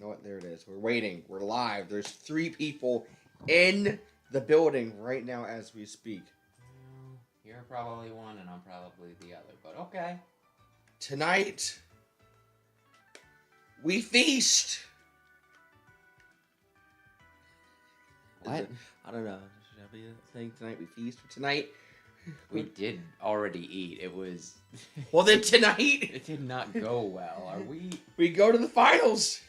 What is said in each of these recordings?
know what? There it is. We're waiting. We're live. There's 3 people in the building right now as we speak. You're probably one and I'm probably the other, but okay. Tonight, we feast. What? I don't know. Should that be a thing? Tonight we feast? Tonight? We did already eat. It was... Well, then tonight... It did not go well. Are we... We go to the finals.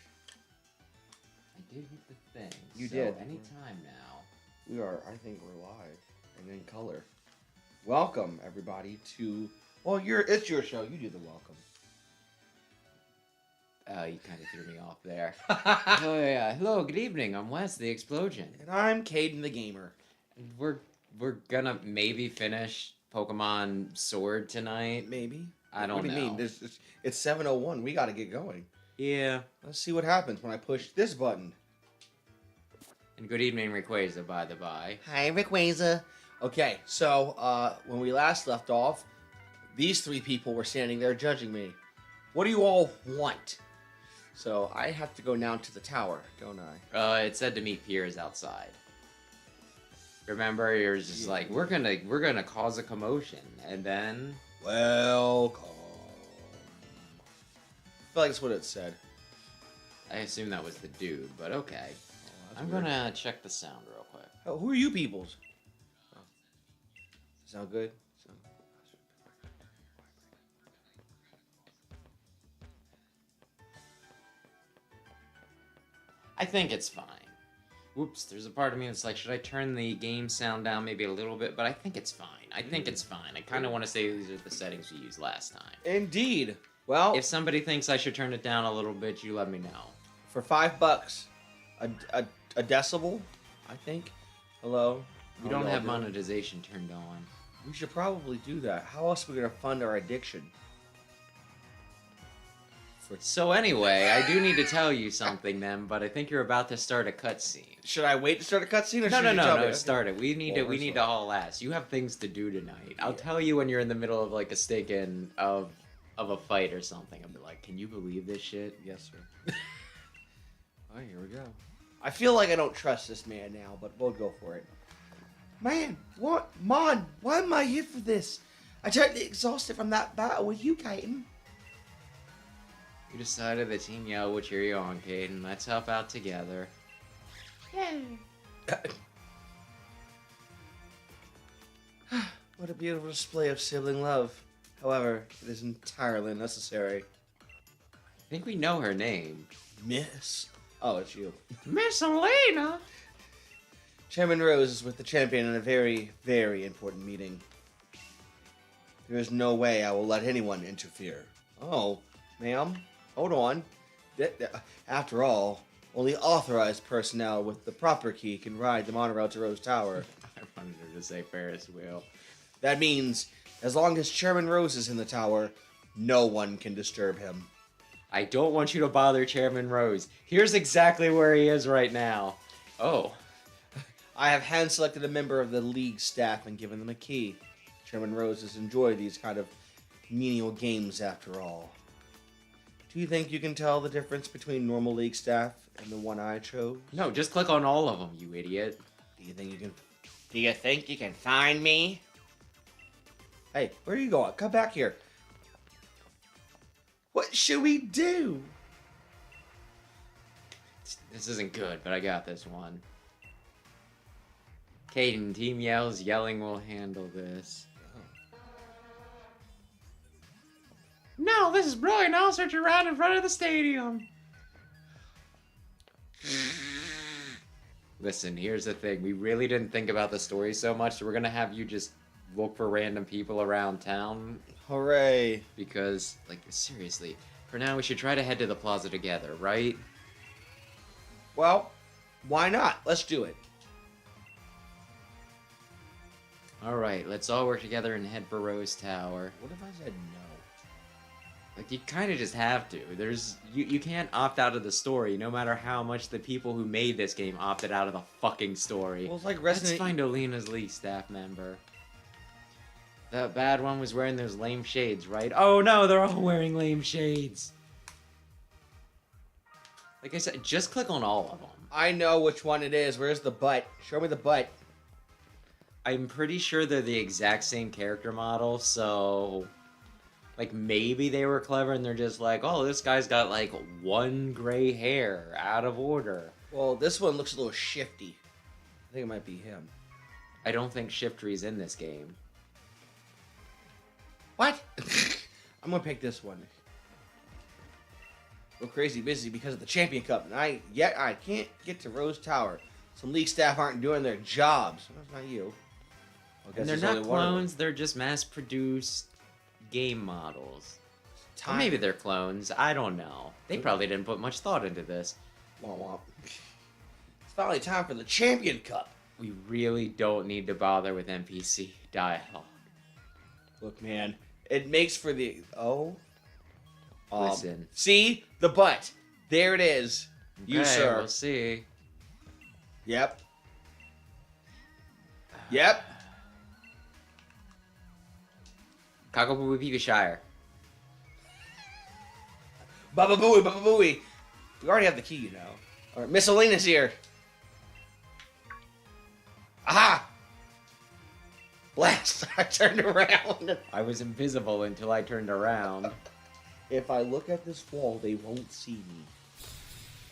I did hit the thing. You so did. Anytime now. We are, I think we're live and in color. Welcome, everybody, to... Well, it's your show. You do the welcome. You kind of threw me off there. Oh, yeah. Hello, good evening. I'm Wes, the Explosion. And I'm Caden, the gamer. We're gonna maybe finish Pokemon Sword tonight. Maybe. I don't know. What do you mean? It's 7:01. We got to get going. Yeah. Let's see what happens when I push this button. And good evening, Rayquaza, by the by. Hi, Rayquaza. Okay, so when we last left off, these 3 people were standing there judging me. What do you all want? So I have to go now to the tower, don't I? It said to meet Piers outside. Remember, you're just like, we're gonna cause a commotion, and then... Welcome. I feel like that's what it said. I assume that was the dude, but okay. Oh, I'm gonna check the sound real quick. Oh, who are you peoples? Oh. Sound good? I think it's fine. Whoops, there's a part of me that's like, should I turn the game sound down maybe a little bit? But I think it's fine. I think it's fine. I kind of want to say these are the settings we used last time. Indeed. Well, if somebody thinks I should turn it down a little bit, you let me know. For $5, a decibel, I think. Hello. We don't have monetization turned on. We should probably do that. How else are we gonna fund our addiction? So anyway, I do need to tell you something then, but I think you're about to start a cutscene. Should I wait to start a cutscene, or No, start it. We need to haul ass. You have things to do tonight. I'll tell you when you're in the middle of like a stick-in of a fight or something. I'll be like, can you believe this shit? Yes, sir. Alright, here we go. I feel like I don't trust this man now, but we'll go for it. Man, what? Mon, why am I here for this? I'm totally exhausted from that battle with you, Caden. You decided that Team Yell would cheer you on, Caden. Let's help out together. Yay! What a beautiful display of sibling love. However, it is entirely unnecessary. I think we know her name. Miss. Oh, it's you. Miss Elena! Chairman Rose is with the champion in a very, very important meeting. There is no way I will let anyone interfere. Oh, ma'am? Hold on. After all, only authorized personnel with the proper key can ride the monorail to Rose Tower. I wanted her to say Ferris wheel. That means, as long as Chairman Rose is in the tower, no one can disturb him. I don't want you to bother Chairman Rose. Here's exactly where he is right now. Oh. I have hand-selected a member of the League staff and given them a key. Chairman Rose has enjoyed these kind of menial games after all. Do you think you can tell the difference between normal League staff and the one I chose? No, just click on all of them, you idiot. Do you think you can find me? Hey, where are you going? Come back here. What should we do? This isn't good, but I got this one. Caden, Team Yell's yelling will handle this. No, this is brilliant. I'll search around in front of the stadium. Listen, here's the thing. We really didn't think about the story so much, so we're gonna have you just look for random people around town. Hooray. Because, like, seriously, for now we should try to head to the plaza together, right? Well, why not? Let's do it. Alright, let's all work together and head for Rose Tower. What if I said no? Like, you kind of just have to. You can't opt out of the story, no matter how much the people who made this game opted out of the fucking story. Well, it's like Let's find Olena's League staff member. The bad one was wearing those lame shades, right? Oh no, they're all wearing lame shades. Like I said, just click on all of them. I know which one it is. Where's the butt? Show me the butt. I'm pretty sure they're the exact same character model, so... Like, maybe they were clever and they're just like, oh, this guy's got, like, one gray hair, out of order. Well, this one looks a little shifty. I think it might be him. I don't think Shiftry's in this game. What? I'm gonna pick this one. We're crazy busy because of the Champion Cup, and I can't get to Rose Tower. Some league staff aren't doing their jobs. Well, that's not you. And they're not clones, they're just mass-produced game models. Or maybe they're clones, I don't know. They probably didn't put much thought into this. Womp womp. It's finally time for the Champion Cup. We really don't need to bother with NPC dialogue. Look, man, it makes for the... Oh? Listen. See? The butt. There it is. Okay, You, sir. We'll see. Yep. Yep. Cockapoo Shire. Baba Booey, Baba Booey. We already have the key, you know. All right, Miss Elena's here. Aha! Blast! I turned around. I was invisible until I turned around. If I look at this wall, they won't see me.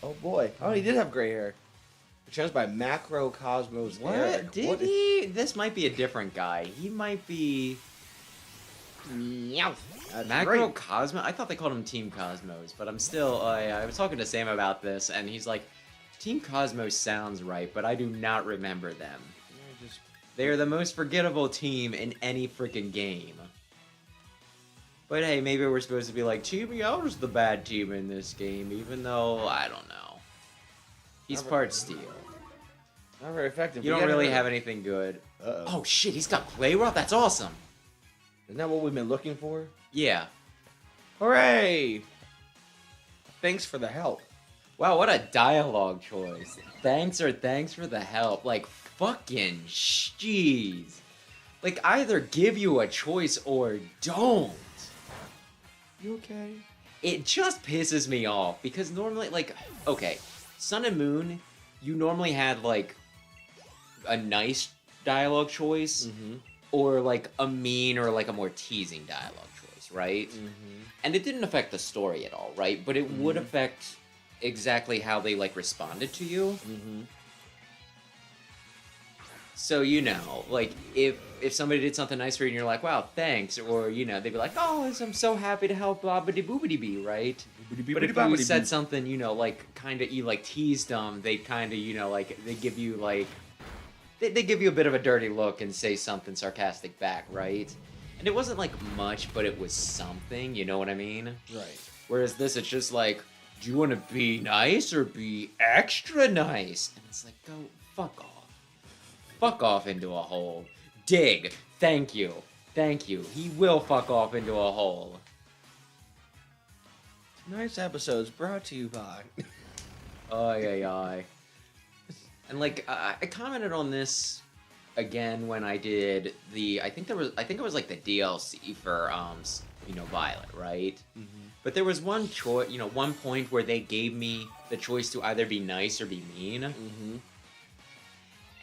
Oh boy. Oh, he did have gray hair. Chosen by Macrocosmos. What? Did he? This might be a different guy. He might be... Macrocosmo? I thought they called him Team Cosmos, but I'm still... I was talking to Sam about this, and he's like, Team Cosmos sounds right, but I do not remember them. They are the most forgettable team in any freaking game. But hey, maybe we're supposed to be like, Team Yellow's the bad team in this game, even though, I don't know. He's part steel. Not very effective. You don't really have anything good. Uh-oh. Oh shit, he's got Clay Rod? That's awesome! Isn't that what we've been looking for? Yeah. Hooray! Thanks for the help. Wow, what a dialogue choice. Thanks for the help. Like, fucking jeez. Like, either give you a choice or don't. You okay? It just pisses me off, because normally, like, okay, Sun and Moon, you normally had, like, a nice dialogue choice, or, like, a mean or, like, a more teasing dialogue choice, right? And it didn't affect the story at all, right? But it would affect exactly how they, like, responded to you. So, you know, like, if somebody did something nice for you and you're like, wow, thanks, or, you know, they'd be like, oh, I'm so happy to help boobity-boobity-bee, right? But if you said something, you know, like, kind of, you, like, teased them, they kind of, you know, like, they give you, like, they give you a bit of a dirty look and say something sarcastic back, right? And it wasn't, like, much, but it was something, you know what I mean? Right. Whereas this, it's just like, do you want to be nice or be extra nice? And it's like, go fuck off. Fuck off into a hole. Dig. Thank you. Thank you. He will fuck off into a hole. Tonight's episode's brought to you by... Ay, ay, ay. And, like, I commented on this again when I did the... I think it was, like, the DLC for, you know, Violet, right? But there was one choice, you know, one point where they gave me the choice to either be nice or be mean.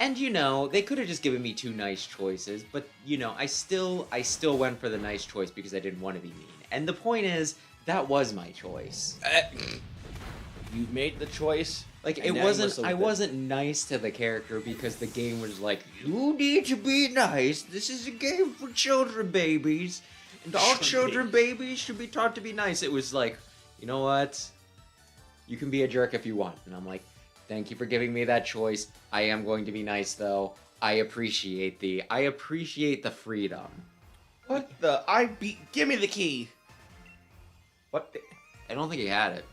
And, you know, they could have just given me two nice choices, but, you know, I still went for the nice choice because I didn't want to be mean. And the point is, that was my choice. You made the choice. Like, I wasn't nice to the character because the game was like, you need to be nice. This is a game for children babies. And all children babies should be taught to be nice. It was like, you know what? You can be a jerk if you want. And I'm like, thank you for giving me that choice. I am going to be nice, though. I appreciate the freedom. What the? Give me the key. What? I don't think he had it.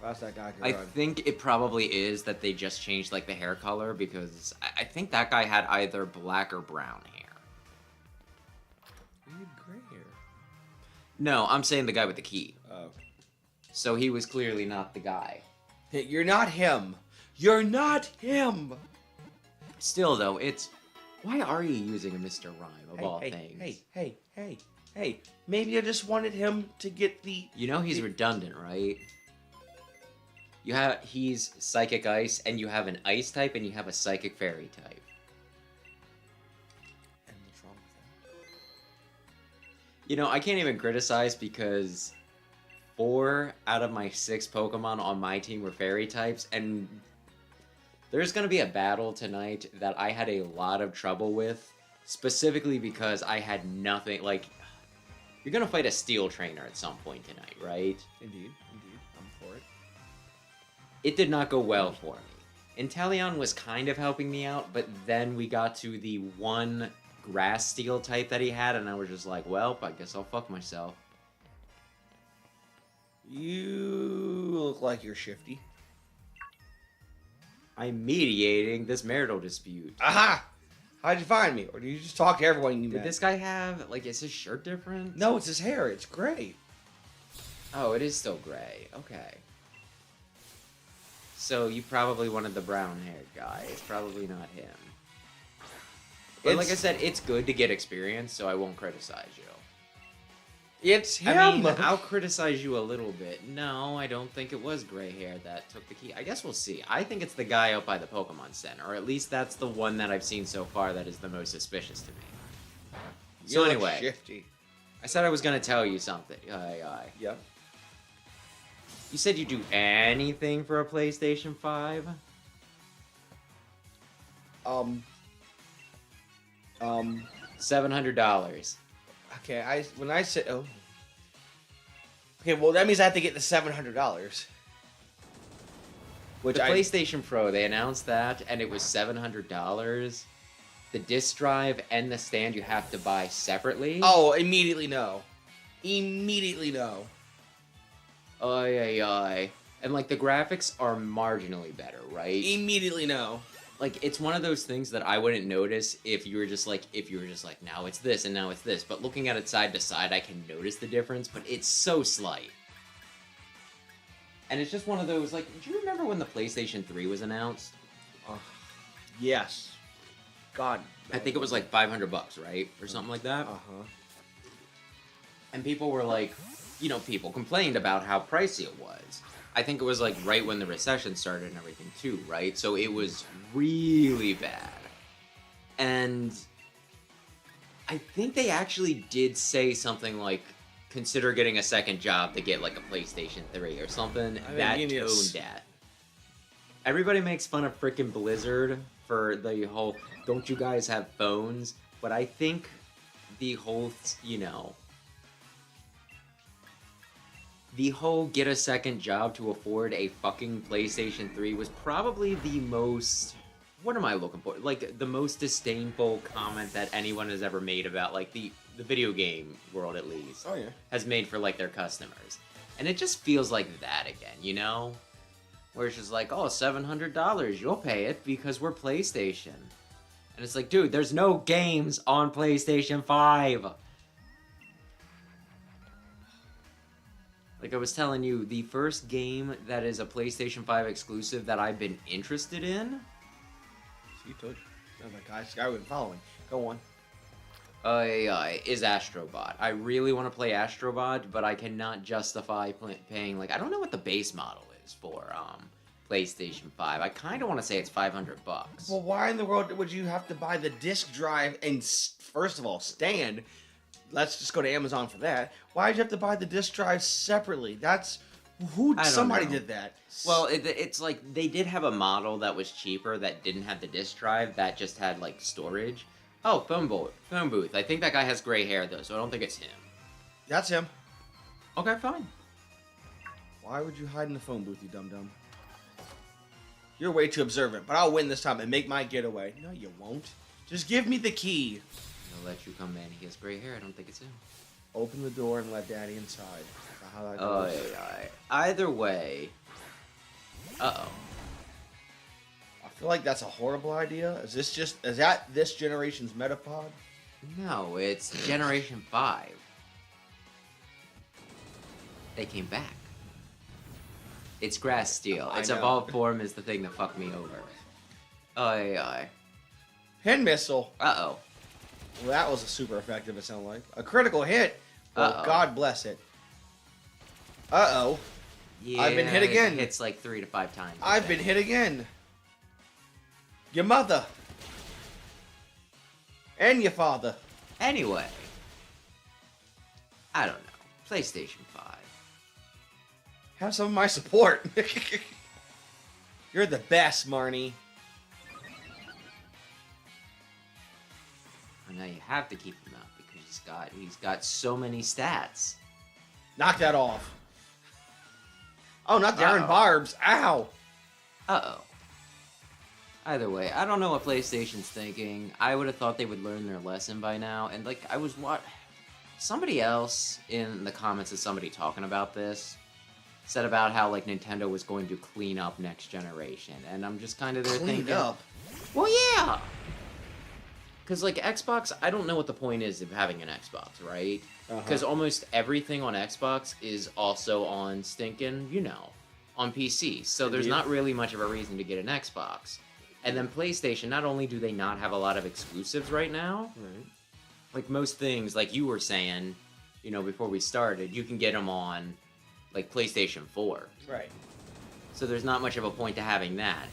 How's that guy I think it probably is that they just changed, like, the hair color, because I think that guy had either black or brown hair. He had gray hair. No, I'm saying the guy with the key. Oh. So he was clearly not the guy. Hey, you're not him. You're not him. Still, though, it's... Why are you using a Mr. Rhyme, of all things? Hey. Maybe I just wanted him to get the... You know he's redundant, right? He's Psychic Ice, and you have an Ice type, and you have a Psychic Fairy type. And what's wrong with that? You know, I can't even criticize because 4 out of my 6 Pokemon on my team were Fairy types, and there's going to be a battle tonight that I had a lot of trouble with, specifically because I had nothing, like, you're going to fight a Steel Trainer at some point tonight, right? Indeed. I'm for it. It did not go well for me. Inteleon was kind of helping me out, but then we got to the one Grass Steel type that he had, and I was just like, well, I guess I'll fuck myself. You look like you're shifty. I'm mediating this marital dispute. Aha! How'd you find me? Or did you just talk to everyone you Did met? this guy have, like, is his shirt different? No, it's his hair. It's gray. Oh, it is still gray. Okay. So you probably wanted the brown-haired guy. It's probably not him. But like I said, it's good to get experience, so I won't criticize you. It's him. I mean, I'll criticize you a little bit. No, I don't think it was gray hair that took the key. I guess we'll see. I think it's the guy out by the Pokemon Center, or at least that's the one that I've seen so far that is the most suspicious to me. So anyway, shifty. I said I was going to tell you something. Yep. You said you'd do anything for a PlayStation 5? $700. Okay, when I say okay, well that means I have to get the $700. Which The PlayStation Pro, they announced that, and it was $700. The disc drive and the stand you have to buy separately. Oh, immediately no. Immediately no. Ay. And like the graphics are marginally better, right? Immediately no. Like it's one of those things that I wouldn't notice if you were just like now it's this and now it's this. But looking at it side to side, I can notice the difference, but it's so slight. And it's just one of those, like, do you remember when the PlayStation 3 was announced? Yes. God. I think it was like $500, right? Or something like that. Uh-huh. And people were like, people complained about how pricey it was. I think it was like right when the recession started and everything too, right? So it was really bad. And I think they actually did say something like, consider getting a second job to get like a PlayStation 3 or something. That toned that. Everybody makes fun of frickin' Blizzard for the whole, don't you guys have phones? But I think the whole, the whole get a second job to afford a fucking PlayStation 3 was probably the most, what am I looking for? Like, the most disdainful comment that anyone has ever made about, like, the video game world, at least. Oh, yeah. Has made for, like, their customers. And it just feels like that again, Where it's just like, oh, $700, you'll pay it because we're PlayStation. And it's like, dude, there's no games on PlayStation 5. Like I was telling you, the first game that is a PlayStation 5 exclusive that I've been interested in. So you told you. Oh my gosh, I wasn't following. Go on. Is Astrobot. I really want to play Astrobot, but I cannot justify paying, like, I don't know what the base model is for PlayStation 5. I kind of want to say it's $500. Well, why in the world would you have to buy the disc drive and, first of all, stand? Let's just go to Amazon for that. Why'd you have to buy the disc drive separately? Somebody did that. Well, it's like they did have a model that was cheaper that didn't have the disc drive, that just had, like, storage. Oh, phone booth. I think that guy has gray hair, though, so I don't think it's him. That's him. Okay, fine. Why would you hide in the phone booth, you dum-dum? You're way too observant, but I'll win this time and make my getaway. No, you won't. Just give me the key. I'll let you come in. He has gray hair. I don't think it's him. Open the door and let Daddy inside. That's how that Oh, goes. yeah. Either way. Uh-oh. I feel like that's a horrible idea. Is that this generation's Metapod? No, it's Generation 5. They came back. It's Grass Steel. Its evolved form is the thing that fucked me over. Oh. Pin missile. Uh-oh. Well, that was a super effective, it sounded like. A critical hit. Well, Uh-oh. God bless it. Uh-oh. Yeah, I've been hit again. It hits like 3 to 5 times. I've been hit again. Your mother. And your father. Anyway. I don't know. PlayStation 5. Have some of my support. You're the best, Marnie. I know you have to keep him out because he's got so many stats. Knock that off. Oh, not the iron barbs. Ow. Uh-oh. Either way, I don't know what PlayStation's thinking. I would have thought they would learn their lesson by now. And, like, I was somebody else in the comments of somebody talking about this said about how, like, Nintendo was going to clean up next generation. And I'm just kind of there thinking... Clean up? Well, yeah! Because, like, Xbox, I don't know what the point is of having an Xbox, right? Because almost everything on Xbox is also on stinking, on PC. So there's not really much of a reason to get an Xbox. And then PlayStation, not only do they not have a lot of exclusives right now, like most things, like you were saying, before we started, you can get them on, like, PlayStation 4. Right. So there's not much of a point to having that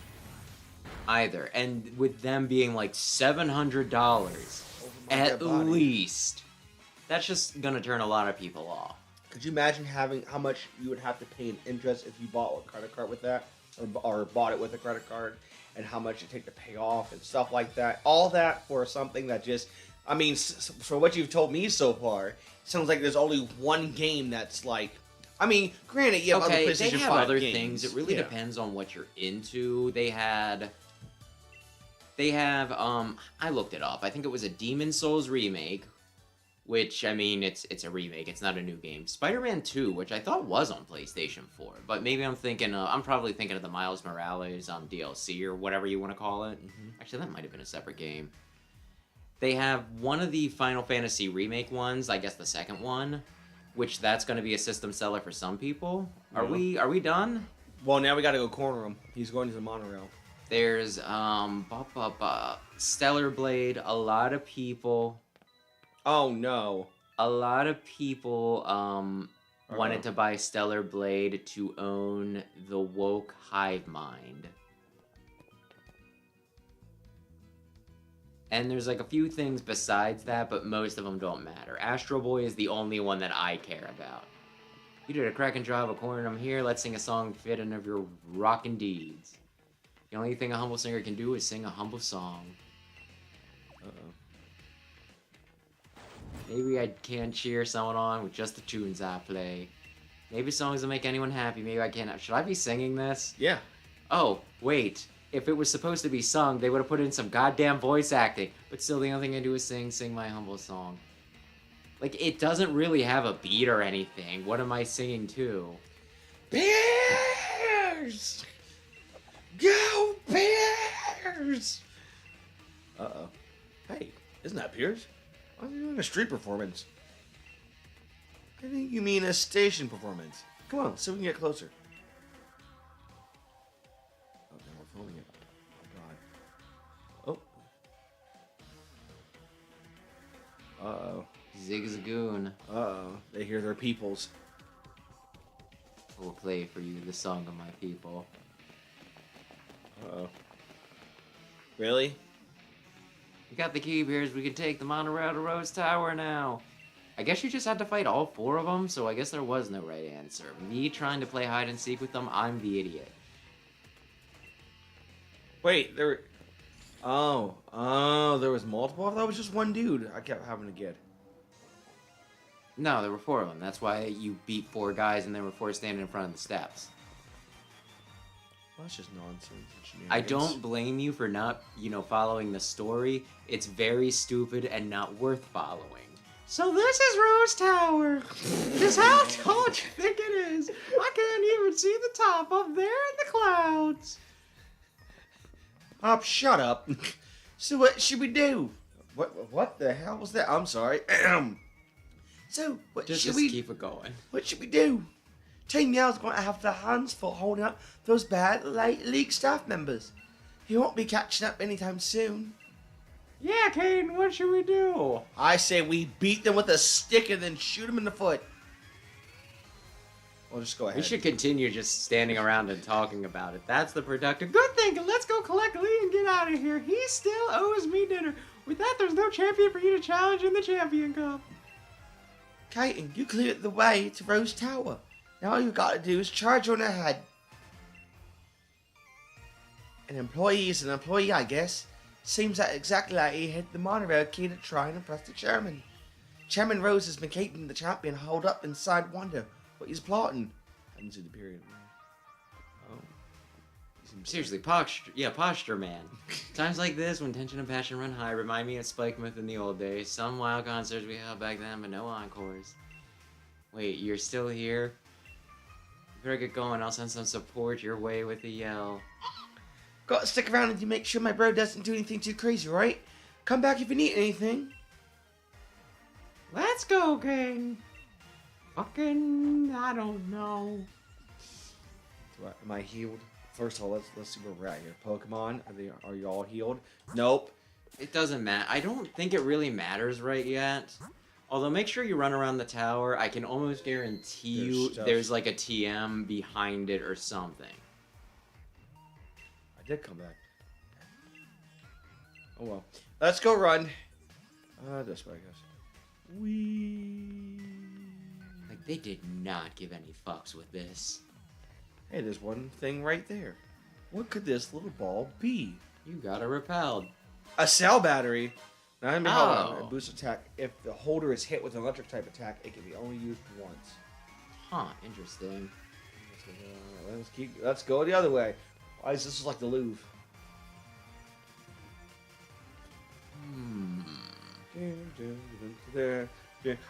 either. And with them being like $700 at least, that's just gonna turn a lot of people off. Could you imagine how much you would have to pay in interest if you bought a credit card with that, or bought it with a credit card, and how much it take to pay off and stuff like that? All that for something that just, I mean, for what you've told me so far, it sounds like there's only one game that's like, I mean, granted, you have other PlayStation 5 they have other games. things. It really depends on what you're into. They have, I looked it up. I think it was a Demon Souls remake, which, I mean, it's a remake. It's not a new game. Spider-Man 2, which I thought was on PlayStation 4, but maybe I'm probably thinking of the Miles Morales DLC or whatever you want to call it. Actually, that might have been a separate game. They have one of the Final Fantasy remake ones, I guess the second one, which that's going to be a system seller for some people. Are we done? Well, now we got to go corner him. He's going to the monorail. There's Stellar Blade. A lot of people. Oh no! A lot of people wanted to buy Stellar Blade to own the woke hive mind. And there's like a few things besides that, but most of them don't matter. Astro Boy is the only one that I care about. You did a cracking job of cornering them here. Let's sing a song fitting of your rockin' deeds. The only thing a humble singer can do is sing a humble song. Maybe I can't cheer someone on with just the tunes I play. Maybe songs that make anyone happy. Maybe I can't. Should I be singing this? Yeah. Oh, wait. If it was supposed to be sung, they would have put in some goddamn voice acting. But still, the only thing I do is sing my humble song. Like, it doesn't really have a beat or anything. What am I singing to? Bears! Go Bears! Uh-oh. Hey, isn't that Bears? I'm doing a street performance. I think you mean a station performance. Come on, so we can get closer. Oh, now we're filming it. Oh, God. Oh. Uh-oh. Zig-zagoon. Uh-oh. They hear their peoples. I will play for you the song of my people. Uh-oh. Really? We got the key Bears. We can take the monorail to Rose Tower now. I guess you just had to fight all 4 of them, so I guess there was no right answer. Me trying to play hide and seek with them, I'm the idiot. Wait, there... Oh, there was multiple? I thought it was just one dude I kept having to get. No, there were 4 of them. That's why you beat 4 guys and there were 4 standing in front of the steps. Well, that's just nonsense. I don't blame you for not, following the story. It's very stupid and not worth following. So this is Rose Tower. Just how tall do you think it is? I can't even see the top up there in the clouds. Shut up. So what should we do? What the hell was that? I'm sorry. So what Just keep it going. What should we do? Team Yell's going to have their hands full holding up those bad league staff members. He won't be catching up anytime soon. Yeah, Caden, what should we do? I say we beat them with a stick and then shoot them in the foot. Well, just go ahead. We should continue just standing around and talking about it. That's the productive. Good thinking. Let's go collect Lee and get out of here. He still owes me dinner. With that, there's no champion for you to challenge in the Champion Cup. Kaiten, you cleared the way to Rose Tower. Now all you gotta do is charge on ahead. An employee is an employee, I guess. Seems that exactly like he hit the monorail key to try and impress the chairman. Chairman Rose has been keeping the champion holed up inside Wonder. What he's plotting. I didn't see the period. Oh. Seriously, posture, man. Times like this, when tension and passion run high, remind me of Spike Myth in the old days. Some wild concerts we held back then, but no encores. Wait, you're still here? You better get going. I'll send some support your way with a yell. Gotta stick around and you make sure my bro doesn't do anything too crazy, right? Come back if you need anything. Let's go, King. Fucking, I don't know. Am I healed? First of all, let's see where we're at here. Pokemon, are you all healed? Nope. It doesn't matter. I don't think it really matters right yet. Although, make sure you run around the tower. I can almost guarantee you there's like a TM behind it or something. I did come back. Oh well. Let's go run. This way, I guess. Like, they did not give any fucks with this. Hey, there's one thing right there. What could this little ball be? You got it repelled. A cell battery. Now, let me hold on. Oh. A boost attack. If the holder is hit with an electric type attack, it can be only used once. Huh, interesting. Let's go the other way. Why is this like the Louvre?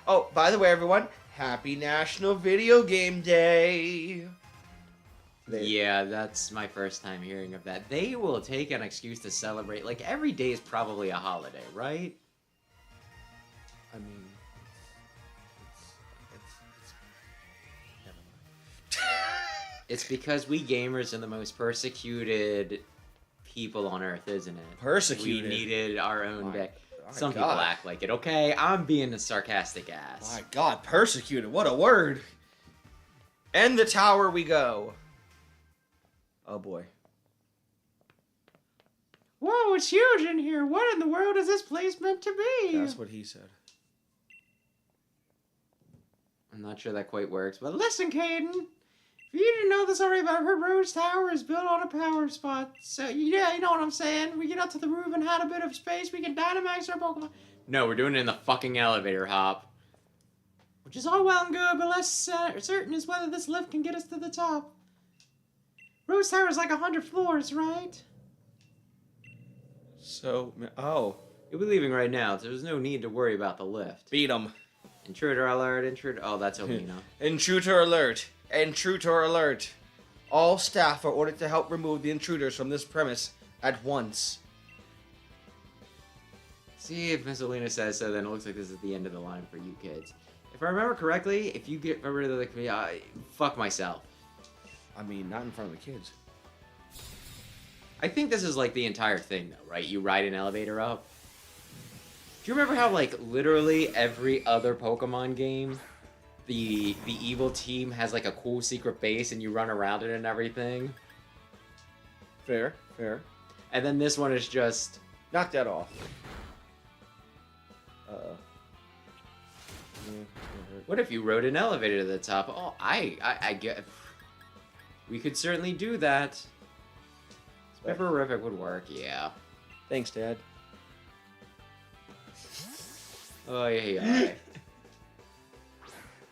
Oh, by the way, everyone, happy National Video Game Day. Yeah, that's my first time hearing of that. They will take an excuse to celebrate. Like, every day is probably a holiday, right? I mean, never mind. It's because we gamers are the most persecuted people on Earth, isn't it? Persecuted? We needed our own day. My Some God. people act like it. Okay, I'm being a sarcastic ass. My God, persecuted. What a word. And the tower we go. Oh boy. Whoa, it's huge in here. What in the world is this place meant to be? That's what he said. I'm not sure that quite works, but listen, Caden. If you didn't know this already, but I've heard Rose Tower is built on a power spot. So, yeah, you know what I'm saying. We get up to the roof and had a bit of space. We can Dynamax our Pokemon. No, we're doing it in the fucking elevator, Hop. Which is all well and good, but less certain is whether this lift can get us to the top. Rose Tower is like 100 floors, right? So, oh. You'll be leaving right now, so there's no need to worry about the lift. Beat him. Intruder alert, intruder. Oh, that's Omino. Intruder alert. Intruder alert. All staff are ordered to help remove the intruders from this premise at once. See, if Miss Alina says so, then it looks like this is the end of the line for you kids. If I remember correctly, if you get rid of the fuck myself. I mean, not in front of the kids. I think this is like the entire thing, though, right? You ride an elevator up. Do you remember how, like, literally every other Pokemon game, the evil team has, like, a cool secret base and you run around it and everything? Fair, fair. And then this one is just... Knock that off. What if you rode an elevator to the top? Oh, I get... We could certainly do that. Spiperific would work, yeah. Thanks, Dad. Oh, yeah.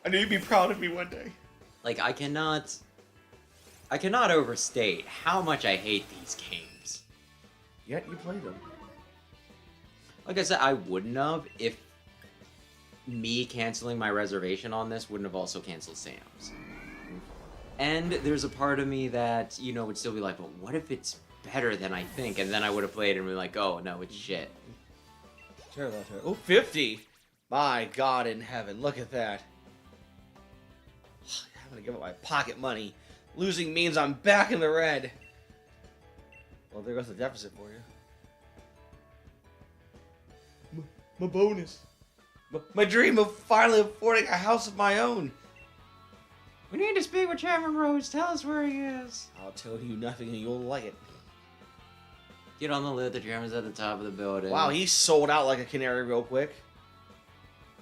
I knew you'd be proud of me one day. Like, I cannot overstate how much I hate these games. Yet you played them. Like I said, I wouldn't have if me canceling my reservation on this wouldn't have also canceled Sam's. And there's a part of me that, you know, would still be like, but what if it's better than I think? And then I would have played and be like, oh, no, it's shit. Terrible. Oh, 50! My God in heaven, look at that. I'm gonna give up my pocket money. Losing means I'm back in the red. Well, there goes the deficit for you. My bonus. My dream of finally affording a house of my own. We need to speak with Chairman Rose. Tell us where he is. I'll tell you nothing and you'll like it. Get on the lift. The chairman's at the top of the building. Wow, he sold out like a canary real quick.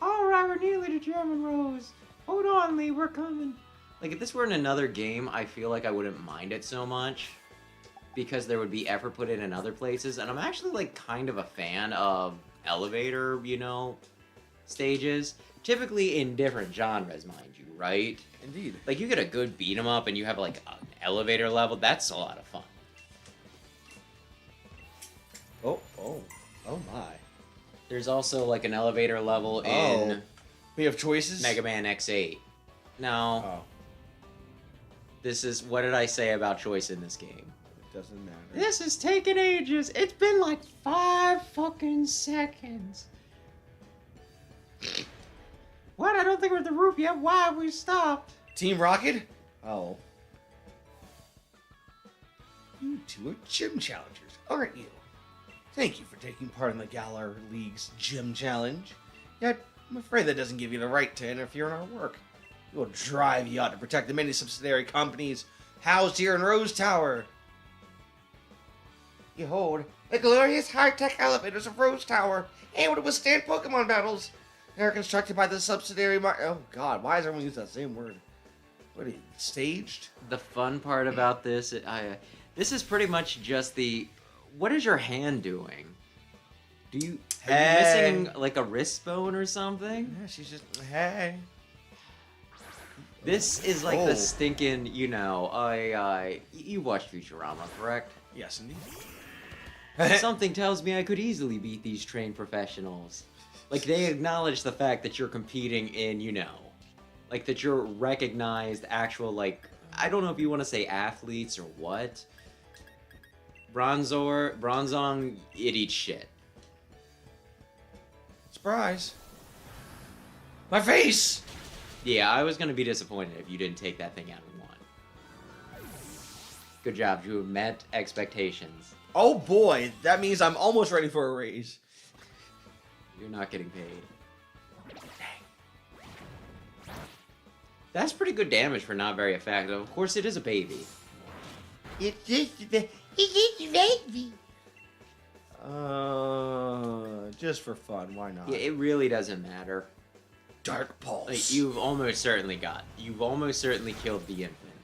All right, we're nearly to Chairman Rose. Hold on, Lee. We're coming. Like, if this were in another game, I feel like I wouldn't mind it so much. Because there would be effort put in other places. And I'm actually, like, kind of a fan of elevator, stages. Typically in different genres, mind you, right? Indeed. Like, you get a good beat 'em up and you have, like, an elevator level. That's a lot of fun. Oh my. There's also, like, an elevator level in We have choices? Mega Man X8. No. Oh, This is... What did I say about choice in this game? it doesn't matter. This is taking ages. It's been like 5 fucking seconds. What? I don't think we're at the roof yet. Why have we stopped? Team Rocket? Oh. You two are gym challengers, aren't you? Thank you for taking part in the Galar League's gym challenge. Yet, I'm afraid that doesn't give you the right to interfere in our work. We will drive you out to protect the many subsidiary companies housed here in Rose Tower. Behold, the glorious high-tech elevators of Rose Tower, able to withstand Pokemon battles. They are constructed by the subsidiary oh god, why does everyone use that same word? What are you, staged? The fun part about this, this is pretty much just the... What is your hand doing? Are you missing like a wrist bone or something? Yeah, she's just, hey. This is like the stinking, you watched Futurama, correct? Yes, indeed. Something tells me I could easily beat these trained professionals. Like, they acknowledge the fact that you're competing in, like, that you're recognized actual, like, I don't know if you want to say athletes or what. Bronzong, it eats shit. Surprise. My face! Yeah, I was going to be disappointed if you didn't take that thing out in one. Good job, you met expectations. Oh boy, that means I'm almost ready for a raise. You're not getting paid. Dang. That's pretty good damage for not very effective. Of course, it is a baby. It's just a baby. Just for fun, why not? Yeah, it really doesn't matter. Dark Pulse. Like, you've almost certainly killed the infant.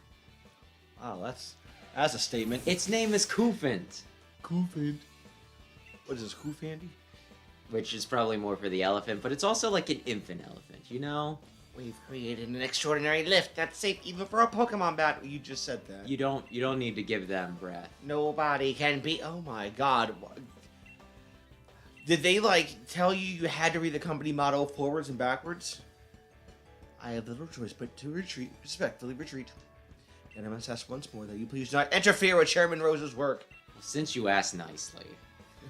Wow, that's a statement. Its name is Koofant. Koofant. What is this, Koofandy? Which is probably more for the elephant, but it's also like an infant elephant, We've created an extraordinary lift that's safe even for a Pokemon battle. You just said that. You don't need to give them breath. Nobody can be. Oh my god. Did they tell you had to read the company motto forwards and backwards? I have little choice but to respectfully retreat. And I must ask once more that you please do not interfere with Chairman Rose's work. Since you asked nicely.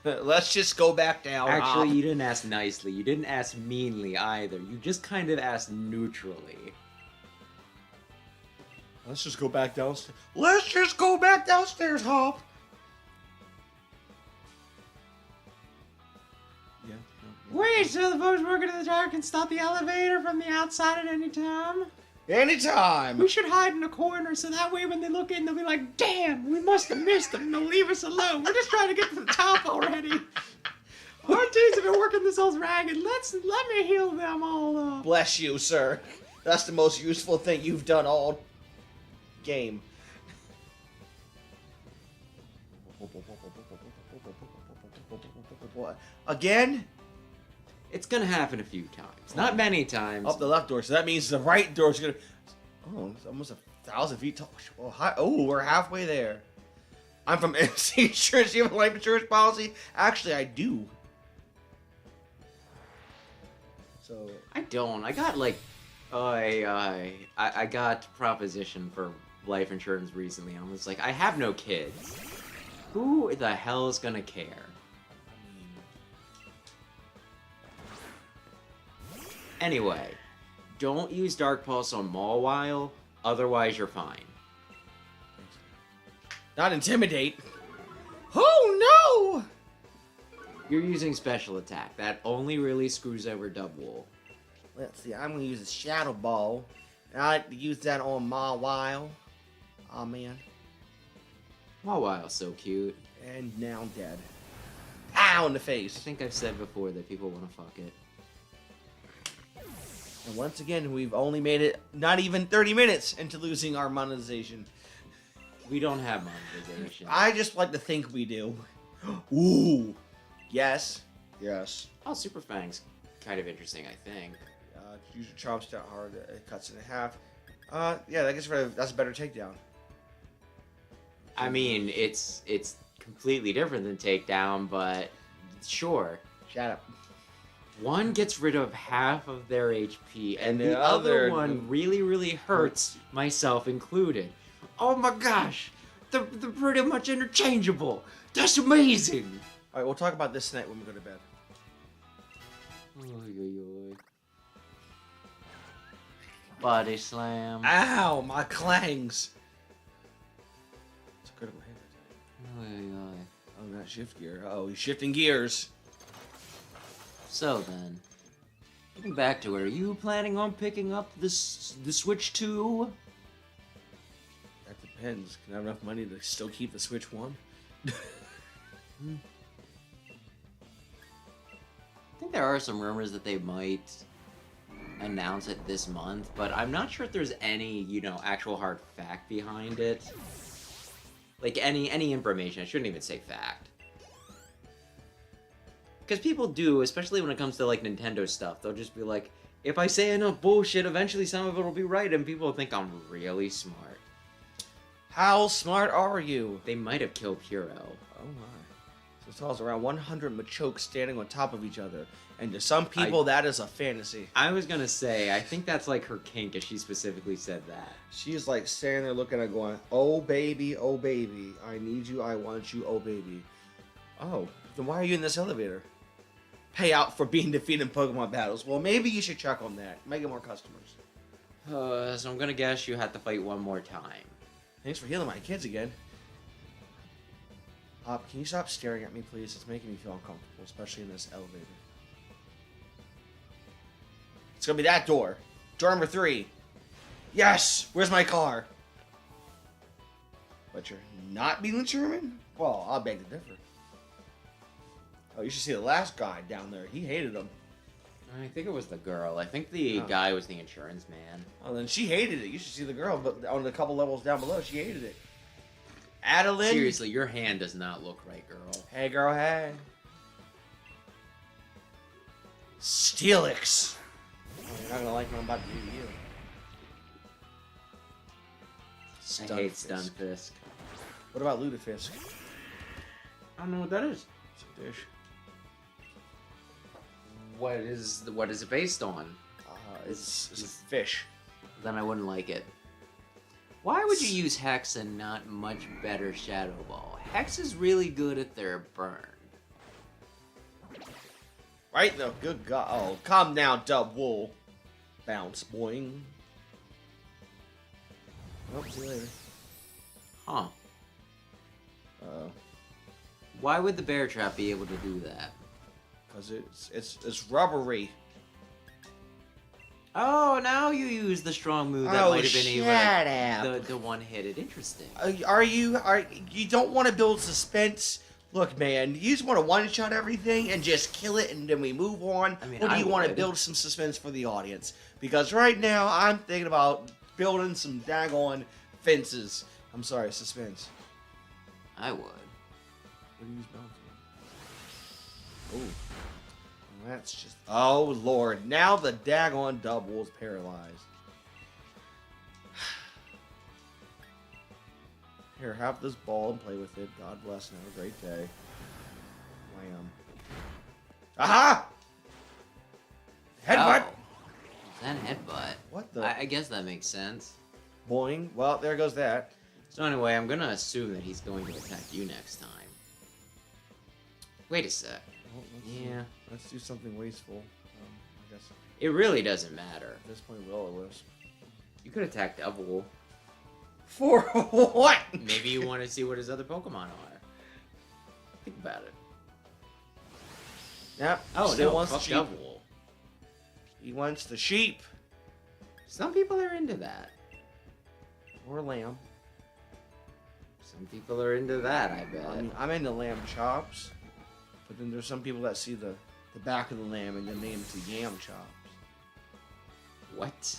Let's just go back down. Actually, you didn't ask nicely. You didn't ask meanly either. You just kind of asked neutrally. Let's just go back downstairs. Let's just go back downstairs, Hop. Yeah. Wait, so the folks working in the tower can stop the elevator from the outside at any time? Anytime. We should hide in a corner so that way when they look in, they'll be like, damn, we must have missed them and they'll leave us alone. We're just trying to get to the top already. Our teams have been working themselves ragged. Let me heal them all up. Bless you, sir. That's the most useful thing you've done all game. Again? It's gonna happen a few times. Not many times. Up the left door, so that means the right door's gonna... Oh, it's almost 1,000 feet tall. Oh, we're halfway there. I'm from MC Insurance. Do you have a life insurance policy? Actually, I do. So... I don't. I got, I got proposition for life insurance recently. I was like, I have no kids. Who the hell is gonna care? Anyway, don't use Dark Pulse on Mawile, otherwise you're fine. Not intimidate. Oh no! You're using special attack. That only really screws over Dubwool. Let's see, I'm gonna use a Shadow Ball. And I like to use that on my while. Oh man. Wow, so cute. And now dead. Ow in the I face. think I've said before that people want to fuck it. And once again, we've only made it not even 30 minutes into losing our monetization. We don't have monetization. I just like to think we do. Ooh. Yes. Yes. Oh, Super Fang's kind of interesting, I think. Use your chomp stat hard. It cuts it in half. Yeah, that gets rid of. That's a better takedown. I mean, it's completely different than takedown, but sure. Shut up. One gets rid of half of their HP, and And the the other other- one really, really hurts, myself included. Oh my gosh, they're pretty much interchangeable. That's amazing. All right, we'll talk about this tonight when we go to bed. Oy, oy, oy. Body slam. Ow, my clangs. It's a critical hit. Oy, oy. Oh, not shift gear. Oh, he's shifting gears. So then, getting back to it, are you planning on picking up the Switch 2? That depends. Can I have enough money to still keep the Switch 1? I think there are some rumors that they might announce it this month, but I'm not sure if there's any, actual hard fact behind it. Like any information. I shouldn't even say fact. Because people do, especially when it comes to like Nintendo stuff, they'll just be like, if I say enough bullshit, eventually some of it will be right, and people think I'm really smart. How smart are you? They might have killed Hero. Oh my. So it tells around 100 Machokes standing on top of each other. And to some people, that is a fantasy. I was gonna say, I think that's like her kink, as she specifically said that. She's like standing there looking at going, oh baby, I need you, I want you, oh baby. Oh, then why are you in this elevator? Pay out for being defeated in Pokemon battles. Well, maybe you should check on that. Make it more customers. So I'm gonna guess you have to fight one more time. Thanks for healing my kids again. Can you stop staring at me, please? It's making me feel uncomfortable, especially in this elevator. It's gonna be that door. Door number 3. Yes! Where's my car? But you're not being German? Well, I'll beg to differ. Oh, you should see the last guy down there. He hated him. I think it was the girl. I think the guy was the insurance man. Oh, then she hated it. You should see the girl, but on the couple levels down below, she hated it. Adeline? Seriously, your hand does not look right, girl. Hey, girl, hey. Steelix. Oh, you're not gonna like what I'm about to do to you. I hate Stunfisk. What about Lutefisk? I don't know what that is. It's a dish. What is it based on? It's fish. Then I wouldn't like it. Why would you use Hex and not much better Shadow Ball? Hex is really good at their burn. Right though, good God. Oh, calm down, Dub Wool. Bounce, boing. Oh, see you later. Huh. Uh-oh. Why would the Bear Trap be able to do that? Because it's rubbery. Oh, now you use the strong move that might have been able to the one hit. Interesting. You don't want to build suspense? Look, man, you just want to one-shot everything and just kill it and then we move on? I mean, or do you want to would. build some suspense for the audience? Because right now, I'm thinking about building some daggone fences. I'm sorry, suspense. I would. What do you use bounce on? Ooh. That's just... Oh, Lord. Now the daggone double is paralyzed. Here, have this ball and play with it. God bless and have a great day. Wham. Aha! Headbutt! Oh. Then headbutt. What the? I guess that makes sense. Boing. Well, there goes that. So anyway, I'm gonna assume that he's going to attack you next time. Wait a sec. Well, Yeah. Let's do something wasteful. I guess It really doesn't matter. at this point, Will-O-Wisp. You could attack Double. For what? Maybe you want to see what his other Pokemon are. Think about it. Yep. Oh, still no, wants the fuck sheep. Double. He wants the sheep. Some people are into that. Or lamb. Some people are into that, I bet. I mean, I'm into lamb chops, but then there's some people that see the back of the lamb and then they into yam chops. What?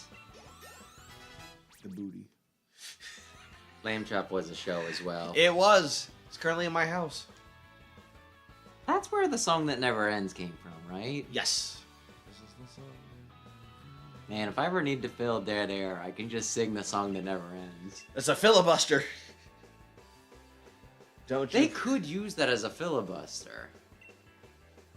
The booty. Lamb Chop was a show as well. It was. It's currently in my house. That's where the song that never ends came from, right? Yes. This is the song. Man, if I ever need to fill dead air, I can just sing the song that never ends. It's a filibuster. Don't you? They could use that as a filibuster.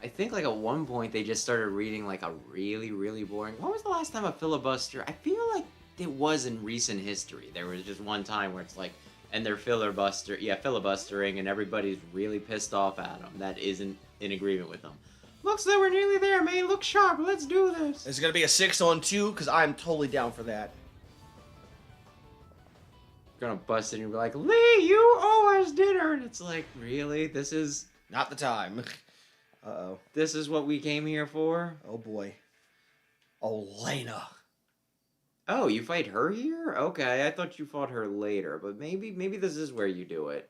I think like at one point they just started reading like a really, really boring... When was the last time a filibuster... I feel like it was in recent history. There was just one time where it's like... And they're filibustering and everybody's really pissed off at them. That isn't in agreement with them. Looks like we're nearly there, man. Look sharp. Let's do this. It's going to be a 6-on-2 because I'm totally down for that. Gonna bust in and be like, Lee, you owe us dinner. And it's like, really? This is... Not the time. Uh-oh. This is what we came here for? Oh, boy. Elena. Oh, you fight her here? Okay, I thought you fought her later, but maybe this is where you do it.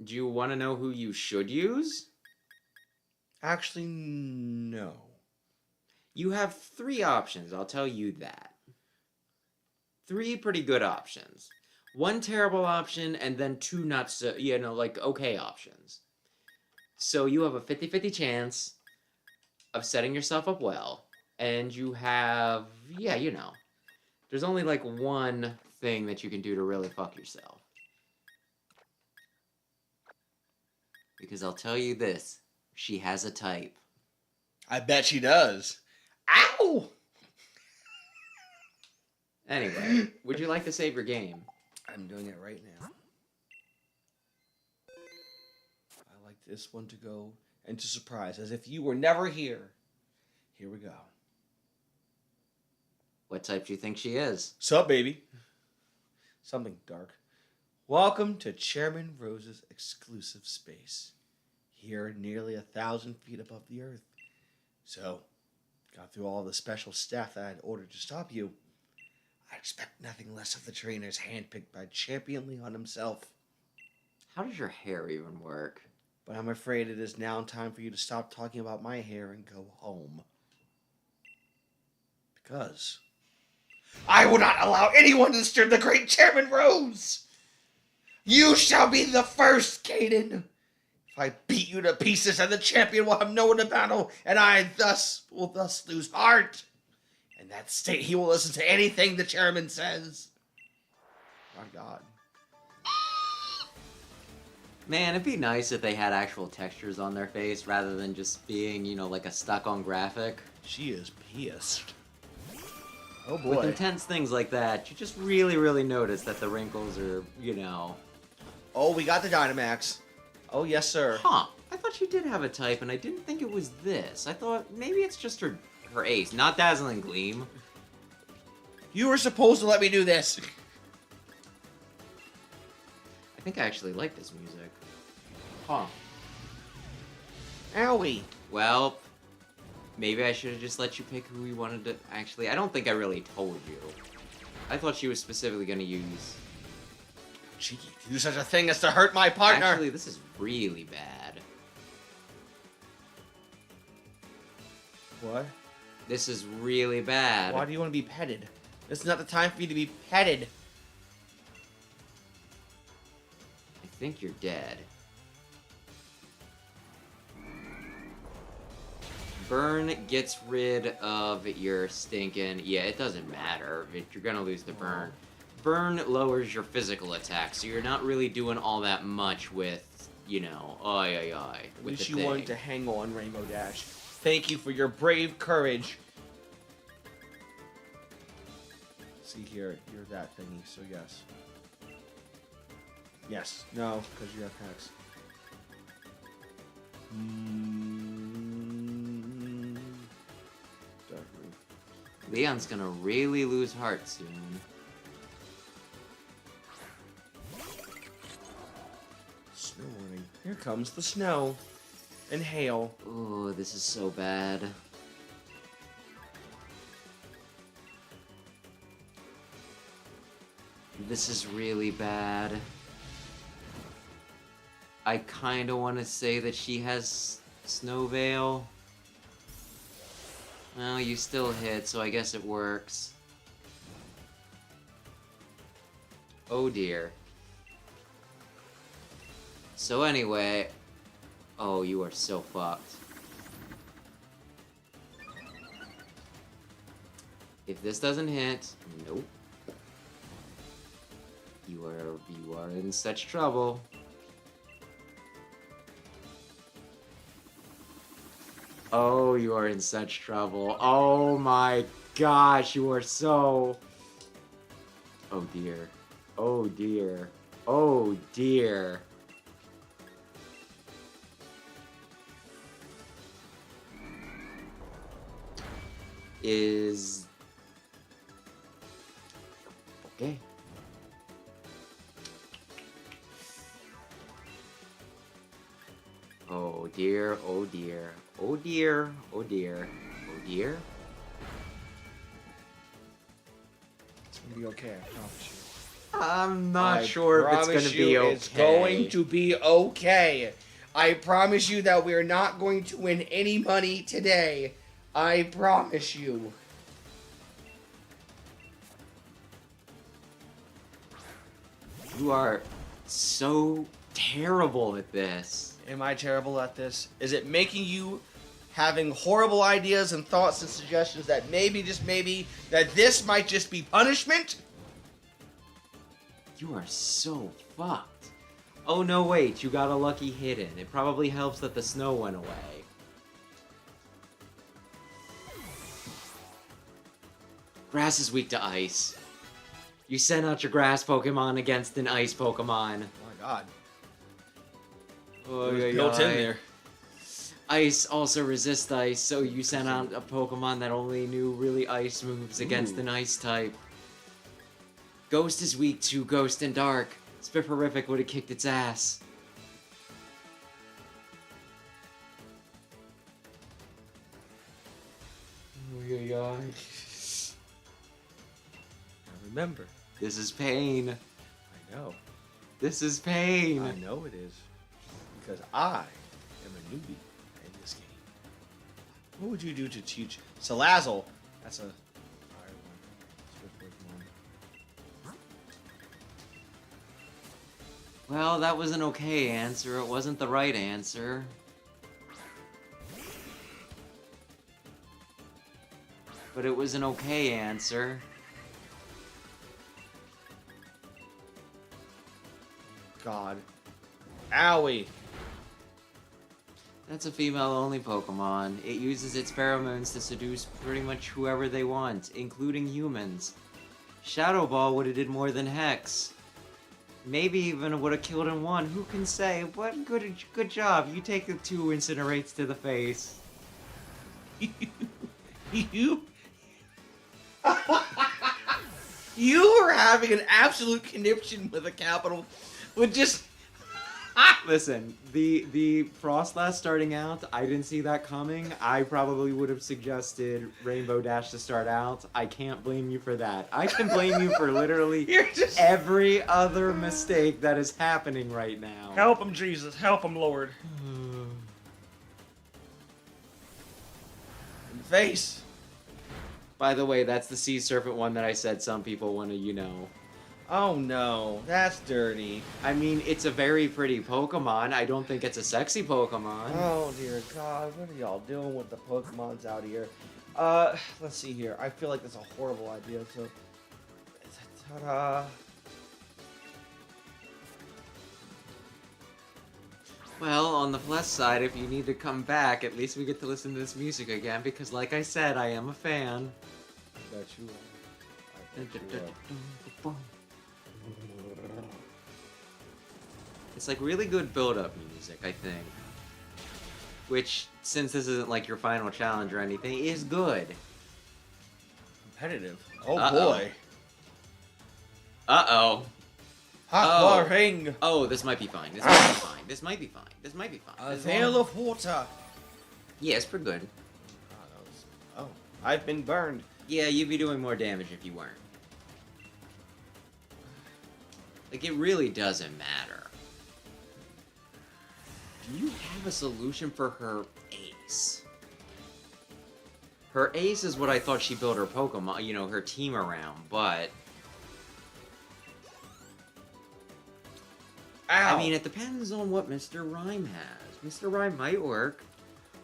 Do you want to know who you should use? Actually, no. You have 3 options, I'll tell you that. 3 pretty good options. 1 terrible option, and then 2 not so, like, okay options. So you have a 50-50 chance of setting yourself up well. And you have, there's only like 1 thing that you can do to really fuck yourself. Because I'll tell you this, she has a type. I bet she does. Ow! Anyway, would you like to save your game? I'm doing it right now. I like this one to go into surprise, as if you were never here. Here we go. What type do you think she is? Sup, baby? Something dark. Welcome to Chairman Rose's exclusive space. Here, nearly 1,000 feet above the earth. So, got through all the special staff that I had ordered to stop you. I expect nothing less of the trainers handpicked by Champion Leon himself. How does your hair even work? But I'm afraid it is now time for you to stop talking about my hair and go home. Because I will not allow anyone to disturb the great Chairman Rose! You shall be the first, Caden! If I beat you to pieces, and the champion will have no one to battle, and I will lose heart. In that state, he will listen to anything the chairman says. My God. Man, it'd be nice if they had actual textures on their face rather than just being, like a stuck-on graphic. She is pissed. Oh boy. With intense things like that, you just really, really notice that the wrinkles are, Oh, we got the Dynamax. Oh, yes, sir. Huh. I thought she did have a type, and I didn't think it was this. I thought maybe it's just her ace, not Dazzling Gleam. You were supposed to let me do this. I think I actually like this music. Huh. Owie. Well, maybe I should have just let you pick who you wanted to... Actually, I don't think I really told you. I thought she was specifically going to use... Cheeky, to do such a thing as to hurt my partner. Actually, this is really bad. What? This is really bad. Why do you want to be petted? This is not the time for you to be petted. I think you're dead. Burn gets rid of your stinking... Yeah, it doesn't matter. You're gonna lose the burn. Burn lowers your physical attack, so you're not really doing all that much with, At least you wanted to hang on, Rainbow Dash. Thank you for your brave courage. See here, you're that thingy, so yes. Yes, no, because you have Hex. Dark Roof. Leon's gonna really lose heart soon. Snow warning. Here comes the snow. And hail. Oh, this is so bad. this is really bad. I kind of want to say that she has Snow Veil. Well, you still hit, so I guess it works. Oh dear. So anyway... Oh, you are so fucked. If this doesn't hit... Nope. You are in such trouble. Oh, you are in such trouble. Oh my gosh, you are so... Oh dear. Oh dear. Oh dear. Is... Okay. Oh dear, oh dear, oh dear, oh dear, oh dear. It's gonna be okay, I promise you. I'm not I sure if it's promise gonna you be okay. It's going to be okay. I promise you that we're not going to win any money today. I promise you. You are so terrible at this. Am I terrible at this? Is it making you having horrible ideas and thoughts and suggestions that maybe, just maybe, that this might just be punishment? You are so fucked. Oh no, wait, you got a lucky hidden. It probably helps that the snow went away. Grass is weak to ice. You sent out your grass Pokemon against an ice Pokemon. Oh my god. Oh, It was built in there. Ice also resists ice, so you sent out a Pokemon that only knew really ice moves against an ice type. Ghost is weak to Ghost and Dark. Spifferific would have kicked its ass. Now remember, This is pain. I know. This is pain. I know it is. Because I am a newbie in this game. What would you do to teach Salazzle? That's a fire one. Swift Pokemon. Well, that was an okay answer. It wasn't the right answer. But it was an okay answer. God. Owie. That's a female-only Pokemon. It uses its pheromones to seduce pretty much whoever they want, including humans. Shadow Ball would have did more than Hex. Maybe even would have killed in one. Who can say? But good job. You take the 2 Incinerates to the face. You You are having an absolute conniption with a capital with just Listen, the Frostlass starting out, I didn't see that coming. I probably would have suggested Rainbow Dash to start out. I can't blame you for that. I can blame you for literally every other mistake that is happening right now. Help him, Jesus. Help him, Lord. In the face. By the way, that's the Sea Serpent one that I said some people want to, you know. Oh no, that's dirty. I mean, it's a very pretty Pokemon. I don't think it's a sexy Pokemon. Oh dear God, what are y'all doing with the Pokemons out here? Let's see here. I feel like that's a horrible idea. So, ta-da. Well, on the plus side, if you need to come back, at least we get to listen to this music again, because like I said, I am a fan. I bet you are. I bet you are. It's like really good build-up music, I think. Which, since this isn't like your final challenge or anything, is good. Competitive. Oh Uh-oh. boy. Uh-oh. Hot water ring. Oh, this might be fine. This might be fine. This might be fine. This might be fine. A veil of water. Yeah, it's pretty good. Oh, I've been burned. Yeah, you'd be doing more damage if you weren't. Like, it really doesn't matter. Do you have a solution for her ace? Her ace is what I thought she built her Pokemon, you know, her team around, but... Ow. I mean, it depends on what Mr. Rhyme has. Mr. Rhyme might work.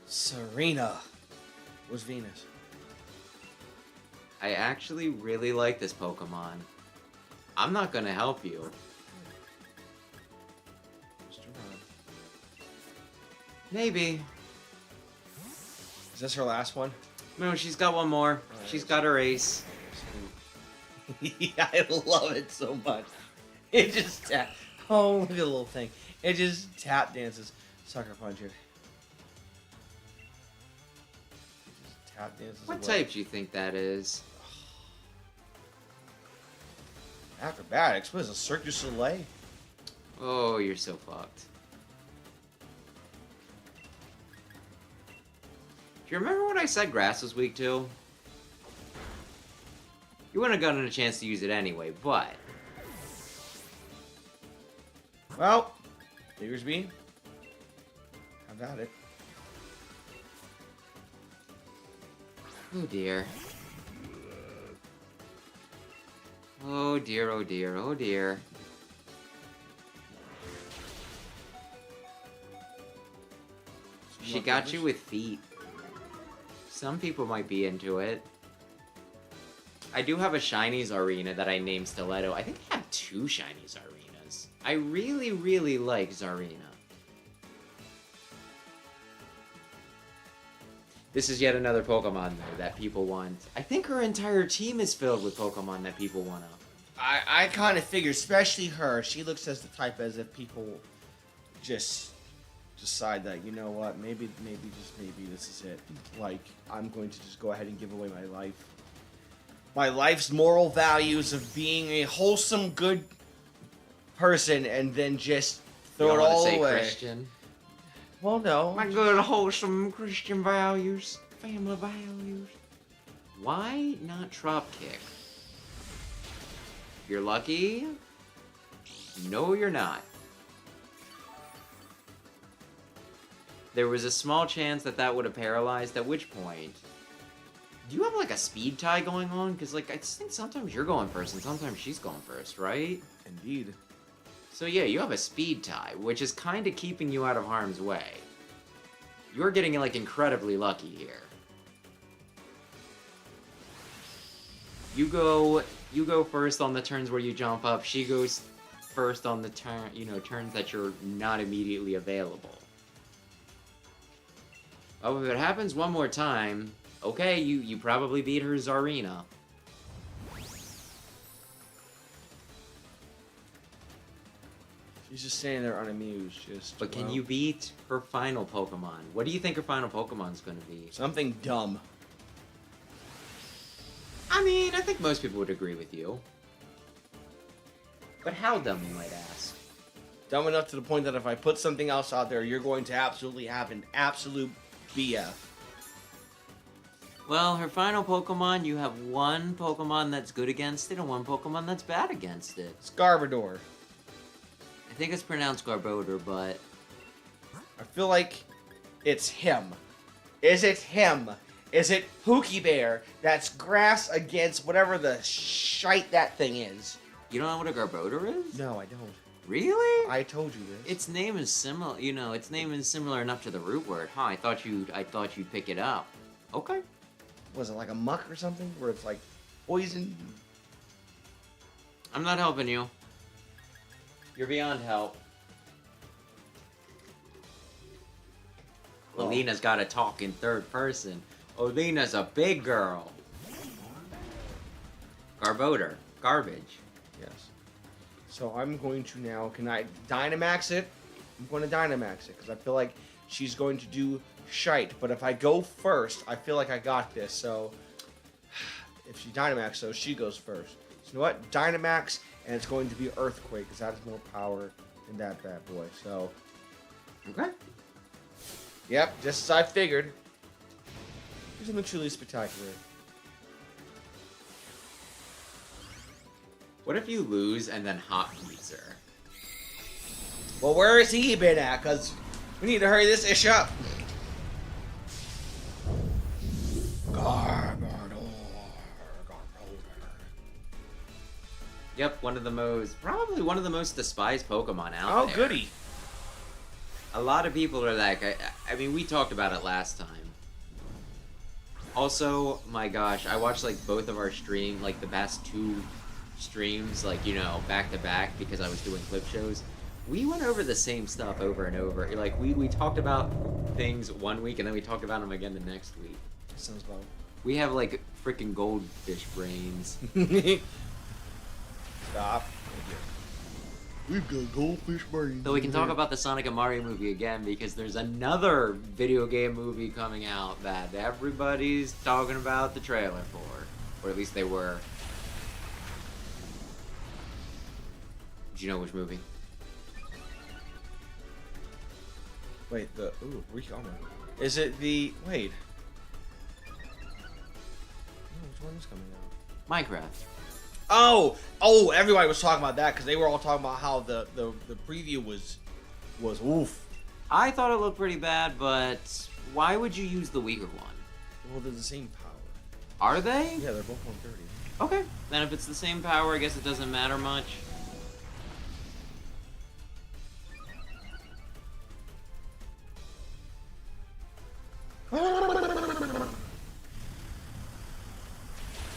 Serena. Where's Venus? I actually really like this Pokemon. I'm not gonna help you. Mr. Rhyme. Maybe. Is this her last one? No, she's got one more. Alright. She's got her ace. Yeah, I love it so much. It just tap. Oh, look at the little thing. It just tap dances. Sucker punch it. It just tap dances. What away. type do you think that is? Acrobatics? What is a Cirque du Soleil? Oh, you're so fucked. Do you remember when I said grass was weak too? You wouldn't have gotten a chance to use it anyway, but... Well, Diggersby. Have at it. Oh dear. Oh dear, oh dear, oh dear. She got you with feet. Some people might be into it. I do have a Shinies Arena that I named Stiletto. I think I have 2 Shinies Arenas. I really, really like Zarina. This is yet another Pokemon, though, that people want. I think her entire team is filled with Pokemon that people want to. I kind of figure, especially her, she looks as the type as if people just decide that, you know what, maybe this is it. Like, I'm going to just go ahead and give away my life. My life's moral values of being a wholesome, good person, and then just throw it all away. Christian? Well, no. My good, wholesome Christian values, family values. Why not Trop Kick? You're lucky? No, you're not. There was a small chance that that would have paralyzed, at which point... Do you have, like, a speed tie going on? Because, like, I think sometimes you're going first and sometimes she's going first, right? Indeed. So, yeah, you have a speed tie, which is kind of keeping you out of harm's way. You're getting, like, incredibly lucky here. You go first on the turns where you jump up. She goes first on the turns that you're not immediately available. Oh, if it happens one more time, okay, you probably beat her Zarina. She's just standing there unamused, just... But can well, you beat her final Pokemon? What do you think her final Pokemon's going to be? something dumb. I mean, I think most people would agree with you. But how dumb, you might ask? Dumb enough to the point that if I put something else out there, you're going to absolutely have an absolute BF. Well, her final Pokemon, you have one Pokemon that's good against it and one Pokemon that's bad against it. Scarbador. I think it's pronounced Garbodor, but... I feel like it's him. Is it him? Is it Pookie Bear that's grass against whatever the shite that thing is? You don't know what a Garbodor is? No, I don't. Really? I told you this. Its name is similar, its name is similar enough to the root word. Huh, I thought you'd pick it up. Okay. Was it like a muck or something? Where it's like poison? I'm not helping you. You're beyond help. Well. Alina's gotta talk in third person. Alina's a big girl. Garbodor. Garbage. Yes. So I'm going to now, can I Dynamax it? I'm going to Dynamax it, because I feel like she's going to do shite. But if I go first, I feel like I got this. So if she Dynamax, so she goes first. So you know what? Dynamax, and it's going to be Earthquake, because that has more power than that bad boy. So, Okay. yep, just as I figured. Do something truly spectacular. What if you lose and then Hop beats her? Well, where has he been at? Because we need to hurry this ish up. Yep, probably one of the most despised Pokemon out there. Oh, goody. A lot of people are like, I mean, we talked about it last time. Also, my gosh, I watched like both of our like the past 2 streams, like, you know, back to back because I was doing clip shows. We went over the same stuff over and over. Like, we talked about things one week and then we talked about them again the next week. Sounds about. We have like freaking goldfish brains. Stop. We've got goldfish brains. So we can talk about the Sonic and Mario movie again because there's another video game movie coming out that everybody's talking about the trailer for. Or at least they were. Do you know which movie? Wait, which one? Is it the... Wait. Which one is coming out? Minecraft. Oh, everybody was talking about that because they were all talking about how the preview was oof. I thought it looked pretty bad, but why would you use the weaker one? Well, they're the same power. Are they? Yeah, they're both 130. Okay, then if it's the same power, I guess it doesn't matter much.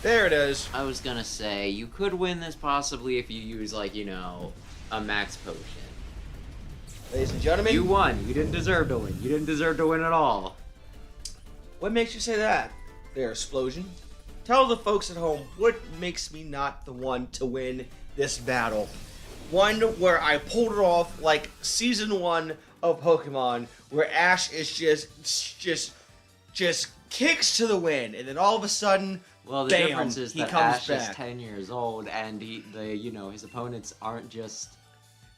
There it is. I was gonna say, you could win this possibly if you use, like, you know, a max potion. Ladies and gentlemen. You won. You didn't deserve to win. You didn't deserve to win at all. What makes you say that? There, Explosion. Tell the folks at home what makes me not the one to win this battle. One where I pulled it off like Season 1 of Pokemon, where Ash is just kicks to the wind, and then all of a sudden... Well, the bam, difference is that comes Ash back. is 10 years old, and his opponents aren't just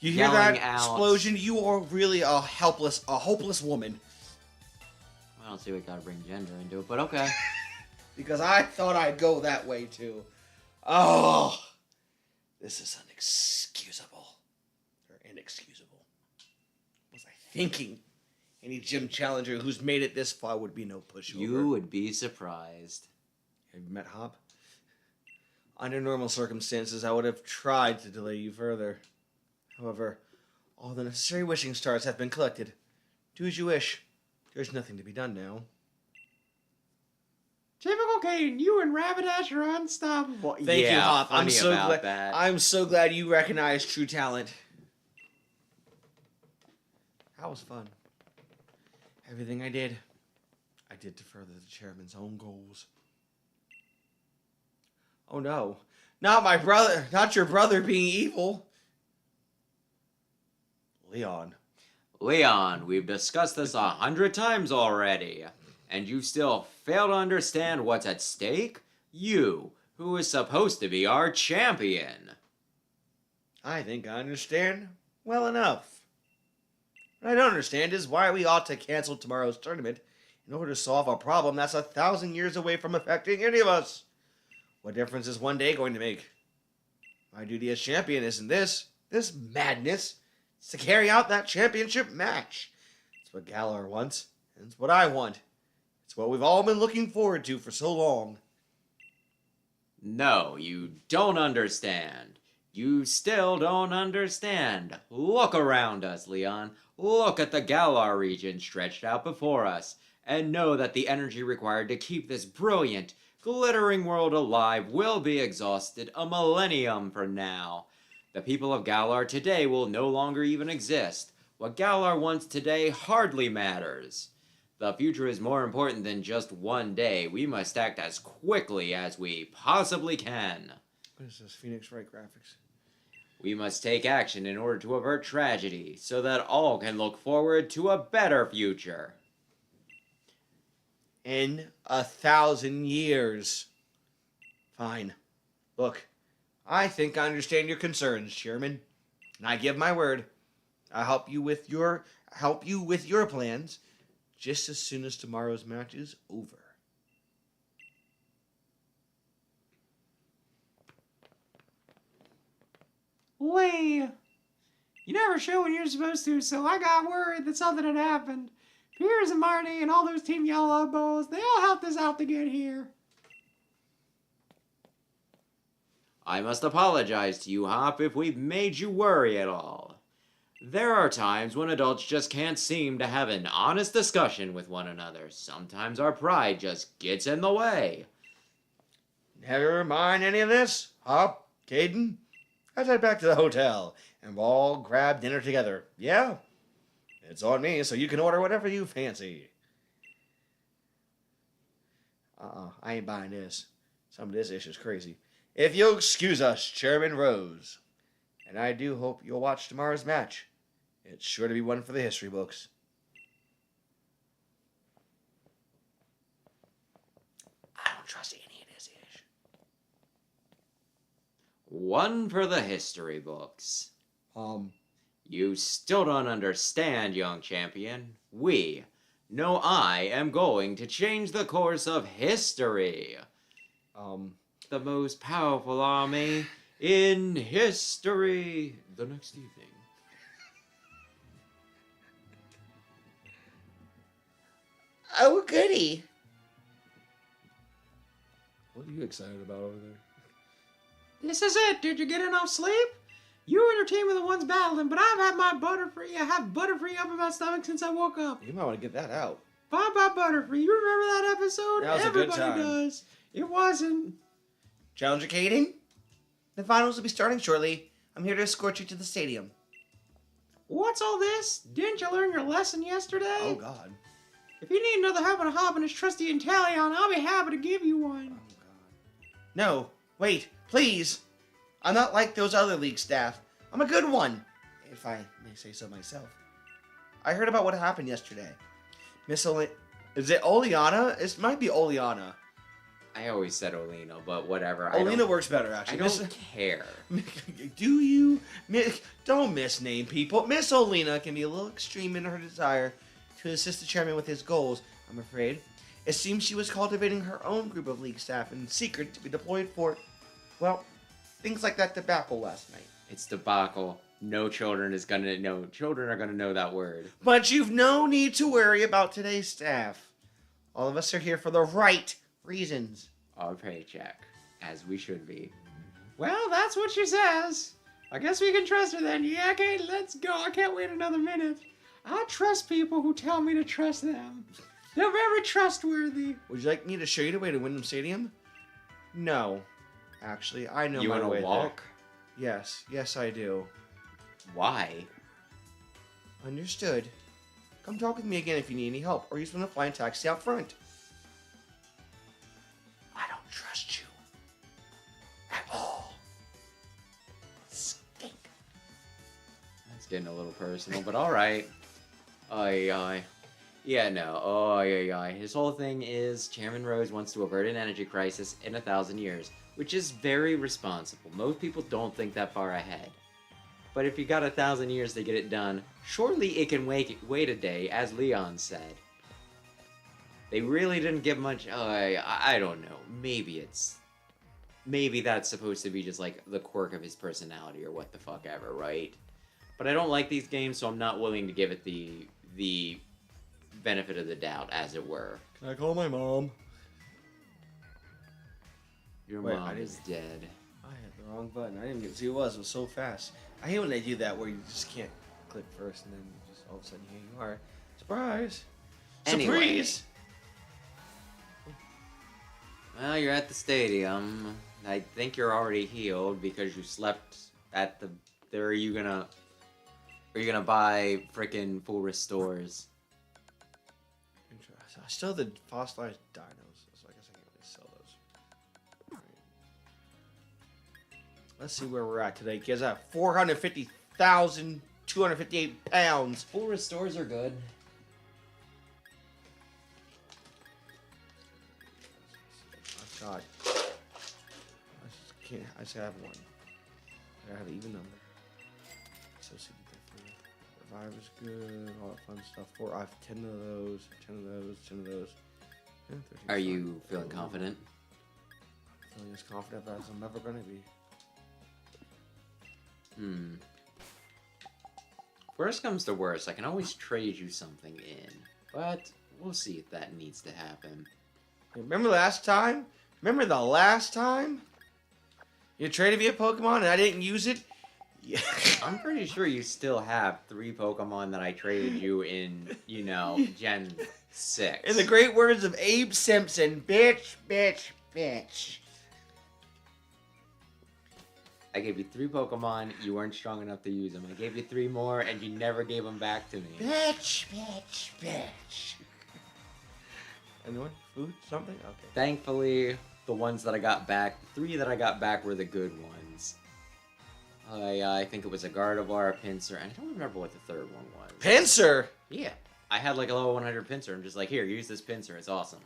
You hear that, out. Explosion? You are really a hopeless woman. I don't see we gotta bring gender into it, but okay. Because I thought I'd go that way too. Oh, this is inexcusable. What was I thinking? Any gym challenger who's made it this far would be no pushover. You would be surprised. Have you met Hop? Under normal circumstances, I would have tried to delay you further. However, all the necessary wishing stars have been collected. Do as you wish. There's nothing to be done now. Typical Kane, you and Rapidash are unstoppable. Thank you, Hop. I'm so glad. That. I'm so glad you recognize true talent. That was fun. Everything I did to further the chairman's own goals. Oh no. Not my brother. Not your brother being evil. Leon. Leon, we've discussed this 100 times already, and you still fail to understand what's at stake? You, who is supposed to be our champion. I think I understand well enough. What I don't understand is why we ought to cancel tomorrow's tournament in order to solve a problem that's 1,000 years away from affecting any of us. What difference is one day going to make? My duty as champion isn't this madness. It's to carry out that championship match. It's what Galar wants, and it's what I want. It's what we've all been looking forward to for so long. No, you don't understand. You still don't understand. Look around us, Leon. Look at the Galar region stretched out before us, and know that the energy required to keep this brilliant, glittering world alive will be exhausted a millennium from now. The people of Galar today will no longer even exist. What Galar wants today hardly matters. The future is more important than just one day. We must act as quickly as we possibly can. What is this, Phoenix Wright graphics? We must take action in order to avert tragedy, so that all can look forward to a better future. In 1,000 years. Fine. Look, I think I understand your concerns, Chairman. And I give my word, I'll help you with your plans just as soon as tomorrow's match is over. Lee, you never show when you're supposed to, so I got worried that something had happened. Piers and Marty and all those Team Yellow Bulls, they all helped us out to get here. I must apologize to you, Hop, if we've made you worry at all. There are times when adults just can't seem to have an honest discussion with one another. Sometimes our pride just gets in the way. Never mind any of this. Hop, Caden, let's head back to the hotel and we'll all grab dinner together. Yeah? It's on me, so you can order whatever you fancy. I ain't buying this. Some of this ish is crazy. If you'll excuse us, Chairman Rose. And I do hope you'll watch tomorrow's match. It's sure to be one for the history books. I don't trust any of this ish. One for the history books. You still don't understand, young champion. I am going to change the course of history. The most powerful army in history. The next evening. Oh, goody. What are you excited about over there? This is it. Did you get enough sleep? You and your team are the ones battling, but I've had my Butterfree. I have Butterfree up in my stomach since I woke up. You might want to get that out. Bye bye Butterfree. You remember that episode? That was Everybody a good time. does. It wasn't. Challenger Caden? The finals will be starting shortly. I'm here to escort you to the stadium. What's all this? Didn't you learn your lesson yesterday? Oh, God. If you need another help and a hop and his trusty Inteleon, I'll be happy to give you one. Oh, God. No, wait, please. I'm not like those other league staff. I'm a good one, if I may say so myself. I heard about what happened yesterday. Is it Oleana? It might be Oleana. I always said Olina, but whatever. Olina works better, I actually. don't care. Do you? Don't misname people. Miss Olina can be a little extreme in her desire to assist the chairman with his goals, I'm afraid. It seems she was cultivating her own group of league staff in secret to be deployed for, well, things like that debacle last night. It's debacle. Children are gonna know that word. But you've no need to worry about today's staff. All of us are here for the right reasons. Our paycheck, as we should be. Well, that's what she says. I guess we can trust her then. Yeah, okay, let's go. I can't wait another minute. I trust people who tell me to trust them. They're very trustworthy. Would you like me to show you the way to Wyndham Stadium? No. Actually, I know You my wanna way walk? there. Yes, I do. Why? Understood. Come talk with me again if you need any help, or use one of the flying taxi out front. I don't trust you. At all. Stink. That's getting a little personal, but alright. Aye. Yeah, no. Aye. His whole thing is Chairman Rose wants to avert an energy crisis in 1,000 years, which is very responsible. Most people don't think that far ahead. But if you got 1,000 years to get it done, surely it can wait a day, as Leon said. They really didn't give much. I don't know. Maybe that's supposed to be just like the quirk of his personality or what the fuck ever, right? But I don't like these games, so I'm not willing to give it the benefit of the doubt, as it were. Can I call my mom? Your Wait, mom I is dead. I hit the wrong button. I didn't even see what it was. It was so fast. I hate when they do that where you just can't click first and then just all of a sudden here you are. Surprise! Anyway. Surprise! Well, you're at the stadium. I think you're already healed because you slept at the. Are you gonna buy frickin' full restores? I still have the fossilized dinos, so I guess I can't really sell those. Alright. Let's see where we're at today. Kids at 450,258 pounds. Full restores are good. I've got. I just have one. I gotta have an even number. So see different. Reviver's good. All that fun stuff. I have 10 of those. 10 of those. 10 of those. Yeah, 13 Are you feeling confident? Feeling as confident as I'm ever gonna be. Worst comes to worst, I can always trade you something in, but we'll see if that needs to happen. Remember last time? Remember the last time? You traded me a Pokemon and I didn't use it? Yeah. I'm pretty sure you still have 3 Pokemon that I traded you in, you know, Gen 6. In the great words of Abe Simpson, bitch, bitch, bitch. I gave you 3 Pokemon, you weren't strong enough to use them. I gave you 3 more, and you never gave them back to me. Bitch, bitch, bitch. Anyone? Food? Something? Okay. Thankfully, the ones that I got back, the 3 that I got back were the good ones. I think it was a Gardevoir, a Pinsir, and I don't remember what the third one was. Pinsir? Yeah. I had like a level 100 Pinsir. I'm just like, here, use this Pinsir. It's awesome.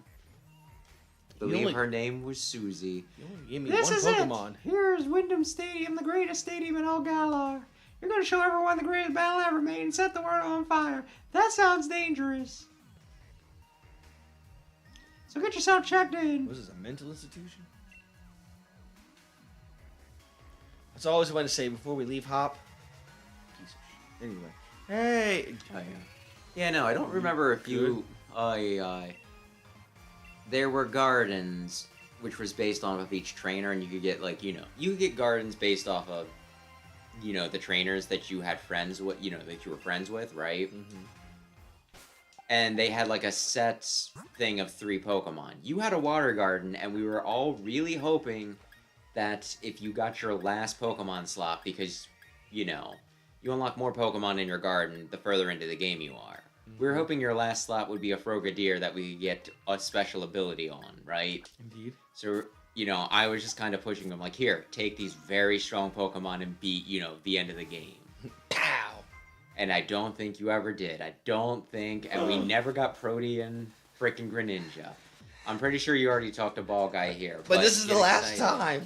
I believe her name was Susie. You only gave me This one is Pokemon. it. Here's Wyndham Stadium, the greatest stadium in all Galar. You're going to show everyone the greatest battle ever made and set the world on fire. That sounds dangerous. So get yourself checked in. Was this a mental institution? That's all I always want to say before we leave, Hop. Piece of shit. Anyway. Hey! Oh, yeah. Yeah, no, I don't remember if you... there were gardens, which was based off of each trainer, and you could get, like, you know... You could get gardens based off of, you know, the trainers that you had friends with, you know, that you were friends with, right? Mm-hmm. And they had, like, a set thing of 3 Pokemon. You had a water garden, and we were all really hoping that if you got your last Pokemon slot, because, you know, you unlock more Pokemon in your garden the further into the game you are. We were hoping your last slot would be a Frogadier that we could get a special ability on, right? Indeed. So, you know, I was just kind of pushing them, like, here, take these very strong Pokemon and beat, you know, the end of the game. Pow! And I don't think you ever did. I don't think, and we never got Protean frickin' Greninja. I'm pretty sure you already talked to Ball Guy here. But this is the get last excited. time.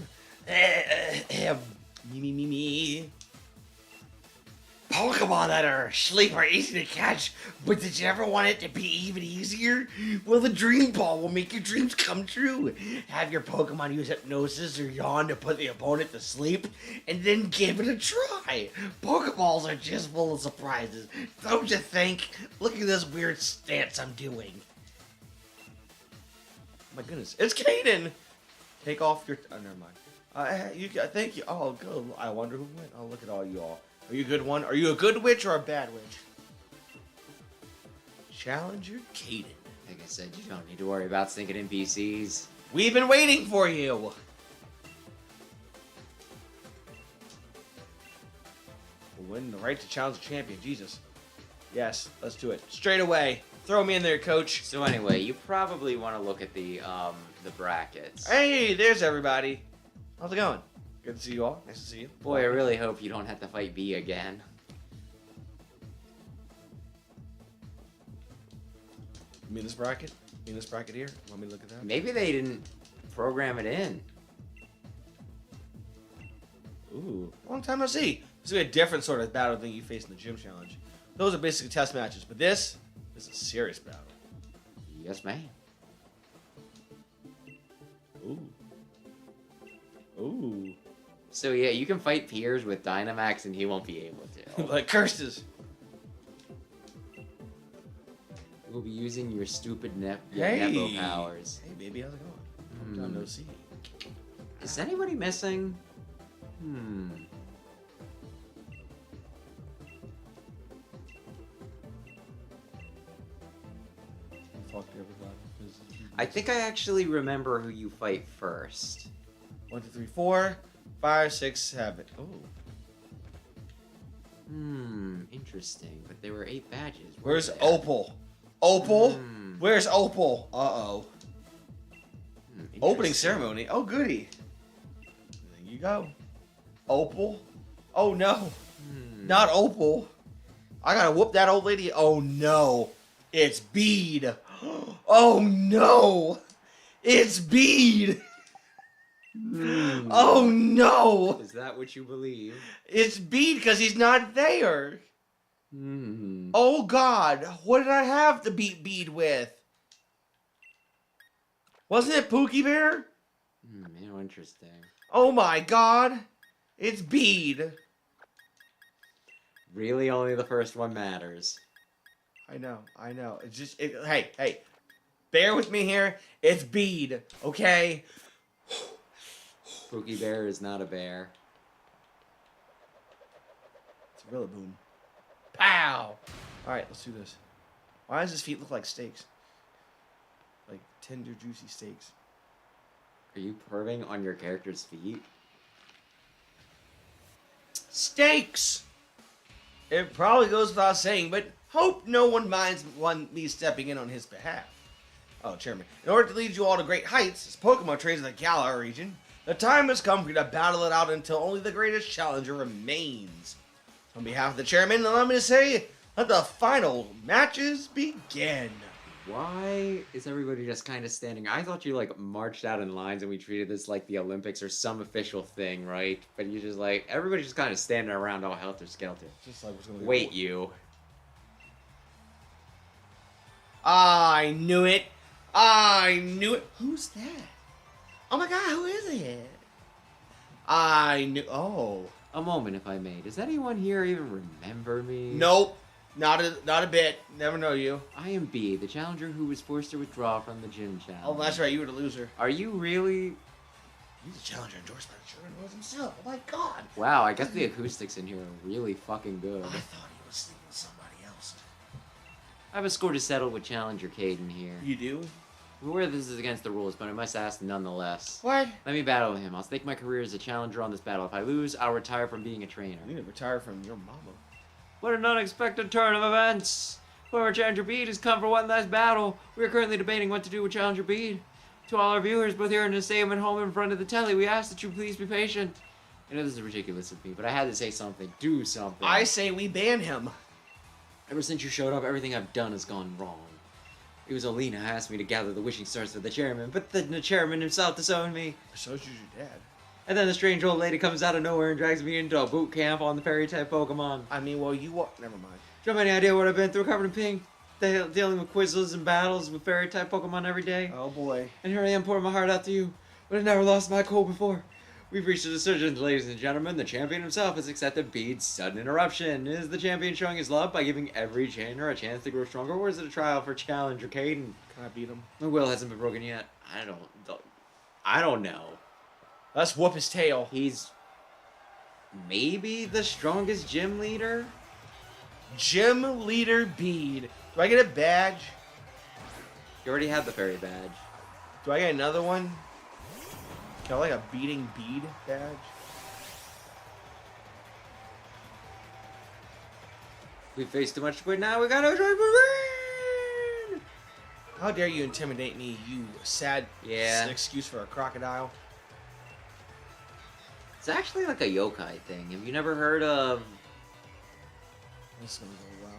Me. Pokemon that are asleep are easy to catch, but did you ever want it to be even easier? Well, the Dream Ball will make your dreams come true. Have your Pokemon use Hypnosis or Yawn to put the opponent to sleep, and then give it a try. Pokeballs are just full of surprises, don't you think? Look at this weird stance I'm doing. My goodness, it's Caden! Take off your... Oh, never mind. Thank you. Oh, good. I wonder who went. Oh, look at all you all. Are you a good one? Are you a good witch or a bad witch? Challenger Caden. Like I said, you don't need to worry about stinking NPCs. We've been waiting for you. Win the right to challenge the champion. Jesus. Yes, let's do it. Straight away. Throw me in there, coach. So anyway, you probably want to look at the brackets. Hey, there's everybody. How's it going? Good to see you all. Nice to see you. Boy, I really hope you don't have to fight B again. You mean this bracket? You mean this bracket here? Want me to look at that? Maybe they didn't program it in. Ooh, long time no see. This is a different sort of battle than you face in the gym challenge. Those are basically test matches, but this is a serious battle. Yes, ma'am. Ooh. Ooh. So yeah, you can fight Piers with Dynamax and he won't be able to. Like curses. You'll be using your stupid Hey. Nepo powers. Hey, baby, how's it going? Long time no see. Is anybody missing? Fuck everybody. I think I actually remember who you fight first. 1, 2, 3, 4, 5, 6, 7. Ooh. Interesting. But there were 8 badges. Where's Where Opal? Opal? Where's Opal? Uh-oh. Opening Interesting. ceremony. Oh, goody. There you go. Opal? Oh, no. Not Opal. I gotta whoop that old lady. Oh, no. It's Bede. Oh, no. It's Bede. Oh, no. Is that what you believe? It's Bede because he's not there. Oh, God. What did I have to beat Bede with? Wasn't it Pookie Bear? Interesting. Oh, my God. It's Bede. Really, only the first one matters. I know. It's just, hey, bear with me here. It's Bede, okay? Pookie Bear is not a bear. It's a Rillaboom. Pow! Alright, let's do this. Why does his feet look like steaks? Like tender, juicy steaks. Are you perving on your character's feet? Steaks! It probably goes without saying, but hope no one minds me stepping in on his behalf. Oh, Chairman. In order to lead you all to great heights as Pokemon trainers in the Galar region, the time has come for you to battle it out until only the greatest challenger remains. On behalf of the Chairman, allow me to say, let the final matches begin. Why is everybody just kind of standing? I thought you like marched out in lines and we treated this like the Olympics or some official thing, right? But you just like everybody's just kind of standing around all helter skelter. Just like what's going to Wait, you. I knew it. Who's that? Oh my god, who is it? I knew. Oh. A moment, if I may. Does anyone here even remember me? Nope. Not a bit. Never know you. I am B, the challenger who was forced to withdraw from the gym challenge. Oh, that's right. You were the loser. Are you really? He's a challenger endorsed by the Chairman was himself. Oh my god. Wow, I guess the acoustics in here are really fucking good. I thought he was sleeping with somebody else. I have a score to settle with Challenger Caden here. You do? I'm aware this is against the rules, but I must ask nonetheless. What? Let me battle him. I'll stake my career as a challenger on this battle. If I lose, I'll retire from being a trainer. You need to retire from your mama. What an unexpected turn of events! Whoever Challenger Bede has come for one last battle. We are currently debating what to do with Challenger Bede. To all our viewers, both here in the stadium and home in front of the telly, we ask that you please be patient. I know this is ridiculous of me, but I had to say something. Do something. I say we ban him. Ever since you showed up, everything I've done has gone wrong. It was Alina who asked me to gather the wishing stars for the chairman, but the chairman himself disowned me. So is your dad. And then a strange old lady comes out of nowhere and drags me into a boot camp on the fairy-type Pokemon. I mean, well, you what? Never mind. Do you have any idea what I've been through covered in pink? Dealing with quizzes and battles with fairy-type Pokemon every day. Oh boy. And here I am pouring my heart out to you, but I never lost my cool before. We've reached a decision, ladies and gentlemen. The champion himself has accepted Bede's sudden interruption. Is the champion showing his love by giving every trainer a chance to grow stronger, or is it a trial for Challenger Caden? Can I beat him? My will hasn't been broken yet. I don't know. Let's whoop his tail. He's maybe the strongest gym leader? Gym Leader Bede. Do I get a badge? You already had the fairy badge. Do I get another one? Can I like a beating Bede badge? We faced too much to quit now. We gotta try for win! How dare you intimidate me, you sad Yeah. excuse for a crocodile? It's actually like a yokai thing. Have you never heard of... This is gonna go well.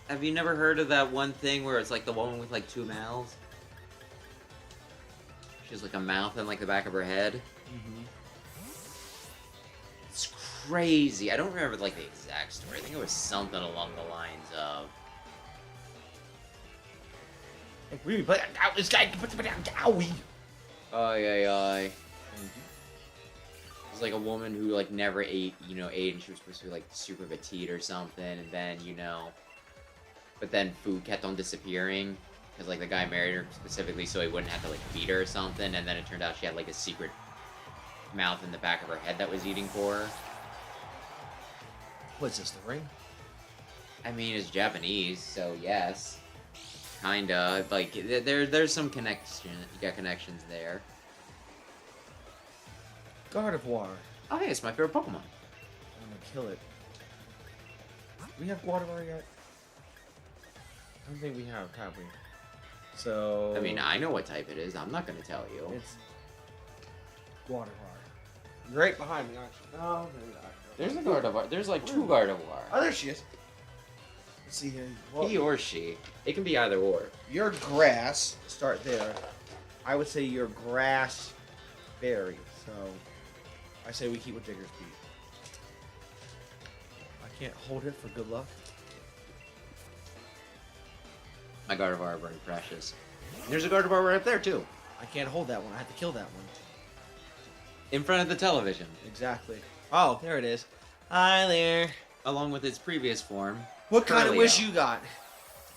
Have you never heard of that one thing where it's like the woman with like two mouths? She has like a mouth and like the back of her head. Mm-hmm. It's crazy. I don't remember like the exact story. I think it was something along the lines of... Like, really, but this guy, owie. Ay. It was like a woman who like never ate, ate, and she was supposed to be like super petite or something, and then but then food kept on disappearing because like the guy married her specifically so he wouldn't have to like feed her or something, and then it turned out she had like a secret mouth in the back of her head that was eating for her. What's this, the ring? I mean, it's Japanese, so yes, kinda. Like there's some connection. You got connections there. Gardevoir. Oh, hey, it's my favorite Pokemon. I'm gonna kill it. Do we have Gardevoir yet? I don't think we have we? So... I mean, I know what type it is. I'm not gonna tell you. It's... Gardevoir. You're right behind me, aren't you? No, There's a Gardevoir. There's like two Gardevoir. Oh, there she is. Let's see here. Well, He or she. It can be either or. your grass, start there. I would say your grass berry, so... I say we keep with Digger's Beat. I can't hold it for good luck. My Gardevoir are very precious. There's a Gardevoir right up there, too. I can't hold that one. I have to kill that one. In front of the television. Exactly. Oh, there it is. Hi there. along with its previous form. What kind of Curlio. wish you got?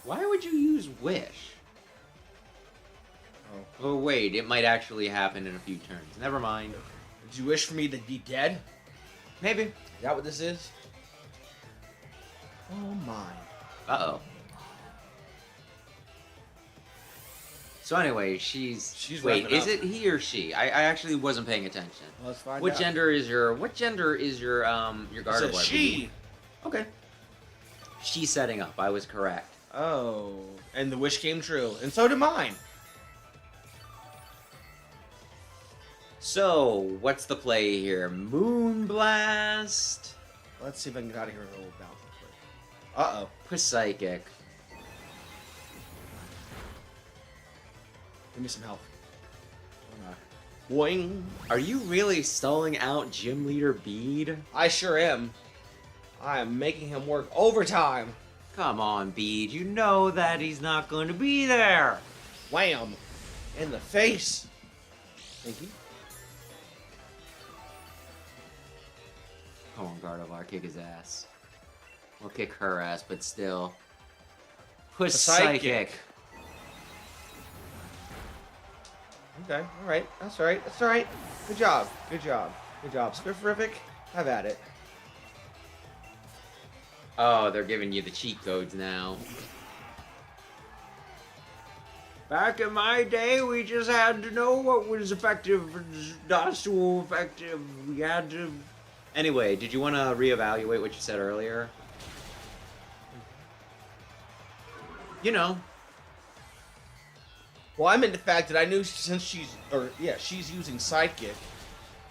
Why would you use wish? Oh wait, it might actually happen in a few turns. Never mind. Did you wish for me to be dead? Maybe. Is that what this is? Oh my. Uh-oh. So anyway, she's wait, wrapping is up. it he or she? I actually wasn't paying attention. Well, let's find What out. gender is your It Gardevoir? says she. Okay. She's setting up. I was correct. Oh, and the wish came true, and so did mine. So, what's the play here? Moonblast? Let's see if I can get out of here with a little bounce. Uh-oh. Psychic. Give me some help. Boing. Are you really stalling out Gym Leader Bede? I sure am. I am making him work overtime. Come on, Bede. You know that he's not going to be there. Wham! In the face. Thank you. Come on, Gardevoir. Kick his ass. We'll kick her ass, but still. Psychic. Okay, alright. That's alright. That's alright. Good job. Good job. Good job. Spifferific. Have at it. Oh, they're giving you the cheat codes now. Back in my day, we just had to know what was effective and not so effective. We had to... Anyway, did you want to reevaluate what you said earlier? You know. Well, I meant the fact that I knew since she's using Sidekick.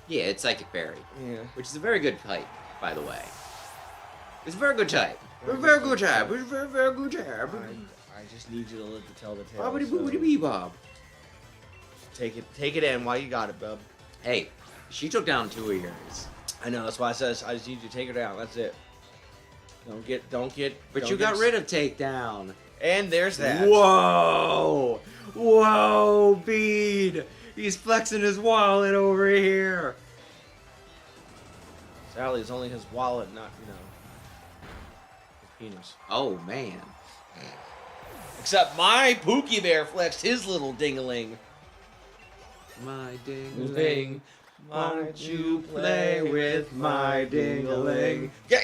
Yeah, it's Psychic Fairy. Yeah. Which is a very good type, by the way. It's a very good type. Very good type. It's a very, very good type. I just need you to live to tell the tale. Bobbity so boobity bee bob. take it in while you got it, bub. Hey, she took down 2 of yours. I know, that's why I says I just need you to take her down. That's it. Don't get. But you got rid of Takedown. And there's that. Whoa! Whoa, Bede! He's flexing his wallet over here. Sally is only his wallet, not his penis. Oh man. Except my Pookie Bear flexed his little dingaling. My Ding-a-ling, ding-a-ling. won't you play with my ding-a-ling? Yeah.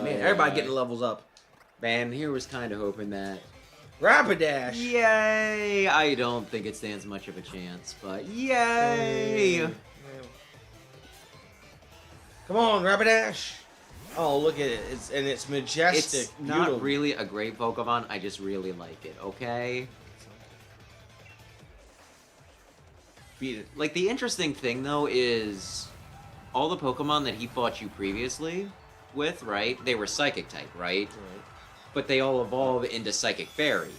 Man, everybody getting levels up. Man, here was kind of hoping that. Rapidash. Yay! I don't think it stands much of a chance, but yay! Come on, Rapidash. Oh, look at it. It's majestic. It's not beautiful. really a great Pokemon. I just really like it. Okay. Beat it. Like the interesting thing though is all the Pokemon that he fought you previously with, right? They were Psychic type, right? But they all evolve into Psychic Fairy.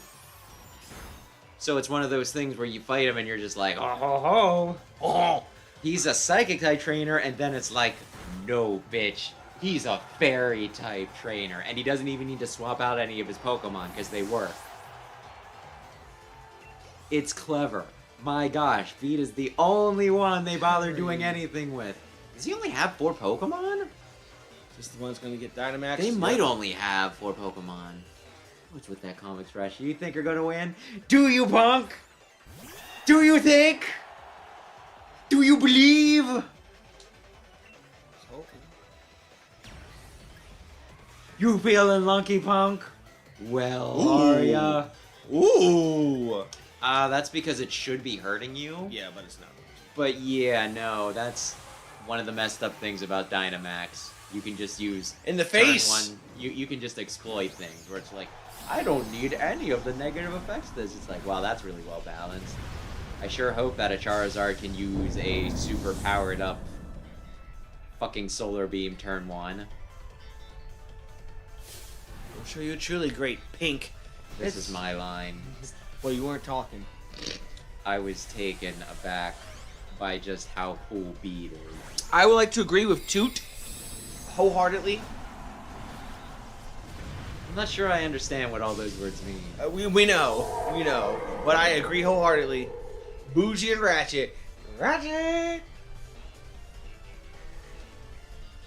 So it's one of those things where you fight him and you're just like, oh ho ho, oh, he's a Psychic type trainer, and then it's like, no bitch, he's a Fairy type trainer, and he doesn't even need to swap out any of his Pokemon because they work. It's clever. My gosh, Bede is the only one they bother doing anything with. Does he only have 4 Pokemon? Just the one's gonna get Dynamax. They might only have 4 Pokemon. What's with that comic stretch? You think you're gonna win? Do you, punk? Do you think? Do you believe? You feeling lucky, punk? Well, Ooh. are ya? Ooh. That's because it should be hurting you. Yeah, but it's not. But yeah, no, that's one of the messed up things about Dynamax. You can just use In the turn face. one. You can just exploit things where it's like, I don't need any of the negative effects. This it's like, wow, that's really well balanced. I sure hope that a Charizard can use a super powered up fucking Solar Beam turn 1. I'll show you a truly great pink. This is my line. Well, you weren't talking. I was taken aback by just how cool Bede is. I would like to agree with Toot wholeheartedly. I'm not sure I understand what all those words mean. We know, but I agree wholeheartedly. Bougie and Ratchet. Ratchet!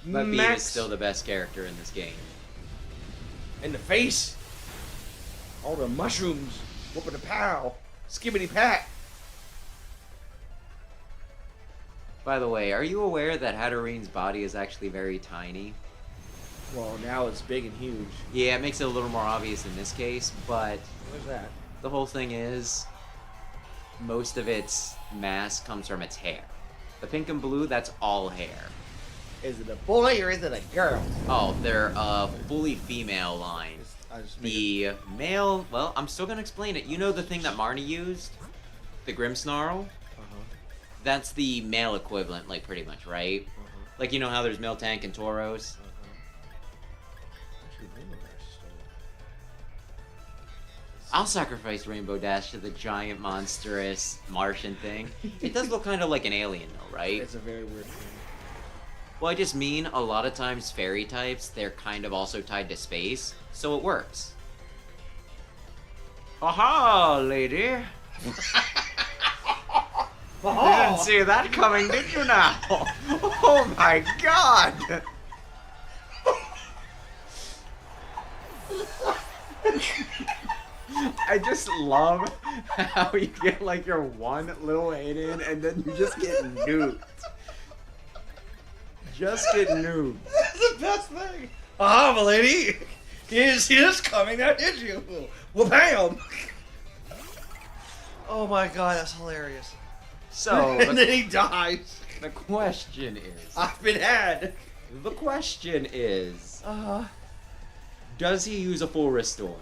But Beam Max is still the best character in this game. in the face. All the mushrooms. Whooping the pow. Skibbity pat. By the way, are you aware that Hattereen's body is actually very tiny? Well, now it's big and huge. Yeah, it makes it a little more obvious in this case, but Where's that? the whole thing is most of its mass comes from its hair. The pink and blue, that's all hair. Is it a boy or is it a girl? Oh, they're a fully female line. I just The male, well, I'm still gonna explain it. You know the thing that Marnie used? The Grimmsnarl? That's the male equivalent, like, pretty much, right? Like, you know how there's male tank and Tauros? I'll sacrifice Rainbow Dash to the giant, monstrous Martian thing. It does look kind of like an alien, though, right? It's a very weird thing. Well, I just mean, a lot of times fairy types, they're kind of also tied to space, so it works. Aha, lady! Didn't see that coming, did you now? Oh my god! I just love how you get like your one little hit in and then you just get nuked. Just get nuked. That's the best thing. Ah, my lady. You didn't see this coming, now did you? Well, bam. Oh my god, that's hilarious. So, And then he dies. the question is... I've been had. The question is... does he use a full restore?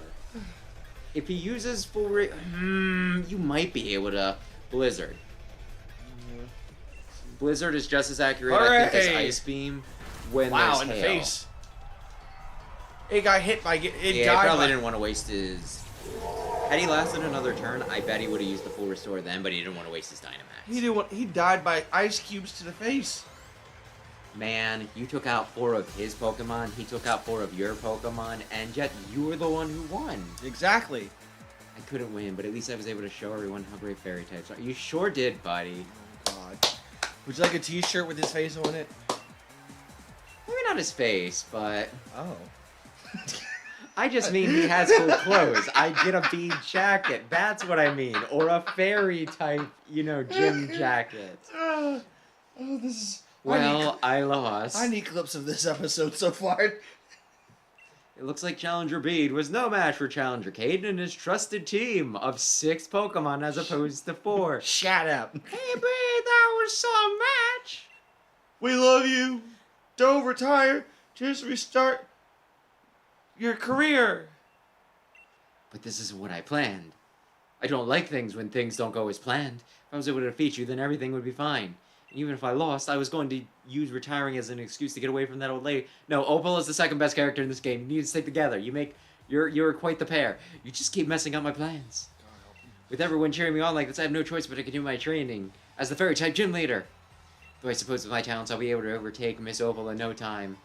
If he uses full you might be able to Blizzard. Blizzard is just as accurate, I think, as Hooray! Ice Beam when Wow, there's in the hail. face. It got hit by. It Yeah, he died probably by. didn't want to waste his... Had he lasted another turn, I bet he would have used the full restore then, but he didn't want to waste his Dynamax. He didn't want. He died by ice cubes to the face. Man, you took out 4 of his Pokemon, he took out 4 of your Pokemon, and yet you were the one who won. Exactly. I couldn't win, but at least I was able to show everyone how great fairy types are. You sure did, buddy. God. Would you like a T-shirt with his face on it? Maybe not his face, but Oh. I just mean he has cool clothes. I get a bead jacket. That's what I mean. Or a fairy type, you know, gym jacket. Oh, this is. Well, I lost. I need clips of this episode so far. It looks like Challenger Bede was no match for Challenger Caden and his trusted team of 6 Pokemon as opposed to 4. Shut up. Hey, Bede, that was some match. We love you. Don't retire. Just restart your career. But this isn't what I planned. I don't like things when things don't go as planned. If I was able to defeat you, then everything would be fine. And even if I lost, I was going to use retiring as an excuse to get away from that old lady. No, Opal is the second best character in this game. You need to stick together. You're quite the pair. You just keep messing up my plans. With everyone cheering me on like this, I have no choice but to continue my training as the fairy type gym leader. Though I suppose with my talents, I'll be able to overtake Miss Opal in no time.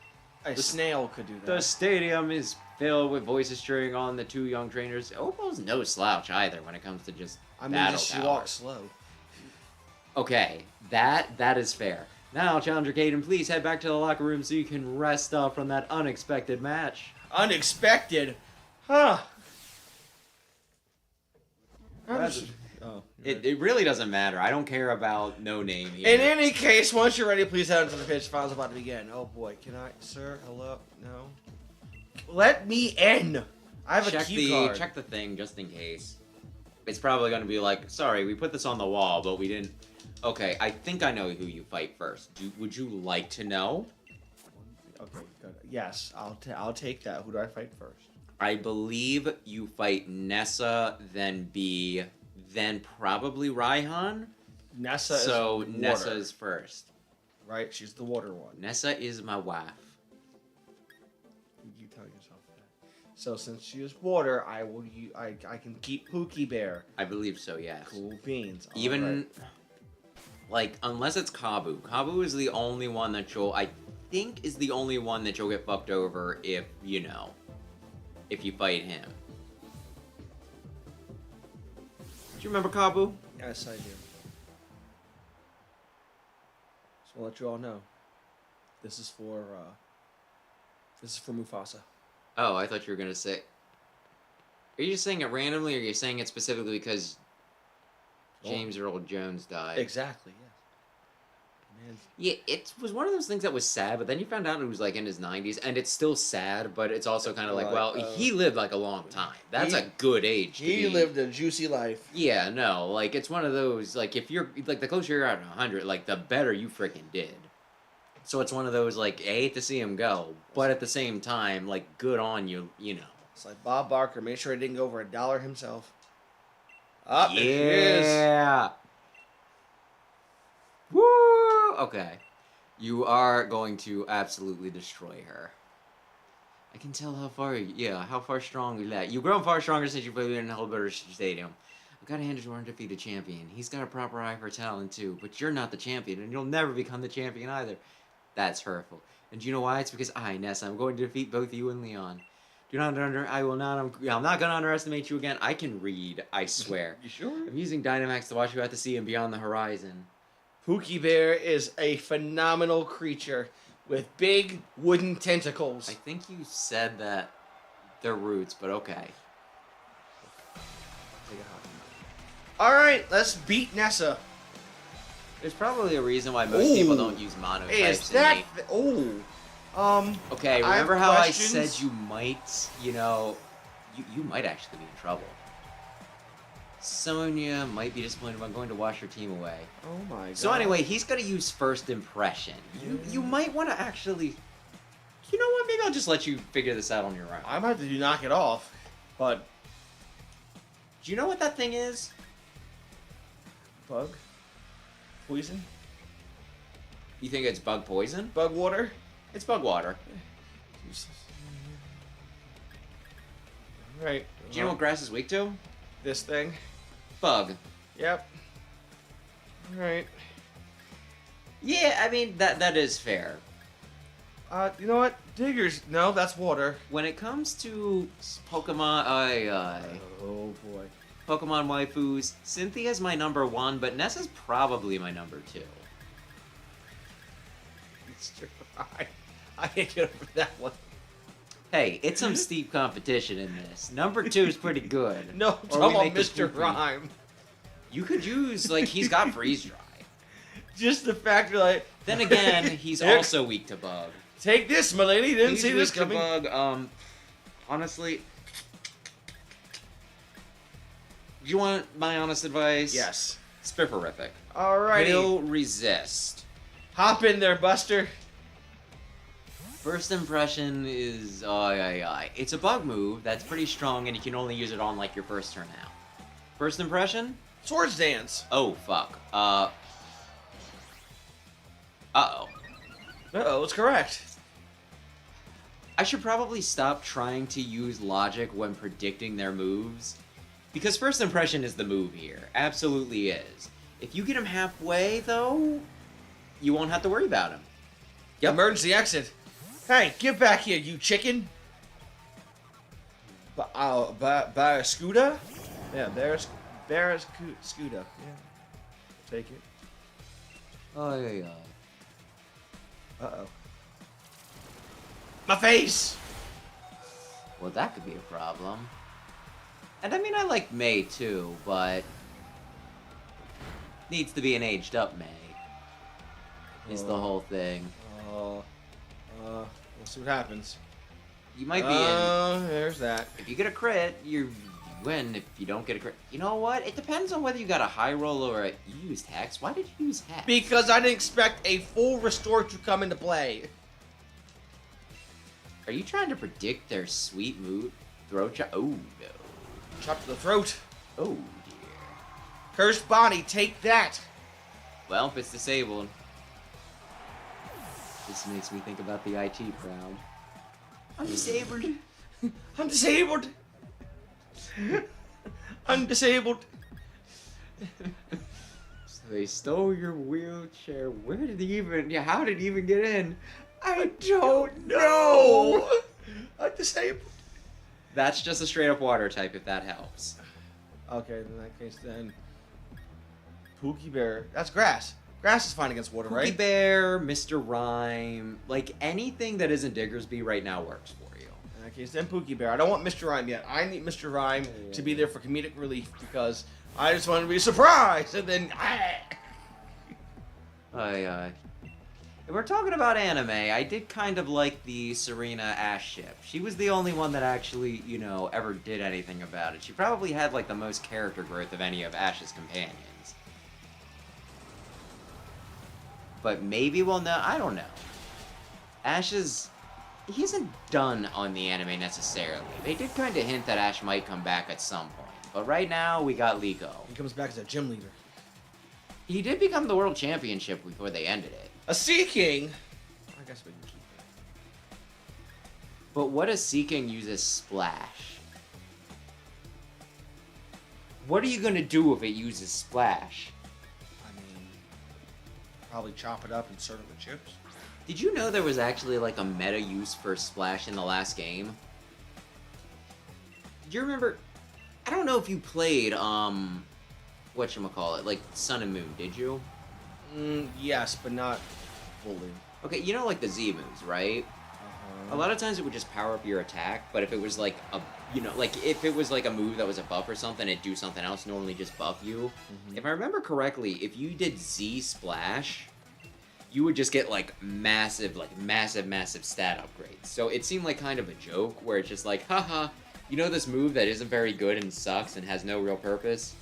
A snail could do that. The stadium is filled with voices cheering on the 2 young trainers. Opal's no slouch either when it comes to just battle she power. walks slow. Okay, that is fair. Now, Challenger Caden, please head back to the locker room so you can rest up from that unexpected match. Unexpected, huh? It really doesn't matter. I don't care about no name here. In any case, once you're ready, please head into the pitch. File's about to begin. Oh boy, can I, sir? Hello? No. Let me in. I have a key card. Check the thing just in case. It's probably going to be like, sorry, we put this on the wall, but we didn't. Okay, I think I know who you fight first. Would you like to know? Okay, good. Yes, I'll take that. Who do I fight first? I believe you fight Nessa, then B, then probably Raihan. Nessa is So water, Nessa is first. right? She's the water one. Nessa is my wife. You tell yourself that. So since she is water, I can keep Pookie Bear. I believe so, yes. Cool beans. All Even, right. like, unless it's Kabu. Kabu is the only one that I think is the only one that you'll get fucked over if, you know, if you fight him. Do you remember Kabu? Yes, I do. Just want to let you all know. This is for Mufasa. Oh, I thought you were gonna say. Are you just saying it randomly, or are you saying it specifically because James Earl Jones died? Exactly. Yeah. Man. Yeah, it was one of those things that was sad, but then you found out it was like in his 90s, and it's still sad, but it's also kind of like, well, he lived like a long time. That's a good age. He lived a juicy life. Yeah, no, like it's one of those, like if you're like the closer you're at 100, like the better you freaking did. So it's one of those like I hate to see him go, but at the same time, like good on you, you know. It's like Bob Barker made sure he didn't go over $1 himself. Up, Yeah. there she is. Woo! Okay. You are going to absolutely destroy her. I can tell how far strong you're at. You've grown far stronger since you played in Hulberger Stadium. I've got to hand it to our undefeated champion. He's got a proper eye for talent too, but you're not the champion, and you'll never become the champion either. That's hurtful. And do you know why? It's because I, Nessa, I'm going to defeat both you and Leon. Do not I'm not going to underestimate you again. I can read, I swear. You sure? I'm using Dynamax to watch you out to sea and beyond the horizon. Pookie Bear is a phenomenal creature with big wooden tentacles. I think you said that they're roots, but okay. All right, let's beat Nessa. There's probably a reason why most people don't use mono Hey, types. is that? Okay, I remember have how questions. I said you might, you might actually be in trouble. Sonya might be disappointed about going to wash her team away. Oh my god. So anyway, he's gonna use first impression. You might want to actually. You know what? Maybe I'll just let you figure this out on your own. I might have to knock it off, but Do you know what that thing is? bug, poison, You think it's bug poison? bug water. It's bug water. Right. Do you know what grass is weak to? This thing? Bug. Yep. All right. Yeah, I mean that is fair. You know what? Diggers. No, that's water. When it comes to Pokemon, Oh boy. Pokemon waifus, Cynthia's my number 1, but Nessa's probably my number 2. It's true. I can't get over that one. Hey, it's some steep competition in this. Number 2 is pretty good. No, Or talking we about make this Mr. poopy. Rhyme. You could use, like, he's got freeze dry. Just the fact you're like. Then again, he's Here, also weak to bug. Take this, my lady. Didn't He's see weak this to coming. bug. Honestly, do you want my honest advice? Yes. Spifferific. Alrighty. He'll resist. Hop in there, Buster. First impression is it's a bug move that's pretty strong, and you can only use it on like your first turn out. First impression? Swords dance. Oh fuck. Uh-oh. Uh-oh, it's correct. I should probably stop trying to use logic when predicting their moves, because first impression is the move here. Absolutely is. If you get him halfway, though, you won't have to worry about him. Yep. Emergency exit. Hey, get back here, you chicken. Barracuda? Yeah, Barracuda. Yeah. Take it. Oh, yeah. Uh-oh. My face! Well, that could be a problem. And I mean, I like May too, but needs to be an aged up May. Is the whole thing. We'll see what happens. You might be in. There's that. If you get a crit, you win. If you don't get a crit, you know what? It depends on whether you got a high roll or you used Hex. Why did you use Hex? Because I didn't expect a full restore to come into play. Are you trying to predict their sweet move? Throat chop? Oh no. Chop to the throat. Oh dear. Cursed body, take that. Well, if it's disabled. This makes me think about the IT crowd. I'm disabled. I'm disabled. I'm disabled. So they stole your wheelchair. Where did he even? Yeah, how did he even get in? I don't know. I'm disabled. That's just a straight up water type, if that helps. Okay, in that case then. Pookie Bear. That's grass. Grass is fine against water, Pookie right? Bear, Mr. Rhyme, like anything that isn't Diggersby right now works for you. In that case, then Pookie Bear. I don't want Mr. Rhyme yet. I need Mr. Rhyme to be there for comedic relief because I just want to be surprised and then. If we're talking about anime, I did kind of like the Serena Ash ship. She was the only one that actually, ever did anything about it. She probably had, like, the most character growth of any of Ash's companions. But maybe we'll know. I don't know. He isn't done on the anime necessarily. They did kind of hint that Ash might come back at some point. But right now, we got Liko. He comes back as a gym leader. He did become the world championship before they ended it. A Sea King. I guess we can keep it. But what if Sea King uses Splash? What are you gonna do if it uses Splash? I mean, probably chop it up and serve it with chips. Did you know there was actually like a meta use for Splash in the last game? Do you remember? I don't know if you played whatchamacallit, like Sun and Moon, did you? Yes, but not fully. Okay, you know like the Z moves, right? A lot of times it would just power up your attack, but if it was like if it was like a move that was a buff or something, it'd do something else, normally just buff you. If I remember correctly, if you did Z Splash, you would just get like massive stat upgrades. So it seemed like kind of a joke where it's just like, haha, you know this move that isn't very good and sucks and has no real purpose?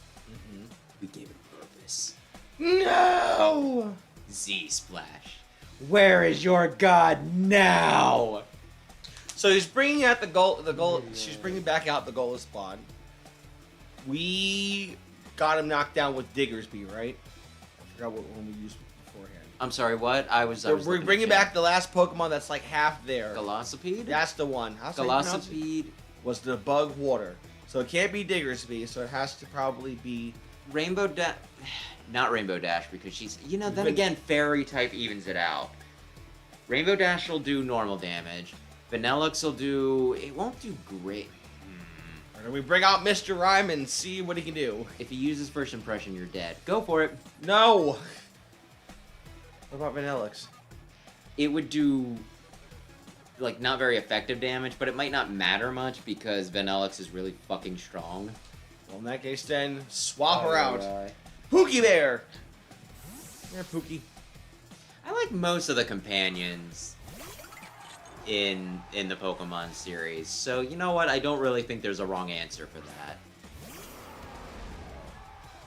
We gave it a purpose. No! Z Splash. Where is your god now? So he's bringing out the goal. She's bringing back out the goalless spawn. We got him knocked down with Diggersby, right? I forgot what one we used beforehand. I'm sorry, what? We're bringing back the last Pokemon that's like half there. Gossipede? That's the one. How's that pronounced? Gossipede. Was the bug water. So it can't be Diggersby, so it has to probably be... Rainbow Dash... Not Rainbow Dash, because she's... then again, Fairy type evens it out. Rainbow Dash will do normal damage. Vanillux will do... It won't do great. Or do we bring out Mr. Rhyme and see what he can do? If he uses First Impression, you're dead. Go for it. No! What about Vanillux? It would do... like, not very effective damage, but it might not matter much because Vanillux is really fucking strong. Well, in that case, then, swap her out. Pookie Bear! Yeah, Pookie. I like most of the companions in the Pokemon series, so you know what? I don't really think there's a wrong answer for that.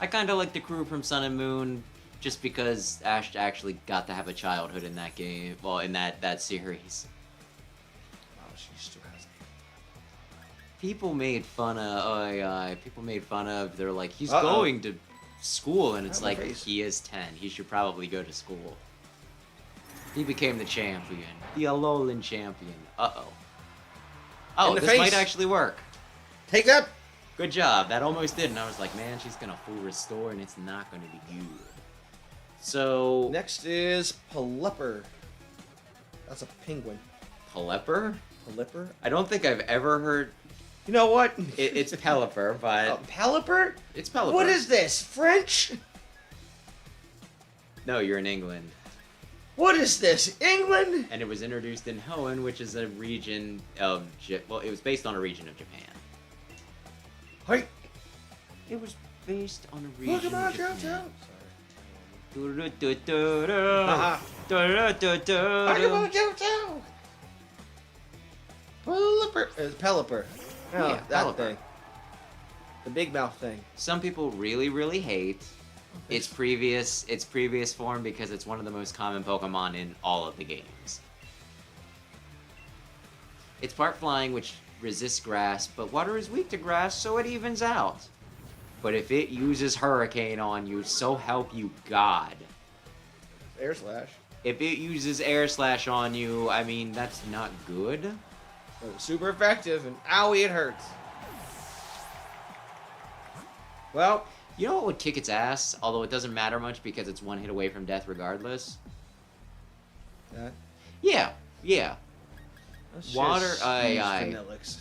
I kind of like the crew from Sun and Moon, just because Ash actually got to have a childhood in that game, well, in that series. She still has People made fun of, they're like, he's going to school, and it's like, he is 10. He should probably go to school. He became the champion. The Alolan champion. Uh-oh. Oh, this might actually work. Take that! Good job. That almost did, and I was like, man, she's gonna full restore, and it's not gonna be good. So... Next is Pelipper. That's a penguin. Pelipper? Pelipper? I don't think I've ever heard... You know what? It's Pelipper, but... Pelipper? It's Pelipper. What is this? French? No, you're in England. What is this? England? And it was introduced in Hoenn, which is a region of... Well, it was based on a region of Japan. Hey. It was based on a region Pokemon of Japan. Johto. Pokemon Johto. Pelipper. It's Pelipper. No, Yeah, that Pelipper. thing. The big mouth thing. Some people really, really hate its previous form because it's one of the most common Pokemon in all of the games. It's part flying, which resists grass, but water is weak to grass, so it evens out. But if it uses Hurricane on you, so help you God. Air Slash. If it uses Air Slash on you, I mean, that's not good. But it's super effective, and owie, it hurts. Well, you know what would kick its ass? Although it doesn't matter much because it's one hit away from death regardless. that. Yeah. Water, Vanillix.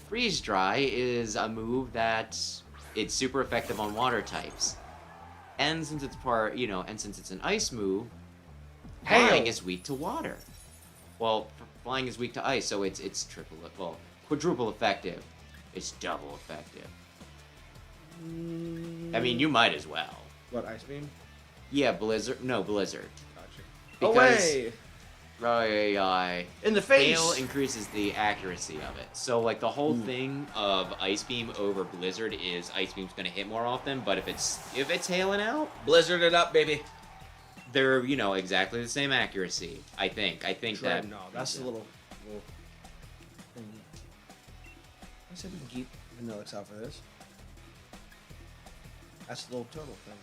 Freeze Dry is a move that it's super effective on water types. And since it's since it's an ice move, Hail. flying is weak to water. Well, flying is weak to ice, so it's quadruple effective. It's double effective. I mean, you might as well. What, Ice Beam? Yeah, Blizzard. No, Blizzard. Gotcha. Away! In the face! Hail increases the accuracy of it. So, like, the whole thing of Ice Beam over Blizzard is Ice Beam's gonna hit more often, but if it's hailing out, Blizzard it up, baby. they're, exactly the same accuracy. I think that... No, that's a little thing. I said we can keep Vanillix out for this. That's the little turtle thing.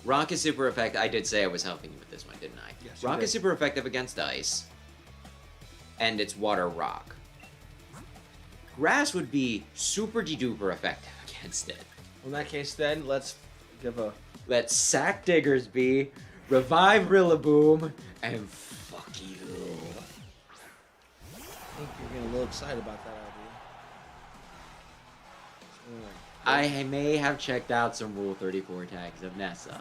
Rock is super effective. I did say I was helping you with this one, didn't I? Yes, you Rock did. is super effective against ice. And it's water rock. Grass would be super de-duper effective against it. In that case, then, let's give a... Let Sack Diggers be, revive Rillaboom, and fuck you. I think you're getting a little excited about that idea. I may have checked out some Rule 34 tags of Nessa.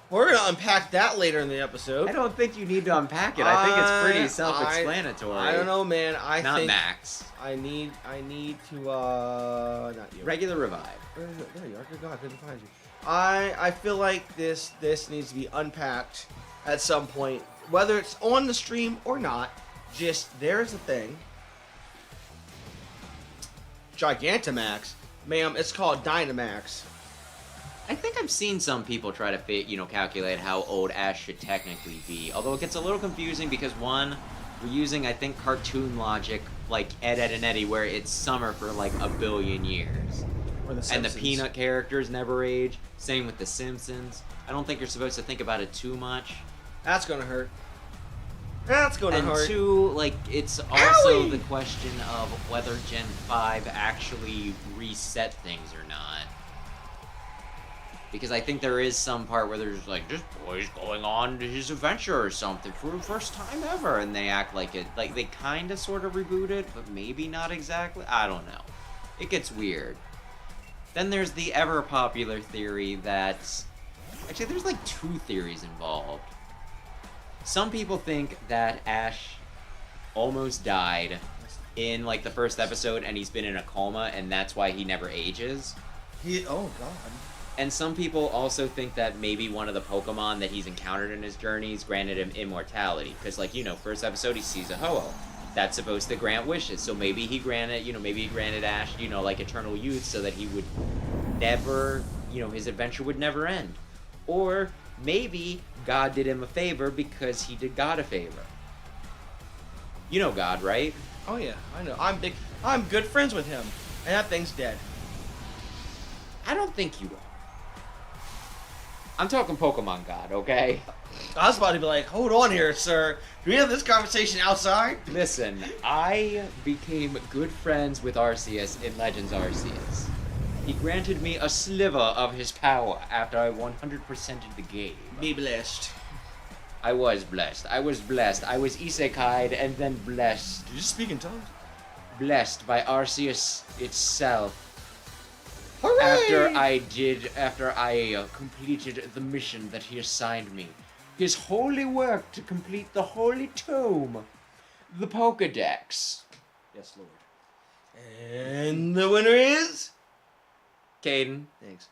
We're going to unpack that later in the episode. I don't think you need to unpack it. I think it's pretty self-explanatory. I don't know, man. Not think Max. I need to, not you. Regular revive. There you are. Good God, I couldn't find you. I feel like this needs to be unpacked at some point. Whether it's on the stream or not, just, there's a thing. Gigantamax. Ma'am, it's called Dynamax. I think I've seen some people try to calculate how old Ash should technically be. Although it gets a little confusing because one, we're using, I think, cartoon logic like Ed, Ed, and Eddie, where it's summer for like 1 billion years. Or the And the Simpsons. Peanut characters never age. Same with the Simpsons. I don't think you're supposed to think about it too much. That's gonna hurt. That's gonna And hurt. two, like, it's also the question of whether Gen 5 actually reset things or not. Because I think there is some part where there's like, this boy's going on to his adventure or something for the first time ever, and they act like it, like they kind of sort of reboot it, but maybe not exactly. I don't know. It gets weird. Then there's the ever popular theory that, actually there's like 2 theories involved. Some people think that Ash almost died in like the first episode and he's been in a coma and that's why he never ages. Oh God. And some people also think that maybe one of the Pokemon that he's encountered in his journeys granted him immortality. Because, like, first episode he sees a Ho-Oh. That's supposed to grant wishes. So maybe he granted, maybe he granted Ash, like eternal youth so that he would never, his adventure would never end. Or maybe God did him a favor because he did God a favor. You know God, right? Oh yeah, I know. I'm good friends with him, and that thing's dead. I don't think you are. I'm talking Pokemon God, okay? I was about to be like, hold on here, sir. Can we have this conversation outside? Listen, I became good friends with Arceus in Legends Arceus. He granted me a sliver of his power after I 100%ed the game. Be blessed. I was blessed. I was blessed. I was isekai'd and then blessed. Did you speak in tongues? Blessed by Arceus itself. Hooray! After I completed the mission that he assigned me. His holy work to complete the holy tome. The Pokedex. Yes, Lord. And the winner is... Caden. Thanks.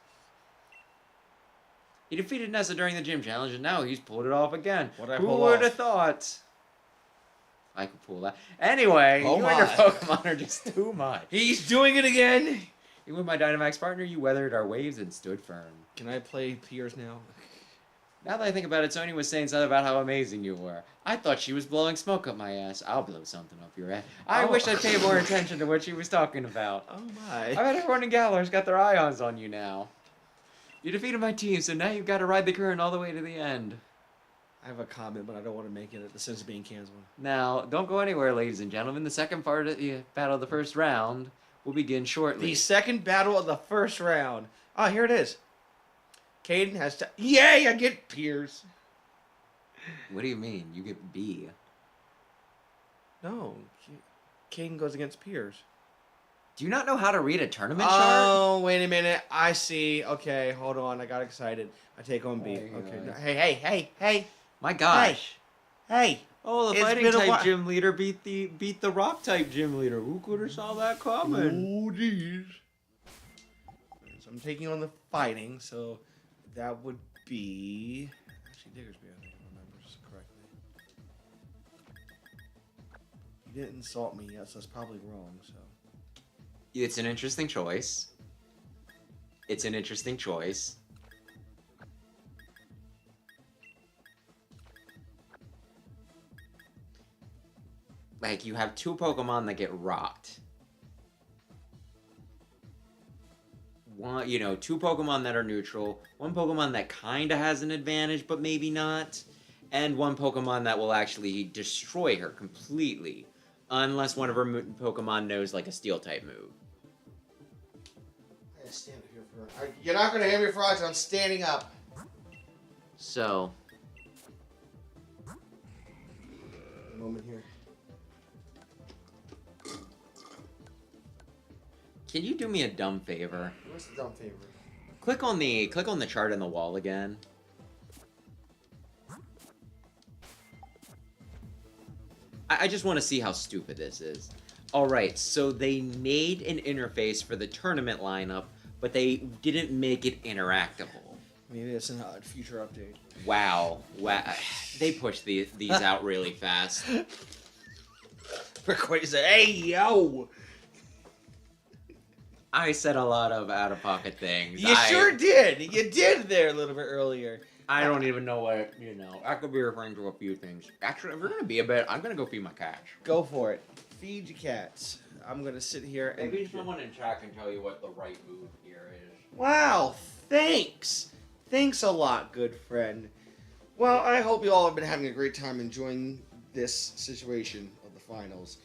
He defeated Nessa during the gym challenge, and now he's pulled it off again. What'd I Who pull would off? have thought? I could pull that. Anyway, Oh you and your my. Pokemon are just too much. He's doing it again! You were my Dynamax partner, you weathered our waves and stood firm. Can I play Piers now? Now that I think about it, Sony was saying something about how amazing you were. I thought she was blowing smoke up my ass. I'll blow something up your ass. I Oh. wish I'd pay more attention to what she was talking about. Oh I my. bet everyone in Galar's got their ions on you now. You defeated my team, so now you've got to ride the current all the way to the end. I have a comment, but I don't want to make it at the sense of being canceled. Now, don't go anywhere, ladies and gentlemen. The second part of the battle of the first round will begin shortly. The second battle of the first round. Oh, here it is. Caden has to... Yay, I get Piers. What do you mean? You get B. No. Caden goes against Piers. Do you not know how to read a tournament chart? Oh, wait a minute. I see. Okay, hold on. I got excited. I take on B. Okay. No, hey. My gosh. Hey. Oh, the It's fighting been a type while. gym leader beat the rock type gym leader. Who could have saw that coming? Oh, geez. So I'm taking on the fighting, so that would be... Actually, Diggersby, I think I remember this correctly. You didn't insult me yet, so that's probably wrong, so... It's an interesting choice. It's an interesting choice. Like, you have two Pokemon that get rocked. One, two Pokemon that are neutral. One Pokemon that kind of has an advantage, but maybe not. And one Pokemon that will actually destroy her completely. Unless one of her Pokemon knows, like, a Steel-type move. I gotta stand here for... You're not gonna hear me for I'm standing up. So... A moment here. Can you do me a dumb favor? What's the dumb favor? Click on the chart in the wall again. I just want to see how stupid this is. Alright, so they made an interface for the tournament lineup, but they didn't make it interactable. Maybe it's in a future update. Wow. They pushed these out really fast. Quite say, hey, yo! I said a lot of out-of-pocket things. You sure did! You did there a little bit earlier. I don't even know what, I could be referring to a few things. Actually, if we're going to be a bit, I'm going to go feed my cats. Go for it. Feed your cats. I'm going to sit here and... Maybe someone in chat can tell you what the right move here is. Wow, thanks! Thanks a lot, good friend. Well, I hope you all have been having a great time enjoying this situation of the finals.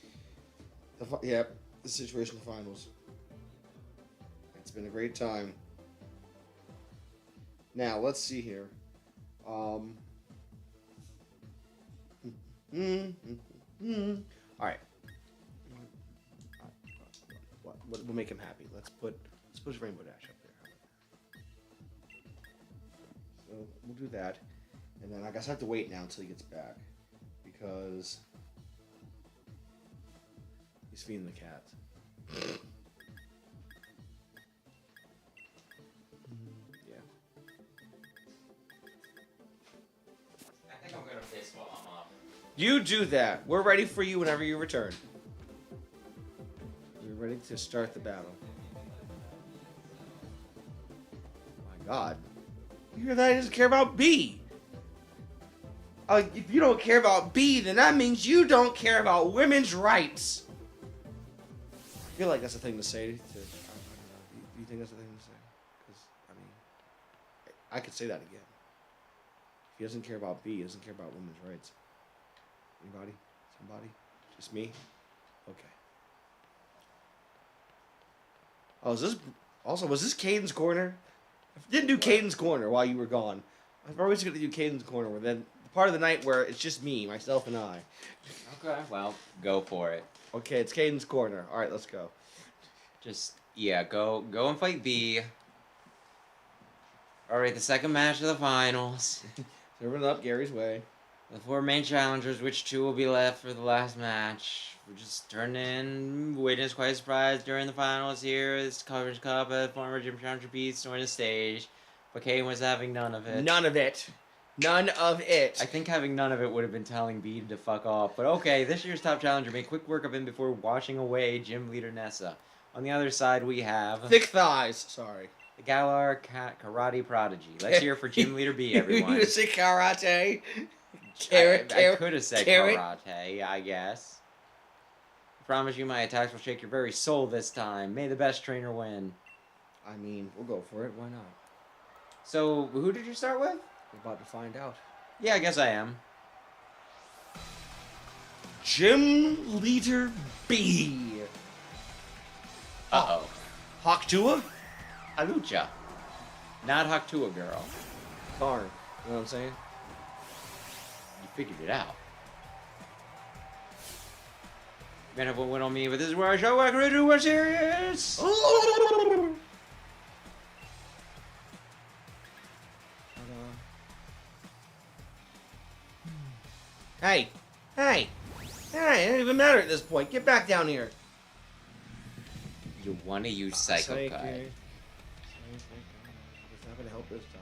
The situation of the finals. It's been a great time. Now, let's see here. Alright. We'll make him happy. Let's put Rainbow Dash up there. So we'll do that. And then I guess I have to wait now until he gets back. Because he's feeding the cat. Yeah. I think I'm going to piss while I'm up. You do that. We're ready for you whenever you return. We're ready to start the battle. My God. You hear that? He doesn't care about B. If you don't care about B, then that means you don't care about women's rights. I feel like that's a thing to say. Do you think that's a thing to say? Because, I could say that again. If he doesn't care about B, he doesn't care about women's rights. Anybody? Somebody? Just me? Okay. Oh, was this Caden's Corner? I didn't do Caden's Corner while you were gone. I was always going to do Caden's Corner, where then the part of the night where it's just me, myself, and I. Okay, well, go for it. Okay, it's Caden's Corner. All right, let's go. Go and fight B. All right, the second match of the finals. Serving it up Gary's way. The four main challengers, which two will be left for the last match. We're just turning in. Witness quite a surprise during the finals here. This Coverage Cup, former Gym Challenger beats joined the stage. But Kane was having none of it. None of it. None of it. I think having none of it would have been telling B to fuck off. But okay, this year's top challenger made quick work of him before washing away gym leader Nessa. On the other side, we have... Thick thighs. Sorry. The Galar Karate Prodigy. Let's hear for gym leader B, everyone. You say karate? I could have said karate, I guess. I promise you my attacks will shake your very soul this time. May the best trainer win. I mean, we'll go for it. Why not? So, who did you start with? We're about to find out. Yeah, I guess I am. Gym Leader B. Uh-oh. Haktua? Alucha. Not Haktua girl. Darn. You know what I'm saying? You figured it out. Man, have one win on me, but this is where I show I can do what's serious. Hey, hey, hey! It doesn't even matter at this point. Get back down here. You want to use Psycho Cut. It's not gonna help this time.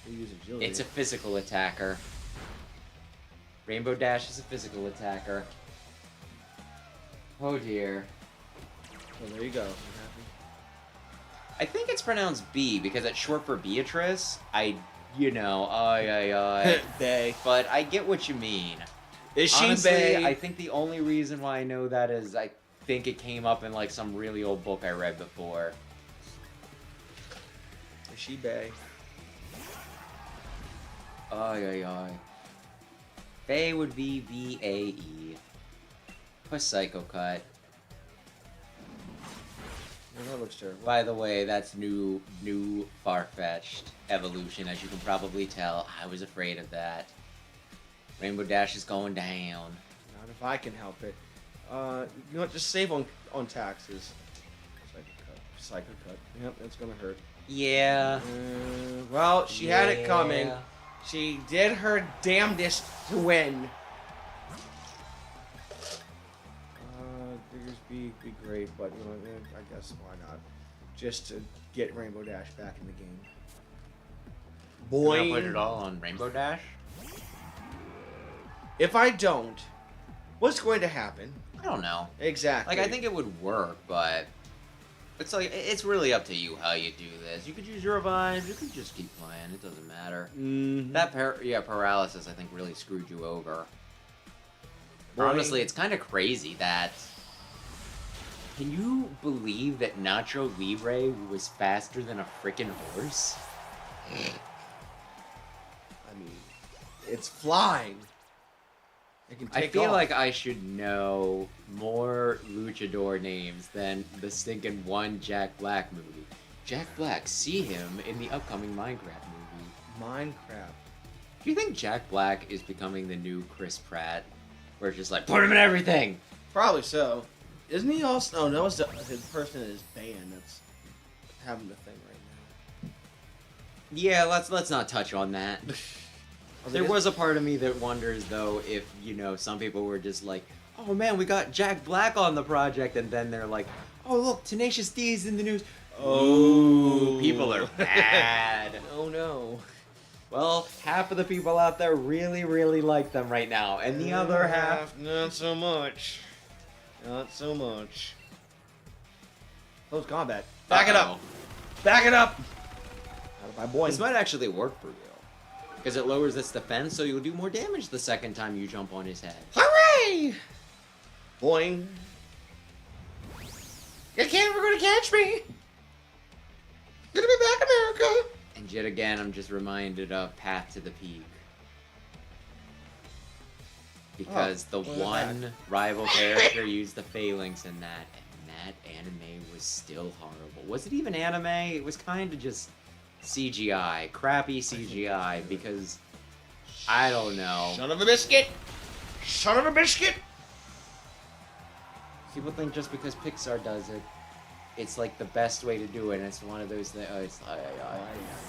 Should use agility. It's a physical attacker. Rainbow Dash is a physical attacker. Oh dear. Oh, there you go. I think it's pronounced B because it's short for Beatrice. They. But I get what you mean. Is she Honestly, bae? I think the only reason why I know that is I think it came up in like some really old book I read before. Is she bae? Bae would be V-A-E. Plus Psycho Cut. Well, that looks terrible. By the way, that's new far-fetched evolution, as you can probably tell. I was afraid of that. Rainbow Dash is going down. Not if I can help it. You know what? Just save on taxes. Psycho cut. Yep, that's gonna hurt. Yeah. Well, she had it coming. She did her damnedest to win. Figures be great, but you know, I guess why not? Just to get Rainbow Dash back in the game. Boy, put it all on Rainbow Dash. If I don't, what's going to happen? I don't know. Exactly. Like I think it would work, but it's like it's really up to you how you do this. You could use your revive. You could just keep playing. It doesn't matter. Mm-hmm. That paralysis I think really screwed you over. Boy. Honestly, it's kind of crazy that. Can you believe that Nacho Libre was faster than a freaking horse? I mean, it's flying. I feel like I should know more luchador names than the stinking one Jack Black movie. Jack Black, see him in the upcoming Minecraft movie. Minecraft. Do you think Jack Black is becoming the new Chris Pratt? Where it's just like, put him in everything! Probably so. Isn't he also? Oh, no, it's his person in his band that's having the thing right now. Yeah, let's not touch on that. There was a part of me that wonders, though, if, some people were just like, oh man, we got Jack Black on the project, and then they're like, oh look, Tenacious D's in the news. Oh, people are bad. Oh no. Well, half of the people out there really, really like them right now, and the other half, not so much. Not so much. Close combat. Back it up. Back it up. Out of my boy. This might actually work for you. Because it lowers its defense, so you'll do more damage the second time you jump on his head. Hooray! Boing. You can't ever gonna catch me. Gonna be back, America. And yet again, I'm just reminded of Path to the Peak. Because the one rival character used the phalanx in that, and that anime was still horrible. Was it even anime? It was kind of just CGI, crappy CGI, because I don't know. Son of a biscuit! Son of a biscuit! People think just because Pixar does it, it's like the best way to do it, and it's one of those things.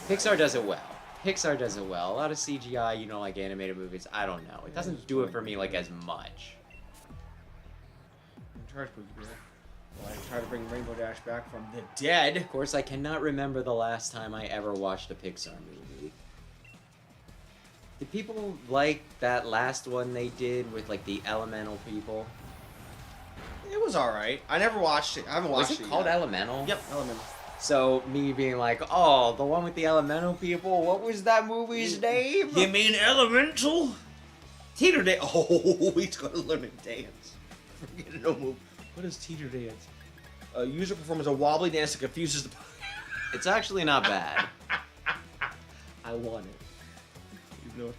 Pixar does it well. Pixar does it well. A lot of CGI, like animated movies, I don't know. It doesn't do it for me like as much. I try to bring Rainbow Dash back from the dead. Of course, I cannot remember the last time I ever watched a Pixar movie. Did people like that last one they did with like the elemental people? It was alright. I never watched it. I haven't watched it. Was it called Elemental? Yep, Elemental. So, me being like, oh, the one with the elemental people, what was that movie's name? You mean Elemental? Teeter Dance. Oh, he's gonna learn to dance. Forget no move. What is Teeter Dance? User performs a wobbly dance that confuses the... It's actually not bad. I want it. You know,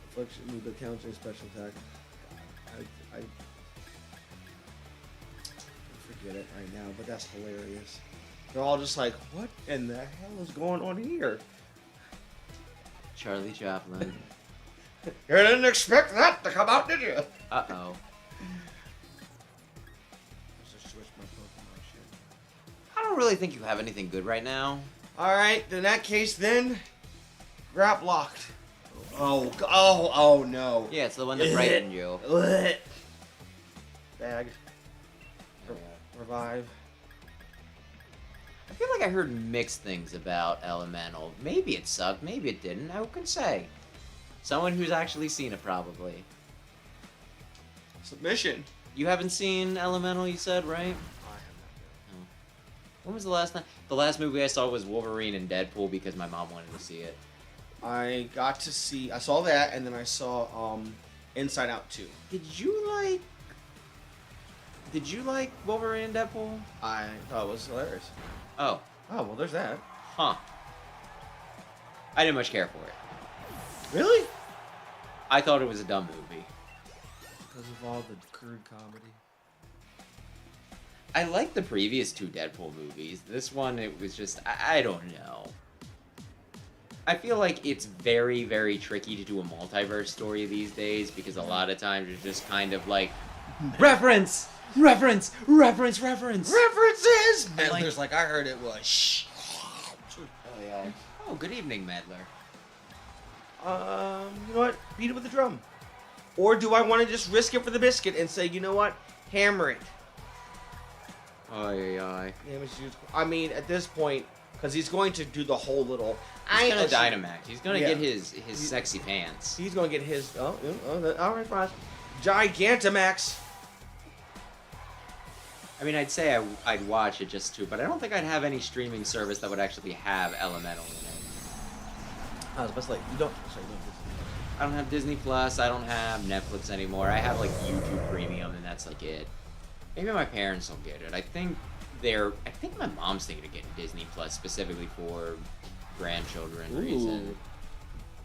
reflection move that counts as special attack. I forget it right now, but that's hilarious. They're all just like, what in the hell is going on here? Charlie Chaplin. You didn't expect that to come out, did you? Uh-oh. really think you have anything good right now. All right, in that case, then, grab locked. Oh no. Yeah, it's the one that frightened you. Bag. Revive. I feel like I heard mixed things about Elemental. Maybe it sucked, maybe it didn't. Who can say? Someone who's actually seen it, probably. Submission. You haven't seen Elemental, you said, right? I have not. When was the last time? The last movie I saw was Wolverine and Deadpool because my mom wanted to see it. I saw that, and then I saw Inside Out 2. Did you like Wolverine and Deadpool? I thought it was hilarious. Oh. Oh, well, there's that. Huh. I didn't much care for it. Really? I thought it was a dumb movie. Because of all the crude comedy. I liked the previous two Deadpool movies. This one, it was just, I don't know. I feel like it's very, very tricky to do a multiverse story these days because a lot of times it's just kind of like, reference! References! Medler's like, I heard it was shh. Oh, yeah. Oh, good evening, Medler. You know what? Beat it with a drum. Or do I want to just risk it for the biscuit and say, you know what? Hammer it. Aye. I mean, at this point, because he's going to do the whole little... He's gonna Dynamax. He's gonna get his sexy pants. He's going to get his... all right, fine. Gigantamax. I mean, I'd say I'd watch it just to, but I don't think I'd have any streaming service that would actually have Elemental in it. I was about to say, you don't... Sorry, I don't have Disney Plus. I don't have Netflix anymore. I have like YouTube Premium, and that's like it. Maybe my parents will get it. I think my mom's thinking of getting Disney Plus specifically for grandchildren reason.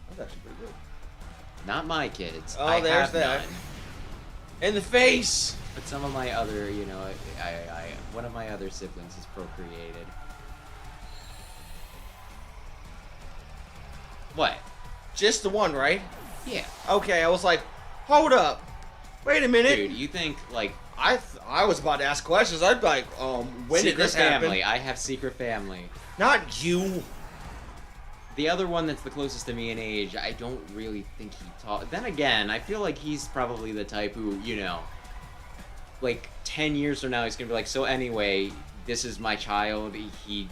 That's actually pretty good. Not my kids. Oh, I there's have that. none. In the face. But some of my other, one of my other siblings is procreated. What? Just the one, right? Yeah. Okay, I was like, hold up. Wait a minute. Dude, you think, like... I was about to ask questions. I'd be like, when did this family. happen? I have secret family. Not you. The other one that's the closest to me in age, I don't really think he taught... Then again, I feel like he's probably the type who, like 10 years from now, he's gonna be like, so anyway, this is my child. He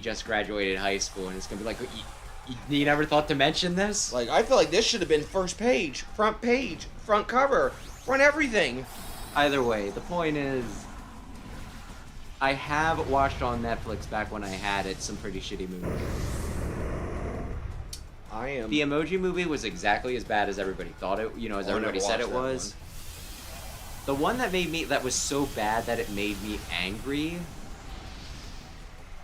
just graduated high school, and it's gonna be like, you never thought to mention this? Like, I feel like this should have been first page, front cover, front everything. Either way, the point is, I have watched on Netflix back when I had it some pretty shitty movies. The Emoji Movie was exactly as bad as everybody thought it, as everybody said it was. The one that was so bad that it made me angry,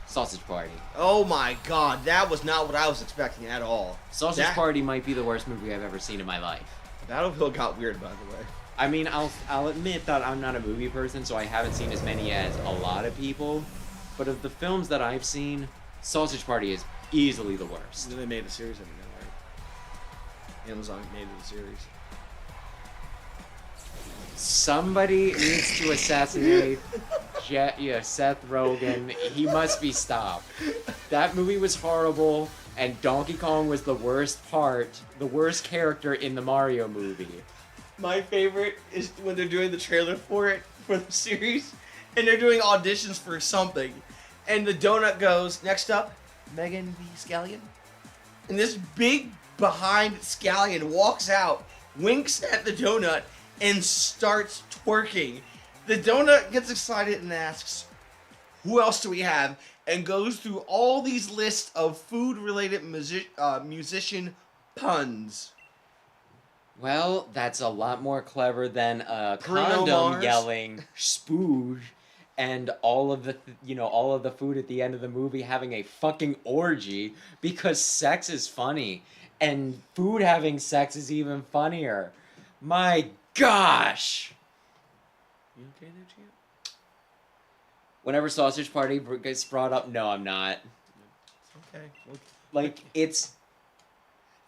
Sausage Party. Oh my god, that was not what I was expecting at all. Sausage Party might be the worst movie I've ever seen in my life. Battlefield got weird, by the way. I mean, I'll admit that I'm not a movie person, so I haven't seen as many as a lot of people. But of the films that I've seen, Sausage Party is easily the worst. Then they made a series of it now, right? Amazon made it a series. Somebody needs to assassinate Seth Rogen. He must be stopped. That movie was horrible, and Donkey Kong was the worst character in the Mario movie. My favorite is when they're doing the trailer for the series, and they're doing auditions for something, and the donut goes, next up, Megan Thee Scallion. And this big behind Scallion walks out, winks at the donut, and starts twerking. The donut gets excited and asks, who else do we have? And goes through all these lists of food-related musician puns. Well, that's a lot more clever than a Bruno condom Mars. yelling "spooge" and all of the food at the end of the movie having a fucking orgy because sex is funny and food having sex is even funnier. My gosh! You okay there, champ? Whenever Sausage Party gets brought up, no, I'm not. Okay. Like,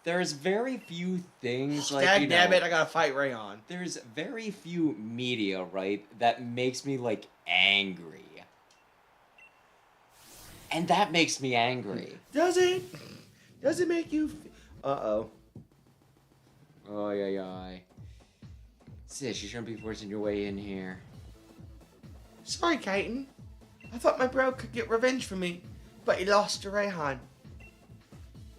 there's very few things like, Dagnabbit, I gotta fight Rayon. There's very few media, right, that makes me, like, angry. And that makes me angry. Does it? Does it make you... Uh-oh. Oh, yeah. Sis, you shouldn't be forcing your way in here. Sorry, Kaiten. I thought my bro could get revenge for me, but he lost to Rayhan.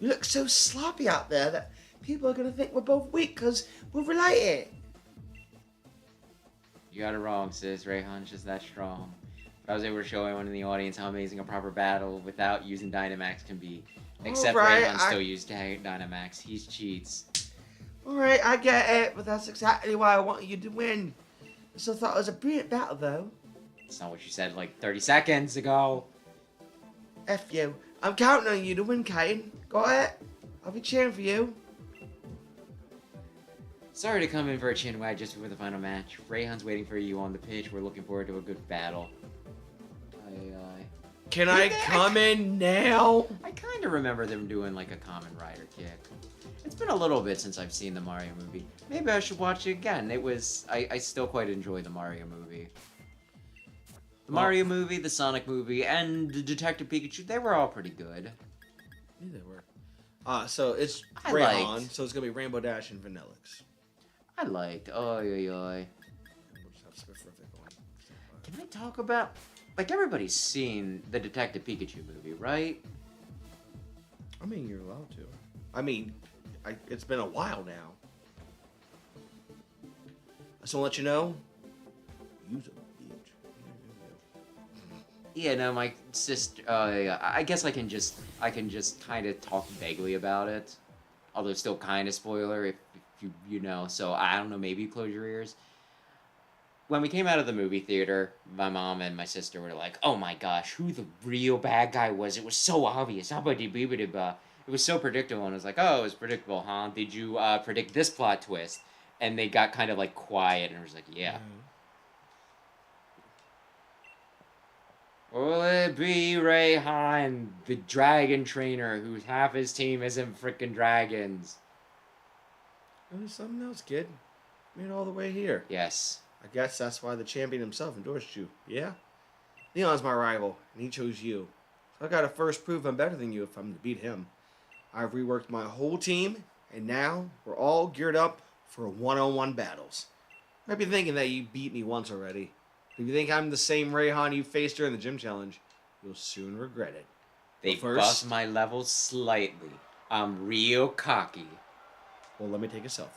You look so sloppy out there that people are going to think we're both weak because we're related. You got it wrong, sis. Rayhan's just that strong. But I was able to show everyone in the audience how amazing a proper battle without using Dynamax can be. Except Alright, Rayhan still used Dynamax. He's cheats. Alright, I get it, but that's exactly why I wanted you to win. I still thought it was a brilliant battle, though. That's not what you said like 30 seconds ago. F you. I'm counting on you to win, Kaiten. Got it? I'll be cheering for you. Sorry to come in for a chin wag just before the final match. Rayhan's waiting for you on the pitch. We're looking forward to a good battle. Can I come in now? I kind of remember them doing like a Common Rider kick. It's been a little bit since I've seen the Mario movie. Maybe I should watch it again. I still quite enjoy the Mario movie. The Mario movie, the Sonic movie, and the Detective Pikachu, they were all pretty good. Yeah, they were. So it's I Rayhan, liked- so it's going to be Rainbow Dash and Vanillix. I liked. We'll just have Swiffervic on. Can I talk about... Like, everybody's seen the Detective Pikachu movie, right? I mean, you're allowed to. I mean, it's been a while now. I just want to let you know, use a bitch. Yeah, no, my sister. I guess I can just kind of talk vaguely about it, although still kind of spoiler if you know. So I don't know. Maybe close your ears. When we came out of the movie theater, my mom and my sister were like, "Oh my gosh, who the real bad guy was? It was so obvious. It was so predictable." And I was like, "Oh, it was predictable, huh? Did you predict this plot twist?" And they got kind of like quiet, and I was like, "Yeah." Will it be Rayhan, the dragon trainer, whose half his team isn't frickin' dragons? There's something else, kid. Made it all the way here. Yes. I guess that's why the champion himself endorsed you. Yeah? Leon's my rival, and he chose you. So I gotta first prove I'm better than you if I'm to beat him. I've reworked my whole team, and now we're all geared up for one-on-one battles. Might be thinking that you beat me once already. If you think I'm the same Rayhan you faced during the gym challenge, you'll soon regret it. They But first- buffed my level slightly. I'm real cocky. Well, let me take a selfie.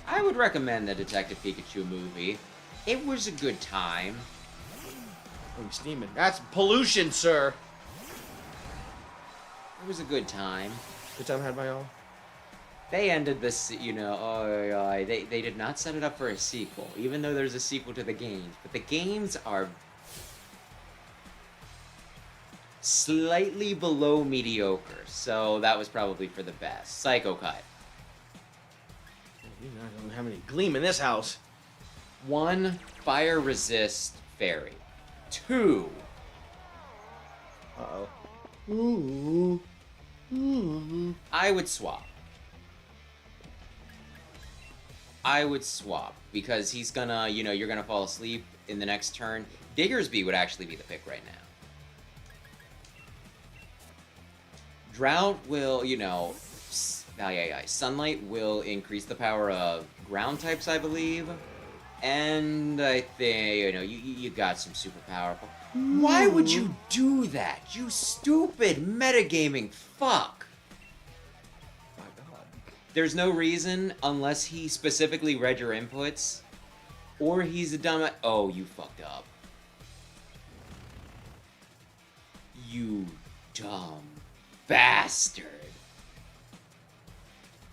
I would recommend the Detective Pikachu movie. It was a good time. Oh, he's steaming. That's pollution, sir. It was a good time. Good time had by all. They ended this, they did not set it up for a sequel, even though there's a sequel to the games. But the games are slightly below mediocre, so that was probably for the best. Psycho Cut. You're not gonna have any gleam in this house. 1, fire resist fairy. 2, Uh-oh. Ooh. Ooh. I would swap. Because he's gonna, you're gonna fall asleep in the next turn. Diggersby would actually be the pick right now. Drought will, Sunlight will increase the power of ground types, I believe. And I think, you got some super powerful. Why would you do that? You stupid metagaming fuck. My God. There's no reason unless he specifically read your inputs. Or he's a dumb... Oh, you fucked up. You dumb bastard.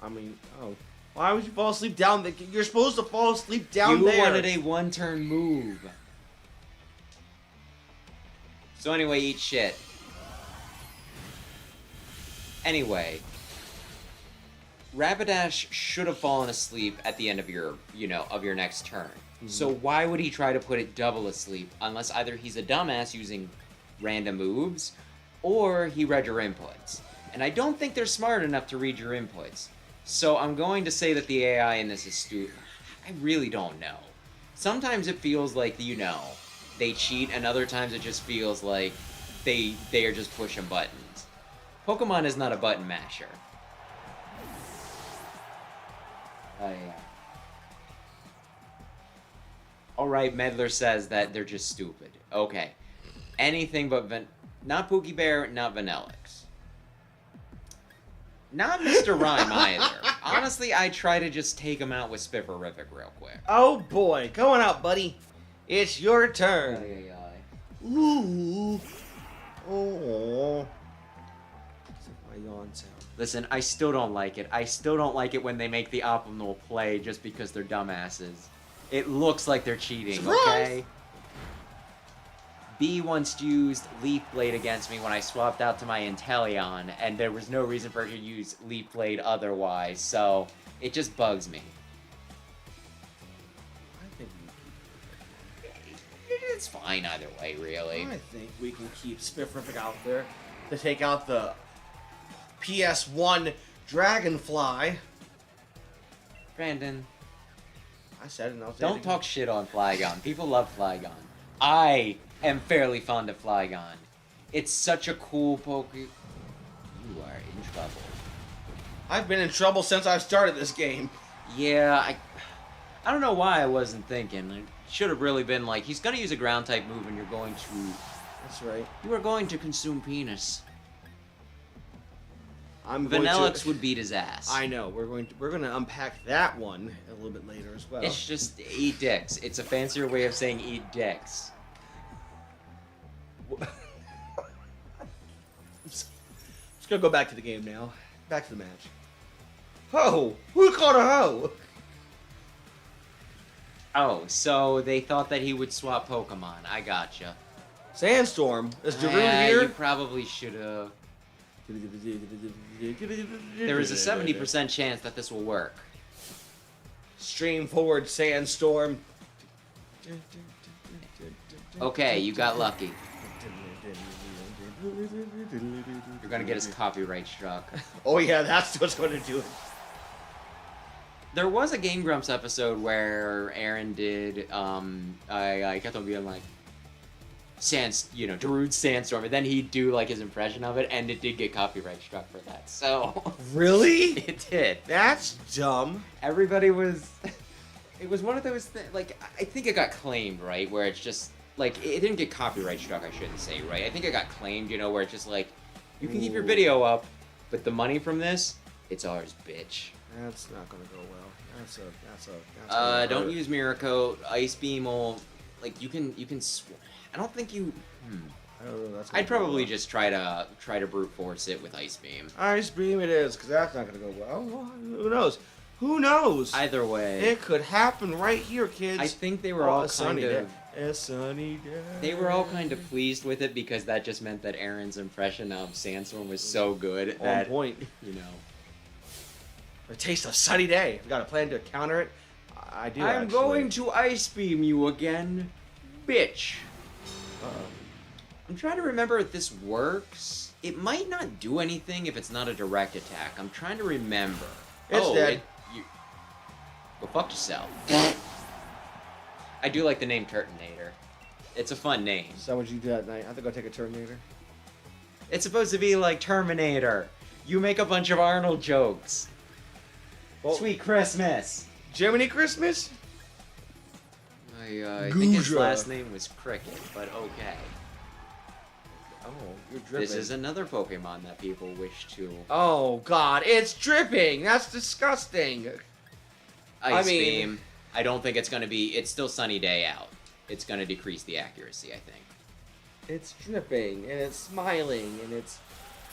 I mean, oh. Why would you fall asleep down there? You're supposed to fall asleep down You there. wanted a one-turn move. So anyway, eat shit. Anyway, Rapidash should have fallen asleep at the end of your, of your next turn. Mm-hmm. So why would he try to put it double asleep unless either he's a dumbass using random moves or he read your inputs? And I don't think they're smart enough to read your inputs. So I'm going to say that the AI in this is stupid. I really don't know. Sometimes it feels like, they cheat, and other times it just feels like they are just pushing buttons. Pokemon is not a button masher. Oh, yeah. Alright, Medler says that they're just stupid. Okay. Anything but not Pookie Bear, not Vanillix. Not Mr. Rhyme either. Honestly, I try to just take him out with Spifferific real quick. Oh boy, going out, buddy. It's your turn. Ay, ay, ay. Ooh. Oh. It's like my yawn sound. Listen, I still don't like it. I still don't like it when they make the optimal play just because they're dumbasses. It looks like they're cheating, Surprise! okay? B once used Leaf Blade against me when I swapped out to my Inteleon, and there was no reason for her to use Leaf Blade otherwise, so it just bugs me. I think It's fine either way, really. I think we can keep Spifferific out there to take out the PS1 Dragonfly. Brandon, I said it, and I'll say it don't again. talk shit on Flygon. People love Flygon. I am fairly fond of Flygon. It's such a cool Poke... You are in trouble. I've been in trouble since I started this game. Yeah, I don't know why I wasn't thinking. It should have really been like, he's gonna use a ground type move and you're going to... That's right. You are going to consume penis. I'm going Vanillix to... would beat his ass. I know. We're going to unpack that one a little bit later as well. It's just eat dicks. It's a fancier way of saying eat dicks. Just gonna go back to the game now. Back to the match. Ho! Who called a ho? Oh, so they thought that he would swap Pokemon. I gotcha. Sandstorm. Is Darude here? You probably should have. There is a 70% chance that this will work. Stream forward, Sandstorm. Okay, you got lucky. You're gonna get us copyright struck. Oh yeah, that's what's going to do it. There was a Game Grumps episode where Aaron did, I kept on being like, Darude's Sandstorm, and then he'd do like his impression of it, and it did get copyright struck for that. So Really? it did. That's dumb. Everybody was. It was one of those things. Like I think it got claimed, right? Where it's just like it didn't get copyright struck. I shouldn't say, right? I think it got claimed, where it's just like you can keep your video up, but the money from this, it's ours, bitch. That's not going to go well. That's Don't use Mirror Coat. Ice Beam will, like you can. I don't think you. I don't know. That's gonna I'd go probably well. just try to brute force it with Ice Beam. Ice Beam it is, because that's not going to go well. Who knows? Who knows? Either way, It could happen right here, kids. I think they were all a sunny kind day. of. A sunny day. They were all kind of pleased with it because that just meant that Aaron's impression of Sandstorm was so good On that point. you A taste of sunny day. I've got a plan to counter it. I do. I'm actually. going to Ice Beam you again, bitch. Uh-oh. I'm trying to remember if this works. It might not do anything if it's not a direct attack. I'm trying to remember. It's dead. Go fuck yourself. I do like the name Turtonator. It's a fun name. So what you do that night? I think I'll take a Terminator. It's supposed to be like Terminator. You make a bunch of Arnold jokes. Well, Sweet Christmas. Jiminy Christmas? I think his Goodra. last name was Cricket, but okay. Oh, you're dripping. This is another Pokemon that people wish to. Oh God, it's dripping. That's disgusting. Ice mean- Beam. I don't think it's gonna be. It's still sunny day out. It's gonna decrease the accuracy, I think. It's dripping and it's smiling and it's.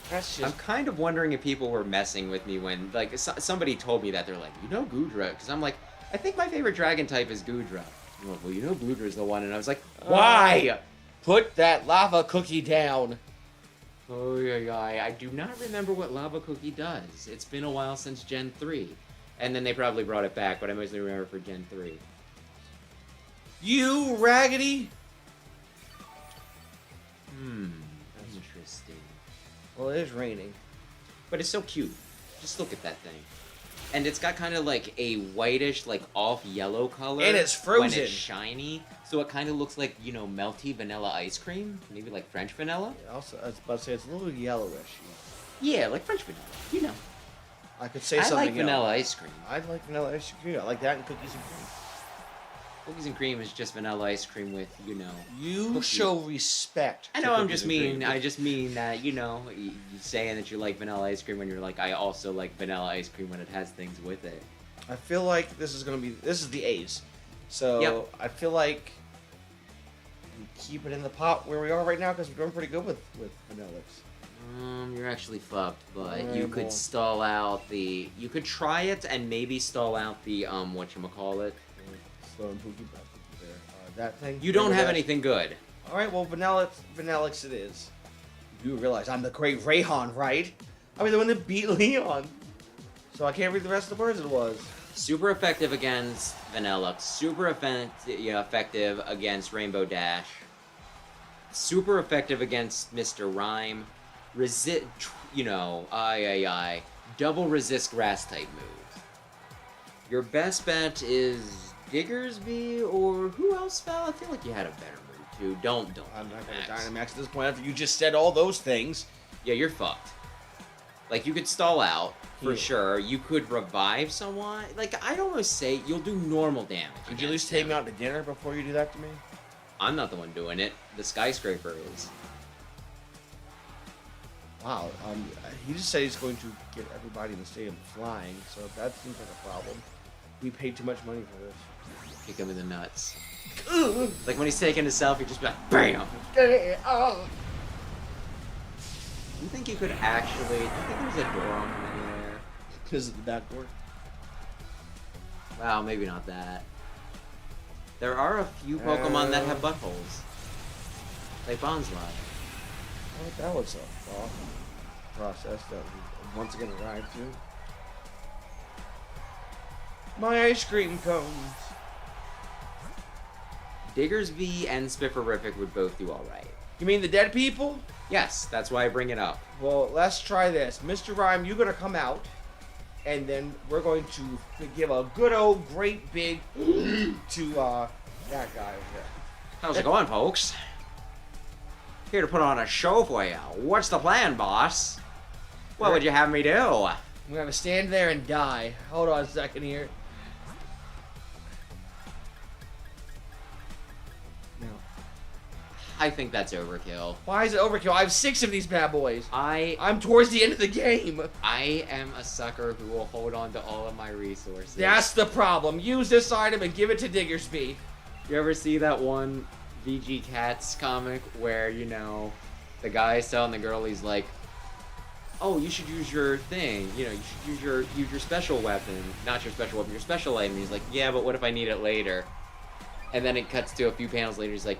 That's I'm just. kind of wondering if people were messing with me when, like, somebody told me that they're like, Goodra, because I'm like, I think my favorite dragon type is Goodra. I'm like, well, Goodra's the one, and I was like, why? Put that lava cookie down. Oh yeah, I do not remember what Lava Cookie does. It's been a while since Gen 3. And then they probably brought it back, but I mostly remember for Gen 3. You raggedy. Interesting. Well, it is raining. But it's so cute. Just look at that thing. And it's got kind of like a whitish, like off yellow color. And it's when frozen. it's shiny. So it kind of looks like, you know, melty vanilla ice cream. Maybe like French vanilla. Also, I was about to say it's a little yellowish. Yeah, like French vanilla. You know. I could say I something like vanilla else. ice cream. I like vanilla ice cream. I like that and cookies and cream. Cookies and cream is just vanilla ice cream with, you know. You cookies. show respect. I to know. I'm cookies just and mean. cream. I just mean that, you know, you saying that you like vanilla ice cream when you're like, I also like vanilla ice cream when it has things with it. I feel like this is the A's. So Yep. I feel like we keep it in the pot where we are right now because we're doing pretty good with vanillas. You're actually fucked, but Alright, you could well. stall out the. You could try it and maybe stall out the whatchamacallit. Slow and pookie there. That thing. You don't Remember have that? anything good. All right, well, Vanillix it is. You realize I'm the great Rayhan, right? I mean, the one that beat Leon. So I can't read the rest of the words it was. Super effective against Vanilla. Super effective against Rainbow Dash. Super effective against Mr. Rhyme. Resist, you know, double resist grass type moves. Your best bet is Diggersby or who else fell? I feel like you had a better move too. Don't. I'm not going to Max. Dynamax at this point after you just said all those things. Yeah, you're fucked. Like, you could stall out, for Yeah. sure. You could revive someone. Like, I'd almost say you'll do normal damage. Could you at against least take him. me out to dinner before you do that to me? I'm not the one doing it. The skyscraper is. Wow, he just said he's going to get everybody in the stadium flying, so that seems like a problem. We paid too much money for this. Kick him in the nuts. Like, when he's taking a selfie, just be like, BAM! You think you could actually... Do you think there's a door on him anywhere? This is the back door. Wow, maybe not that. There are a few Pokemon that have buttholes. Like Bonsly. Well, that was a thought process that we once again arrived to. My ice cream cones. Diggersby and Spifferific would both do alright. You mean the dead people? Yes, that's why I bring it up. Well, let's try this. Mr. Rhyme, you're gonna come out, and then we're going to give a good old great big to that guy over there. How's it going, folks? Here to put on a show for you. What's the plan, boss? What would you have me do? We're gonna stand there and die. Hold on a second here. No. I think that's overkill. Why is it overkill? I have 6 of these bad boys. I I'm towards the end of the game. am a sucker who will hold on to all of my resources. That's the problem. Use this item and give it to Diggersby. You ever see that one VG Cats comic where, you know, the guy's telling the girl, he's like, oh, you should use your thing. You know, you should use your special weapon. Not your special weapon, your special item. He's like, yeah, but what if I need it later? And then it cuts to a few panels later. He's like,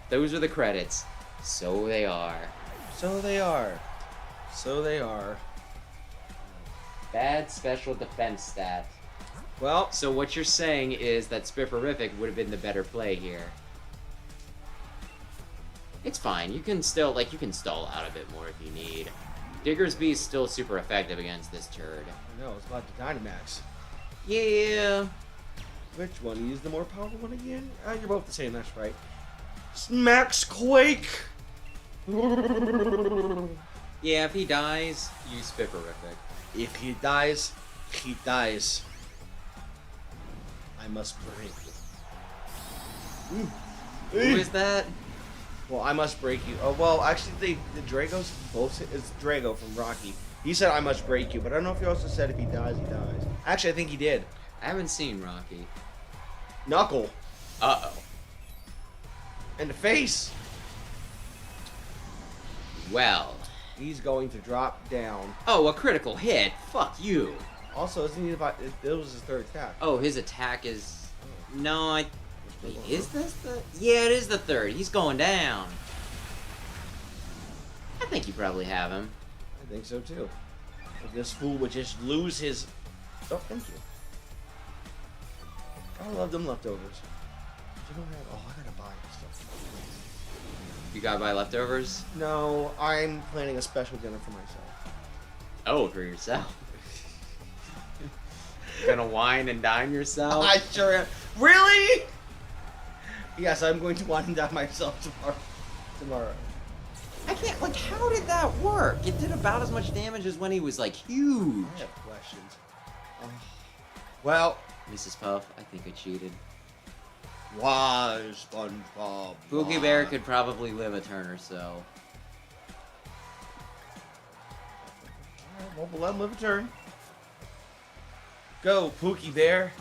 those are the credits. So they are. So they are. So they are. Bad special defense stat. Well, So what you're saying is that Spifferific would have been the better play here. It's fine. You can still, like, you can stall out a bit more if you need. Diggersby is still super effective against this turd. I know, it's about the Dynamax. Yeah. Which one? Use the more powerful one again? You're both the same, that's right. Max Quake! Yeah, if he dies, use Spifferific. If he dies, he dies. I must break. Who is that? Well, I must break you. Oh, well, actually, the Drago's both. It's Drago from Rocky. He said, I must break you, but I don't know if he also said if he dies, he dies. Actually, I think he did. I haven't seen Rocky. Knuckle. Uh-oh. In the face. Well. He's going to drop down. Oh, a critical hit. Fuck you. Also, isn't he about... It was his third attack. Oh, his attack is... No, Wait, is this the... Yeah, it is the third. He's going down. I think you probably have him. I think so, too. If this fool would just lose his... Oh, thank you. I love them leftovers. You don't have... Oh, I gotta buy stuff. You gotta buy leftovers? No, I'm planning a special dinner for myself. Oh, for yourself. Gonna wine and dine yourself? I sure am. Really? Yes, I'm going to wine and dine myself tomorrow. I can't, like, how did that work? It did about as much damage as when he was, like, huge. I have questions. Well, Mrs. Puff, I think I cheated. why, SpongeBob? Pookie why? Bear could probably live a turn or so. Alright, well, we'll let him live a turn. Go, Pookie Bear.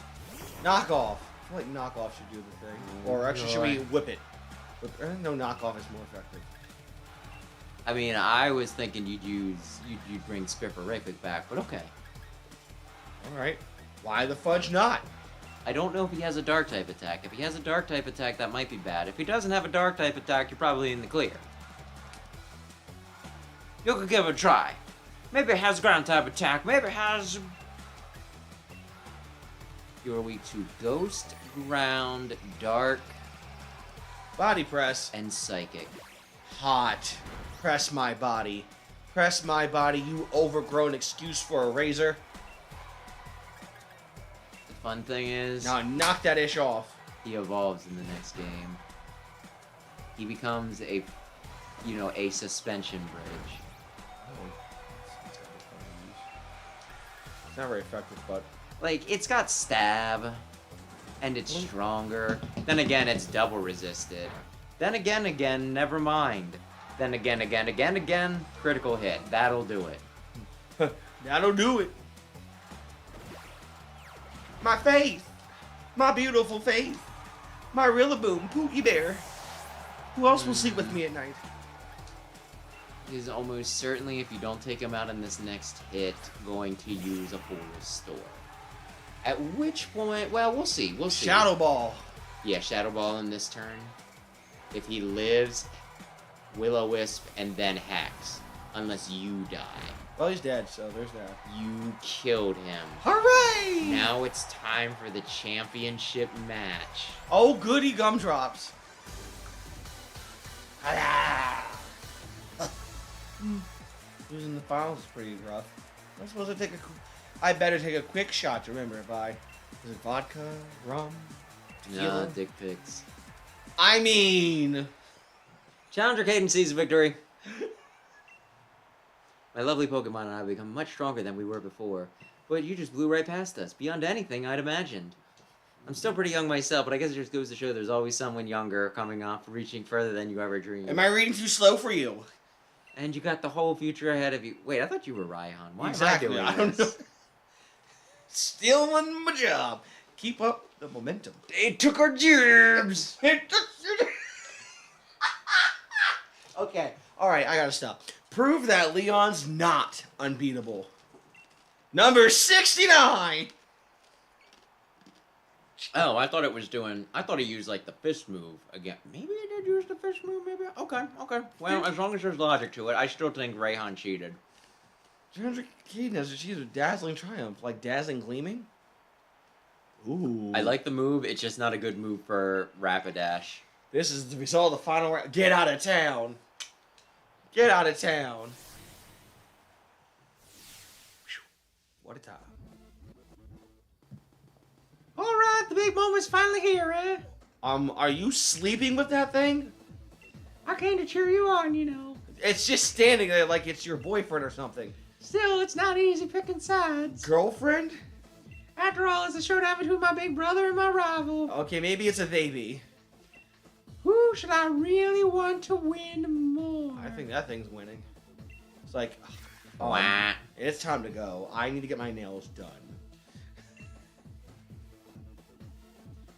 Knock off. I feel like knockoff should do the thing. Or actually, should we whip it? No, knockoff is more effective. I mean, I was thinking you'd bring Spifferific back, but okay. Alright. Why the fudge not? I don't know if he has a dark type attack. If he has a dark type attack, that might be bad. If he doesn't have a dark type attack, you're probably in the clear. You could give it a try. Maybe it has ground type attack. Maybe it has... You're weak to Ghost, Ground, Dark, Body press. and Psychic. Hot. Press my body. Press my body, you overgrown excuse for a razor. The fun thing is, Now knock that ish off. he evolves in the next game. He becomes a suspension bridge. It's not very effective, but... Like, it's got stab, and it's stronger. Then again, it's double resisted. Then again, never mind. Then again, critical hit. That'll do it. That'll do it. My faith. My beautiful faith. My Rillaboom, Pookie Bear. Who else will sleep with me at night? He's almost certainly, if you don't take him out in this next hit, going to use a full restore. At which point, well, we'll see. We'll see. Shadow Ball. Yeah, Shadow Ball in this turn. If he lives, Will-O-Wisp, and then Hex. Unless you die. Well, he's dead, so there's that. You killed him. Hooray! Now it's time for the championship match. Oh, goody gumdrops. Ah. Losing the finals is pretty rough. I'm supposed to take a... I better take a quick shot to remember if I... Is it vodka? Rum? No, Tequila? dick pics. I mean... Challenger Caden sees a victory. My lovely Pokemon and I have become much stronger than we were before. But you just blew right past us, beyond anything I'd imagined. I'm still pretty young myself, but I guess it just goes to show there's always someone younger coming up, reaching further than you ever dreamed. Am I reading too slow for you? And you got the whole future ahead of you. Wait, I thought you were Raihan. Why Exactly. am I I doing don't know. this? Still on my job. Keep up the momentum. They took our jibs! Okay. Alright, I gotta stop. Prove that Leon's not unbeatable. Number 69! Oh, I thought it was doing... I thought he used, like, the fist move again. Maybe he did use the fist move, maybe? Okay. Well, as long as there's logic to it, I still think Raihan cheated. Challenger Caden has achieved a dazzling triumph, like dazzling gleaming. Ooh. I like the move, it's just not a good move for Rapidash. This is the result of the final round. Get out of town. Get out of town. What a time. Alright, the big moment's finally here, eh? Are you sleeping with that thing? I came to cheer you on, you know. It's just standing there like it's your boyfriend or something. Still, it's not easy picking sides. Girlfriend? After all, it's a showdown between my big brother and my rival. Okay, maybe it's a baby. Who should I really want to win more? I think that thing's winning. It's like, Wah. it's time to go. I need to get my nails done.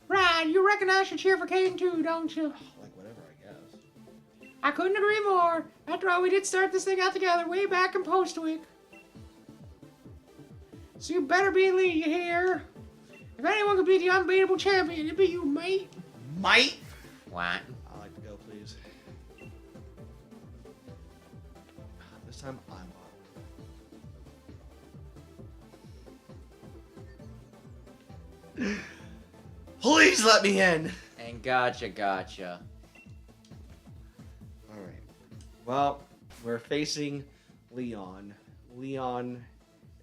Right, you reckon I should cheer for Caden too, don't you? Like, whatever, I guess. I couldn't agree more. After all, we did start this thing out together way back in Postwick. So you better be Lee, you hear? If anyone could be the unbeatable champion, it'd be you, mate. Might? Wah. I'd like to go, please. This time, I'm on. Please let me in! And gotcha. Alright. Well, we're facing Leon. Leon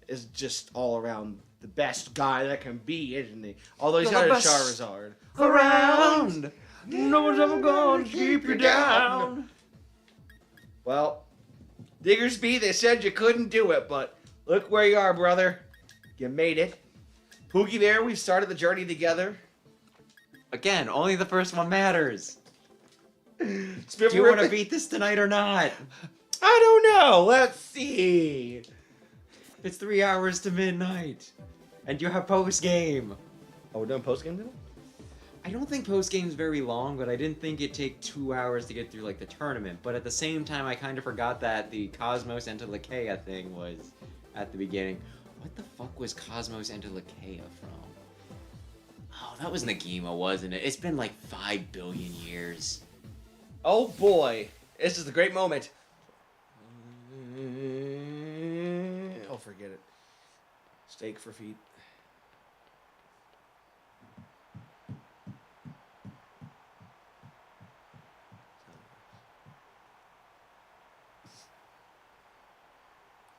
is just all around the best guy that can be, isn't he? Although he's You're got the a best Charizard. around. No one's ever gonna keep you down. Well, Diggersby, they said you couldn't do it, but look where you are, brother. You made it. Pookie Bear, we started the journey together. Again, only the first one matters. Do Spiffle you want to Rip- beat this tonight or not? I don't know. Let's see. It's 3 hours to midnight. And you have post game. Oh, we're doing post-game today? I don't think post game's very long, but I didn't think it'd take 2 hours to get through like the tournament. But at the same time, I kind of forgot that the Cosmos Entelecheia thing was at the beginning. What the fuck was Cosmos Entelecheia from? Oh, that was Nagima, wasn't it? It's been like 5 billion years. Oh boy, this is the great moment. Oh, forget it. Steak for feet.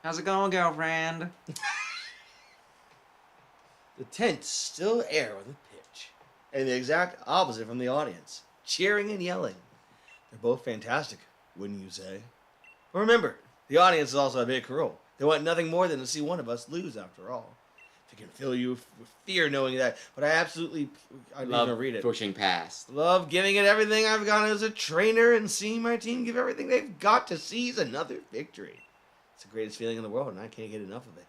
How's it going, girlfriend? The tense, still air on the pitch, and the exact opposite from the audience, cheering and yelling. They're both fantastic, wouldn't you say? But remember, the audience is also a bit cruel. They want nothing more than to see one of us lose, after all. If it can fill you with fear knowing that, but I absolutely, I didn't even read it. Pushing past. Love giving it everything I've got as a trainer and seeing my team give everything they've got to seize another victory. It's the greatest feeling in the world, and I can't get enough of it.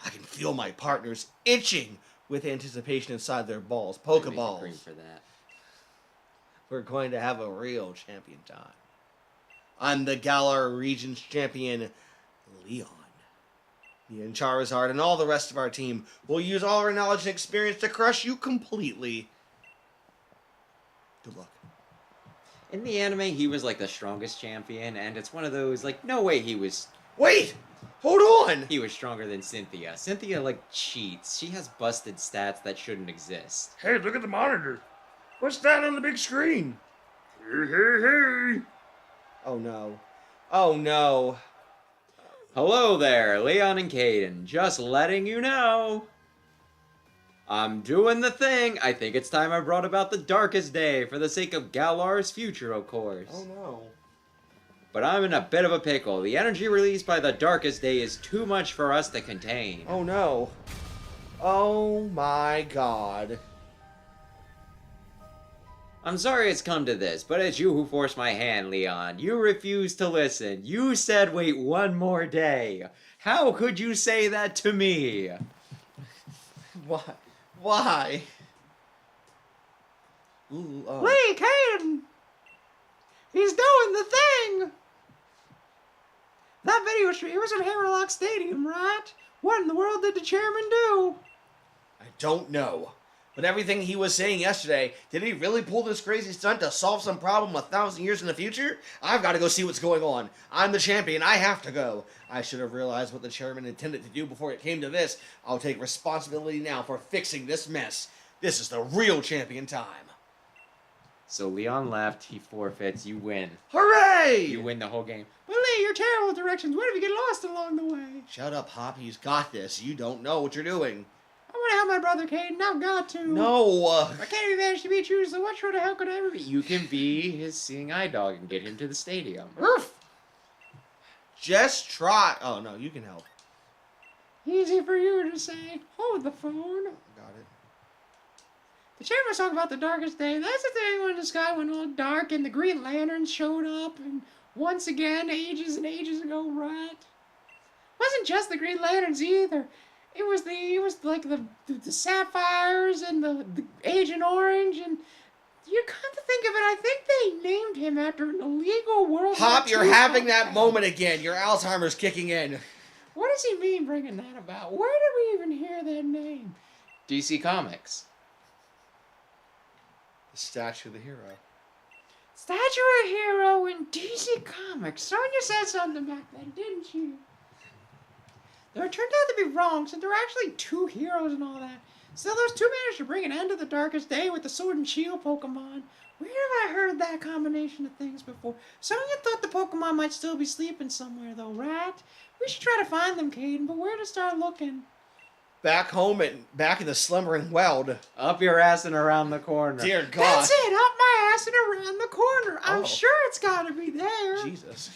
I can feel my partners itching with anticipation inside their balls, Pokeballs. Green for that. We're going to have a real champion time. I'm the Galar Region's champion, Leon. Me and Charizard and all the rest of our team will use all our knowledge and experience to crush you completely. Good luck. In the anime, he was like the strongest champion, and it's one of those, like, no way he was Wait! Hold on! He was stronger than Cynthia. Cynthia, like, cheats. She has busted stats that shouldn't exist. Hey, look at the monitor. What's that on the big screen? Hey, hey, hey. Oh no. Oh no. Hello there, Leon and Caden. Just letting you know. I'm doing the thing. I think it's time I brought about the darkest day for the sake of Galar's future, of course. Oh no. But I'm in a bit of a pickle. The energy released by the darkest day is too much for us to contain. Oh no. Oh my god. I'm sorry it's come to this, but it's you who forced my hand, Leon. You refused to listen. You said wait one more day. How could you say that to me? Why? Why? Ooh, Lee, Caden! He's doing the thing! That video stream was at Hammerlock Stadium, right? What in the world did the chairman do? I don't know. But everything he was saying yesterday, did he really pull this crazy stunt to solve some problem 1,000 years in the future? I've got to go see what's going on. I'm the champion. I have to go. I should have realized what the chairman intended to do before it came to this. I'll take responsibility now for fixing this mess. This is the real champion time. So Leon left, he forfeits, you win. Hooray! You win the whole game. Well, Lee, you're terrible at directions. What if you get lost along the way? Shut up, Hop. He's got this. You don't know what you're doing. I want to help my brother, Caden. I've got to. No. I can't even manage to beat you, so what sort of help could I ever be? You can be his seeing eye dog and get him to the stadium. Oof! Just try. Oh, no. You can help. Easy for you to say. Hold the phone. Got it. The chairman was talking about the darkest day. That's the thing when the sky went all dark and the Green Lanterns showed up. And once again, ages and ages ago, right? Wasn't just the Green Lanterns either. It was like the Sapphires and the Agent Orange, and you come to think of it, I think they named him after an illegal World Hop, War you're II having that fighter. moment again. Your Alzheimer's kicking in. What does he mean bringing that about? Where did we even hear that name? DC Comics. The statue of the hero. Statue of Hero in DC Comics. Sonya said something back then, didn't she? Though it turned out to be wrong, since there were actually two heroes and all that. Still, those two managed to bring an end to the darkest day with the Sword and Shield Pokemon. Where have I heard that combination of things before? Sonya thought the Pokemon might still be sleeping somewhere, though, right? We should try to find them, Caden, but where to start looking? Back home and back in the slumbering world. Up your ass and around the corner. Dear God. That's it, up my ass and around the corner. I'm Oh. sure it's gotta be there. Jesus.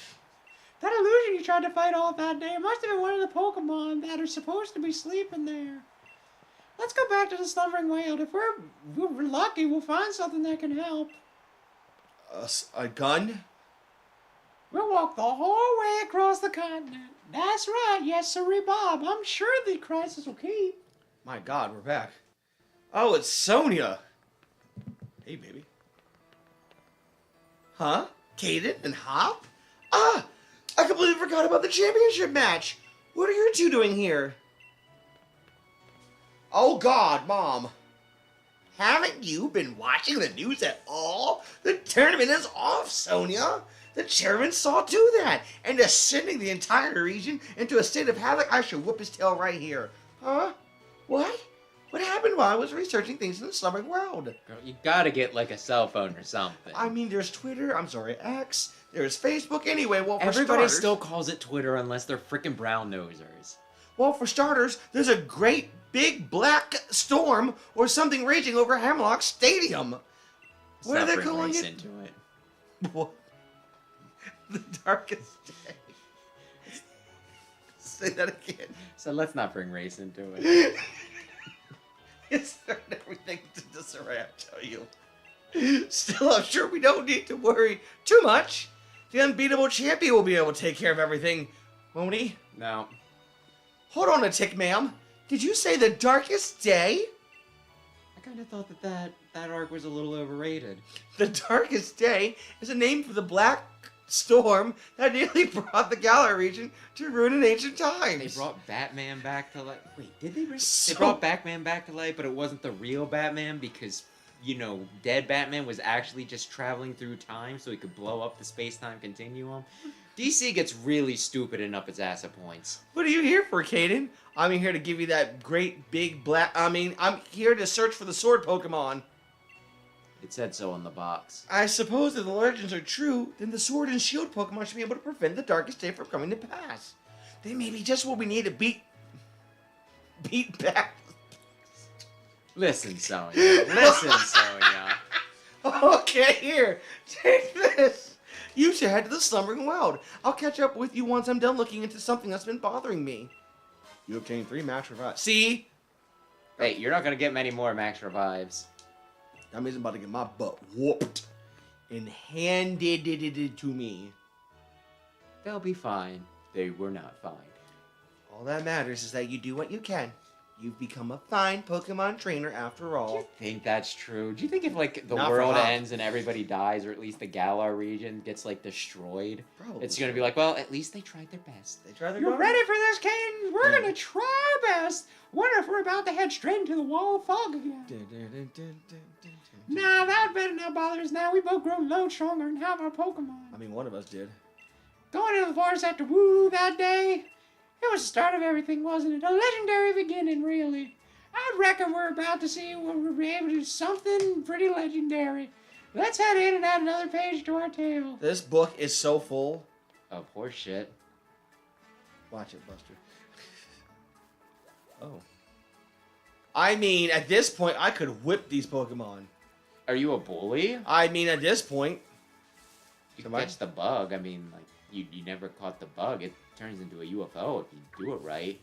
That illusion you tried to fight all that day must have been one of the Pokemon that are supposed to be sleeping there. Let's go back to the slumbering world. If we're lucky, we'll find something that can help. A gun? We'll walk the whole way across the continent. That's right, yes, sirree, Bob. I'm sure the crisis will keep. My God, we're back. Oh, it's Sonya. Hey, baby. Huh? Caden and Hop? Ah! I completely forgot about the championship match. What are you two doing here? Oh, God, Mom. Haven't you been watching the news at all? The tournament is off, Sonya. The chairman saw to that, and is sending the entire region into a state of havoc. I should whoop his tail right here. Huh? What? What happened while I was researching things in the slumbering world? Girl, you gotta get like a cell phone or something. I mean, there's Twitter, X, there's Facebook. Anyway, well, for Everybody starters, still calls it Twitter unless they're freaking brown nosers. well, for starters, there's a great big black storm or something raging over Hamlock Stadium. What are they calling race it? Into it? What? The darkest day. Say that again. So let's not bring race into it. It's turned everything to disarray, I tell you. Still, I'm sure we don't need to worry too much. The unbeatable champion will be able to take care of everything, won't he? No. Hold on a tick, ma'am. Did you say the darkest day? I kind of thought that arc was a little overrated. The darkest day is a name for the black storm that nearly brought the Galar region to ruin in ancient times. They brought Batman back to life. Wait, did they bring... So- They brought Batman back to life, but it wasn't the real Batman because, you know, dead Batman was actually just traveling through time so he could blow up the space-time continuum. DC gets really stupid and up its ass at points. What are you here for, Caden? I'm here to give you that great big black... I'm here to search for the sword Pokemon. It said so on the box. I suppose if the legends are true, then the sword and shield Pokemon should be able to prevent the darkest day from coming to pass. They may be just what we need to beat back. Listen, Sonya. Listen, Sonya. Okay, here. Take this. You should head to the slumbering world. I'll catch up with you once I'm done looking into something that's been bothering me. You obtained 3 max revives. See? Hey, you're not gonna get many more max revives. That means I'm about to get my butt whooped and handed it to me. They'll be fine. They were not fine. All that matters is that you do what you can. You've become a fine Pokemon trainer after Do you all. think that's true? Do you think if, like, the Not for world Hop. ends and everybody dies, or at least the Galar region gets, like, destroyed, Probably. it's gonna be like, well, at least they tried their best. They try their You darndest. ready for this, Caden? We're Yeah. gonna try our best. Wonder if we're about to head straight into the wall of fog again. Dun, dun, dun, dun, dun, dun, dun. Nah, that better not bother us now. We both grow load stronger and have our Pokemon. I mean, one of us did. Going into the forest after Woo that day, it was the start of everything, wasn't it? A legendary beginning, really. I reckon we're about to see when we're able to do something pretty legendary. Let's head in and add another page to our tale. This book is so full. Of horse shit. Watch it, Buster. Oh. I mean, at this point, I could whip these Pokemon. Are you a bully? I mean, at this point, You Am I? catch the bug. I mean, like, you never caught the bug. It turns into a UFO if you do it right.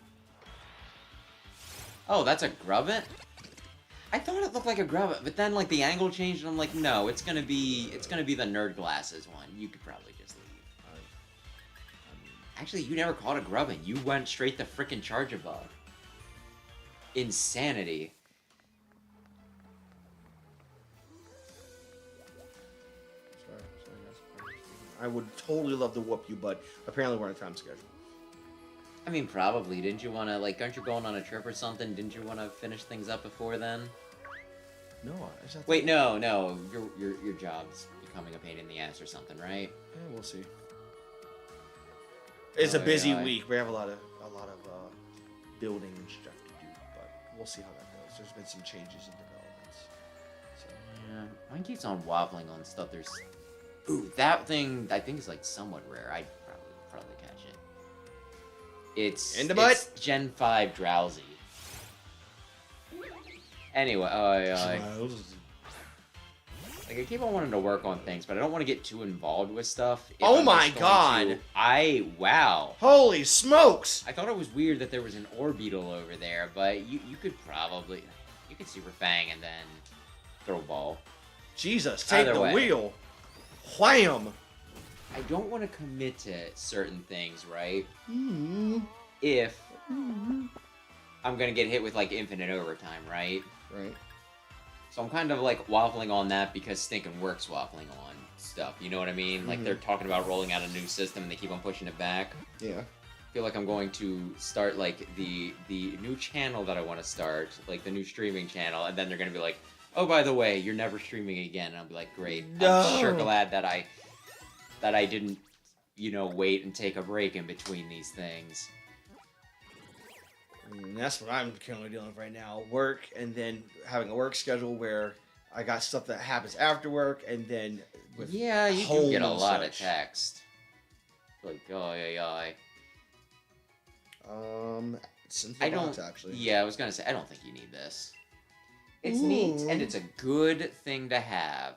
Oh, that's a Grubbit? I thought it looked like a Grubbit, but then, like, the angle changed, and I'm like, no, it's gonna be the Nerd Glasses one. You could probably just leave. Actually, you never caught a Grubbin. You went straight to frickin' Charjabug. Insanity. sorry, guys. I would totally love to whoop you, but apparently we're on a time schedule. I mean, probably. Didn't you want to, like, aren't you going on a trip or something? Didn't you want to finish things up before then? No, I just have to... Wait, no. Your job's becoming a pain in the ass or something, right? Yeah, we'll see. It's a Oh, busy yeah. week. We have a lot of building and stuff to do, but we'll see how that goes. There's been some changes in developments. So. Yeah, mine keeps on waffling on stuff. There's, ooh, that thing I think is like somewhat rare. I'd probably catch it. It's Gen 5 Drowsy. Anyway, like I keep on wanting to work on things, but I don't want to get too involved with stuff. Oh my god! Wow. Holy smokes! I thought it was weird that there was an Orbeetle over there, but you could probably Super Fang and then throw a ball. Jesus, take Either the way. wheel. Wham! I don't want to commit to certain things, right? Mm-hmm. If I'm gonna get hit with like infinite overtime, right? Right. So I'm kind of like waffling on that because Stinkin' Works waffling on stuff. You know what I mean? Like they're talking about rolling out a new system and they keep on pushing it back. Yeah. I feel like I'm going to start like the new channel that I want to start, like the new streaming channel, and then they're gonna be like, oh, by the way, you're never streaming again. And I'll be like, great. No. I'm sure glad that I didn't, wait and take a break in between these things. And that's what I'm currently dealing with right now. Work, and then having a work schedule where I got stuff that happens after work, and then with Yeah, you home do get a and lot of such. text. Like, oh. It's in I the box, don't actually. Yeah, I was gonna say I don't think you need this. It's neat Ooh. and it's a good thing to have.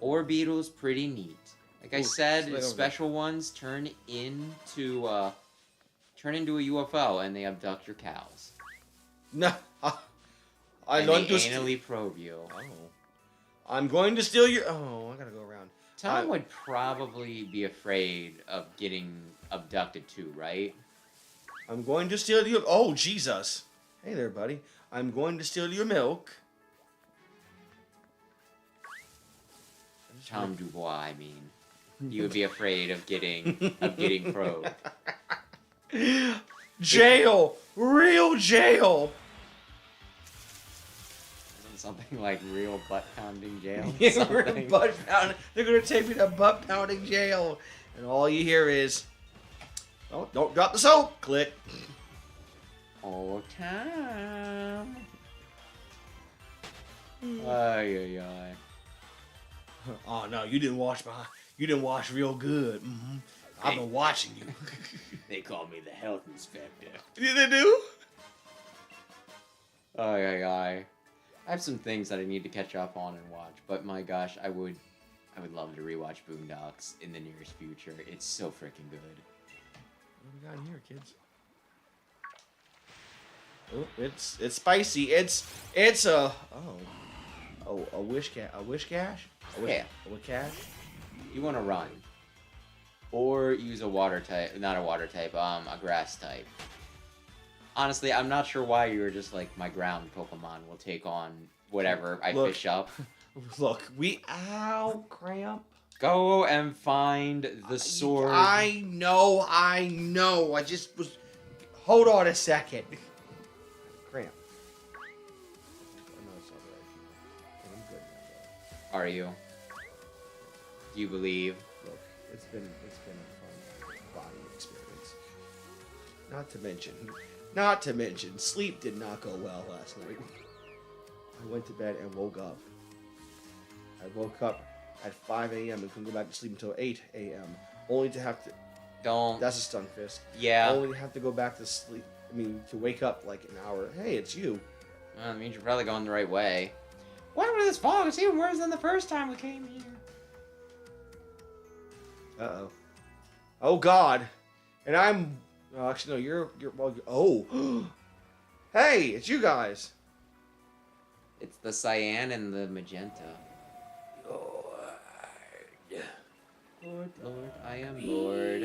Orbeetle's pretty neat. Like I Ooh, said, slide over special ones turn into a UFO and they abduct your cows. No, I And don't they just. anally probe you. Oh, I'm going to steal your. Oh, I gotta go around. Tom would probably be afraid of getting abducted too, right? I'm going to steal your. Oh, Jesus! Hey there, buddy. I'm going to steal your milk. Tom Dubois, I mean. You would be afraid of getting probed. Jail! Real jail! Isn't something like real butt pounding jail? Real Something? butt pounding. They're gonna take me to butt pounding jail, and all you hear is, "Oh, don't drop the soap!" Click. Oh, Tom. Ay. Oh no, you didn't wash behind. You didn't wash real good. I've been watching you. They call me the health inspector. Did they do? Ay. I have some things that I need to catch up on and watch, but my gosh, I would love to rewatch Boondocks in the nearest future. It's so freaking good. What do we got in here, kids? Oh, it's spicy. It's a wish cash. A wish cash? Yeah. A wish cash? You want to run, or use a water type, not a water type, a grass type. Honestly, I'm not sure why you were just like, my ground Pokemon will take on whatever I fish up. Look, ow, cramp. Go and find the sword. I know. I just was. Hold on a second. Cramp. Oh, no, it's not the right. I'm good now, Are you? Do you believe? though. Look, it's been a fun body experience. Not to mention, sleep did not go well last night. I went to bed and woke up. I woke up at 5 a.m. and couldn't go back to sleep until 8 a.m. Only to have to. Don't. That's a stun fist. Yeah. Only to have to go back to sleep. To wake up like an hour. Hey, it's you. Well, that means you're probably going the right way. What with this fog? It's even worse than the first time we came here. Uh-oh. Oh, God. And I'm... Oh, actually, no, you're... Well, oh. Hey, it's you guys. It's the cyan and the magenta. Lord, I am Lord.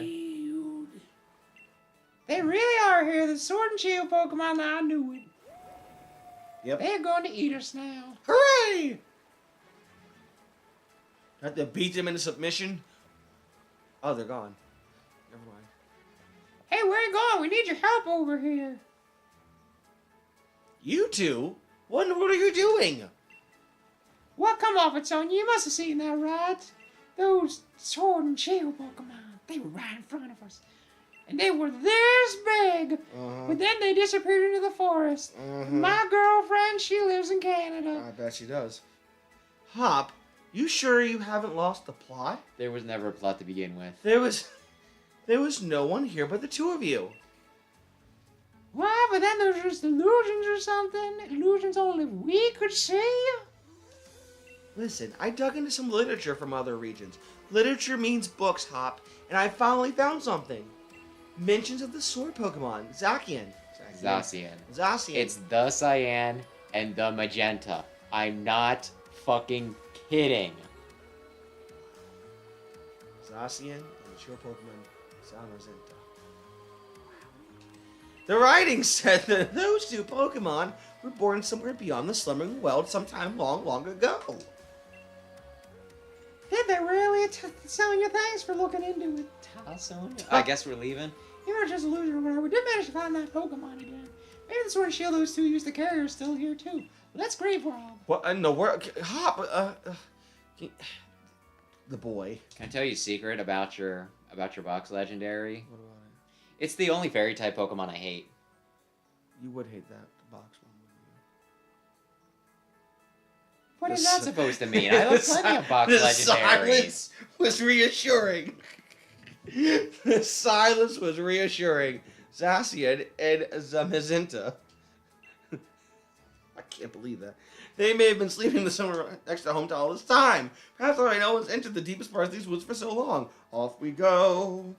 They really are here, the Sword and Shield Pokemon. I knew it. Yep. They're going to eat us now. Hooray! Have to beat them into submission? Oh, they're gone. Never mind. Hey, where you going? We need your help over here. You two? What are you doing? What? Come off it, Sonya. You must have seen that, right? Those Sword and Shield Pokemon. They were right in front of us. and they were this big. But then they disappeared into the forest. My girlfriend, she lives in Canada. I bet she does. Hop, you sure you haven't lost the plot? There was never a plot to begin with. There was no one here but the two of you. What? But then there's just illusions or something. Illusions only we could see. Listen, I dug into some literature from other regions. Literature means books, Hop, and I finally found something. Mentions of the sword Pokemon, Zacian. Zacian. It's the cyan and the magenta. I'm not fucking kidding. Zacian and the sword Pokemon, Zamazenta. The writing said that those two Pokemon were born somewhere beyond the slumbering world sometime long, long ago. Did they really? Selling you thanks for looking into it. I guess we're leaving. You were just a loser or whatever. We did manage to find that Pokemon again. Maybe the Sword and Shield those two used to carry are still here too. Well, that's great for them. What in the world? Hop, the boy. Can I tell you a secret about your box legendary? What about it? It's the only fairy type Pokemon I hate. You would hate that, the box one, wouldn't you? What What is is that that supposed to mean? I love plenty of box legendaries. Silence was reassuring. The silence was reassuring. Zacian and Zamazenta. I can't believe that. They may have been sleeping somewhere next to hometown all this time. Perhaps already no one's entered the deepest parts of these woods for so long. Off we go.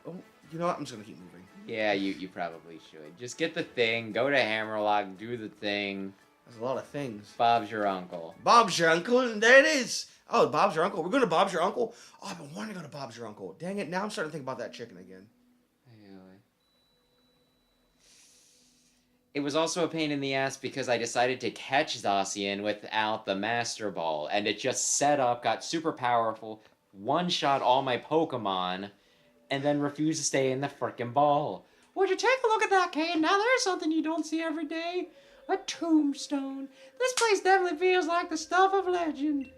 Oh, you know what? I'm just gonna keep moving. Yeah, you probably should. Just get the thing, go to Hammerlock, do the thing. There's a lot of things. Bob's your uncle. Bob's your uncle, and there it is. Oh, Bob's your uncle. We're going to Bob's your uncle. Oh, I've been wanting to go to Bob's your uncle. Dang it! Now I'm starting to think about that chicken again. It was also a pain in the ass because I decided to catch Zacian without the Master Ball, and it just set up, got super powerful, one-shot all my Pokemon, and then refused to stay in the frickin' ball. Would you take a look at that, Kane? Now there's something you don't see every day. A tombstone. This place definitely feels like the stuff of legend.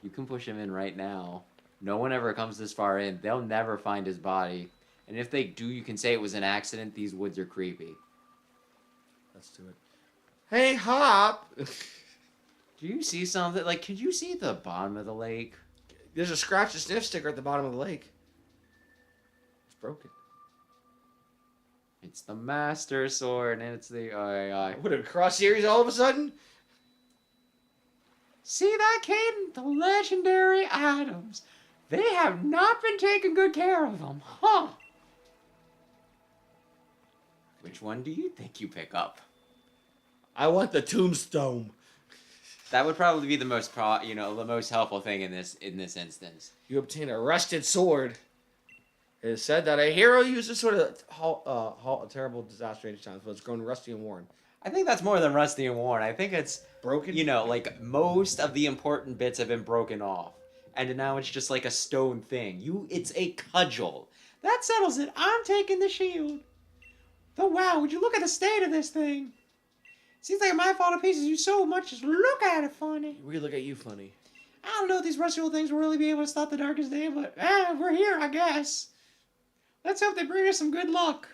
You can push him in right now. No one ever comes this far in. They'll never find his body. And if they do, you can say it was an accident. These woods are creepy. Let's do it. Hey, Hop! Do you see something? Like, could you see the bottom of the lake? There's a scratch and sniff sticker at the bottom of the lake. It's broken. It's the Master Sword, and it's the... What, a cross series all of a sudden? See that, Caden? The legendary items. They have not been taking good care of them, huh? Which one do you think you pick up? I want the tombstone. That would probably be the most the most helpful thing in this instance. You obtain a rusted sword. It is said that a hero uses sword to halt a terrible disaster each time, so it's grown rusty and worn. I think that's more than rusty and worn. I think it's Broken? like most of the important bits have been broken off. And now it's just like a stone thing. It's a cudgel. That settles it. I'm taking the shield. Though, wow, would you look at the state of this thing? Seems like it might fall to pieces. You so much just look at it funny. We look at you funny. I don't know if these rusty old things will really be able to stop the darkest day, but we're here, I guess. Let's hope they bring us some good luck.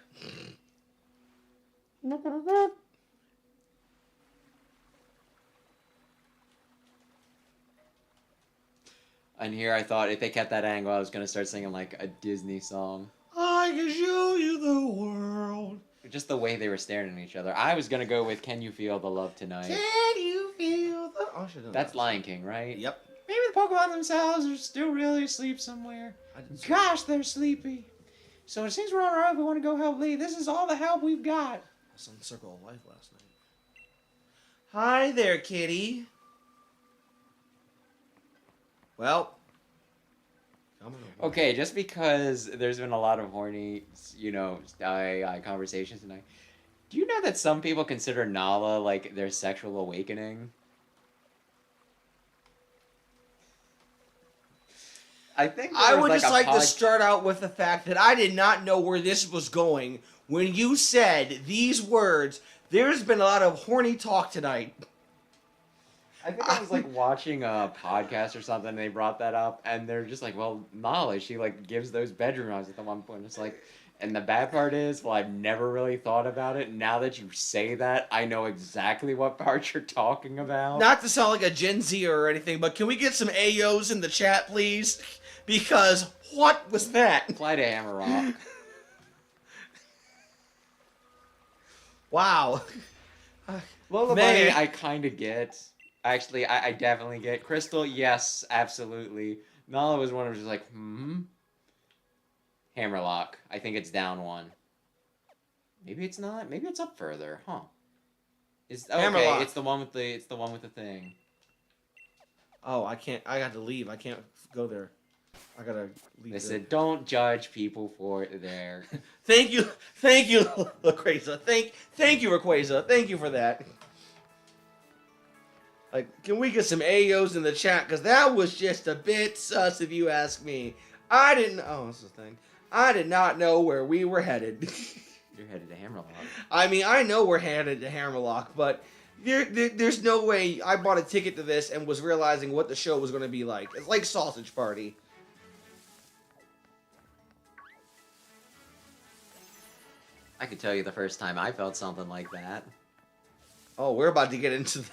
And here I thought if they kept that angle, I was going to start singing like a Disney song. I can show you the world. Just the way they were staring at each other. I was going to go with Can You Feel the Love Tonight? Can you feel the... Oh, I should know That's that. Lion King, right? Yep. Maybe the Pokemon themselves are still really asleep somewhere. Gosh, they're sleepy. So it seems we're on our own if we want to go help Lee. This is all the help we've got. I was on Circle of Life last night. Hi there, kitty. Well. Come on. Okay, just because there's been a lot of horny, conversations tonight, do you know that some people consider Nala like their sexual awakening? I think I would like just like to start out with the fact that I did not know where this was going when you said these words. There's been a lot of horny talk tonight. I think I was like watching a podcast or something, and they brought that up, and they're just like, well, Nala, she like gives those bedroom rounds at the one point. It's like, and the bad part is, well, I've never really thought about it. Now that you say that, I know exactly what part you're talking about. Not to sound like a Gen Z or anything, but can we get some AOs in the chat, please? Because what was that? Fly to Hammerrock. Wow. Lola Man. Bunny, I kind of get. Actually, I definitely get. Crystal, yes, absolutely. Nala was one of just like, Hammerlock. I think it's down one. Maybe it's not. Maybe it's up further, huh? It's okay. Hammerlock. It's the one with the thing. Oh, I can't. I got to leave. I can't go there. I gotta leave. They said, don't judge people for their. Thank you, Rayquaza. Thank you, Rayquaza. Thank you for that. Like, can we get some AOs in the chat? Because that was just a bit sus, if you ask me. I didn't. Oh, that's the thing. I did not know where we were headed. You're headed to Hammerlock. I mean, I know we're headed to Hammerlock, but there's no way I bought a ticket to this and was realizing what the show was going to be like. It's like Sausage Party. I could tell you the first time I felt something like that. Oh, we're about to get into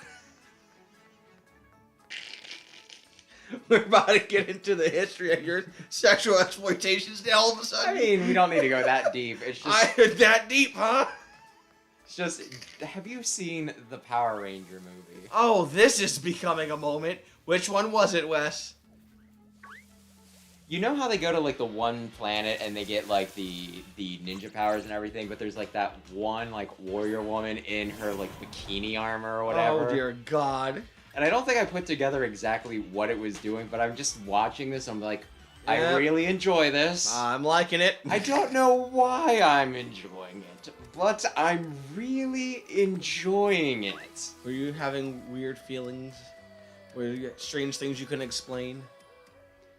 we're about to get into the history of your sexual exploitations now all of a sudden. I mean, we don't need to go that deep. It's just that deep, huh? It's just, have you seen the Power Ranger movie? Oh, this is becoming a moment. Which one was it, Wes? You know how they go to like the one planet and they get like the ninja powers and everything, but there's like that one like warrior woman in her like bikini armor or whatever. Oh dear God. And I don't think I put together exactly what it was doing, but I'm just watching this. I'm like, I Yep. really enjoy this. I'm liking it. I don't know why I'm enjoying it, but I'm really enjoying it. Were you having weird feelings? Were you strange things you couldn't explain?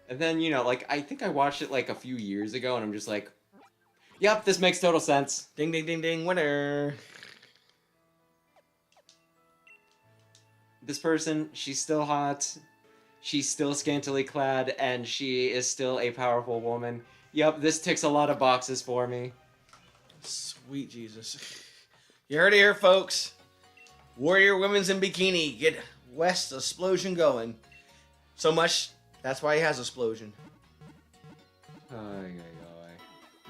And then, you know, like, I think I watched it like a few years ago, and I'm just like, yep, this makes total sense. Ding ding ding ding, winner. This person, she's still hot, she's still scantily clad, and she is still a powerful woman. Yep, this ticks a lot of boxes for me. Sweet Jesus. You heard it here, folks. Warrior women's in bikini. Get West's explosion going. So much, that's why he has explosion. Ay, ay,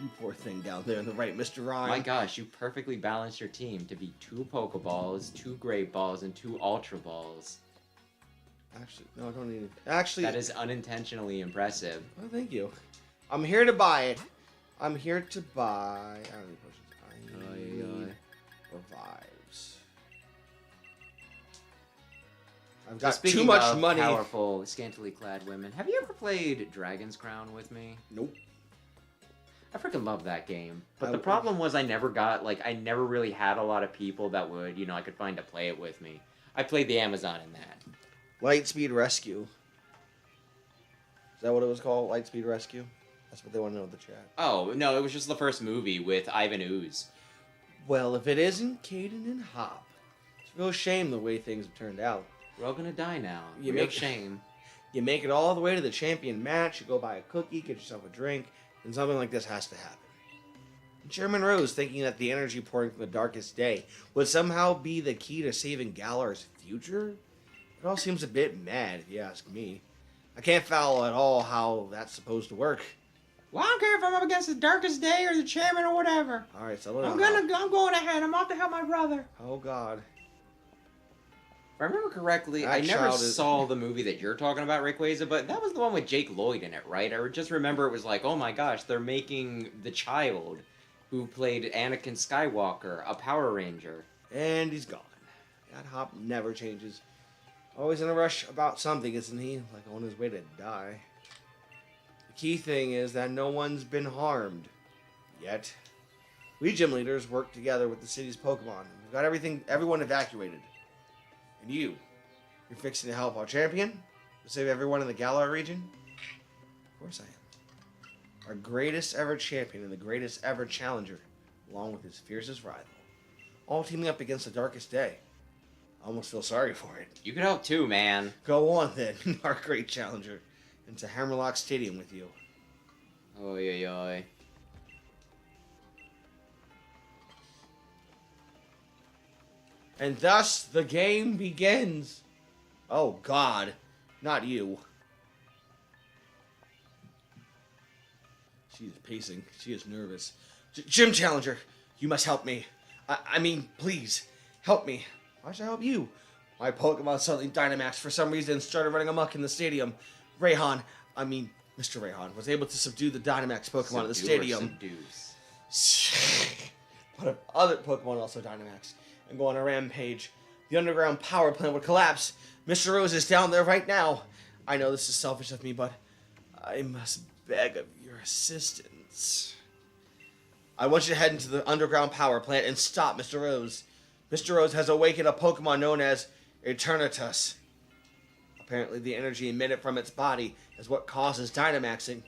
You poor thing down there on the right, Mr. Rhyme. My gosh, you perfectly balanced your team to be 2 Pokeballs, 2 Great Balls, and 2 Ultra Balls. Actually, no, I don't need it. Actually, That is unintentionally impressive. well, thank you. I'm here to buy it. I'm here to buy. I don't need potions. I need revives. I've got Speaking too much of money. Powerful, scantily clad women. Have you ever played Dragon's Crown with me? Nope. I freaking love that game. But I the would- problem was I never really had a lot of people that would, I could find to play it with me. I played the Amazon in that. Lightspeed Rescue. Is that what it was called? Lightspeed Rescue? That's what they want to know in the chat. Oh, no, it was just the first movie with Ivan Ooze. Well, if it isn't Caden and Hop, it's a real shame the way things have turned out. We're all gonna die now. You Real make- shame. You make it all the way to the champion match, you go buy a cookie, get yourself a drink, and something like this has to happen. And Chairman Rose, thinking that the energy pouring from the darkest day would somehow be the key to saving Galar's future? It all seems a bit mad, if you ask me. I can't follow at all how that's supposed to work. Well, I don't care if I'm up against the darkest day or the chairman or whatever. Alright, so I'm going ahead. I'm off to help my brother. Oh, God. If I remember correctly, That I never child is- saw the movie that you're talking about, Rayquaza, but that was the one with Jake Lloyd in it, right? I just remember it was like, oh my gosh, they're making the child who played Anakin Skywalker a Power Ranger. And he's gone. That Hop never changes. Always in a rush about something, isn't he? Like on his way to die. The key thing is that no one's been harmed. Yet. We gym leaders work together with the city's Pokemon. We've got everyone evacuated. And you're fixing to help our champion? To save everyone in the Galar region? Of course I am. Our greatest ever champion and the greatest ever challenger, along with his fiercest rival. All teaming up against the darkest day. I almost feel sorry for it. You could help too, man. Go on then, our great challenger, into Hammerlock Stadium with you. Oh, yeah. And thus the game begins. Oh God, not you. She is pacing. She is nervous. Gym Challenger, you must help me. I mean, please, help me. Why should I help you? My Pokemon suddenly Dynamaxed for some reason and started running amok in the stadium. Mr. Rayhan, was able to subdue the Dynamax Pokemon in the stadium. But if other Pokemon also Dynamax and go on a rampage, the underground power plant would collapse. Mr. Rose is down there right now. I know this is selfish of me, but I must beg of your assistance. I want you to head into the underground power plant and stop Mr. Rose. Mr. Rose has awakened a Pokemon known as Eternatus. Apparently the energy emitted from its body is what causes Dynamaxing.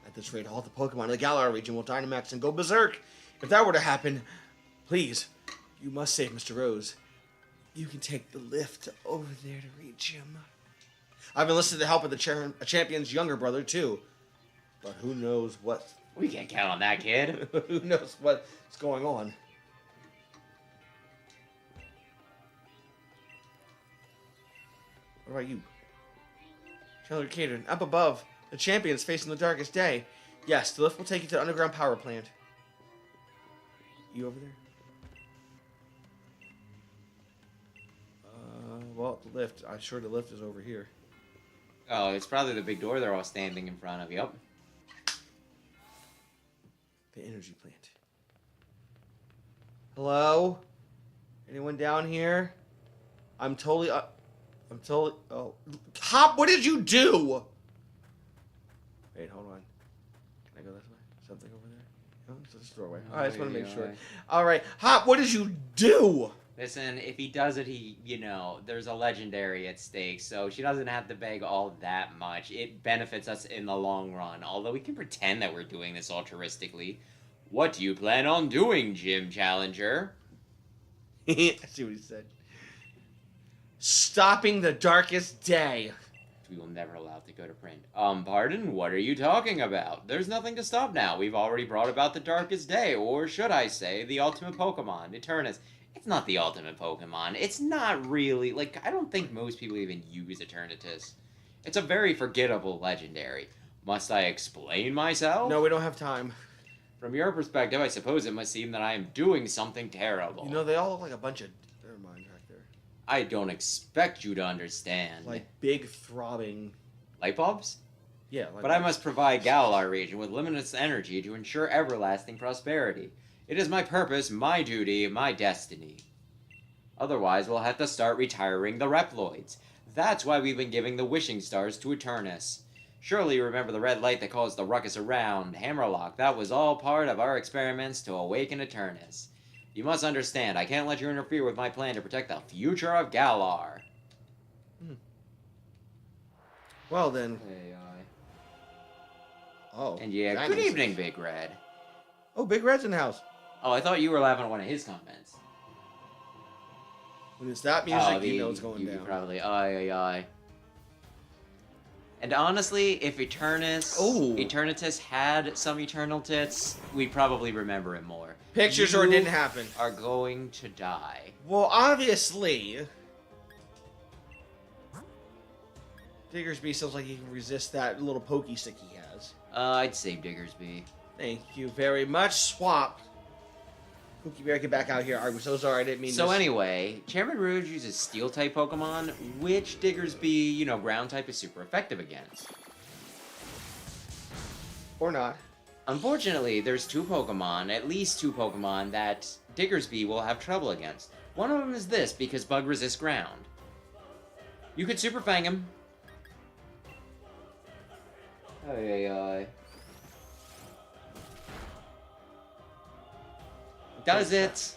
At this rate, all the Pokemon in the Galar region will Dynamax and go berserk. If that were to happen, please, you must save Mr. Rose. You can take the lift over there to reach him. I've enlisted the help of the champion's younger brother, too. But who knows what... We can't count on that, kid. Who knows what's going on? What about you? Chandler Caden, up above. The champion is facing the darkest day. Yes, the lift will take you to the underground power plant. You over there? Well, the lift. I'm sure the lift is over here. Oh, it's probably the big door they're all standing in front of. Yep. The energy plant. Hello? Anyone down here? I'm totally... Oh. Hop, what did you do? Wait, hold on. Can I go this way? Something over there? No, it's just a doorway. I just want to make sure. Alright. Hop, what did you do? Listen, if he does it, there's a legendary at stake, so she doesn't have to beg all that much. It benefits us in the long run, although we can pretend that we're doing this altruistically. What do you plan on doing, Gym Challenger? I see what he said. Stopping the darkest day. We will never allow it to go to print. Pardon? What are you talking about? There's nothing to stop now. We've already brought about the darkest day, or should I say, the ultimate Pokemon, Eternus. It's not the ultimate Pokemon. It's not really, I don't think most people even use Eternatus. It's a very forgettable legendary. Must I explain myself? No, we don't have time. From your perspective, I suppose it must seem that I am doing something terrible. You know, they all look like a bunch of... Never mind, right there. I don't expect you to understand. Like big throbbing... Light bulbs? Yeah, but I must provide Galar region with limitless energy to ensure everlasting prosperity. It is my purpose, my duty, my destiny. Otherwise, we'll have to start retiring the Reploids. That's why we've been giving the wishing stars to Eternus. Surely you remember the red light that caused the ruckus around Hammerlock. That was all part of our experiments to awaken Eternus. You must understand, I can't let you interfere with my plan to protect the future of Galar. Well then. Hey, Oh. And yeah, good evening, Big Red. Oh, Big Red's in the house. Oh, I thought you were laughing at one of his comments. When it's that music, you know it's going down. Probably. Aye. And honestly, if Eternatus had some eternal tits, we'd probably remember it more. Pictures or it didn't happen. Are going to die. Well, obviously, Diggersby feels like he can resist that little pokey stick he has. I'd say Diggersby. Thank you very much, Swap. Pookie Bear, get back out here. I'm so sorry, I didn't mean So anyway, Chairman Rouge uses Steel-type Pokemon, which Diggersby, Ground-type is super effective against. Or not. Unfortunately, there's at least two Pokemon, that Diggersby will have trouble against. One of them is this, because Bug resists ground. You could Super Fang him. Aye. Does it?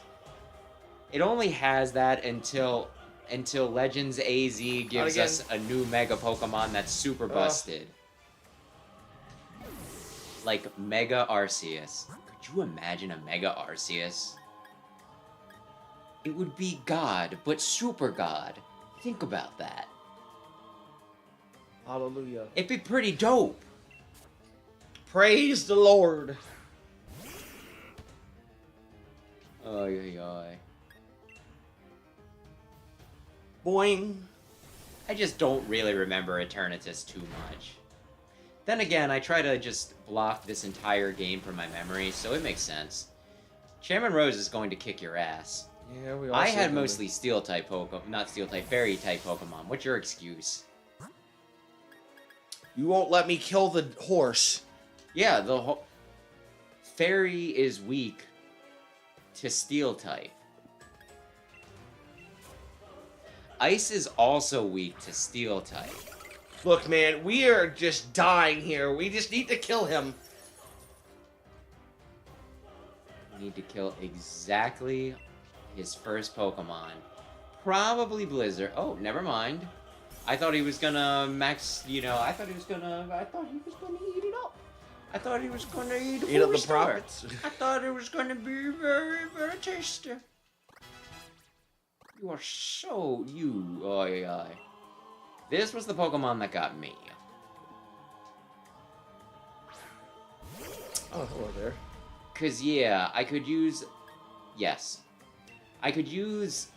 It only has that until Legends AZ gives us a new Mega Pokemon that's super busted. Like Mega Arceus. Could you imagine a Mega Arceus? It would be God, but super God. Think about that. Hallelujah. It'd be pretty dope. Praise the Lord. Ay, ay, ay. Boing. I just don't really remember Eternatus too much. Then again, I try to just block this entire game from my memory, so it makes sense. Chairman Rose is going to kick your ass. Yeah, we all I see had it, mostly Steel-type Pokemon, not Steel-type, Fairy-type Pokemon. What's your excuse? You won't let me kill the horse. Yeah, Fairy is weak to Steel-type. Ice is also weak to Steel-type. Look, man, we are just dying here. We just need to kill him. We need to kill exactly his first Pokemon. Probably Blizzard. Oh, never mind. I thought he was gonna max, I thought he was gonna eat it up. I thought he was gonna Eat up the profits. I thought it was gonna be very, very tasty. You are so, Oi. This was the Pokemon that got me. Oh, hello there. Cause yeah, I could use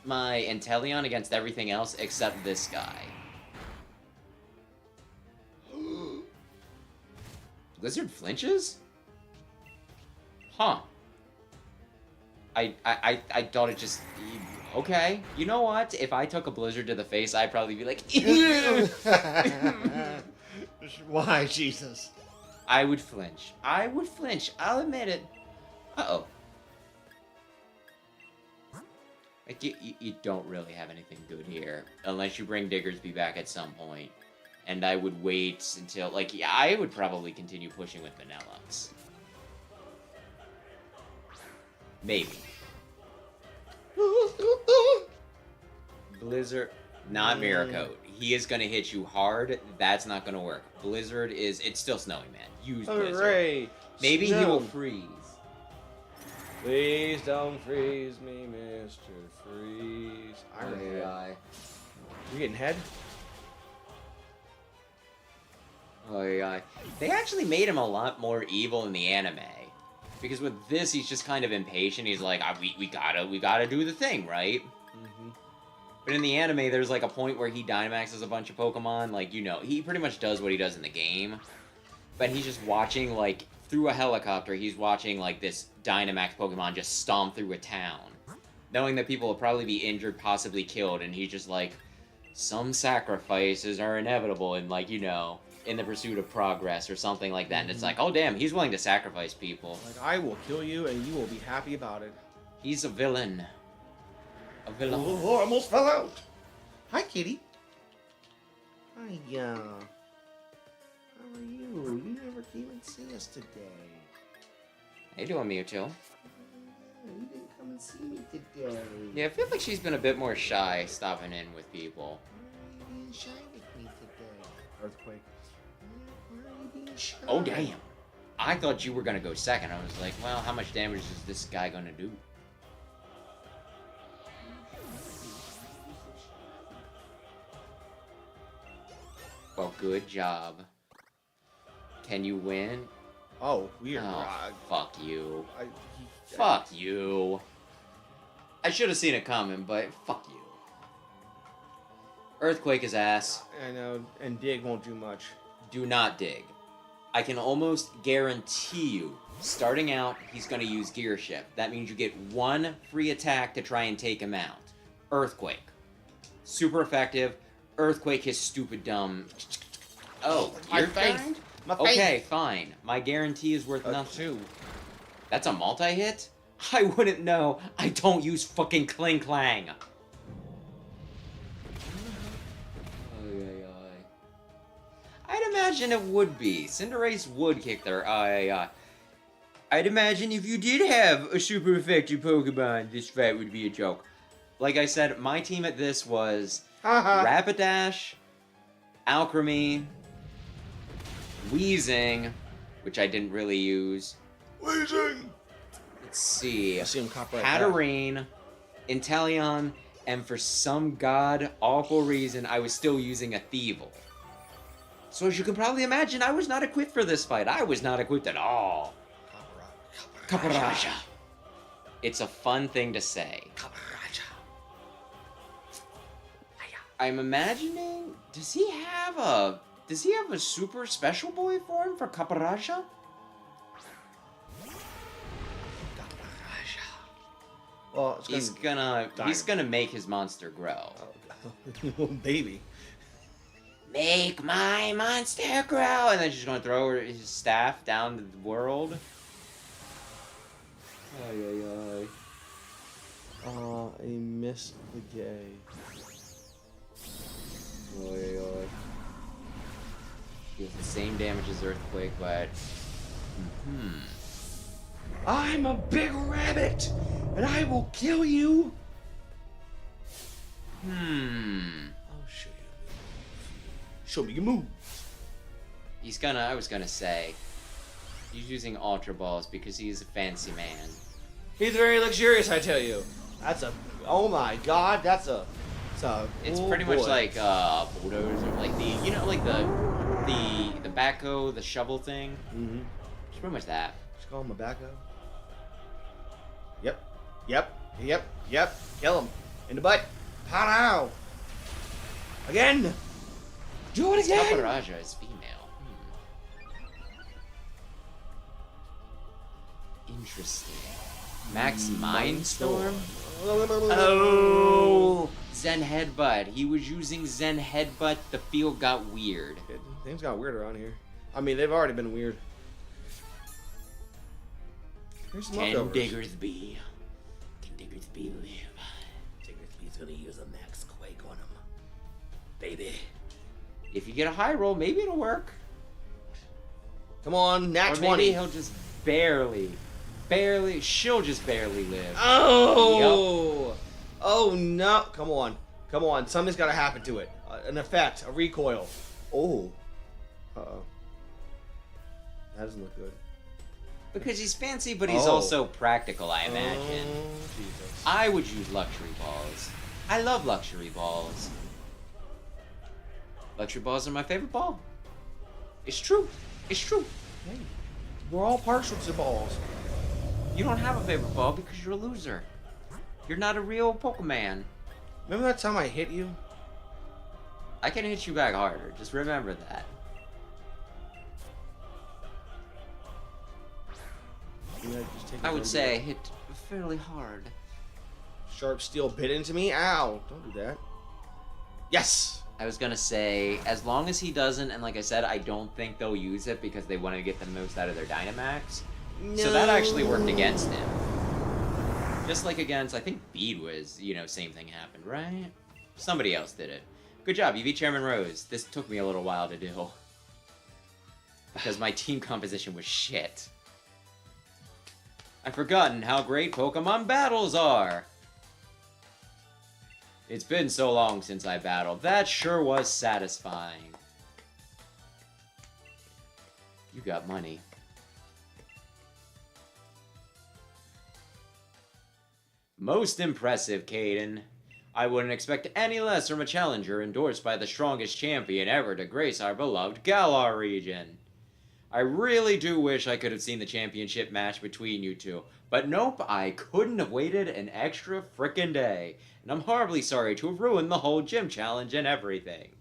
my Inteleon against everything else except this guy. Blizzard flinches? Huh. I thought it just... Okay. You know what? If I took a Blizzard to the face, I'd probably be like... Why, Jesus? I would flinch. I'll admit it. Uh-oh. Like, you don't really have anything good here. Unless you bring Diggersby back at some point. And I would wait until... Like, yeah, I would probably continue pushing with Vanilluxe. Maybe. Blizzard... Not Miracote. He is going to hit you hard. That's not going to work. Blizzard is... It's still snowing, man. Use Blizzard. Hooray! Maybe Snow. he will freeze. Please don't freeze me, Mr. Freeze. Iron Head. You getting head? Oh yeah. They actually made him a lot more evil in the anime. Because with this, he's just kind of impatient. He's like, we gotta do the thing, right? Mm-hmm. But in the anime, there's like a point where he Dynamaxes a bunch of Pokemon. Like, he pretty much does what he does in the game. But he's just watching, like, through a helicopter, he's watching, like, this Dynamax Pokemon just stomp through a town. Knowing that people will probably be injured, possibly killed, and he's just like, some sacrifices are inevitable in, like, in the pursuit of progress or something like that. And it's like, oh damn, he's willing to sacrifice people. Like, I will kill you and you will be happy about it. He's a villain. A villain. Oh, I almost fell out. Hi, kitty. Hi, how are you? You never came and see us today. How you doing, Mewtwo? You didn't come and see me today. Yeah, I feel like she's been a bit more shy stopping in with people. Why are you being shy with me today? Earthquake. Why are you being shy? Oh, damn. I thought you were going to go second. I was like, well, how much damage is this guy going to do? Well, good job. Can you win? Oh, weird. Oh, fuck you. Fuck. Fuck you. I should have seen it coming, but fuck you. Earthquake is ass. I know, and dig won't do much. Do not dig. I can almost guarantee you, starting out, he's going to use Gear Shift. That means you get one free attack to try and take him out. Earthquake. Super effective. Earthquake his stupid dumb... Oh, My you're face. fine? My face. Okay, fine. My guarantee is worth nothing. 2. That's a multi-hit? I wouldn't know. I don't use fucking Kling Clang. I'd imagine it would be. Cinderace would kick their I'd imagine if you did have a super effective Pokemon, this fight would be a joke. Like I said, my team at this was Rapidash, Alchemy, Weezing, which I didn't really use. Weezing! Let's see. I see him cop right Hatterene, Inteleon, and for some god-awful reason, I was still using a Thievel. So as you can probably imagine, I was not equipped for this fight. I was not equipped at all. Caparaja. It's a fun thing to say. I'm imagining, does he have a super special boy form for Caparaja? Well, He's gonna make his monster grow. Oh, baby. Make my monster grow, and then she's gonna throw his staff down the world. Ay, ay, ay. I missed the gay. Oy, oy. He has the same damage as Earthquake, but... I'm a big rabbit, and I will kill you. I'll show you. Show me your moves. I was gonna say, he's using Ultra Balls because he's a fancy man. He's very luxurious, I tell you. Oh my god, It's pretty much like bulldozer, like the backhoe, the shovel thing. Mm-hmm. It's pretty much that. Just call him a backhoe. Yep. Kill him. In the butt. Pow! Again! Do it again! Caparaja is female. Interesting. Max Mindstorm? Oh! Zen Headbutt. He was using Zen Headbutt. The field got weird. Things got weird around here. I mean, they've already been weird. Here's some Can leftovers. Diggersby live? Diggersby's gonna use a Max Quake on him. Baby. If you get a high roll, maybe it'll work. Come on, nat Or 20. maybe he'll just she'll just barely live. Oh! Yep. Oh no! Come on! Something's gotta happen to it. An effect, a recoil. Oh. Uh-oh. That doesn't look good. Because he's fancy, but he's also practical, I imagine. Oh, Jesus. I would use luxury balls. I love luxury balls. Luxury balls are my favorite ball. It's true. It's true. Hey, we're all partial to balls. You don't have a favorite ball because you're a loser. You're not a real Pokemon. Remember that time I hit you? I can hit you back harder. Just remember that. I would say I hit fairly hard. Sharp steel bit into me? Ow! Don't do that. Yes! I was gonna say, as long as he doesn't, and like I said, I don't think they'll use it because they want to get the most out of their Dynamax. No. So that actually worked against him. Just like against, I think Bede was, same thing happened, right? Somebody else did it. Good job, you beat Chairman Rose. This took me a little while to do. Because my team composition was shit. I've forgotten how great Pokemon battles are. It's been so long since I battled. That sure was satisfying. You got money. Most impressive, Caden. I wouldn't expect any less from a challenger endorsed by the strongest champion ever to grace our beloved Galar region. I really do wish I could have seen the championship match between you two, but nope, I couldn't have waited an extra frickin' day, and I'm horribly sorry to have ruined the whole gym challenge and everything.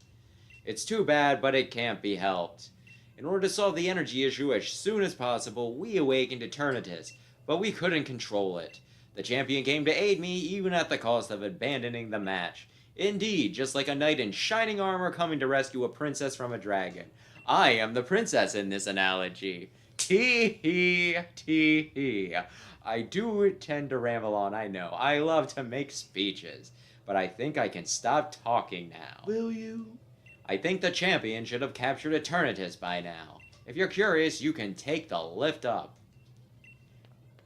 It's too bad, but it can't be helped. In order to solve the energy issue as soon as possible, we awakened Eternatus, but we couldn't control it. The champion came to aid me, even at the cost of abandoning the match. Indeed, just like a knight in shining armor coming to rescue a princess from a dragon. I am the princess in this analogy. Tee-hee, tee-hee. I do tend to ramble on, I know. I love to make speeches. But I think I can stop talking now. Will you? I think the champion should have captured Eternatus by now. If you're curious, you can take the lift up.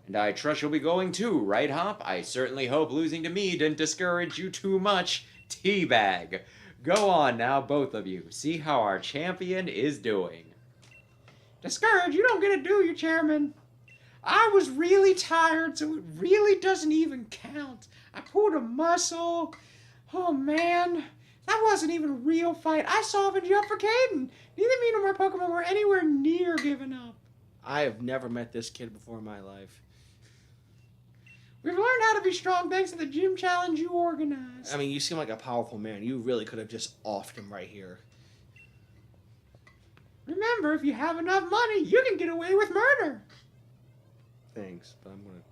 And I trust you'll be going too, right, Hop? I certainly hope losing to me didn't discourage you too much. Teabag. Go on now, both of you. See how our champion is doing. Discourage, you don't get to do, you chairman. I was really tired, so it really doesn't even count. I pulled a muscle. Oh, man. That wasn't even a real fight. I softened you up for Caden. Neither me nor my Pokemon were anywhere near giving up. I have never met this kid before in my life. We've learned how to be strong thanks to the gym challenge you organized. I mean, you seem like a powerful man. You really could have just offed him right here. Remember, if you have enough money, you can get away with murder. Thanks, but I'm gonna...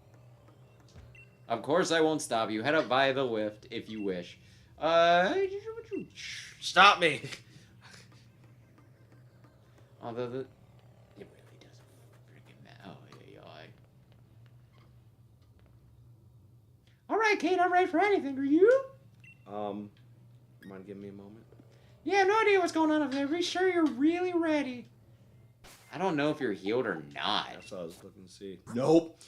Of course, I won't stop you. Head up by the lift if you wish. Stop me! Although it really doesn't freaking matter. Oh, yeah. All right, Kate, I'm ready for anything. Are you? Mind giving me a moment? Yeah, no idea what's going on up there. Be sure you're really ready. I don't know if you're healed or not. That's what I was looking to see. Nope.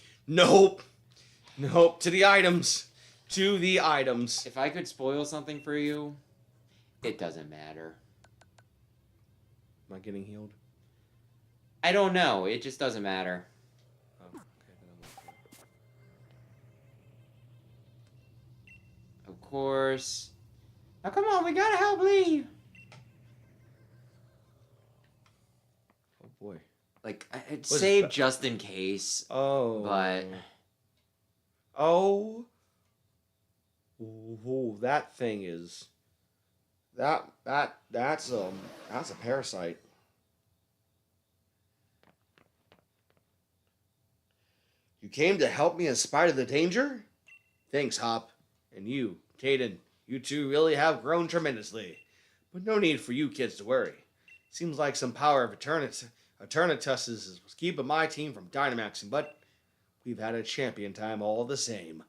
To the items. If I could spoil something for you, it doesn't matter. Am I getting healed? I don't know. It just doesn't matter. Oh, okay. Then I'm okay. Of course. Now, come on, we gotta help Lee. Oh boy. Like, I'd Was save that? just in case. Oh. But Oh. Ooh, that thing is. That's a parasite. You came to help me in spite of the danger? Thanks, Hop. And you, Caden, you two really have grown tremendously. But no need for you kids to worry. Seems like some power of Eternatus is keeping my team from Dynamaxing, but we've had a champion time all the same.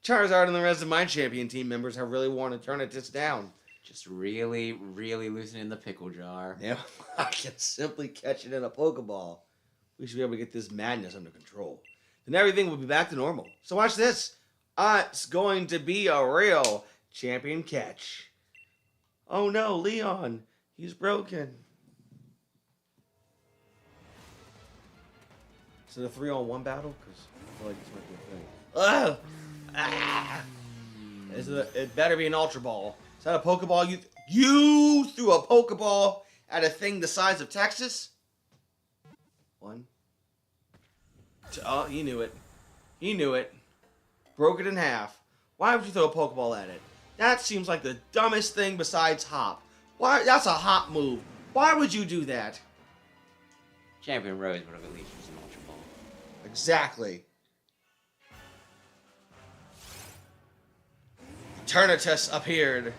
Charizard and the rest of my champion team members have really worn Eternatus down. just really, really loosening the pickle jar. Yeah, I can simply catch it in a Pokeball. We should be able to get this madness under control. Then everything will be back to normal. So watch this. It's going to be a real champion catch. Oh no, Leon. He's broken. Is it a 3-on-1 battle? Because I feel like this might be a thing. Ugh! Ah! It better be an Ultra Ball. Is that a Pokeball? You threw a Pokeball at a thing the size of Texas? 1. Oh, he knew it. He knew it. Broke it in half. Why would you throw a Pokeball at it? That seems like the dumbest thing besides Hop. Why? That's a Hop move. Why would you do that? Champion Rose would have at least used an Ultra Ball. Exactly. Eternatus appeared.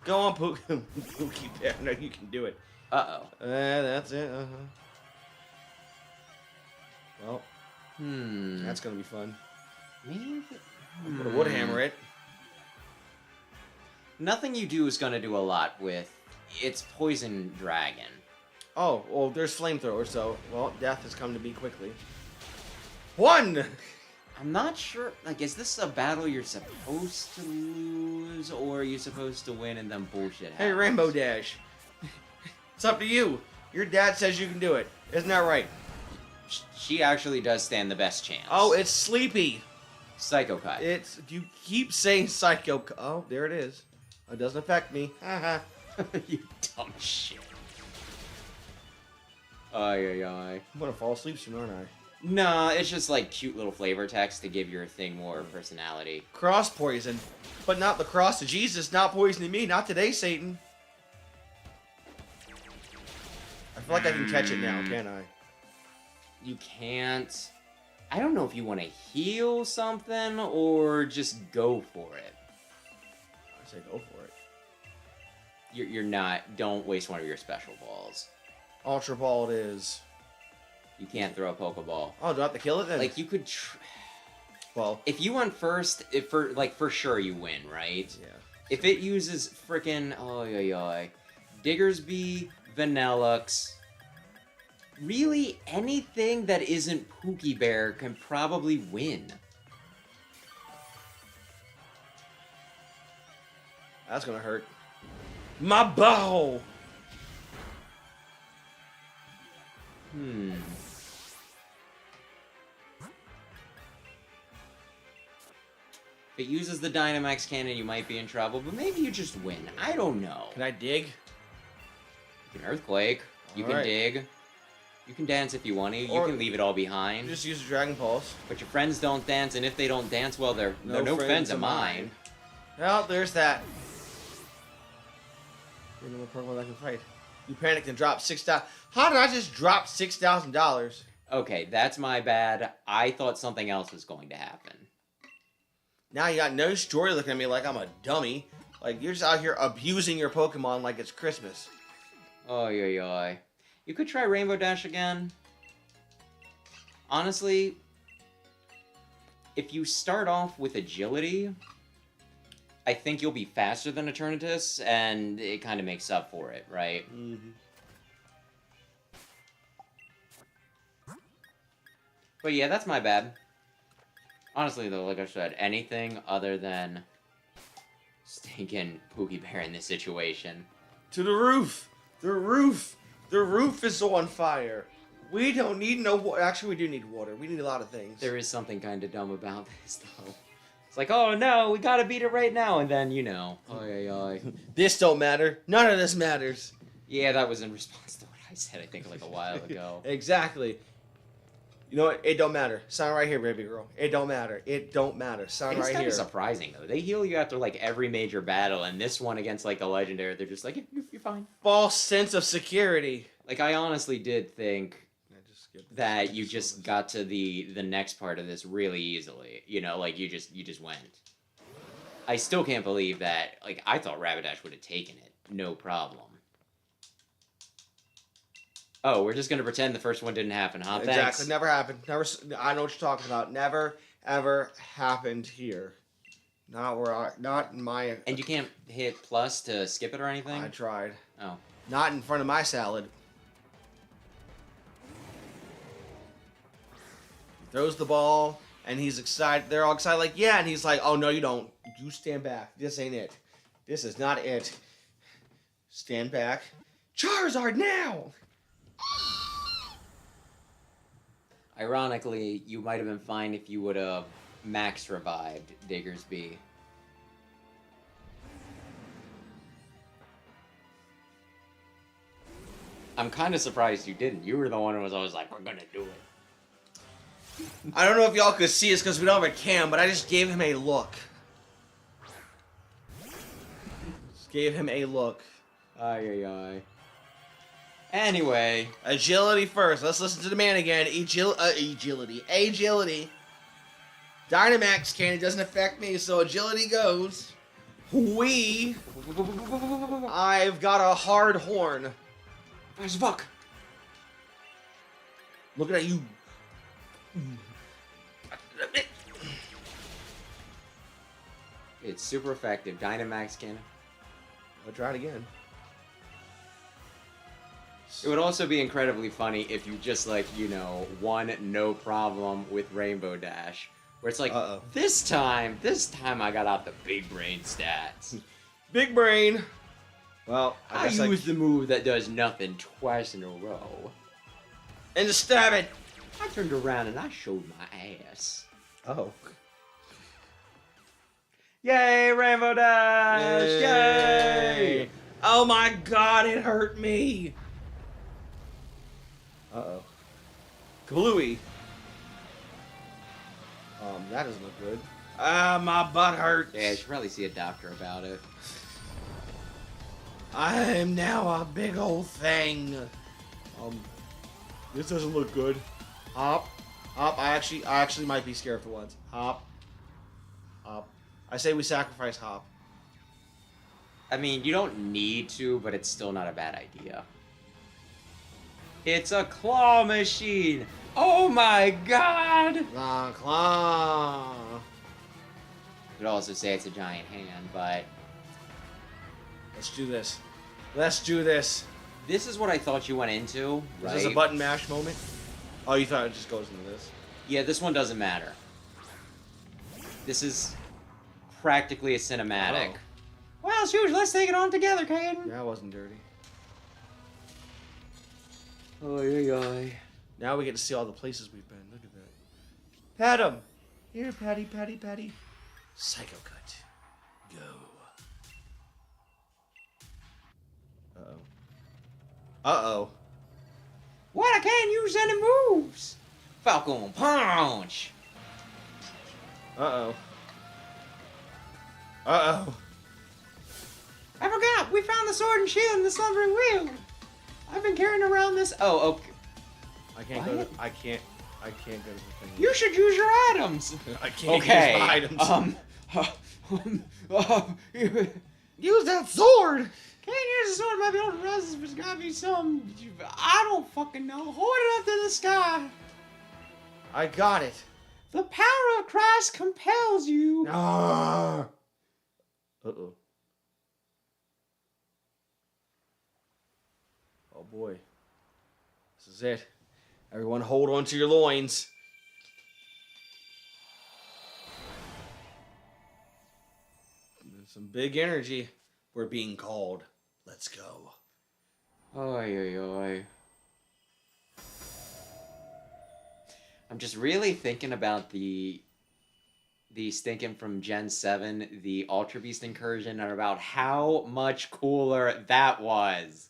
Go on, Pookie Bear. No, you can do it. Uh-oh. That's it. Well, that's gonna be fun. Maybe. I'm gonna wood hammer it. Nothing you do is gonna do a lot with its Poison Dragon. Oh, well, there's flamethrower, so well, death has come to be quickly. 1. I'm not sure. Like, is this a battle you're supposed to lose, or are you supposed to win and then bullshit happens? Hey, Rainbow Dash. It's up to you. Your dad says you can do it. Isn't that right? She actually does stand the best chance. Oh, it's Sleepy. Psycho Cut. You keep saying Psycho. Oh, there it is. It doesn't affect me. Haha. You dumb shit. Ay. I'm gonna fall asleep soon, aren't I? Nah, it's just like cute little flavor text to give your thing more personality. Cross poison, but not the cross of Jesus. Not poisoning me. Not today, Satan. I feel like I can catch it now, can't I? You can't. I don't know if you want to heal something or just go for it. I say go for it. You're not. Don't waste one of your special balls. Ultra Ball it is. You can't throw a Pokeball. Oh, do I have to kill it then? Like, you could. Well, if you went first, for sure you win, right? yeah. If it uses frickin' Diggersby, Vanillux, really anything that isn't Pookie Bear can probably win. That's gonna hurt. My bow. If it uses the Dynamax cannon, you might be in trouble, but maybe you just win. I don't know. Can I dig? You can Earthquake. You can Alright. dig. You can dance if you want to. You Or- can leave it all behind. Just use a Dragon Pulse. But your friends don't dance, and if they don't dance, well, they're no friends of mine. Well, there's that. You're the Pokemon that can fight. You panicked and dropped $6,000. How did I just drop $6,000? Okay, that's my bad. I thought something else was going to happen. Now you got no story looking at me like I'm a dummy. Like, you're just out here abusing your Pokemon like it's Christmas. Oy, oy, oy. You could try Rainbow Dash again. Honestly, if you start off with Agility, I think you'll be faster than Eternatus, and it kind of makes up for it, right? Mm-hmm. But yeah, that's my bad. Honestly, though, like I said, anything other than stinking Pookie Bear in this situation. To the roof! The roof! The roof is on fire! We don't need no water. Actually, we do need water. We need a lot of things. There is something kind of dumb about this, though. It's like, oh no, we gotta beat it right now, and then, you know, oy, oy, oy. This don't matter. None of this matters. Yeah, that was in response to what I said, I think, like a while ago. Exactly. You know what? It don't matter. Sign right here, baby girl. It don't matter. It don't matter. Sign It's right kind here. of surprising, though. They heal you after, like, every major battle, and this one against, like, the Legendary, they're just like, you're fine. False sense of security. Like, I honestly did think I just skipped this. that you just got to the next part of this really easily. You know, like, you just went. I still can't believe that, like, I thought Rapidash would have taken it. No problem. Oh, we're just gonna pretend the first one didn't happen, huh? Exactly. Thanks. Never happened. Never. I know what you're talking about. Never, ever happened here. Not where I. Not in my. And you can't hit plus to skip it or anything? I tried. Oh. Not in front of my salad. He throws the ball, and he's excited. They're all excited, like, yeah. And he's like, oh, no, you don't. You stand back. This ain't it. This is not it. Stand back. Charizard now! Ironically, you might have been fine if you would have max revived Diggersby. I'm kind of surprised you didn't. You were the one who was always like, we're gonna do it. I don't know if y'all could see us because we don't have a cam, but I just gave him a look. Just gave him a look. Ay, ay, ay. Anyway. Agility first. Let's listen to the man again. Agility. Agility. Dynamax cannon doesn't affect me, so agility goes. I've got a hard horn. As fuck. Looking at you. It's super effective. Dynamax cannon. I'll try it again. It would also be incredibly funny if you just, like, you know, won no problem with Rainbow Dash. Where it's like, this time I got out the big brain stats. Big brain. Well, I used the move that does nothing twice in a row. And just stab it. I turned around and I showed my ass. Oh. Yay, Rainbow Dash! Yay! Oh my god, it hurt me. Uh-oh. Kablooey. That doesn't look good. Ah, my butt hurts. Yeah, you should probably see a doctor about it. I am now a big old thing. This doesn't look good. Hop. Hop. I actually might be scared for once. Hop. Hop. I say we sacrifice Hop. I mean, you don't need to, but it's still not a bad idea. It's a claw machine! Oh my god! Claw, claw. You could also say it's a giant hand, but... Let's do this. Let's do this. This is what I thought you went into, right? Is this a button mash moment? Oh, you thought it just goes into this? Yeah, this one doesn't matter. This is practically a cinematic. Oh. Well, shoot, let's take it on together, Caden. That wasn't dirty. Oh, yeah. Now we get to see all the places we've been. Look at that. Pat him. Here, Patty, Patty, Patty. Psycho Cut. Go. Uh-oh. Uh-oh. What? I can't use any moves. Falcon Punch. Uh-oh. Uh-oh. I forgot. We found the sword and shield in the slumbering wheel. I've been carrying around this. Oh, okay. I can't go to... I can't go to the thing. You should use your items. I can't Okay. use my items. Use that sword. Can't use the sword. Might be able to rust. There's gotta be some. I don't fucking know. Hold it up to the sky. I got it. The power of Christ compels you. Ah. Uh-oh. Oh boy. This is it. Everyone hold on to your loins. Some big energy. We're being called. Let's go. Oy, oy, oy. I'm just really thinking about the stinking from Gen 7, the Ultra Beast incursion, and about how much cooler that was.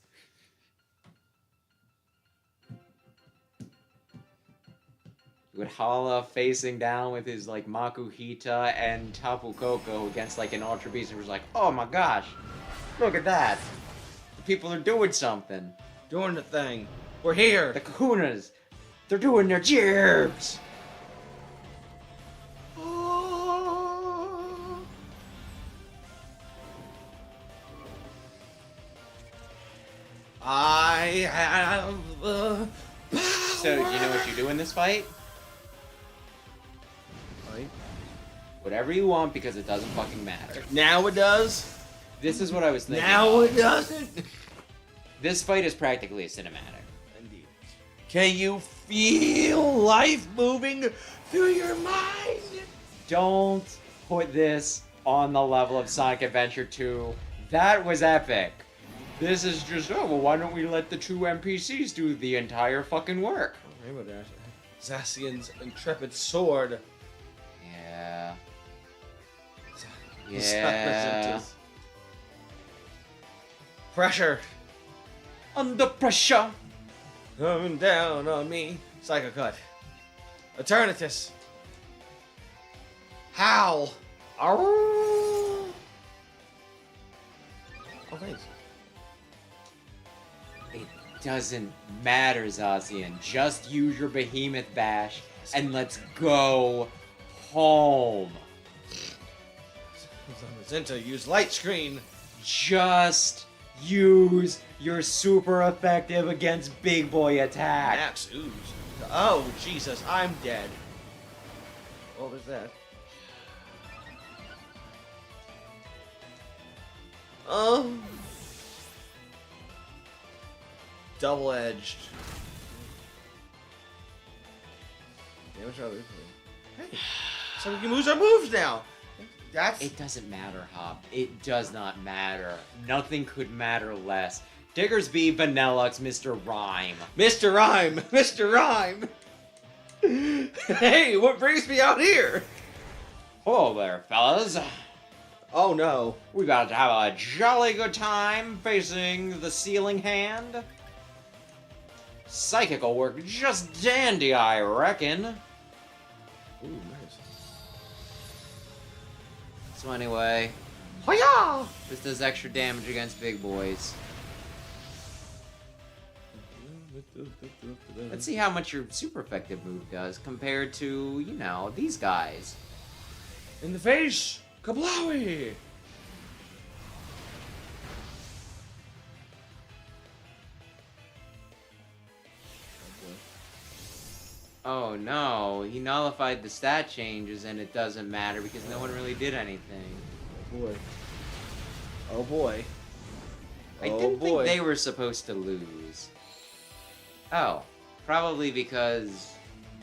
With Hala facing down with his like Makuhita and Tapu Koko against like an Ultra Beast, and was like, oh my gosh, look at that. The people are doing something. Doing the thing. We're here. The Kahunas, they're doing their jibs. I have the power. So, do you know what you do in this fight? Right. Whatever you want, because it doesn't fucking matter. Now it does. This is what I was thinking. Now of. it doesn't. This fight is practically a cinematic. Indeed. Can you feel life moving through your mind? Don't put this on the level of Sonic Adventure 2. That was epic. This is just, oh, well, why don't we let the two NPCs do the entire fucking work? Rainbow Dash. Zacian's intrepid sword. Yeah. Zacian's Yeah. Pressure. Under pressure. Coming down on me. Psycho Cut. Eternatus. Howl. Arrgh. Oh, thanks. It doesn't matter, Zacian. Just use your Behemoth Bash and let's go home. Zinta, use light screen. Just use your super effective against big boy attack. Max ooze. Oh, Jesus, I'm dead. Oh, there's that. Double-edged. Damage other. Hey, so we can lose our moves now. That's It doesn't matter, Hop. It does not matter. Nothing could matter less. Diggersby, Vanillux, Mr. Rhyme. Mr. Rhyme. Mr. Rhyme. Hey, what brings me out here? Hello there, fellas. Oh no. We about to have a jolly good time facing the ceiling hand. Psychic will work just dandy, I reckon. Ooh, nice. So anyway, Hiya! this does extra damage against big boys. Let's see how much your super effective move does compared to, you know, these guys. In the face! Kablowie! Oh no, he nullified the stat changes and it doesn't matter because no one really did anything. Oh boy. Oh boy. I didn't think they were supposed to lose. Oh, probably because...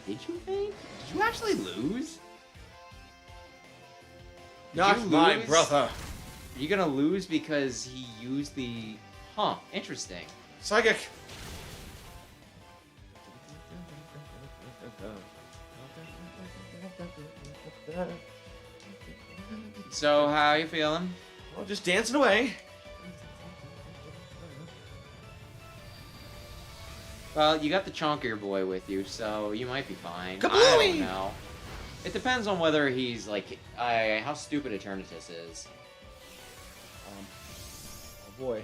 Did you think? Did you actually lose? Not you my lose? brother. Are you gonna lose because he used the... Huh, interesting. Psychic. So, how you feeling? Well, just dancing away. Well, you got the chonkier boy with you, so you might be fine. I Kablooey! don't know. It depends on whether he's, like, how stupid Eternatus is. Oh boy.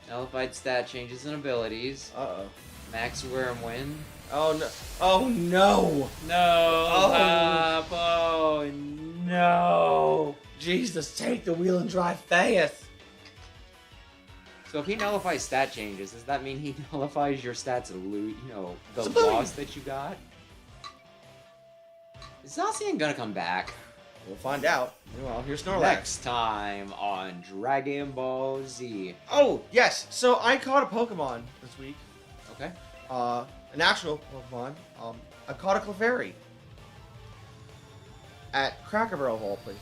Nullified stat changes and abilities. Uh-oh. Max Wormwind. Oh no. Oh no! No! Oh. Oh no! Jesus, take the wheel and drive fast. So if he nullifies stat changes, does that mean he nullifies your stats loot, the Zaboom! loss that you got? Is Zacian gonna come back? We'll find out. Well, here's Snorlax. Next time on Dragon Ball Z. Oh, yes. So I caught a Pokemon this week. Okay. An actual Pokemon. I caught a Clefairy. At Cracker Barrel of all places.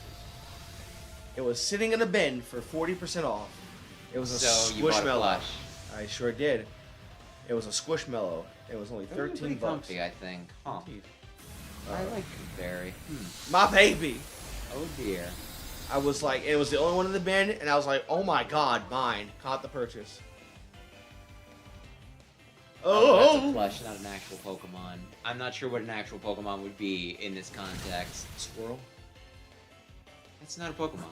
It was sitting in a bin for 40% off. It was a So you bought a Squishmallow. plush. I sure did. It was a Squishmallow. It was only Those are 13 pretty bucks. comfy, I think. Huh. I like Clefairy. My baby. Oh dear. I was like, it was the only one in the bin, and I was like, oh my god, mine. Caught the purchase. That's a plush, not an actual Pokemon. I'm not sure what an actual Pokemon would be in this context. Squirrel. It's not a Pokemon.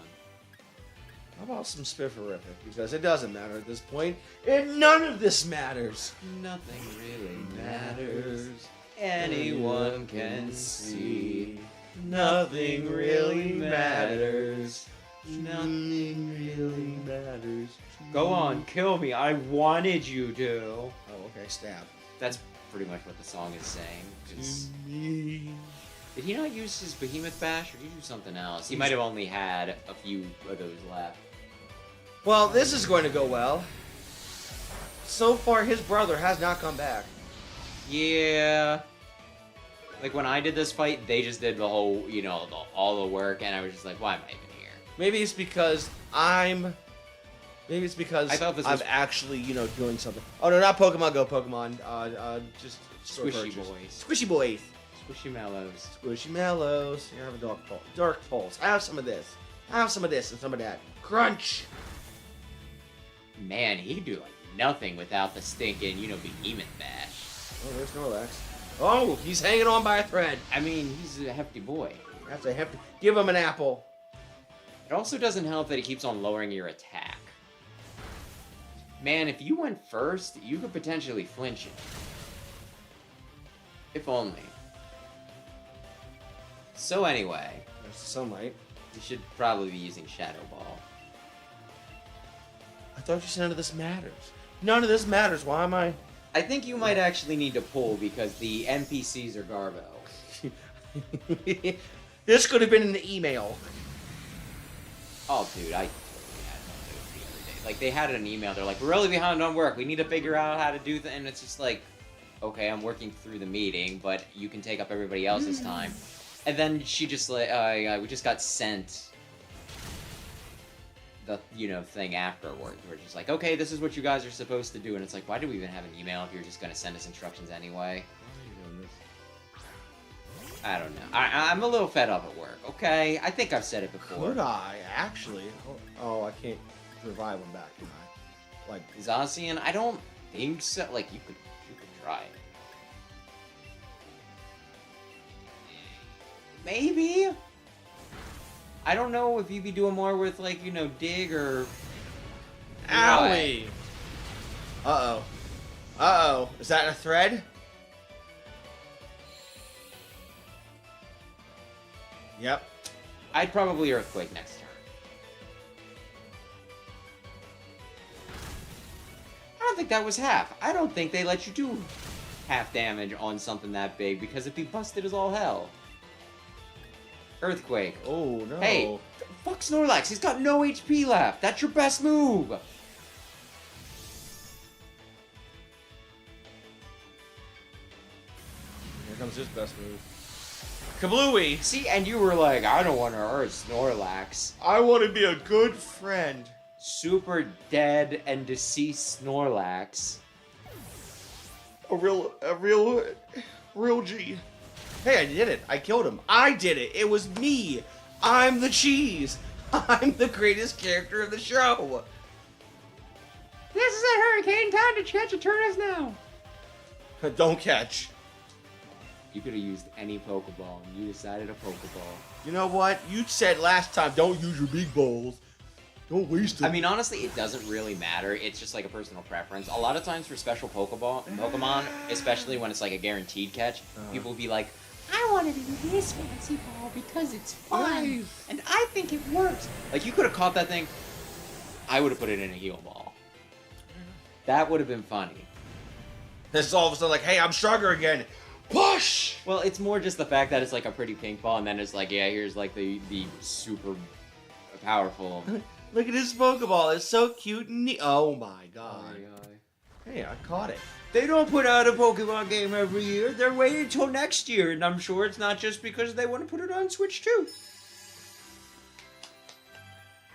How about some Spifferific? Because it doesn't matter at this point. And none of this matters. Nothing really matters. Anyone can see. Nothing really matters. Nothing really matters. Go on, kill me. I wanted you to. Oh, okay, stab. That's pretty much what the song is saying. 'Cause did he not use his Behemoth Bash, or did he do something else? He might have only had a few of those left. Well, this is going to go well. So far, his brother has not come back. Yeah. Like, when I did this fight, they just did the whole, all the work, and I was just like, why am I even here? Maybe it's because Maybe it's because I thought this I'm was- actually, doing something. Oh no, not Pokemon Go, Pokemon. Just store Squishy purchase. boys. Squishy boys. Squishy Mellows. Squishy Mellows. Here, have a Dark Pulse. Dark Pulse. Have some of this. Have some of this and some of that. Crunch. Man, he could do, like, nothing without the stinking, Behemoth Bash. Oh, there's Snorlax. Oh, he's hanging on by a thread. I mean, he's a hefty boy. That's a hefty. Give him an apple. It also doesn't help that he keeps on lowering your attack. Man, if you went first, you could potentially flinch it. If only. So anyway, There's the sunlight. we should probably be using Shadow Ball. I thought you said none of this matters. None of this matters. Why am I? I think you might actually need to pull because the NPCs are Garbo. This could have been in the email. Oh, dude, I totally had one of those the other day. Like, they had an email. They're like, we're really behind on work. We need to figure out how to do that. And it's just like, okay, I'm working through the meeting, but you can take up everybody else's time. And then she just like, we just got sent the, thing afterwards. We're just like, okay, this is what you guys are supposed to do. And it's like, why do we even have an email if you're just going to send us instructions anyway? I don't know. I'm a little fed up at work, okay? I think I've said it before. Could I actually? Oh, I can't revive him back, can I? Like, Zacian, I don't think so. Like, you could try it. Maybe? I don't know if you'd be doing more with, like, dig or... owie! Uh-oh. Uh-oh. Is that a thread? Yep. I'd probably Earthquake next turn. I don't think that was half. I don't think they let you do half damage on something that big because it'd be busted as all hell. Earthquake. Oh, no. Hey, fuck Snorlax. He's got no HP left. That's your best move. Here comes his best move. Kablooey! See, and you were like, I don't want to hurt Snorlax. I want to be a good friend. Super dead and deceased Snorlax. A real G. Hey, I did it. I killed him. I did it. It was me. I'm the cheese. I'm the greatest character of the show. This is a hurricane. Time to catch a tortoise now. Don't catch. You could have used any Pokeball, and you decided a Pokeball. You know what? You said last time, don't use your big balls. Don't waste them. I mean, honestly, it doesn't really matter. It's just like a personal preference. A lot of times for special Pokemon, especially when it's like a guaranteed catch, people will be like, I wanted to do this fancy ball because it's fun, and I think it works. like, you could have caught that thing. I would have put it in a heal ball. That would have been funny. It's all of a sudden like, hey, I'm stronger again. Push! Well, it's more just the fact that it's like a pretty pink ball, and then it's like, yeah, here's like the super powerful. Look at this Pokeball. It's so cute and neat. Oh my god. Hey, I caught it. They don't put out a Pokemon game every year. They're waiting till next year, and I'm sure it's not just because they want to put it on Switch too.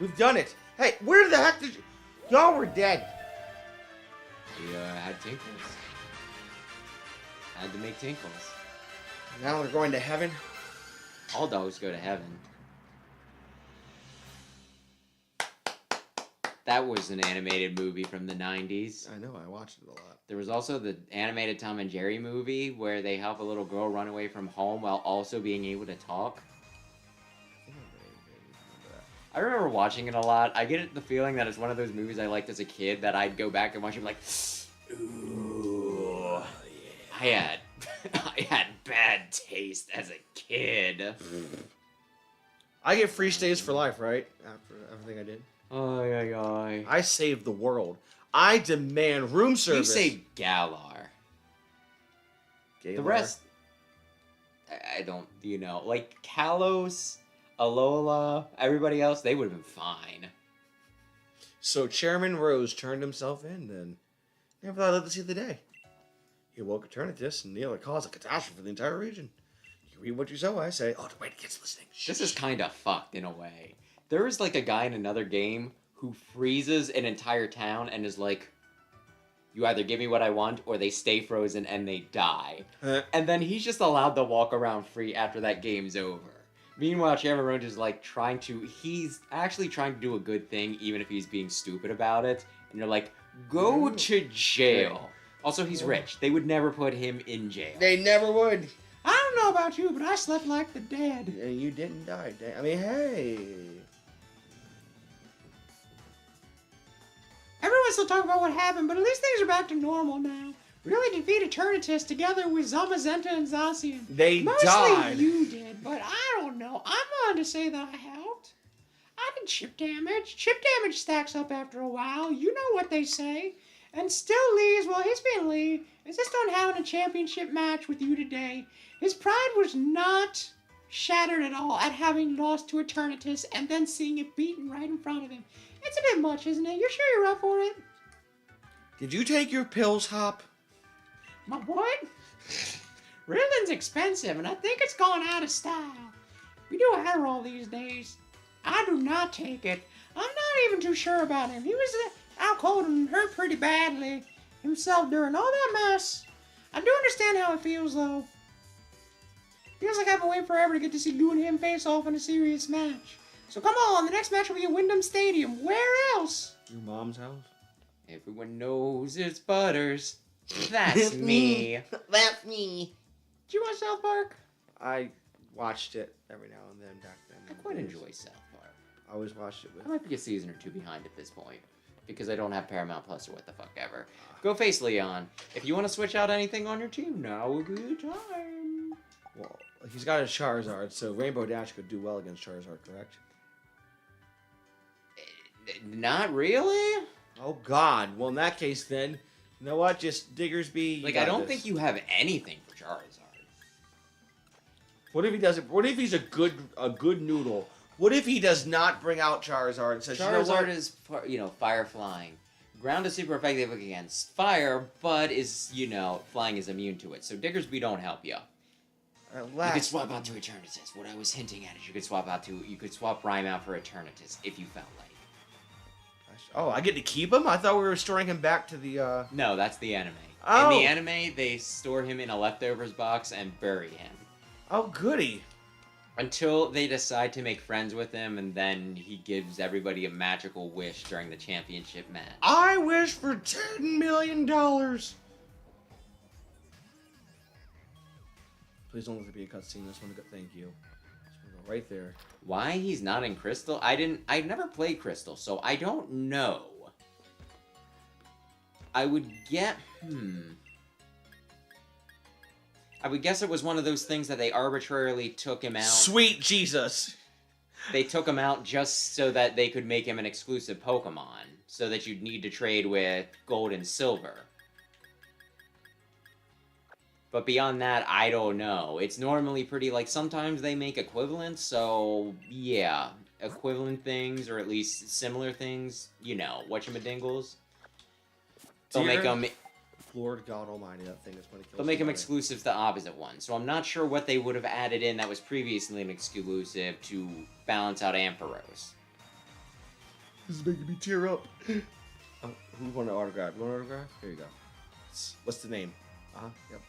We've done it. Hey, where the heck did you... Y'all were dead. We had tinkles. Had to make tinkles. Now we're going to heaven. All dogs go to heaven. That was an animated movie from the 90s. I know, I watched it a lot. There was also the animated Tom and Jerry movie where they help a little girl run away from home while also being able to talk. I remember watching it a lot. I get the feeling that it's one of those movies I liked as a kid that I'd go back and watch and be like, ooh, I had bad taste as a kid. I get free stays for life, right? After everything I did. I I saved the world. I demand room You service. say Galar. Galar. The rest, I don't, like Kalos, Alola, everybody else, they would have been fine. So Chairman Rose turned himself in then. Never thought I'd live to see the day. He awoke Eternatus and nearly caused a catastrophe for the entire region. You read what you sow, I say. Oh, wait, it gets listening. Shh. This is kind of fucked in a way. There is like a guy in another game who freezes an entire town and is like, you either give me what I want or they stay frozen and they die. And then he's just allowed to walk around free after that game's over. Meanwhile, Chairman Roach is like he's actually trying to do a good thing even if he's being stupid about it. And you're like, go to jail. Also, he's rich. They would never put him in jail. They never would. I don't know about you, but I slept like the dead. And you didn't die. I mean, hey. Everyone's still talking about what happened, but at least things are back to normal now. We really defeated Eternatus together with Zamazenta and Zacian. They Mostly died. you did, but I don't know. I'm willing to say that I helped. I did chip damage. Chip damage stacks up after a while. You know what they say. And still Lee's, well, he's been Lee, insisted on having a championship match with you today. His pride was not shattered at all at having lost to Eternatus and then seeing it beaten right in front of him. It's a bit much, isn't it? You're sure you're up for it? Did you take your pills, Hop? My what? Ritalин's expensive, and I think it's gone out of style. We do Adderall these days. I do not take it. I'm not even too sure about him. He was out cold and hurt pretty badly himself during all that mess. I do understand how it feels, though. Feels like I've been waiting forever to get to see you and him face off in a serious match. So come on, the next match will be at Wyndham Stadium. Where else? Your mom's house? Everyone knows it's Butters. That's me. That's me. Did you watch South Park? I watched it every now and then back then. I quite enjoy South Park. I always watched it with... I might be a season or two behind at this point. Because I don't have Paramount Plus or what the fuck ever. Go face Leon. If you want to switch out anything on your team, now would be the time. Well, he's got a Charizard, so Rainbow Dash could do well against Charizard, correct? Not really. Oh, God. Well, in that case, then, you know what? Just Diggersby. Like, I don't think you have anything for Charizard. What if he doesn't? What if he's a good noodle? What if he does not bring out Charizard and says, you know what? Charizard is, fire flying. Ground is super effective against fire, but is, flying is immune to it. So Diggersby don't help you. You could swap out to Eternatus. What I was hinting at is you could swap Rhyme out for Eternatus if you felt like. Oh, I get to keep him? I thought we were restoring him back to the, No, that's the anime. Oh. In the anime, they store him in a leftovers box and bury him. Oh, goody. Until they decide to make friends with him, and then he gives everybody a magical wish during the championship match. I wish for $10 million. Please don't let there be a cutscene. I just want to go. Thank you. Just want to go right there. Why he's not in Crystal? I never played Crystal, so I don't know. I would get. I would guess it was one of those things that they arbitrarily took him out. Sweet Jesus. They took him out just so that they could make him an exclusive Pokemon, so that you'd need to trade with Gold and Silver. But beyond that, I don't know. It's normally pretty, like, sometimes they make equivalents, so, yeah. Equivalent things, or at least similar things, you know, whatchamadingles. They'll make them... Lord God Almighty, that thing is going to kill They'll make them somebody. exclusive to the opposite one. So I'm not sure what they would have added in that was previously an exclusive to balance out Ampharos. This is making me tear up. Who won an autograph? You want an autograph? Here you go. What's the name? Yep.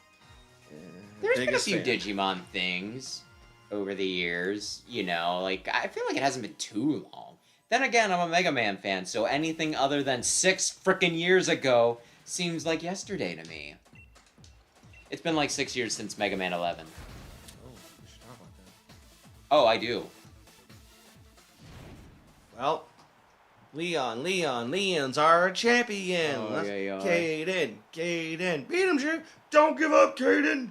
There's been a Biggest few fan. Digimon things over the years, you know, like, I feel like it hasn't been too long. Then again, I'm a Mega Man fan, so anything other than 6 frickin' years ago seems like yesterday to me. It's been like 6 years since Mega Man 11. Oh, we should talk about that. Oh, I do. Well, Leon's our champion. Oh, Let's- yeah. Caden. Beat him, Jim. Don't give up, Caden.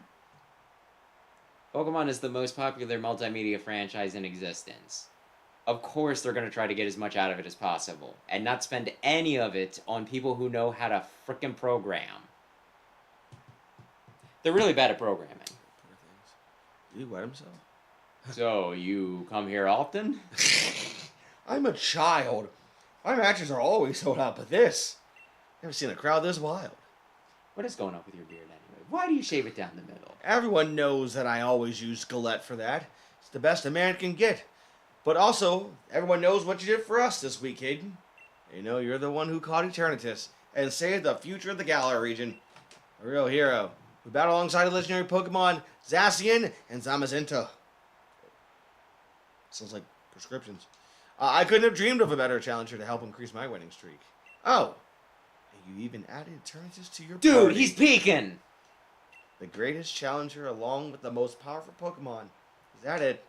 Pokemon is the most popular multimedia franchise in existence. Of course they're going to try to get as much out of it as possible, and not spend any of it on people who know how to frickin' program. They're really bad at programming. Poor things. Did he wet himself? So, you come here often? I'm a child. My matches are always sold out, but this... Never seen a crowd this wild. What is going on with your beard anyway? Why do you shave it down the middle? Everyone knows that I always use Galette for that. It's the best a man can get. But also, everyone knows what you did for us this week, Hayden. You know, you're the one who caught Eternatus and saved the future of the Galar region. A real hero. We battle alongside the legendary Pokemon Zacian and Zamazenta. Sounds like prescriptions. I couldn't have dreamed of a better challenger to help increase my winning streak. Oh, and you even added Eternatus to your Dude, party. he's peeking! The greatest challenger along with the most powerful Pokemon. Is that it?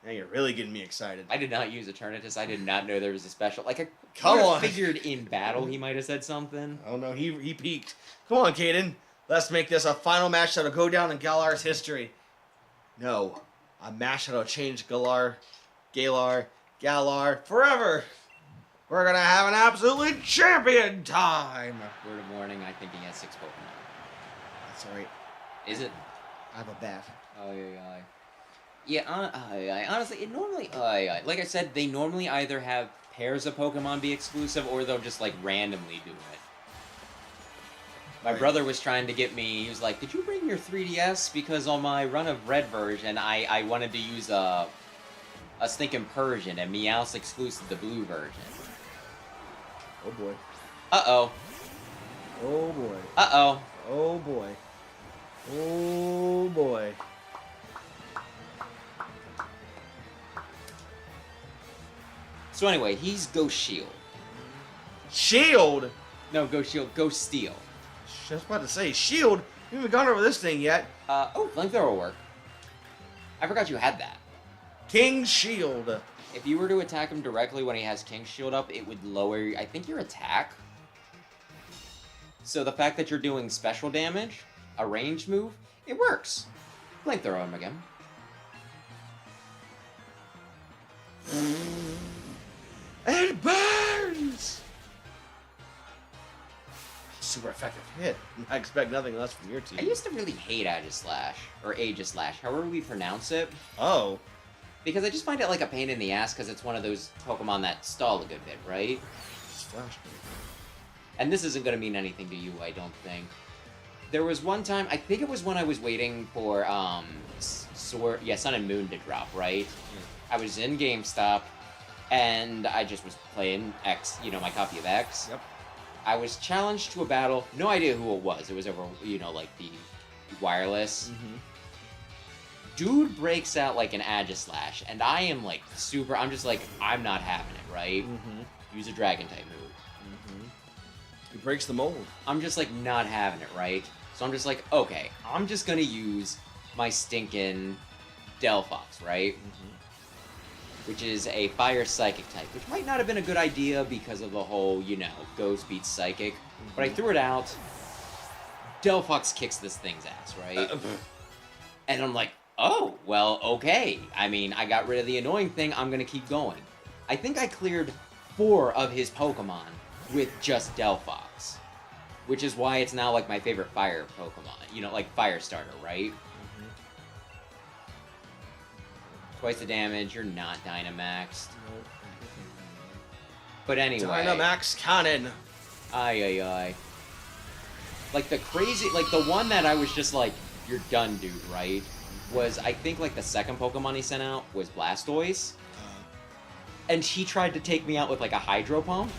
Now you're really getting me excited. I did not use Eternatus. I did not know there was a special. Like, I Come on. figured in battle he might have said something. Oh no, he peaked. Come on, Caden. Let's make this a final match that'll go down in Galar's history. No, a match that'll change Galar forever. We're gonna have an absolutely champion time. Word of warning, I think he has 6 Pokemon. That's alright. Is it? I have a bat. Oh, yeah. Yeah, honestly, it normally, like I said, they normally either have pairs of Pokemon be exclusive, or they'll just, like, randomly do it. My Right. brother was trying to get me, he was like, did you bring your 3DS? Because on my run of Red version, I wanted to use a stinking Persian, and Meowth exclusive the blue version. Oh boy. Uh-oh. Oh boy. Uh-oh. Oh boy. Oh boy. So anyway, he's Ghost Shield. Shield? No, Ghost Shield, Ghost Steel. I was about to say, Shield? We haven't gone over this thing yet. Oh, Flamethrower will work. I forgot you had that. King Shield. If you were to attack him directly when he has King Shield up, it would lower, I think, your attack. So the fact that you're doing special damage, a ranged move, it works. Flamethrower him again. It burns! Super effective hit. I expect nothing less from your team. I used to really hate Aegislash, or Aegislash, however we pronounce it, Oh. because I just find it like a pain in the ass because it's one of those Pokemon that stall a good bit, right? Just flash me. And this isn't going to mean anything to you, I don't think. There was one time, I think it was when I was waiting for, Sun and Moon to drop, right? I was in GameStop, and I just was playing X, you know, my copy of X. Yep. I was challenged to a battle, no idea who it was. It was over, you know, like the wireless. Dude breaks out like an Aegislash, and I am like super. I'm just like, I'm not having it, right? Mm-hmm. Use a Dragon type move. Mm-hmm. He breaks the mold. I'm just like not having it, right? So I'm just like, okay, I'm just gonna use my stinking Delphox, right? Which is a Fire Psychic type, which might not have been a good idea because of the whole, you know, Ghost beats Psychic. But I threw it out. Delphox kicks this thing's ass, right? And I'm like, oh, well, okay. I mean, I got rid of the annoying thing. I'm gonna keep going. I think I cleared 4 of his Pokemon with just Delphox. Which is why it's now, like, my favorite fire Pokemon. You know, like, Fire Starter, right? Twice the damage, you're not Dynamaxed. But anyway. Dynamax Cannon! Ay, ay, ay. Like, the crazy... Like, the one that I was just like, you're done, dude, right? Was, I think, like, the second Pokemon he sent out was Blastoise. And he tried to take me out with, like, a Hydro Pump.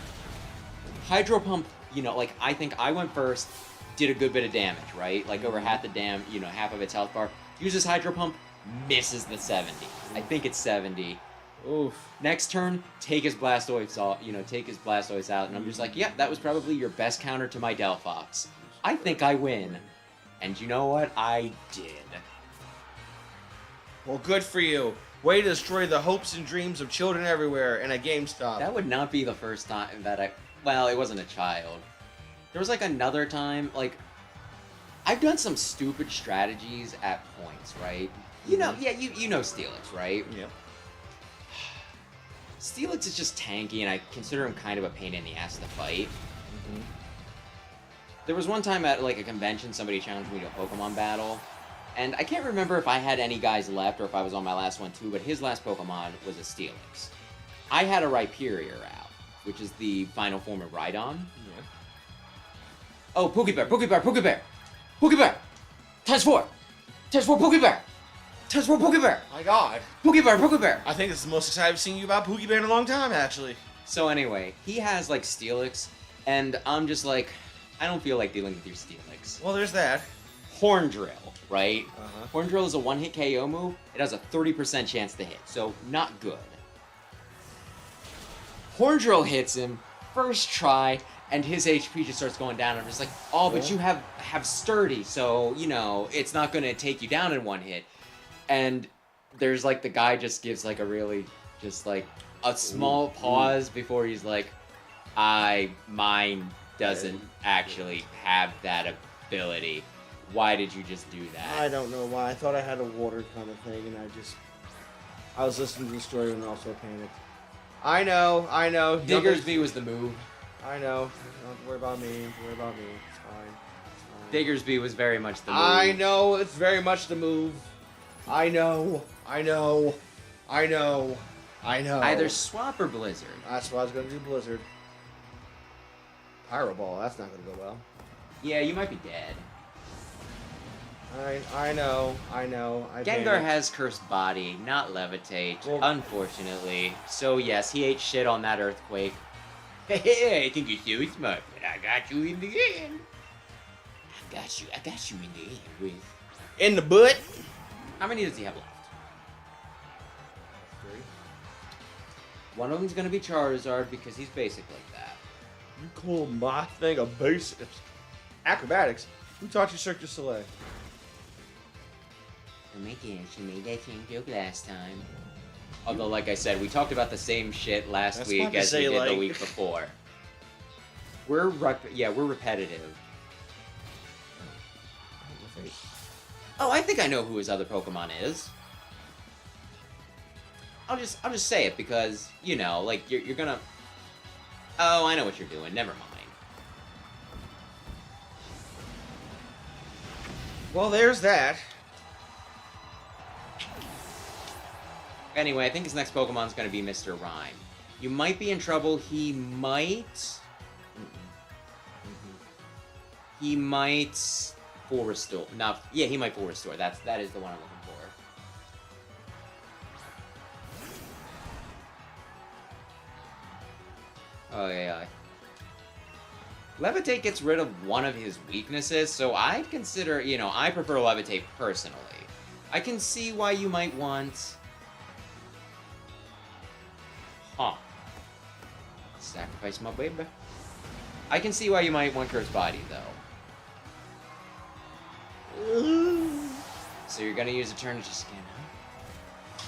Hydro Pump, you know, like, I think I went first, did a good bit of damage, right? Like, over half of its health bar. Uses Hydro Pump, misses the 70. I think it's 70. Oof. Next turn, take his Blastoise out, and I'm just like, yeah, that was probably your best counter to my Delphox. I think I win. And you know what? I did. Well, good for you. Way to destroy the hopes and dreams of children everywhere in a GameStop. That would not be the first time that I... Well, it wasn't a child. There was, like, another time, like... I've done some stupid strategies at points, right? You know, yeah, you know Steelix, right? Yep. Steelix is just tanky, and I consider him kind of a pain in the ass to fight. There was one time at, like, a convention, somebody challenged me to a Pokemon battle, and I can't remember if I had any guys left or if I was on my last one too, but his last Pokemon was a Steelix. I had a Rhyperior out, which is the final form of Rhydon. Yeah. Oh, Pokebear, Pokebear, Pokebear! Pokebear! Times 4! Times 4 Pokebear! Times 4 Pokebear! My God. Pokebear, Pokebear! I think this is the most excited I've seen you about Pookie Bear in a long time, actually. So anyway, he has, like, Steelix, and I'm just like, I don't feel like dealing with your Steelix. Well, there's that. Horn Drill, right? Uh-huh. Horn Drill is a one-hit KO move. It has a 30% chance to hit, so not good. Horn Drill hits him, first try, and his HP just starts going down. I'm just like, oh, but you have Sturdy, so, you know, it's not going to take you down in one hit. And there's, like, the guy just gives, like, a really, just, like, a small pause before he's like, mine doesn't actually have that ability. Why did you just do that? I don't know why. I thought I had a water kind of thing, and I was listening to the story and also panicked. I know. Diggersby was the move. I know. Don't worry about me. Don't worry about me. It's fine. Diggersby was very much the move. I know. It's very much the move. I know. Either Swap or Blizzard. That's why I was going to do Blizzard. Pyro Ball. That's not going to go well. Yeah, you might be dead. I know. Gengar has Cursed Body, not Levitate, Well, unfortunately. So yes, he ate shit on that Earthquake. Hey, I think you're so smart, but I got you in the end. I got you in the end with... In the butt. How many does he have left? 3. One of them's gonna be Charizard because he's basic like that. You call my thing a base acrobatics? Who taught you Cirque du Soleil? Oh my gosh, you made that same joke last time. Although, like I said, we talked about the same shit last week as we did the week before. We're repetitive. Oh, I think I know who his other Pokemon is. I'll just say it because, you know, like, you're gonna... Oh, I know what you're doing. Never mind. Well, there's that. Anyway, I think his next Pokemon's gonna be Mr. Rhyme. You might be in trouble. He might... He might... Full Restore. No, yeah, he might Full Restore. That is the one I'm looking for. Oh, yeah. Levitate gets rid of one of his weaknesses, so I'd consider, you know, I prefer Levitate personally. I can see why you might want... Huh. Sacrifice my baby. I can see why you might want Kurt's body, though. So you're gonna use Eternity Skin, huh?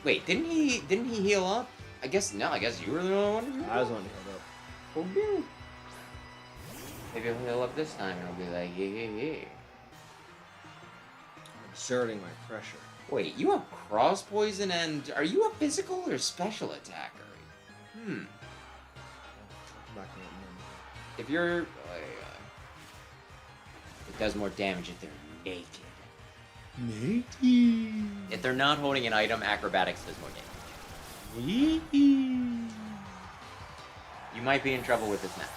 Wait, didn't he heal up? I guess no. I guess you were the only one to heal up. I was on the head up. Okay. Maybe he'll heal up this time, and he'll be like, yeah. Exerting my pressure. Wait, you have cross poison, and are you a physical or special attacker? Back on it. If you're, it does more damage if they're naked. Naked. If they're not holding an item, acrobatics does more damage. You might be in trouble with this next.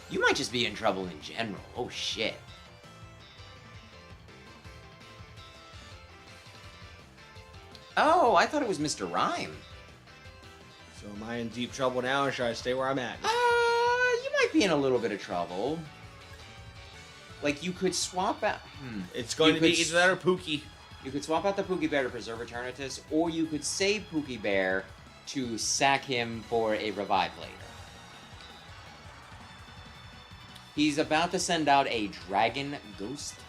You might just be in trouble in general. Oh shit. Oh, I thought it was Mr. Rhyme. So am I in deep trouble now, or should I stay where I'm at? You might be in a little bit of trouble. Like, you could swap out... It's going You to be could either that or Pookie. You could swap out the Pookie Bear to preserve Eternatus, or you could save Pookie Bear to sack him for a revive later. He's about to send out a Dragon Ghost type.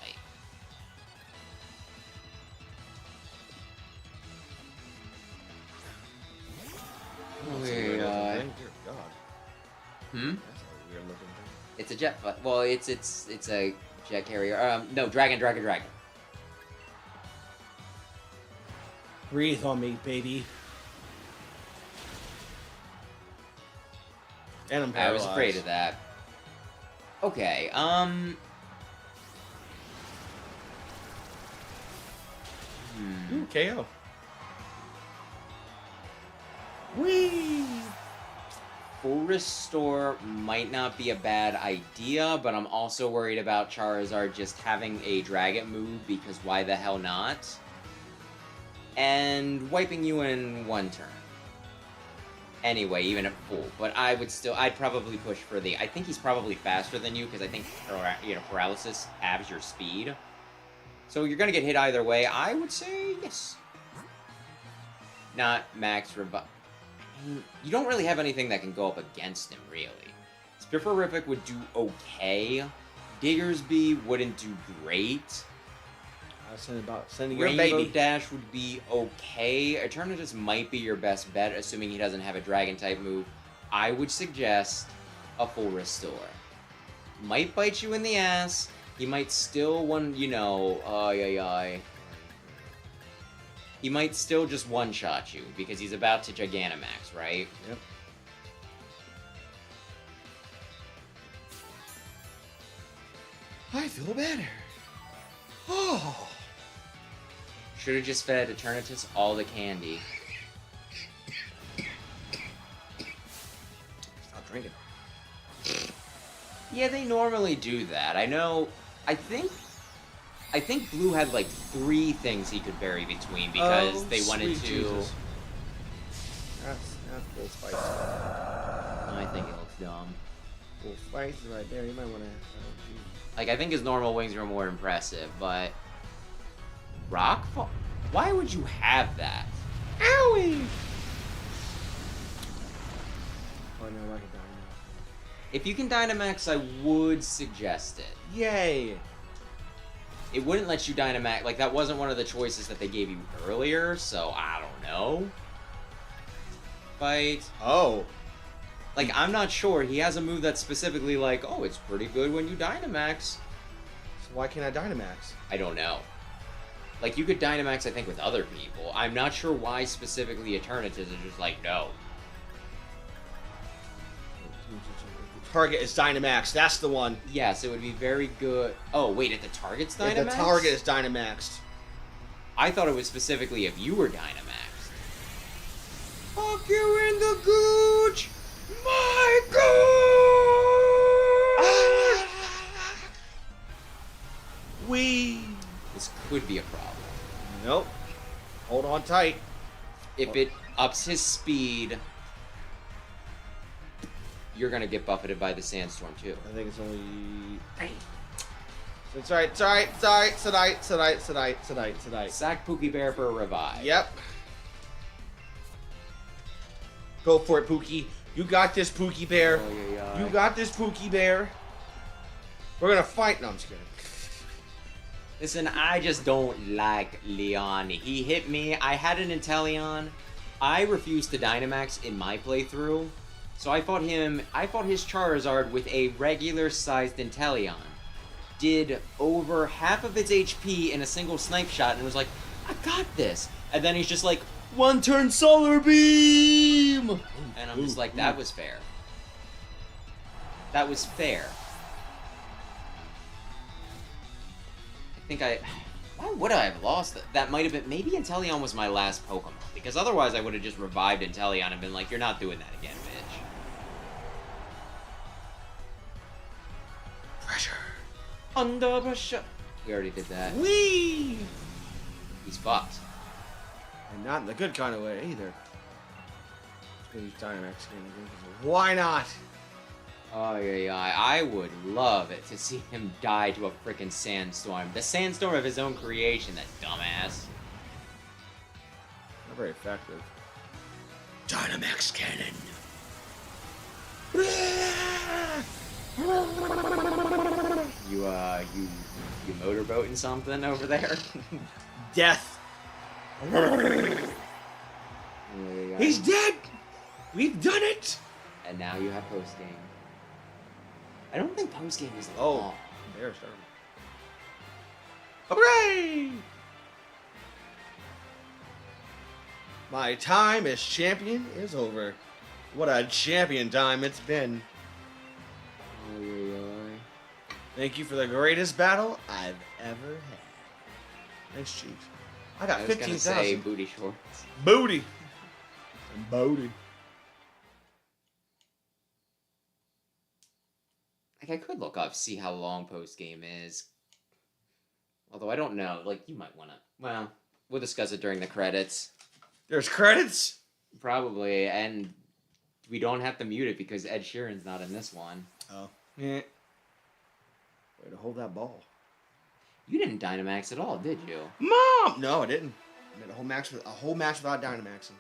That's a weird looking thing. Dear God. Hmm? That's a weird looking thing. It's a jet... Well, it's a jet carrier. No, dragon. Breathe on me, baby. And I'm I paralyzed. was afraid of that. Okay, Ooh, KO. Whee! Full restore might not be a bad idea, but I'm also worried about Charizard just having a dragon move, because why the hell not? And wiping you in one turn. Anyway, even at full. But I'd probably push for the... I think he's probably faster than you, because I think, paralysis halves your speed. So you're going to get hit either way. I would say yes. Not max revive. You don't really have anything that can go up against him, really. Spifferific would do okay. Diggersby wouldn't do great. I was saying about sending your Rainbow baby. Dash would be okay. Eternatus might be your best bet, assuming he doesn't have a Dragon-type move. I would suggest a full restore. Might bite you in the ass. He might still He might still just one-shot you, because he's about to Gigantamax, right? Yep. I feel better. Oh. Should have just fed Eternatus all the candy. Stop drinking. Yeah, they normally do that. I know. I think Blue had like 3 things he could vary between because they wanted to. Jesus. That's full spice. I think it looks dumb. Full spice right there. You might want to. Like, I think his normal wings are more impressive, but Rockfall? Why would you have that? Owie! Oh no, I can die now. If you can Dynamax, I would suggest it. Yay! It wouldn't let you Dynamax. Like, that wasn't one of the choices that they gave you earlier, so I don't know. Fight. Oh. Like, I'm not sure. He has a move that's specifically like, oh, it's pretty good when you Dynamax. So why can't I Dynamax? I don't know. Like, you could Dynamax, I think, with other people. I'm not sure why specifically Eternatus is just like, no. Target is Dynamax. That's the one. Yes, it would be very good. Oh, wait, if the target's Dynamax? If the target is Dynamaxed. I thought it was specifically if you were Dynamaxed. Fuck you in the gooch! My gooch! Wee. This could be a problem. Nope. Hold on tight. If it ups his speed, you're gonna get buffeted by the sandstorm too. I think it's only... It's alright, it's alright, it's alright, tonight. Sack Pookie Bear for a revive. Yep. Go for it, Pookie. You got this, Pookie Bear. Oh, yeah. You got this, Pookie Bear. We're gonna fight. No, I'm just kidding. Listen, I just don't like Leon. He hit me. I had an Inteleon. I refused to Dynamax in my playthrough. So I fought him. I fought his Charizard with a regular-sized Inteleon. Did over half of its HP in a single snipe shot and was like, I got this. And then he's just like, one turn Solar Beam! And I'm just like, that was fair. That was fair. Why would I have lost that? That might have been, maybe Inteleon was my last Pokemon, because otherwise I would have just revived Inteleon and been like, you're not doing that again, bitch. Pressure. Under pressure. We already did that. Whee! He's fucked. And not in the good kind of way either. Because he's Dynamax again. Why not? Oh, yeah. I would love it to see him die to a freaking sandstorm. The sandstorm of his own creation, that dumbass. Not very effective. Dynamax Cannon. You motorboating something over there? Death. Yeah. He's dead. We've done it. And now you have post game. I don't think post game is Oh, long. they're starting. Hooray! My time as champion is over. What a champion time it's been. Oh, yeah. Thank you for the greatest battle I've ever had. Thanks, Chief. I got I was gonna say 15,000. booty shorts. Booty. And booty. Like, I could look up, see how long post game is. Although I don't know. Like, you might want to. Well, we'll discuss it during the credits. There's credits? Probably, and we don't have to mute it because Ed Sheeran's not in this one. Oh. Yeah. Way to hold that ball. You didn't Dynamax at all, did you? Mom! No, I didn't. I made a whole match without Dynamaxing.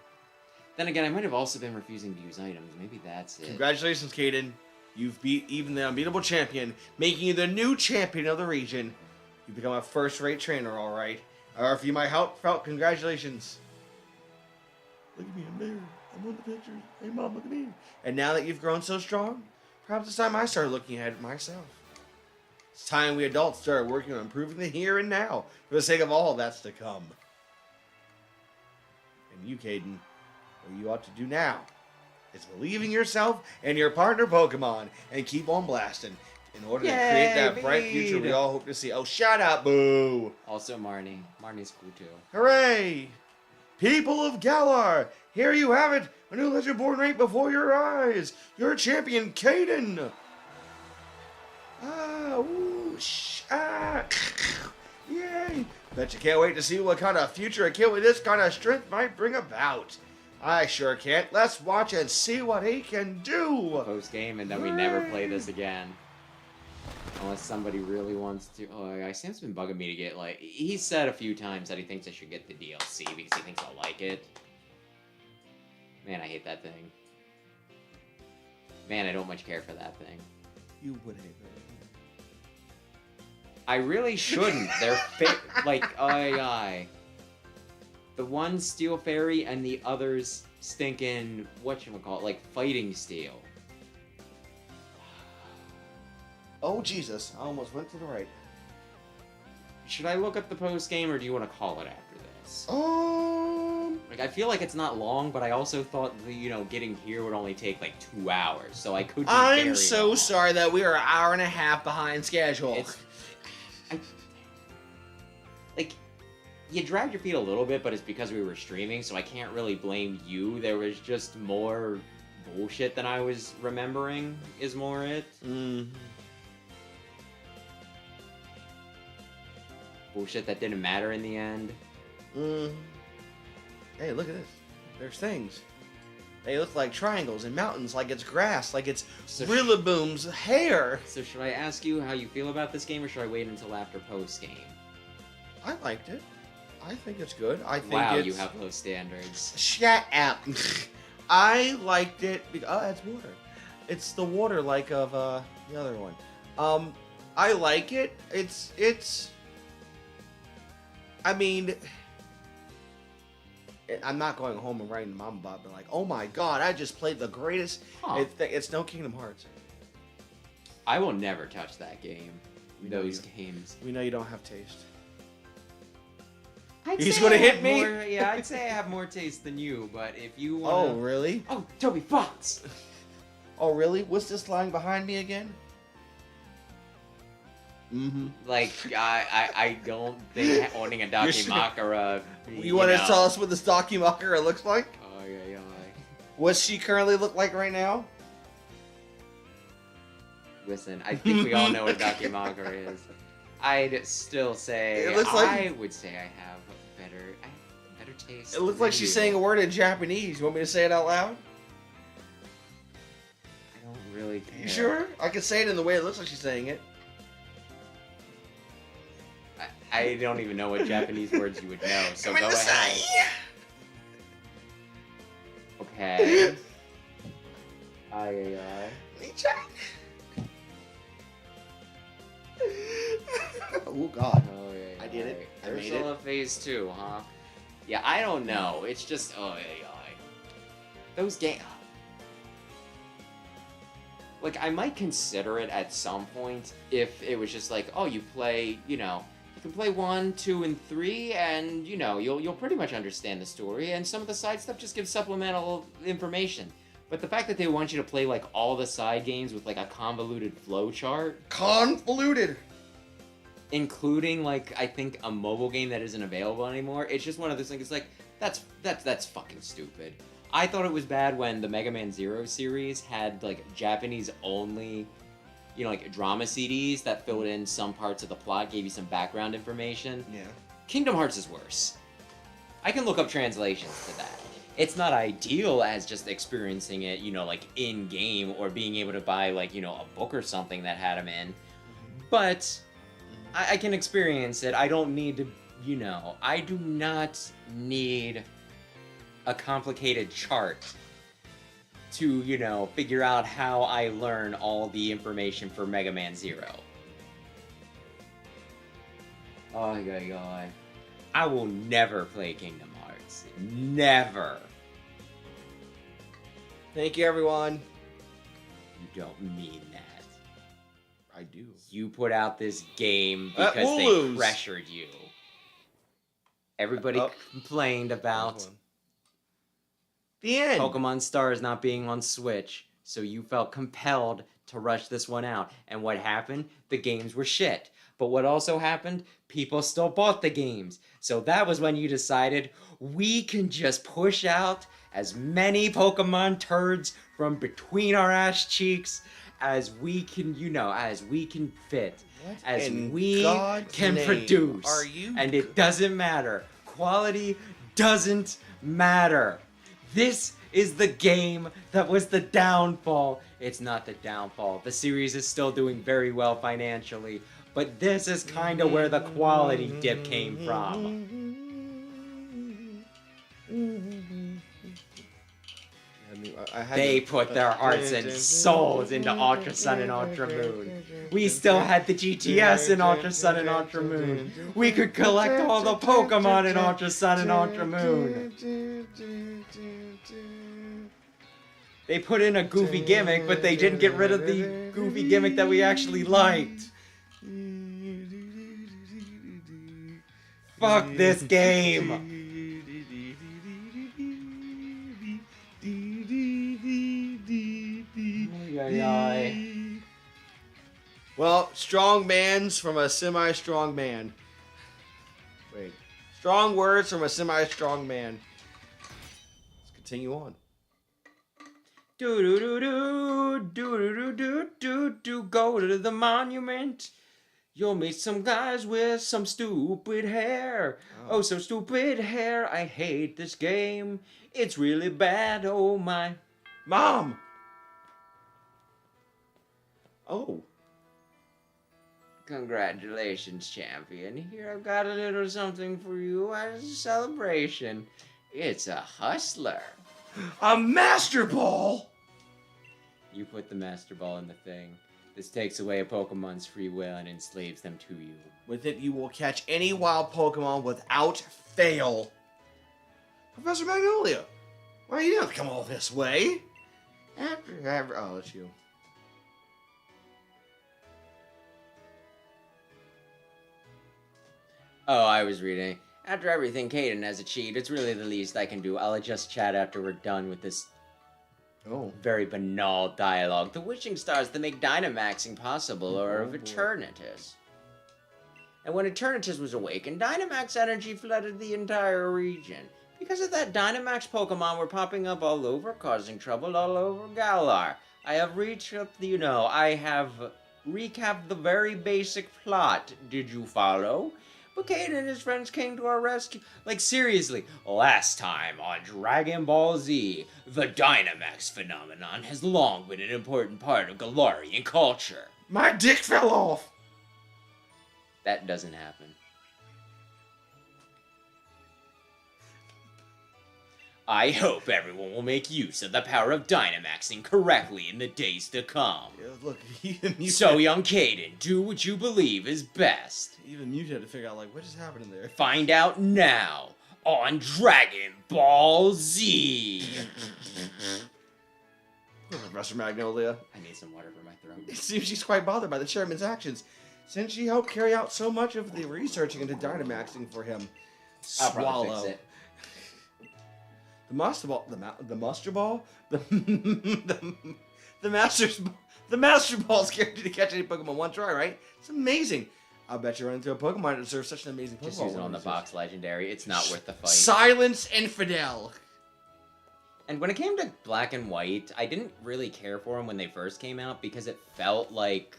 Then again, I might have also been refusing to use items. Maybe that's it. Congratulations, Caden. You've beat even the unbeatable champion, making you the new champion of the region. You've become a first-rate trainer, all right. Or if you might help, congratulations. Look at me, I'm there. I'm on the pictures. Hey, Mom, look at me. And now that you've grown so strong, perhaps it's time I started looking ahead at myself. It's time we adults started working on improving the here and now for the sake of all that's to come. And you, Caden, what you ought to do now is believe in yourself and your partner Pokemon and keep on blasting in order to create that bright future we all hope to see. Oh, shut up, boo! Also, Marnie. Marnie's cool, too. Hooray! People of Galar, here you have it! A new legend born right before your eyes! Your champion, Caden! Yay! Bet you can't wait to see what kind of future a kid with this kind of strength might bring about. I sure can't. Let's watch and see what he can do! Post game, and then we never play this again. Unless somebody really wants to. Oh, yeah, Sam's been bugging me to get, like. He's said a few times that he thinks I should get the DLC because he thinks I'll like it. Man, I hate that thing. Man, I don't much care for that thing. You would hate that. I really shouldn't. They're like, aye. The one Steel Fairy and the other's stinking, whatchamacallit, like Fighting Steel. Oh, Jesus. I almost went to the right. Should I look up the post game, or do you want to call it after this? Like, I feel like it's not long, but I also thought the, getting here would only take like 2 hours, so I could be I'm so long. sorry that we are an hour and a half behind schedule. Like, you dragged your feet a little bit, but it's because we were streaming, so I can't really blame you. There was just more bullshit than I was remembering, is more it. Bullshit that didn't matter in the end. Hey, look at this. There's things. They look like triangles and mountains, like it's grass, like it's So Rillaboom's hair. So should I ask you how you feel about this game, or should I wait until after post game? I liked it. I think it's good. I think Wow, it's... you have low standards. Shut up. I liked it because... Oh, that's water. It's the water like of the other one. I like it. It's... I mean... I'm not going home and writing mom about it, like, oh my god, I just played the greatest... Huh. It's no Kingdom Hearts. I will never touch that game. We know Those you. games. We know you don't have taste. I'd He's say gonna I hit have me? Yeah, I'd say I have more taste than you, but if you Oh, wanna... really? Oh, Toby Fox! Oh, really? What's this lying behind me again? Mm-hmm. Like, I don't think owning a You're sure- Dakimakura... You want to tell us what this Dakimakura looks like? Oh, yeah. What's she currently look like right now? Listen, I think we all know what Dakimakura is. I'd still say... It looks like- I would say I have better taste. It looks like than she's you. saying a word in Japanese. You want me to say it out loud? I don't really care. You sure? I can say it in the way it looks like she's saying it. I don't even know what Japanese words you would know, so go ahead. Okay. Ay. Oh god. Oh, yeah. I did it. I made Ursula Phase 2, huh? Yeah, I don't know. It's just, those games... Like, I might consider it at some point if it was just like, oh, you play, you can play 1, 2, and 3, and, you'll pretty much understand the story, and some of the side stuff just gives supplemental information. But the fact that they want you to play, like, all the side games with, like, a convoluted flowchart... Convoluted! Including, like, I think a mobile game that isn't available anymore, it's just one of those things, it's like, that's fucking stupid. I thought it was bad when the Mega Man Zero series had, like, Japanese-only, like, drama CDs that filled in some parts of the plot, gave you some background information. Yeah. Kingdom Hearts is worse. I can look up translations to that. It's not ideal as just experiencing it, like, in-game, or being able to buy, like, a book or something that had them in. But I can experience it. I don't need to, I do not need a complicated chart to, figure out how I learn all the information for Mega Man Zero. Oh, God. I will never play Kingdom Hearts. Never. Thank you, everyone. You don't mean that. I do. You put out this game because we'll they lose. pressured you. Everybody complained about The end. Pokemon Stars not being on Switch, so you felt compelled to rush this one out. And what happened? The games were shit. But what also happened? People still bought the games. So that was when you decided, we can just push out as many Pokemon turds from between our ass cheeks as we can, as we can fit. What as in we God's can name produce. are you And it doesn't matter. Quality doesn't matter. This is the game that was the downfall. It's not the downfall. The series is still doing very well financially, but this is kind of where the quality dip came from. They put their hearts and souls into Ultra Sun and Ultra Moon. We still had the GTS in Ultra Sun and Ultra Moon. We could collect all the Pokemon in Ultra Sun and Ultra Moon. They put in a goofy gimmick, but they didn't get rid of the goofy gimmick that we actually liked. Fuck this game! Well, strong man's from a semi-strong man. Wait. Strong words from a semi-strong man. Let's continue on. Do do do do do do do do do. Go to the monument. You'll meet some guys with some stupid hair. Oh, so stupid hair. I hate this game. It's really bad. Oh, my. Mom! Oh. Congratulations, champion. Here I've got a little something for you as a celebration. It's a hustler. A Master Ball! You put the Master Ball in the thing. This takes away a Pokemon's free will and enslaves them to you. With it, you will catch any wild Pokemon without fail. Professor Magnolia, why you have to come all this way? Oh, it's you. Oh, I was reading. After everything Caden has achieved, it's really the least I can do. I'll adjust chat after we're done with this very banal dialogue. The wishing stars that make Dynamaxing possible are of Eternatus. And when Eternatus was awakened, Dynamax energy flooded the entire region. Because of that, Dynamax Pokemon were popping up all over, causing trouble all over Galar. I have I have recapped the very basic plot. Did you follow? But Caden and his friends came to our rescue. Like, seriously, last time on Dragon Ball Z, the Dynamax phenomenon has long been an important part of Galarian culture. My dick fell off! That doesn't happen. I hope everyone will make use of the power of Dynamaxing correctly in the days to come. Yeah, look, even you. So, young Caden, do what you believe is best. Even you had to figure out, like, what is happening there? Find out now on Dragon Ball Z. Poor Professor Magnolia. I need some water for my throat. It seems she's quite bothered by the chairman's actions, since she helped carry out so much of the researching into Dynamaxing for him. I'll probably fix it. The Master Ball, the Master Ball, the Master Ball's guaranteed to catch any Pokemon one try, right? It's amazing. I bet you run into a Pokemon that deserves such an amazing Pokemon. Just use it on the box legendary. It's not worth the fight. Silence Infidel. And when it came to Black and White, I didn't really care for them when they first came out because it felt like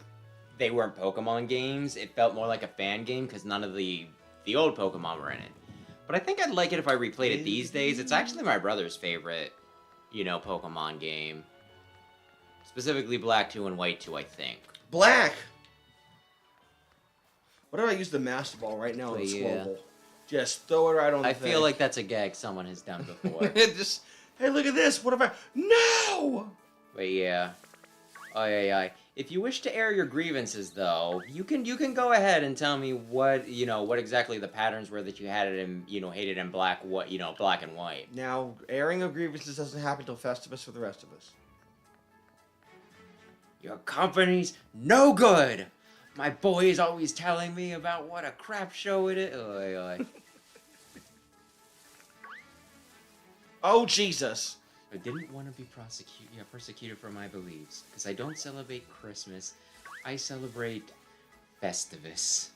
they weren't Pokemon games. It felt more like a fan game because none of the old Pokemon were in it. But I think I'd like it if I replayed it these days. It's actually my brother's favorite, Pokemon game. Specifically Black 2 and White 2, I think. Black! What if I use the Master Ball right now in the Yeah. Squirtle? Just throw it right on the thing. I feel like that's a gag someone has done before. Just, hey, look at this. What if I... No! But yeah. If you wish to air your grievances, though, you can go ahead and tell me what exactly the patterns were that you had it in, hated in Black and White. Now, airing of grievances doesn't happen till Festivus for the rest of us. Your company's no good. My boy is always telling me about what a crap show it is. Oy. Oh, Jesus. I didn't want to be persecuted for my beliefs, because I don't celebrate Christmas. I celebrate Festivus.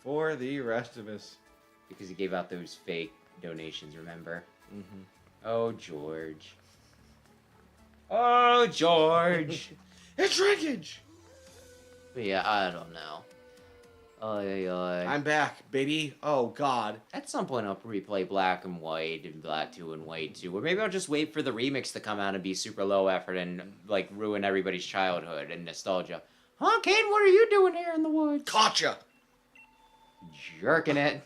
For the rest of us. Because he gave out those fake donations, remember? Mm-hmm. Oh, George. Oh, George. It's shrinkage! But yeah, I don't know. I'm back, baby. Oh, God. At some point, I'll replay Black and White and Black 2 and White 2. Or maybe I'll just wait for the remix to come out and be super low effort and, ruin everybody's childhood and nostalgia. Huh, Caden, what are you doing here in the woods? Gotcha! Jerking it.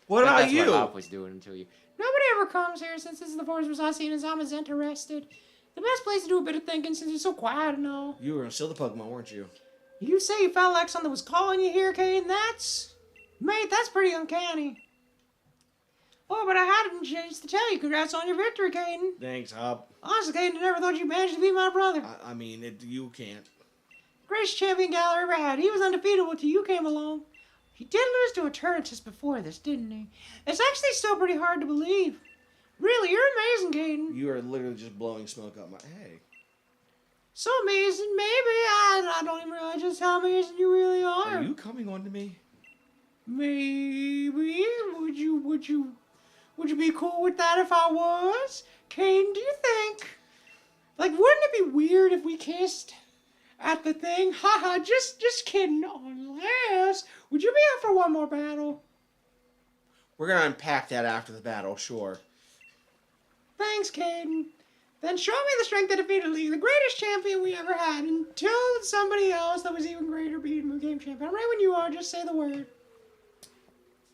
What about That's you? what Hop was doing until you... Nobody ever comes here since this is the forest was I seen as I'm as interested. The best place to do a bit of thinking since you're so quiet and all. You were still the Pokemon, weren't you? You say you felt like something was calling you here, Caden? Mate, that's pretty uncanny. Oh, but I had a chance to tell you, congrats on your victory, Caden. Thanks, Hop. Honestly, Caden, I never thought you'd manage to beat my brother. I mean, you can't. Greatest champion Galar ever had. He was undefeated until you came along. He did lose to Eternatus before this, didn't he? It's actually still pretty hard to believe. Really, you're amazing, Caden. You are literally just blowing smoke up my... Hey. So amazing, maybe. I don't even realize just how amazing you really are. Are you coming on to me? Maybe. Would you be cool with that if I was? Caden, do you think? Wouldn't it be weird if we kissed? at the thing. Haha, just kidding. Unless, would you be up for one more battle? We're gonna unpack that after the battle, sure. Thanks, Caden. Then show me the strength that defeated Lee, the greatest champion we ever had, until somebody else that was even greater beat him, game champion. I'm right when you are, just say the word.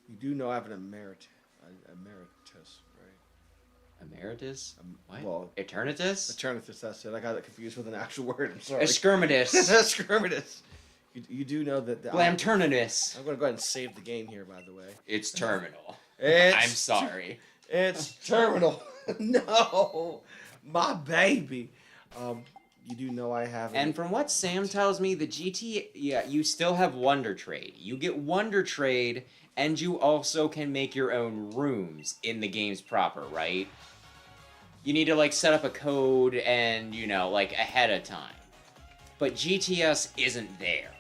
You do know I have an emeritus, right? Emeritus? What? Well, Eternatus? Eternatus, that's it. I got it confused with an actual word. I'm sorry. Escurmitus. Escurmitus. You do know that... Blamternatus. I'm going to go ahead and save the game here, by the way. It's terminal. I'm sorry. It's terminal. No. My baby. You do know I have... And from what Sam tells me, the GT... Yeah, you still have Wonder Trade. You get Wonder Trade, and you also can make your own rooms in the games proper, right? You need to, like, set up a code and, you know, like, ahead of time. But GTS isn't there.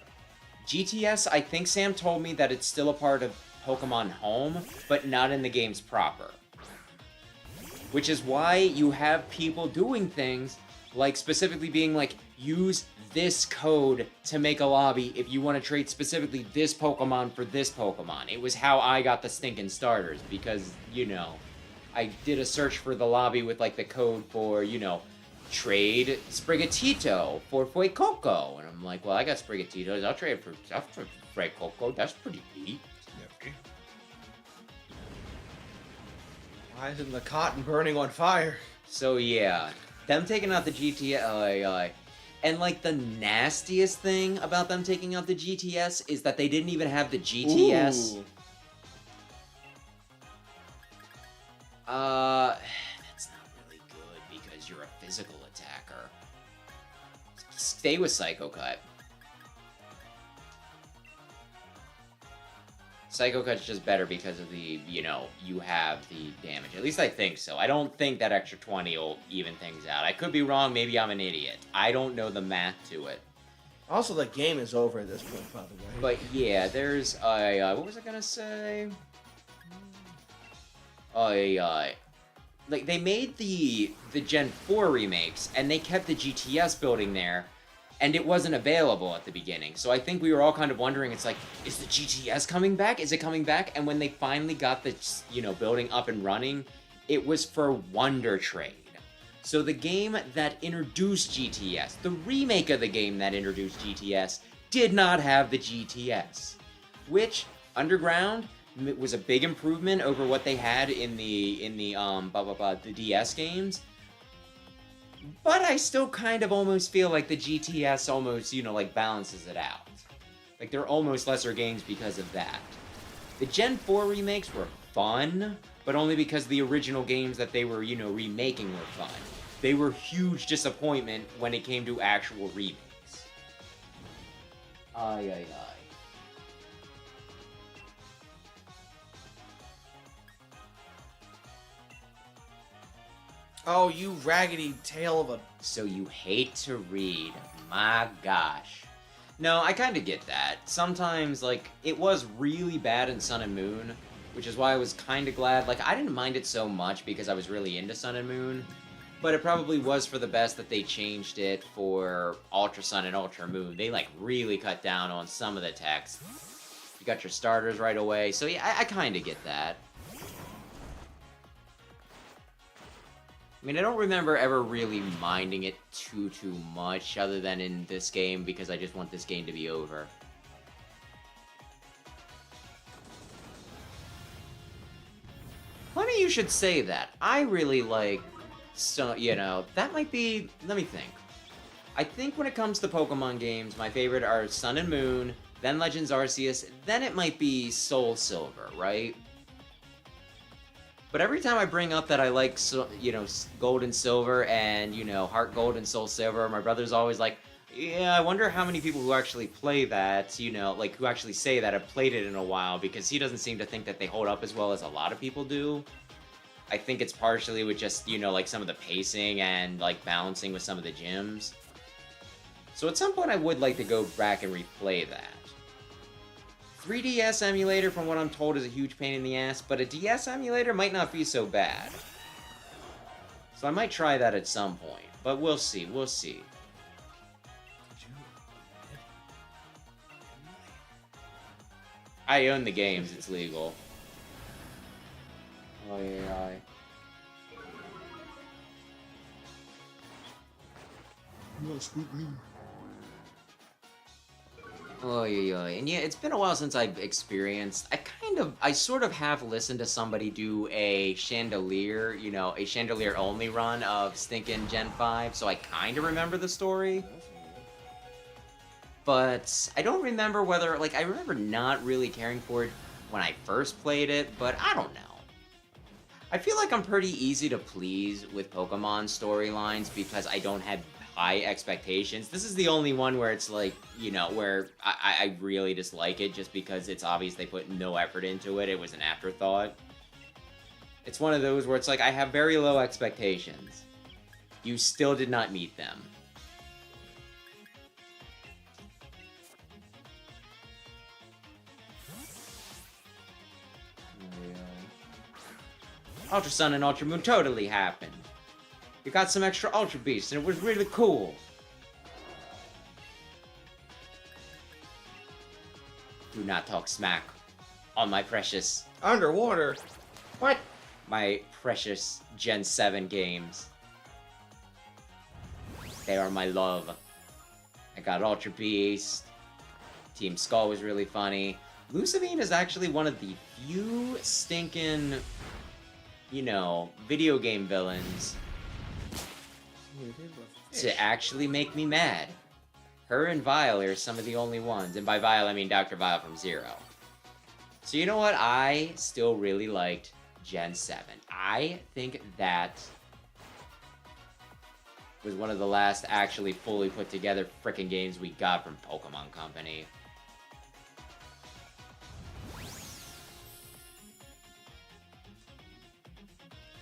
GTS, I think Sam told me that it's still a part of Pokemon Home, but not in the games proper. Which is why you have people doing things, like specifically being like, use this code to make a lobby if you want to trade specifically this Pokemon for this Pokemon. It was how I got the stinking starters, because, you know, I did a search for the lobby with, like, the code for, you know, trade Sprigatito for Fuecoco. And I'm like, well, I got Sprigatitos, I'll trade for Fuecoco, that's pretty neat. Why isn't the cotton burning on fire? So yeah, them taking out the GTS, and like the nastiest thing about them taking out the GTS is that they didn't even have the GTS. Ooh. That's not really good because you're a physical attacker. Stay with Psycho Cut. Psycho Cut's just better because of the, you know, you have the damage. At least I think so. I don't think that extra 20 will even things out. I could be wrong. Maybe I'm an idiot. I don't know the math to it. Also, the game is over at this point, by the way. But yeah, there's, what was I gonna say? Like, they made the Gen 4 remakes, and they kept the GTS building there, and it wasn't available at the beginning. So I think we were all kind of wondering, it's like, is the GTS coming back? Is it coming back? And when they finally got the, you know, building up and running, it was for Wonder Trade. So the game that introduced GTS, the remake of the game that introduced GTS, did not have the GTS. Which, Underground, was a big improvement over what they had in the DS games. But I still kind of almost feel like the GTS almost, you know, like, balances it out. Like, they're almost lesser games because of that. The Gen 4 remakes were fun, but only because the original games that they were, you know, remaking were fun. They were huge disappointment when it came to actual remakes. Ay. Oh, you raggedy tail of a... So you hate to read. My gosh. No, I kind of get that. Sometimes, like, it was really bad in Sun and Moon, which is why I was kind of glad. Like, I didn't mind it so much because I was really into Sun and Moon, but it probably was for the best that they changed it for Ultra Sun and Ultra Moon. They, like, really cut down on some of the text. You got your starters right away, so yeah, I kind of get that. I mean, I don't remember ever really minding it too much, other than in this game, because I just want this game to be over. Funny you should say that. I really like, so, you know, that might be, let me think. I think when it comes to Pokemon games, my favorite are Sun and Moon, then Legends Arceus, then it might be Soul Silver, right? But every time I bring up that I like, you know, Gold and Silver and, you know, Heart Gold and Soul Silver, my brother's always like, yeah, I wonder how many people who actually play that, you know, like, who actually say that have played it in a while, because he doesn't seem to think that they hold up as well as a lot of people do. I think it's partially with just, you know, like, some of the pacing and, like, balancing with some of the gyms. So at some point I would like to go back and replay that. 3DS emulator, from what I'm told, is a huge pain in the ass, but a DS emulator might not be so bad. So I might try that at some point, but we'll see, we'll see. I own the games. It's legal. Oh yeah. Oh yeah. And yeah, it's been a while since I've experienced. I sort of have listened to somebody do a chandelier, a chandelier only run of stinking Gen 5, so I kind of remember the story. But I don't remember whether, like, I remember not really caring for it when I first played it, but I don't know. I feel like I'm pretty easy to please with Pokemon storylines because I don't have high expectations. This is the only one where it's like, where I really dislike it just because it's obvious they put no effort into it. It was an afterthought. It's one of those where it's like, I have very low expectations. You still did not meet them. Ultra Sun and Ultra Moon totally happened. You got some extra Ultra Beasts, and it was really cool. Do not talk smack on my precious... Underwater? What? My precious Gen 7 games. They are my love. I got Ultra Beast. Team Skull was really funny. Lucivine is actually one of the few stinking... video game villains to actually make me mad. Her and Vile are some of the only ones, and by Vile I mean Dr. Vile from Zero. So you know what? I still really liked Gen 7. I think that was one of the last actually fully put together frickin' games we got from Pokemon Company.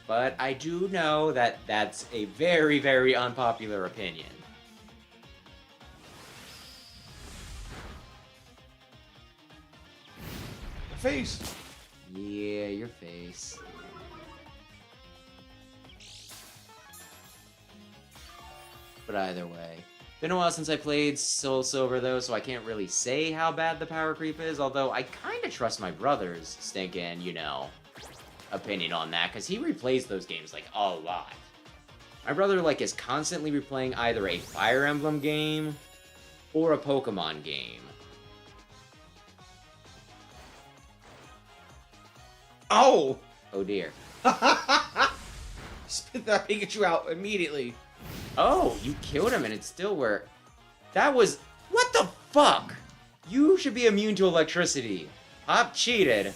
But I do know that that's a very, very unpopular opinion. Face. Yeah, your face. But either way. Been a while since I played Soul Silver though, so I can't really say how bad the power creep is, although I kinda trust my brother's stinking, opinion on that, because he replays those games, like, a lot. My brother, like, is constantly replaying either a Fire Emblem game or a Pokemon game. Oh! Oh, dear. Spit that Pikachu out immediately. Oh, you killed him and it still worked. That was... What the fuck? You should be immune to electricity. Hop cheated.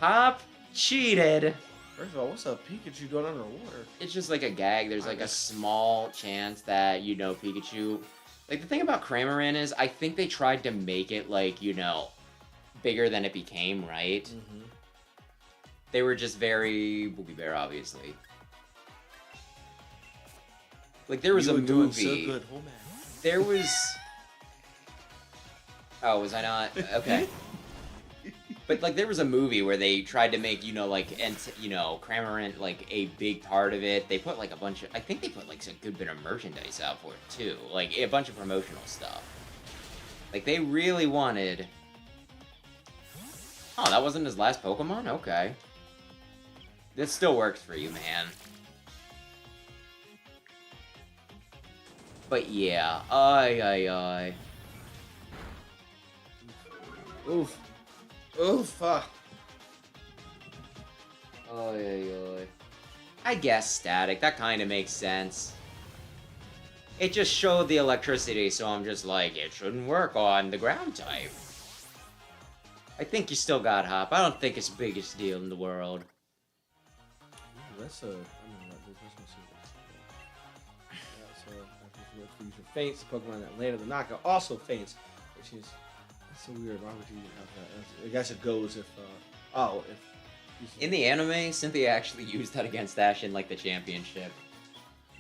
Hop cheated. First of all, what's a Pikachu doing underwater? It's just like a gag. There's like a small chance that, Pikachu... Like, the thing about Cramorant is, I think they tried to make it, like, bigger than it became, right? Mm-hmm. They were just very Boogie Bear, obviously. Like, there was a movie... So good. Oh, man. There was... Oh, was I not? Okay. But, like, there was a movie where they tried to make, Cramorant, like, a big part of it. They put, like, a bunch of... I think they put, like, a good bit of merchandise out for it, too. Like, a bunch of promotional stuff. Like, they really wanted... Oh, that wasn't his last Pokemon? Okay. This still works for you, man. But, yeah. Ay. Oof. Oof. Ay. I guess static. That kind of makes sense. It just showed the electricity, so I'm just like, it shouldn't work on the ground type. I think you still got Hop. I don't think it's the biggest deal in the world. Ooh, that's a... I mean, let's see this. Yeah, so, use your faints. Pokemon that landed the knockout also faints, which is... That's so weird. Why would you have that? I guess it goes if... In the anime, Cynthia actually used that against Ash in, like, the championship.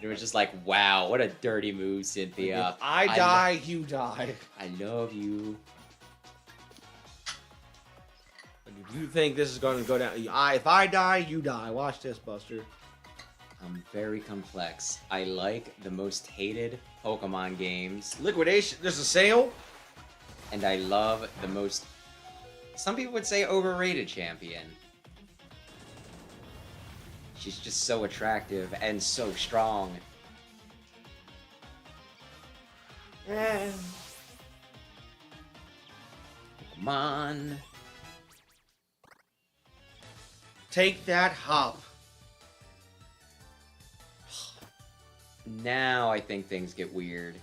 It was just like, wow, what a dirty move, Cynthia. If I die, you die. I love you. If you think this is going to go down... if I die, you die. Watch this, Buster. I'm very complex. I like the most hated Pokemon games. Liquidation. There's a sale? And I love the most some people would say overrated champion. She's just so attractive and so strong. Come on. Take that, Hop. Now I think things get weird.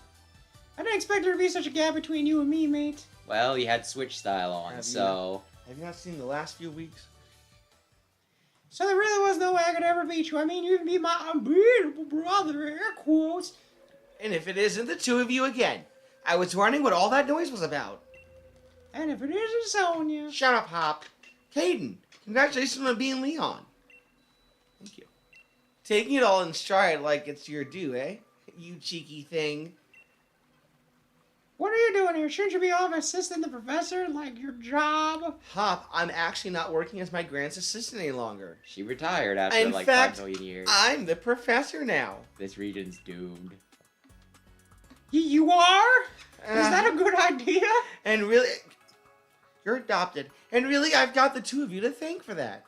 I didn't expect there to be such a gap between you and me, mate. Well, you had Switch style on, Have so... Have you not seen the last few weeks? So there really was no way I could ever beat you. I mean, you can be my unbeatable brother, air quotes. And if it isn't the two of you again, I was wondering what all that noise was about. And if it isn't Sonya. Shut up, Hop. Caden, congratulations on being Leon. Thank you. Taking it all in stride like it's your due, eh? You cheeky thing. What are you doing here? Shouldn't you be off assisting the professor like your job? Hop, I'm actually not working as my grant's assistant any longer. She retired after In like fact, 5 million years. I'm the professor now. This region's doomed. You are? Is that a good idea? And really, you're adopted. And really, I've got the two of you to thank for that.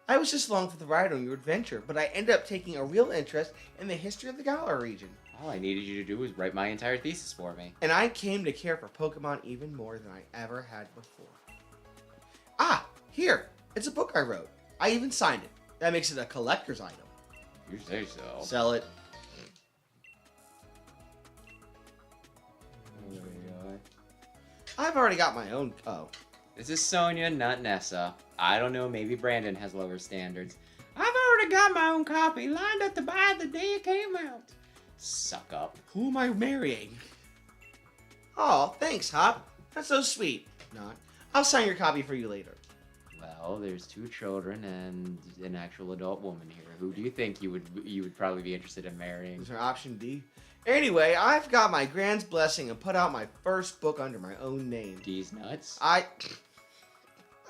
I was just along for the ride on your adventure, but I ended up taking a real interest in the history of the Galar region. All I needed you to do was write my entire thesis for me. And I came to care for Pokemon even more than I ever had before. Ah, here. It's a book I wrote. I even signed it. That makes it a collector's item. You say so. Sell it. I've already got my own. Oh. This is Sonya, not Nessa. I don't know, maybe Brandon has lower standards. I've already got my own copy lined up to buy the day it came out. Suck up. Who am I marrying? Oh, thanks, Hop. That's so sweet. Not. I'll sign your copy for you later. Well, there's 2 children and an actual adult woman here. Who do you think you would probably be interested in marrying? Is there option D? Anyway, I've got my grand's blessing and put out my first book under my own name. D's nuts? I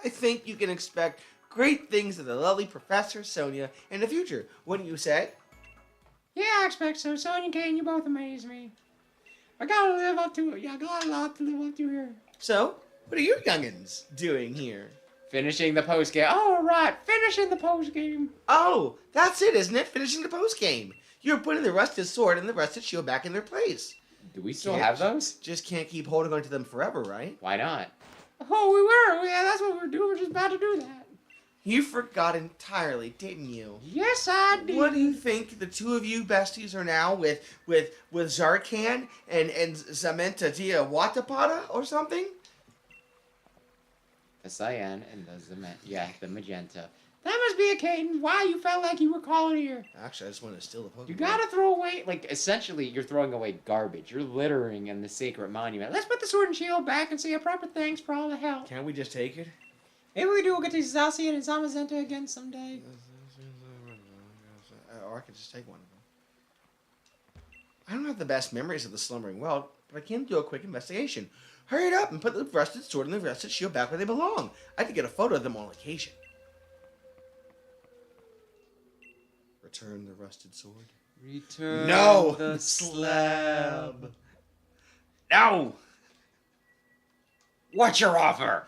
think you can expect great things of the lovely Professor Sonya in the future, wouldn't you say? Yeah, I expect so. Sonya and Kane, you both amaze me. I gotta live up to it. I got a lot to live up to here. So, what are you youngins doing here? Finishing the postgame. All right, finishing the post game. Oh, that's it, isn't it? Finishing the post game. You're putting the rusted sword and the rusted shield back in their place. Do we still have those? Just can't keep holding on to them forever, right? Why not? Oh, we were. Yeah, that's what we were doing. We're just about to do that. You forgot entirely, didn't you? Yes, I did. What do you think the two of you besties are now with Zarkan and Zamenta Dia Watapata or something? The cyan and the magenta. That must be a Caden. Why you felt like you were calling here? Actually, I just want to steal the Pokemon. You gotta throw away. Like, essentially, you're throwing away garbage. You're littering in the sacred monument. Let's put the sword and shield back and say a proper thanks for all the help. Can't we just take it? Maybe we do. We'll get to Zacian and Zamazenta again someday. Or I could just take one of them. I don't have the best memories of the slumbering world, but I can do a quick investigation. Hurry it up and put the rusted sword and the rusted shield back where they belong. I have to get a photo of them on location. Return the rusted sword. Return No! the slab. No! What's your offer?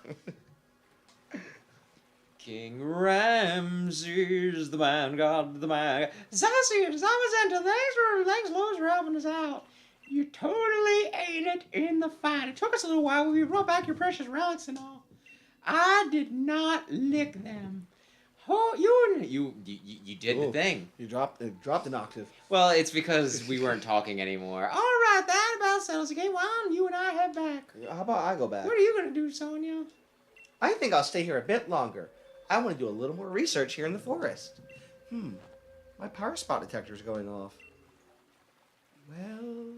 King Ramses, the man, God, the man. Zacian, Zamazenta, thanks Lois for helping us out. You totally ate it in the fight. It took us a little while when we brought back your precious relics and all. I did not lick them. Oh, You did the thing. You dropped an octave. Well, it's because we weren't talking anymore. All right, that about settles the game. Why don't you and I head back? How about I go back? What are you going to do, Sonya? I think I'll stay here a bit longer. I want to do a little more research here in the forest. My power spot detector is going off. Well.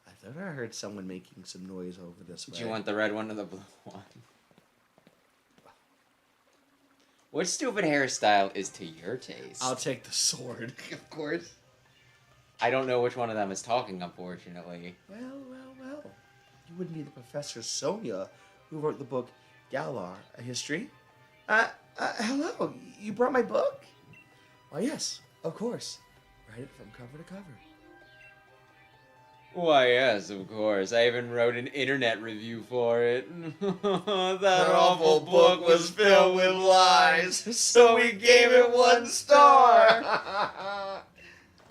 I thought I heard someone making some noise over this way. Do you want the red one or the blue one? What stupid hairstyle is to your taste? I'll take the sword, of course. I don't know which one of them is talking, unfortunately. Well. You wouldn't be the Professor Sonya who wrote the book Galar, a history? Hello, you brought my book? Why, yes, of course. Read it from cover to cover. Why, yes, of course. I even wrote an internet review for it. That awful book was filled with lies, so we gave it 1 star.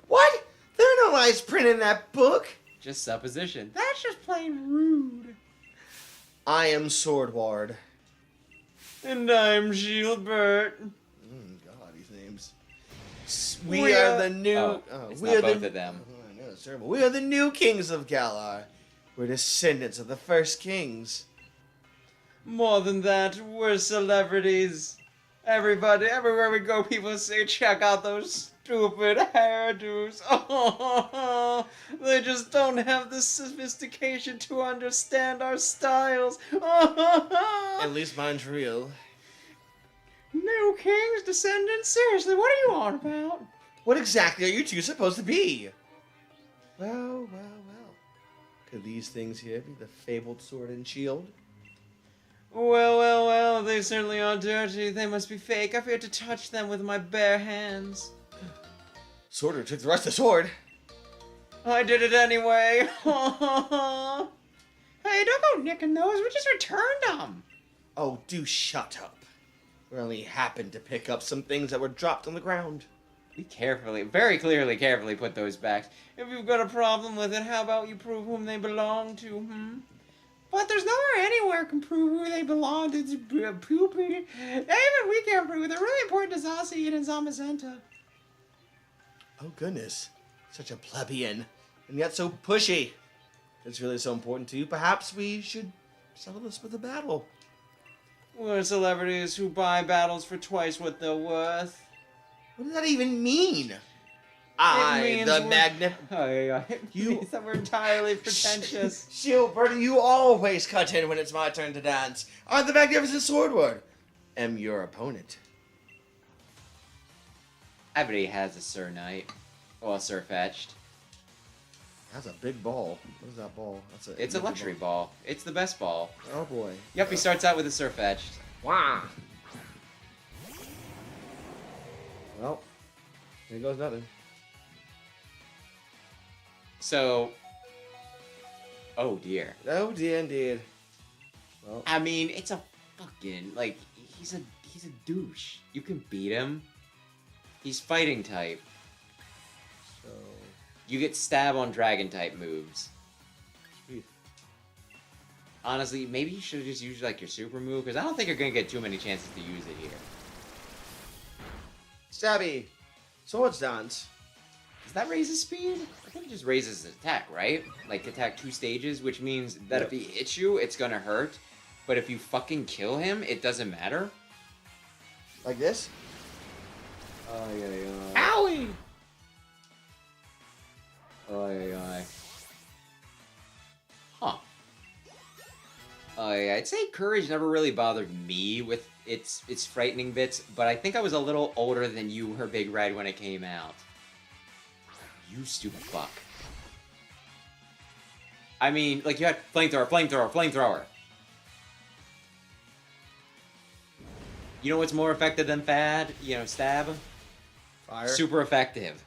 What? There are no lies printed in that book. Just supposition. That's just plain rude. I am Swordward. And I'm Gilbert. God, these names. We are the new. Oh, it's we not are both the, of them. Oh, I know, it's terrible. We are the new kings of Galar. We're descendants of the first kings. More than that, we're celebrities. Everybody, everywhere we go, people say, check out those stupid hairdos. Oh, they just don't have the sophistication to understand our styles. At least mine's real. New king's descendants? Seriously, what are you on about? What exactly are you two supposed to be? Well. Could these things here be the fabled sword and shield? Well, they certainly are dirty. They must be fake. I fear to touch them with my bare hands. Sworder took the rest of the sword. I did it anyway. Hey, don't go nicking those. We just returned them. Oh, do shut up. We only happened to pick up some things that were dropped on the ground. We carefully, very clearly, carefully put those back. If you've got a problem with it, how about you prove whom they belong to, But there's nowhere anywhere can prove who they belong to. It's poopy. Even we can't prove it. They're really important to Zacian and Zamazenta. Oh, goodness. Such a plebeian. And yet so pushy. If it's really so important to you, perhaps we should settle this with a battle. We're celebrities who buy battles for twice what they're worth. What does that even mean? means the we're- magnificent... You means that we're entirely pretentious. Shieldbird, you always cut in when it's my turn to dance. I'm the magnificent Swordward. Am your opponent. I bet he has a Sir Knight. Well, Sir Fetched. That's a big ball. What is that ball? It's a luxury ball. It's the best ball. Oh boy. Yep, he starts out with a Sir Fetched. Wow. Well, here goes nothing. So... Oh, dear. Oh dear, indeed. Well, I mean, it's a fucking... Like, he's a douche. You can beat him. He's fighting type. so... You get stab on dragon type moves. Sweet. Honestly, maybe you should have just used like your super move, because I don't think you're going to get too many chances to use it here. Stabby. Swords dance. Does that raise his speed? I think it just raises his attack, right? Like attack 2 stages, which means that if he hits you, it's gonna hurt. But if you fucking kill him, it doesn't matter. Like this? Oh, yeah. Owie! Oh, yeah. Huh. Oh, yeah. I'd say courage never really bothered me with its frightening bits, but I think I was a little older than you, her big red, when it came out. You stupid fuck. I mean, like, you had flamethrower. You know what's more effective than Fad? You know, stab? Fire. Super effective.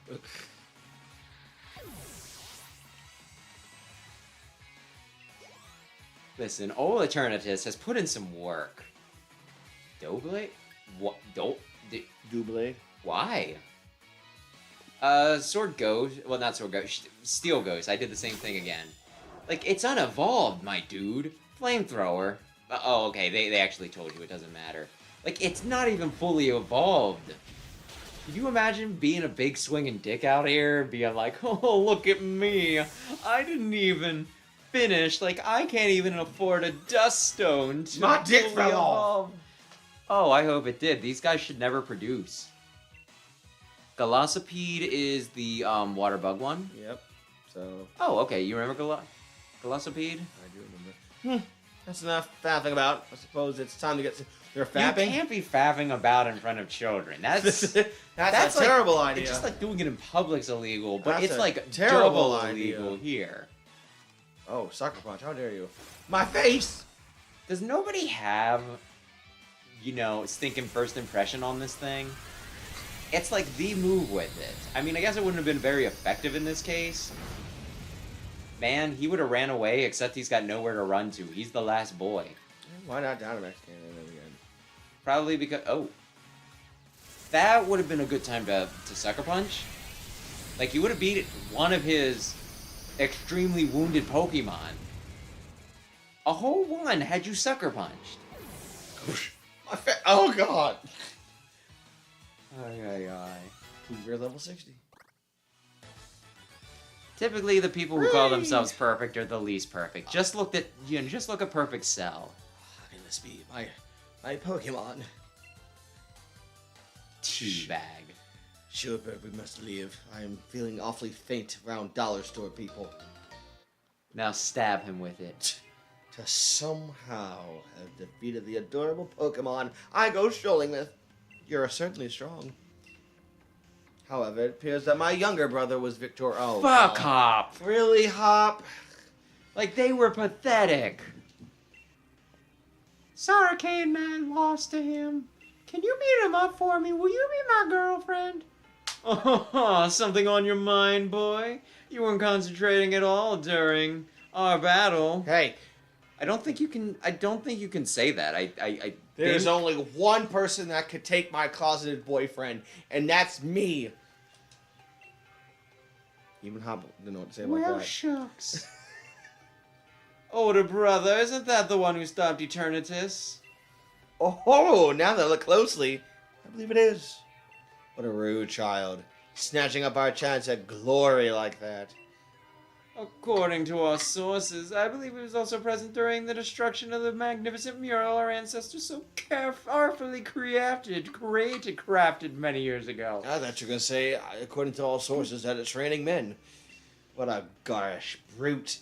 Listen, Old Eternatus has put in some work. Doughblade? What? Double. Why? Sword Ghost. Well, not Sword Ghost. Steel Ghost. I did the same thing again. Like, it's unevolved, my dude. Flamethrower. Oh, okay. They actually told you it doesn't matter. Like, it's not even fully evolved. Can you imagine being a big swinging dick out here? Being like, oh, look at me. I didn't even finish. Like, I can't even afford a dust stone to My dick fully fell off. evolve. Oh, I hope it did. These guys should never produce. Galosopede is the water bug one. Yep. So... Oh, okay. You remember Galosopede? I do remember. That's enough faffing about. I suppose it's time to get... They're You fapping? can't be faffing about in front of children. That's That's a like- terrible idea. It's just like doing it in public's illegal, but That's it's a like terrible double idea. illegal here. Oh, sucker punch. How dare you. My face! Does nobody have, you know, stinking first impression on this thing? It's like the move with it. I mean, I guess it wouldn't have been very effective in this case. Man, he would have ran away, except he's got nowhere to run to. He's the last boy. Why not Dynamax Cannon again? Probably because... Oh. That would have been a good time to Sucker Punch. Like, you would have beat one of his extremely wounded Pokemon. A whole one had you Sucker Punched. Oh, God. Ay, ay, ay. We're level 60. Typically, the people who call themselves perfect are the least perfect. Just look at Perfect Cell. How can this be? My Pokemon. Teabag. Sure, but we must leave. I am feeling awfully faint around dollar store people. Now stab him with it. To somehow have defeated the adorable Pokemon I go strolling with. You're certainly strong. However, it appears that my younger brother was Victor. Oh, Fuck God. Hop! Really, Hop? Like, they were pathetic. Sorry, Caveman lost to him. Can you beat him up for me? Will you be my girlfriend? Oh, something on your mind, boy? You weren't concentrating at all during our battle. Hey, I don't think you can say that. there's think- only one person that could take my closeted boyfriend, and that's me. Even Hop didn't know what to say about Well, that. shucks. Older brother, isn't that the one who stopped Eternatus? Oh, now that I look closely, I believe it is. What a rude child. Snatching up our chance at glory like that. According to our sources, I believe he was also present during the destruction of the magnificent mural our ancestors so carefully crafted many years ago. I thought you were going to say, according to all sources, that it's raining men. What a garish brute.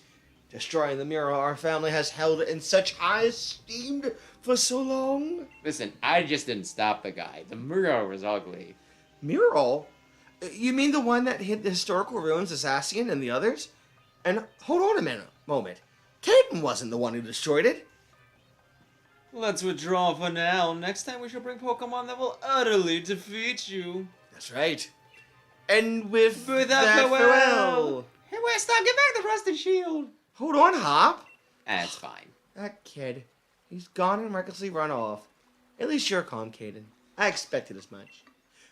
Destroying the mural our family has held in such high esteem for so long. Listen, I just didn't stop the guy. The mural was ugly. Mural? You mean the one that hid the historical ruins of Zacian and the others? And hold on a moment. Caden wasn't the one who destroyed it. Let's withdraw for now. Next time we shall bring Pokemon that will utterly defeat you. That's right. And with that that farewell. Hey, wait, stop. Get back the rusted shield. Hold on, Hop. That's fine. That kid. He's gone and recklessly run off. At least you're calm, Caden. I expected as much.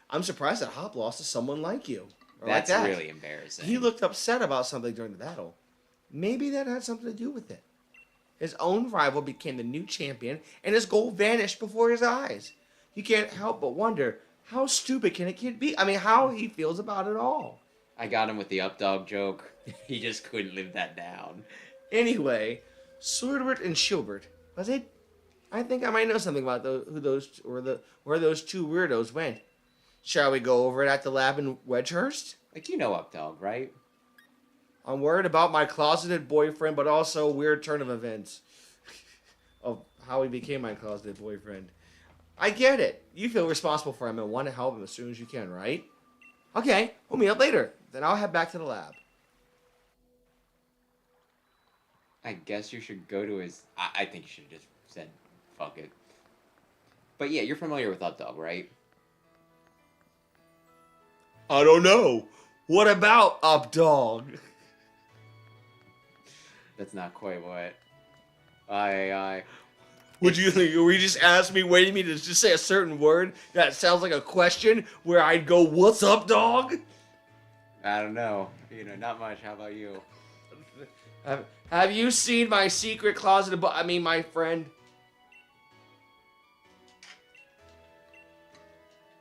I'm surprised that Hop lost to someone like you. Or That's like that. really embarrassing. He looked upset about something during the battle. Maybe that had something to do with it. His own rival became the new champion, and his goal vanished before his eyes. You can't help but wonder, how stupid can a kid be? I mean, how he feels about it all. I got him with the up dog joke. He just couldn't live that down. Anyway, Swordbert and Shilbert, was it? I think I might know something about where those two weirdos went. Shall we go over it at the lab in Wedgehurst? Like, you know up dog, right? I'm worried about my closeted boyfriend, but also a weird turn of events. Of how he became my closeted boyfriend. I get it. You feel responsible for him and want to help him as soon as you can, right? Okay, we'll meet up later. Then I'll head back to the lab. I guess you should go to his... I think you should have just said, fuck it. But yeah, you're familiar with up dog, right? I don't know. What about Updog? That's not quite what... I... Would you just ask me, waiting me to just say a certain word that sounds like a question where I'd go, what's up, dog? I don't know. You know, not much. How about you? Have you seen my secret closet? My friend.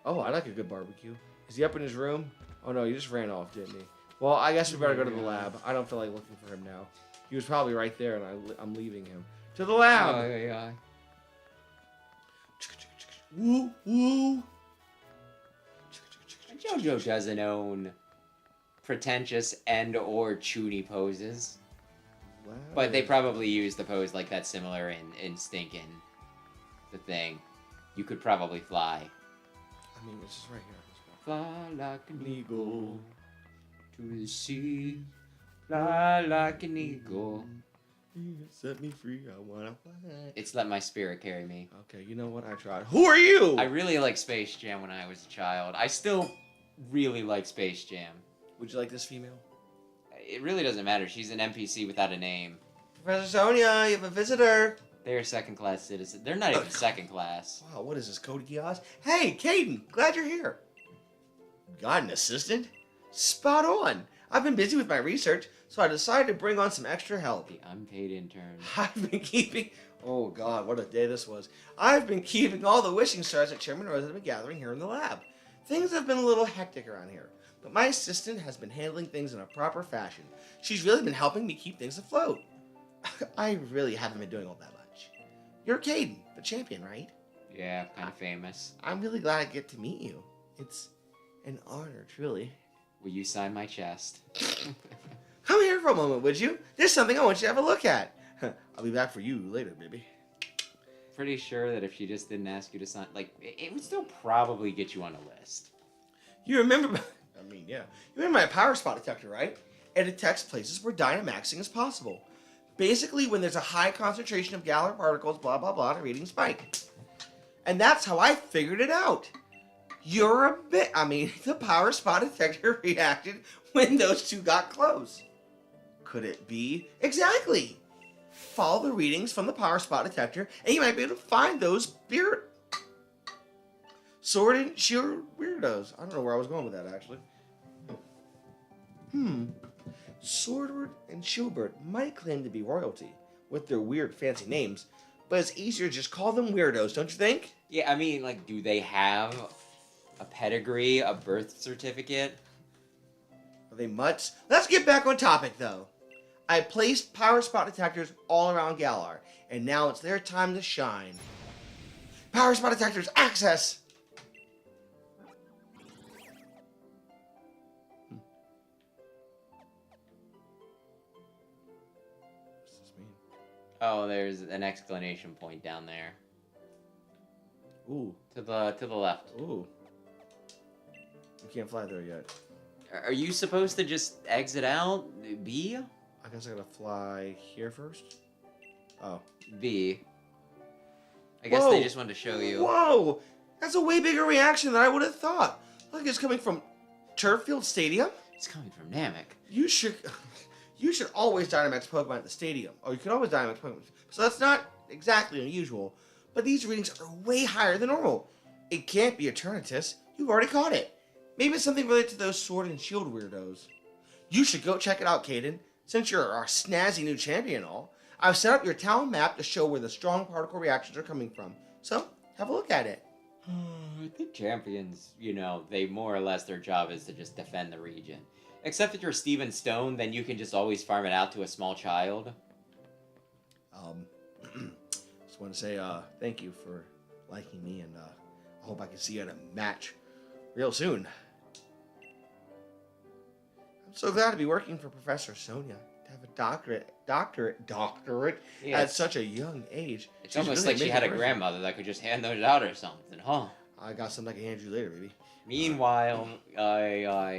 Oh, I like a good barbecue. Is he up in his room? Oh no, he just ran off, didn't he? Well, I guess we better go to the lab. I don't feel like looking for him now. He was probably right there, and I'm leaving him. To the lab! Yeah. Woo, woo! JoJo doesn't own pretentious and or chuny poses. Wow. But they probably use the pose like that's similar in Stinkin' the thing. You could probably fly. I mean, this is right here. Fly like an eagle to the sea. Fly like an eagle. Set me free, I wanna fly. It's Let My Spirit Carry Me. Okay, you know what? I tried. Who are you? I really liked Space Jam when I was a child. I still really like Space Jam. Would you like this female? it really doesn't matter. She's an NPC without a name. Professor Sonia, you have a visitor. They're second-class citizens. They're not even second class. Wow, what is this, Code Geass? Hey, Caden, glad you're here. Got an assistant? Spot on. I've been busy with my research, so I decided to bring on some extra help. The unpaid intern. I've been keeping... Oh, God, what a day this was. I've been keeping all the wishing stars that Chairman Rose has been gathering here in the lab. Things have been a little hectic around here, but my assistant has been handling things in a proper fashion. She's really been helping me keep things afloat. I really haven't been doing all that much. You're Caden, the champion, right? Yeah, kind of famous. I'm really glad I get to meet you. It's an honor, truly. Will you sign my chest? Come here for a moment, would you? There's something I want you to have a look at. I'll be back for you later, baby. Pretty sure that if she just didn't ask you to sign, like, it would still probably get you on a list. You remember... yeah. You remember my power spot detector, right? It detects places where Dynamaxing is possible. Basically, when there's a high concentration of Galar particles, blah, blah, blah, the reading spike. And that's how I figured it out. You're a bit... the power spot detector reacted when those two got close. Could it be? Exactly. Follow the readings from the power spot detector, and you might be able to find those sword and shield weirdos. I don't know where I was going with that, actually. Swordward and Shieldbird might claim to be royalty, with their weird fancy names, but it's easier to just call them weirdos, don't you think? Yeah, I mean, like, do they have a pedigree, a birth certificate? Are they mutts? Let's get back on topic, though. I placed power spot detectors all around Galar, and now it's their time to shine. Power spot detectors, access! What's this mean? Oh, there's an exclamation point down there. Ooh. To the left. Ooh. You can't fly there yet. Are you supposed to just exit out? B? I guess I gotta fly here first. Oh. B. I guess they just wanted to show you. Whoa! That's a way bigger reaction than I would have thought. Look, it's coming from Turffield Stadium. It's coming from Namek. You should always Dynamax Pokemon at the stadium. Or you can always Dynamax Pokemon. So that's not exactly unusual. But these readings are way higher than normal. It can't be Eternatus. You've already caught it. Maybe it's something related to those Sword and Shield weirdos. You should go check it out, Caden. Since you're our snazzy new champion and all, I've set up your town map to show where the strong particle reactions are coming from. So, have a look at it. I think champions, they more or less, their job is to just defend the region. Except if you're Steven Stone, then you can just always farm it out to a small child. Just want to say thank you for liking me, and I hope I can see you at a match real soon. I'm so glad to be working for Professor Sonia. To have a doctorate at such a young age. It's almost like she had a grandmother that could just hand those out or something, huh? I got something I can hand you later, baby. Meanwhile,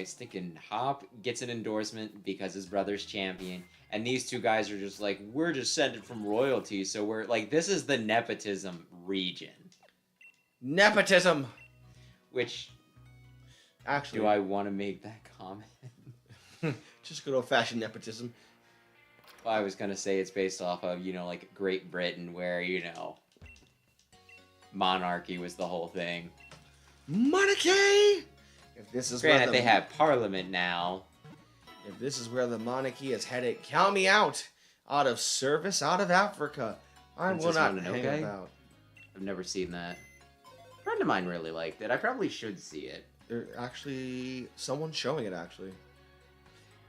stinking Hop gets an endorsement because his brother's champion, and these two guys are just like, we're descended from royalty, so we're like, this is the nepotism region. Nepotism! Which, actually, do I want to make that comment? Just good old-fashioned nepotism. Well, I was gonna say it's based off of, like Great Britain, where, monarchy was the whole thing. Monarchy! If this is Granted, they have parliament now. If this is where the monarchy is headed, count me out. Out of service, out of Africa. I will not hang about. I've never seen that. A friend of mine really liked it. I probably should see it. Actually, someone's showing it, actually.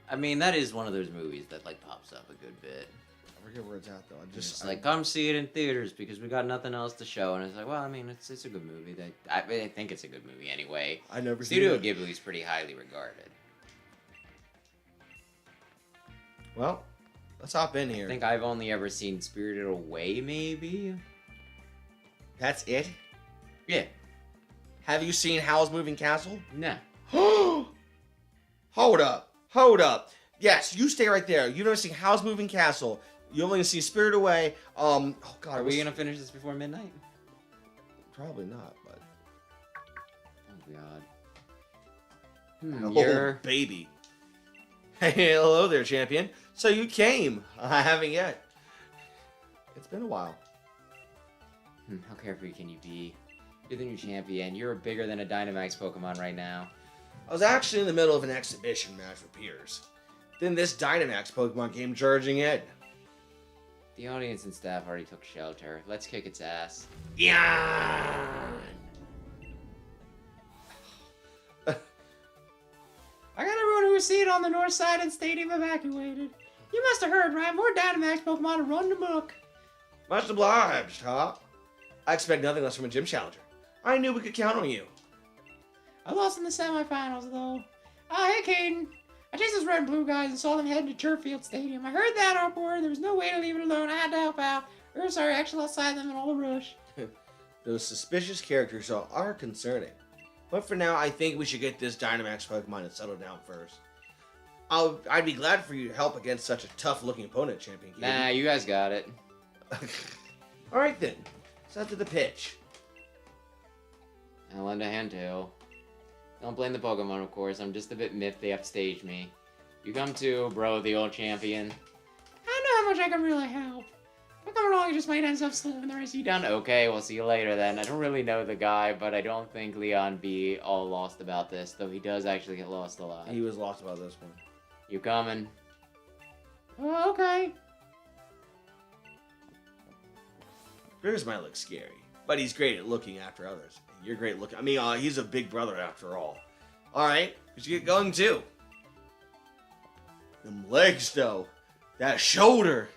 I mean, that is one of those movies that, pops up a good bit. I forget where it's at, though. Come see it in theaters because we got nothing else to show. And it's like, well, I mean, it's a good movie. I think it's a good movie anyway. I never Studio Ghibli's pretty highly regarded. Well, let's hop in here. I think I've only ever seen Spirited Away, maybe? That's it? Yeah. Have you seen Howl's Moving Castle? Nah. Hold up. Yes, you stay right there. You've never seen Howl's Moving Castle. You've only seen Spirited Away. Oh, God. Are we going to finish this before midnight? Probably not, but... Oh, God. Baby. Hey, hello there, champion. So you came. I haven't yet. It's been a while. How carefree can you be? You're the new champion. You're bigger than a Dynamax Pokemon right now. I was actually in the middle of an exhibition match for peers. Then this Dynamax Pokemon came charging in. The audience and staff already took shelter. Let's kick its ass. Yeah. I got everyone who was seated on the north side of the stadium evacuated. You must have heard, right? More Dynamax Pokemon to run the book. Much obliged, huh? I expect nothing less from a gym challenger. I knew we could count on you. I lost in the semifinals, though. Hey, Caden. I chased those red and blue guys and saw them heading to Turffield Stadium. I heard that uproar. There was no way to leave it alone. I had to help out. Sorry, I actually outside them in all the rush. Those suspicious characters are concerning. But for now, I think we should get this Dynamax Pokemon to settle down first. I'd be glad for you to help against such a tough-looking opponent, Champion Kaden. Nah, you guys got it. Alright then. Set to the pitch. I'll lend a hand too. Don't blame the Pokemon, of course. I'm just a bit miffed they upstaged me. You come too, bro, the old champion. I know how much I can really help. If I come along, you just might end up slowing the rest of You you done? down. Okay, we'll see you later then. I don't really know the guy, but I don't think Leon be all lost about this, though he does actually get lost a lot. He was lost about this one. You coming? Oh, okay. Grimm's might look scary, but he's great at looking after others. You're great looking. I mean, he's a big brother after all. Alright, we should get going too. Them legs, though. That shoulder.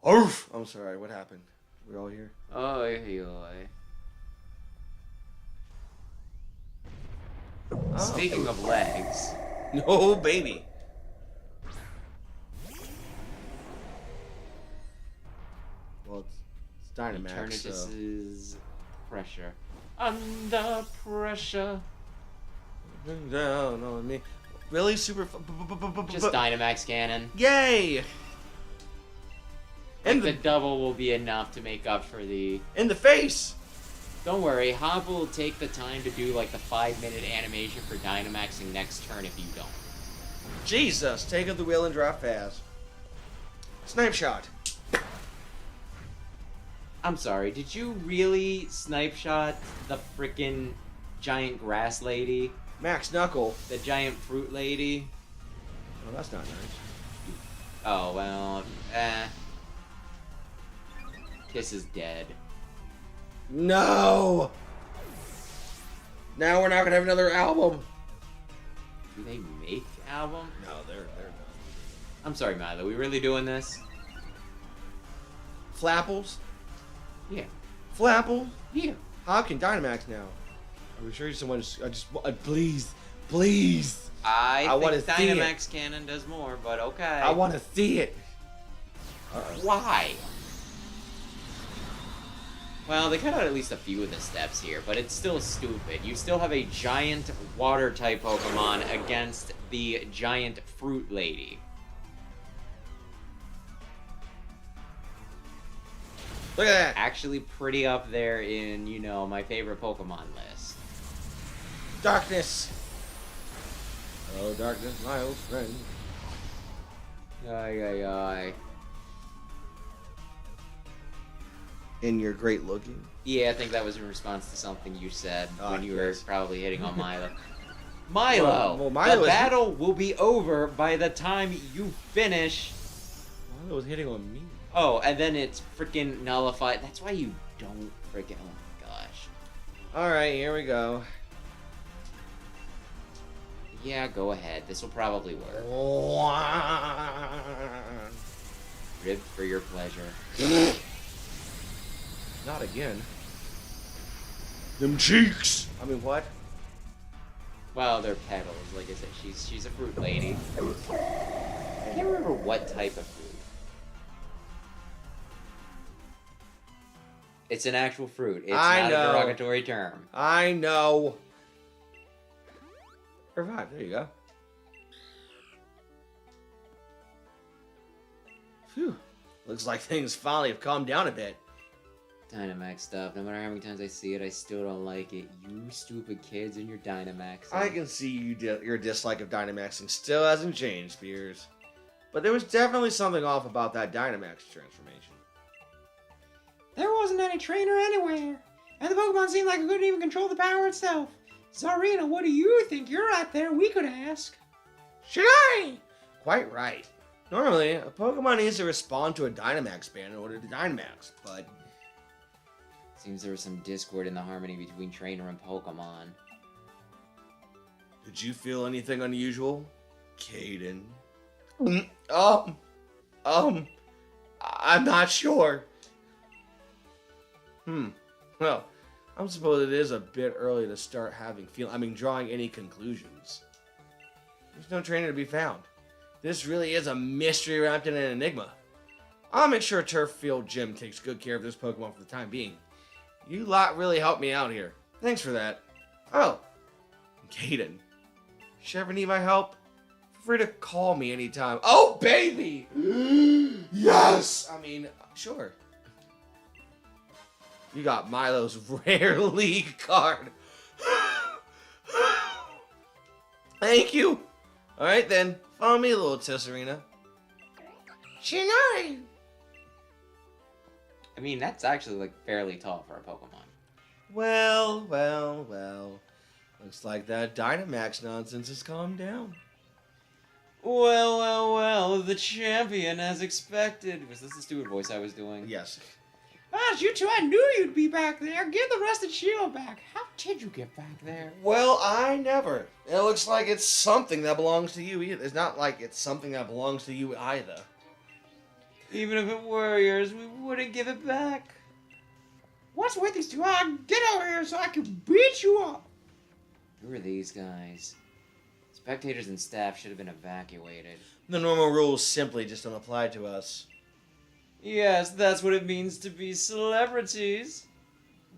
Oof. I'm sorry, what happened? We're all here. Oh, yoy. Oh. Speaking of legs, No, baby. Well, it's Dynamax, so... Eternatus's pressure. Under pressure. Down on me. Really? Super... Just Dynamax Cannon. Yay! And In the the, double will be enough to make up for the... in the face! Don't worry, Hob will take the time to do like the 5-minute animation for Dynamaxing next turn if you don't. Jesus, take up the wheel and drive fast. Snipe shot. I'm sorry, did you really snipe shot the frickin' giant grass lady? Max Knuckle. The giant fruit lady? Oh, that's not nice. Oh, well, Kiss is dead. No! Now we're not gonna have another album. Do they make album? No, they're done. I'm sorry, Milo, we really doing this? Flapples? Yeah. Flapple? Yeah. How can Dynamax now? Are we sure someone please, please. I wanna think see it. Dynamax Cannon does more, but okay. I want to see it. Why? Well, they cut out at least a few of the steps here, but it's still stupid. You still have a giant water-type Pokemon against the giant fruit lady. Look at that. Actually pretty up there in, you know, my favorite Pokemon list. Darkness. Oh, darkness, my old friend. Ay, ay, ay. And you're great looking. Yeah, I think that was in response to something you said when you were yes. probably hitting on Milo. Milo, Well, Milo the is- battle will be over by the time you finish. Milo was hitting on me. Oh, and then it's freaking nullified. That's why you don't freaking. Oh my gosh. Alright, here we go. Yeah, go ahead. This will probably work. Ribbed for your pleasure. Not again. Them cheeks. I mean, what? Well, they're petals. Like I said, she's a fruit lady. I can't remember what type of fruit. It's an actual fruit. It's I not know. a derogatory term. I know. Revive. There you go. Phew. Looks like things finally have calmed down a bit. Dynamax stuff. No matter how many times I see it, I still don't like it. You stupid kids and your Dynamax. I can see your dislike of Dynamaxing still hasn't changed, Spears. But there was definitely something off about that Dynamax transformation. There wasn't any trainer anywhere, and the Pokemon seemed like it couldn't even control the power itself. Czarina, what do you think? You're out there, we could ask. Should I? Quite right. Normally, a Pokemon needs to respond to a Dynamax ban in order to Dynamax, but... Seems there was some discord in the harmony between trainer and Pokemon. Did you feel anything unusual, Caden? I'm not sure. Well, I suppose it is a bit early to start drawing any conclusions. There's no trainer to be found. This really is a mystery wrapped in an enigma. I'll make sure Turf Field Gym takes good care of this Pokemon for the time being. You lot really helped me out here. Thanks for that. Oh, Caden, if you ever need my help, feel free to call me anytime. Oh, baby! Yes! Sure. You got Milo's rare league card. Thank you. All right, then. Follow me, little Tisserina. Shinari! I mean, that's actually, like, fairly tall for a Pokemon. Well. Looks like that Dynamax nonsense has calmed down. Well, the champion as expected. Was this the stupid voice I was doing? Yes. Gosh, you two, I knew you'd be back there. Give the rusted shield back. How did you get back there? Well, I never. It looks like it's something that belongs to you. It's not like it's something that belongs to you either. Even if it were yours, we wouldn't give it back. What's with these two? Get over here so I can beat you up. Who are these guys? Spectators and staff should have been evacuated. The normal rules simply just don't apply to us. Yes, that's what it means to be celebrities.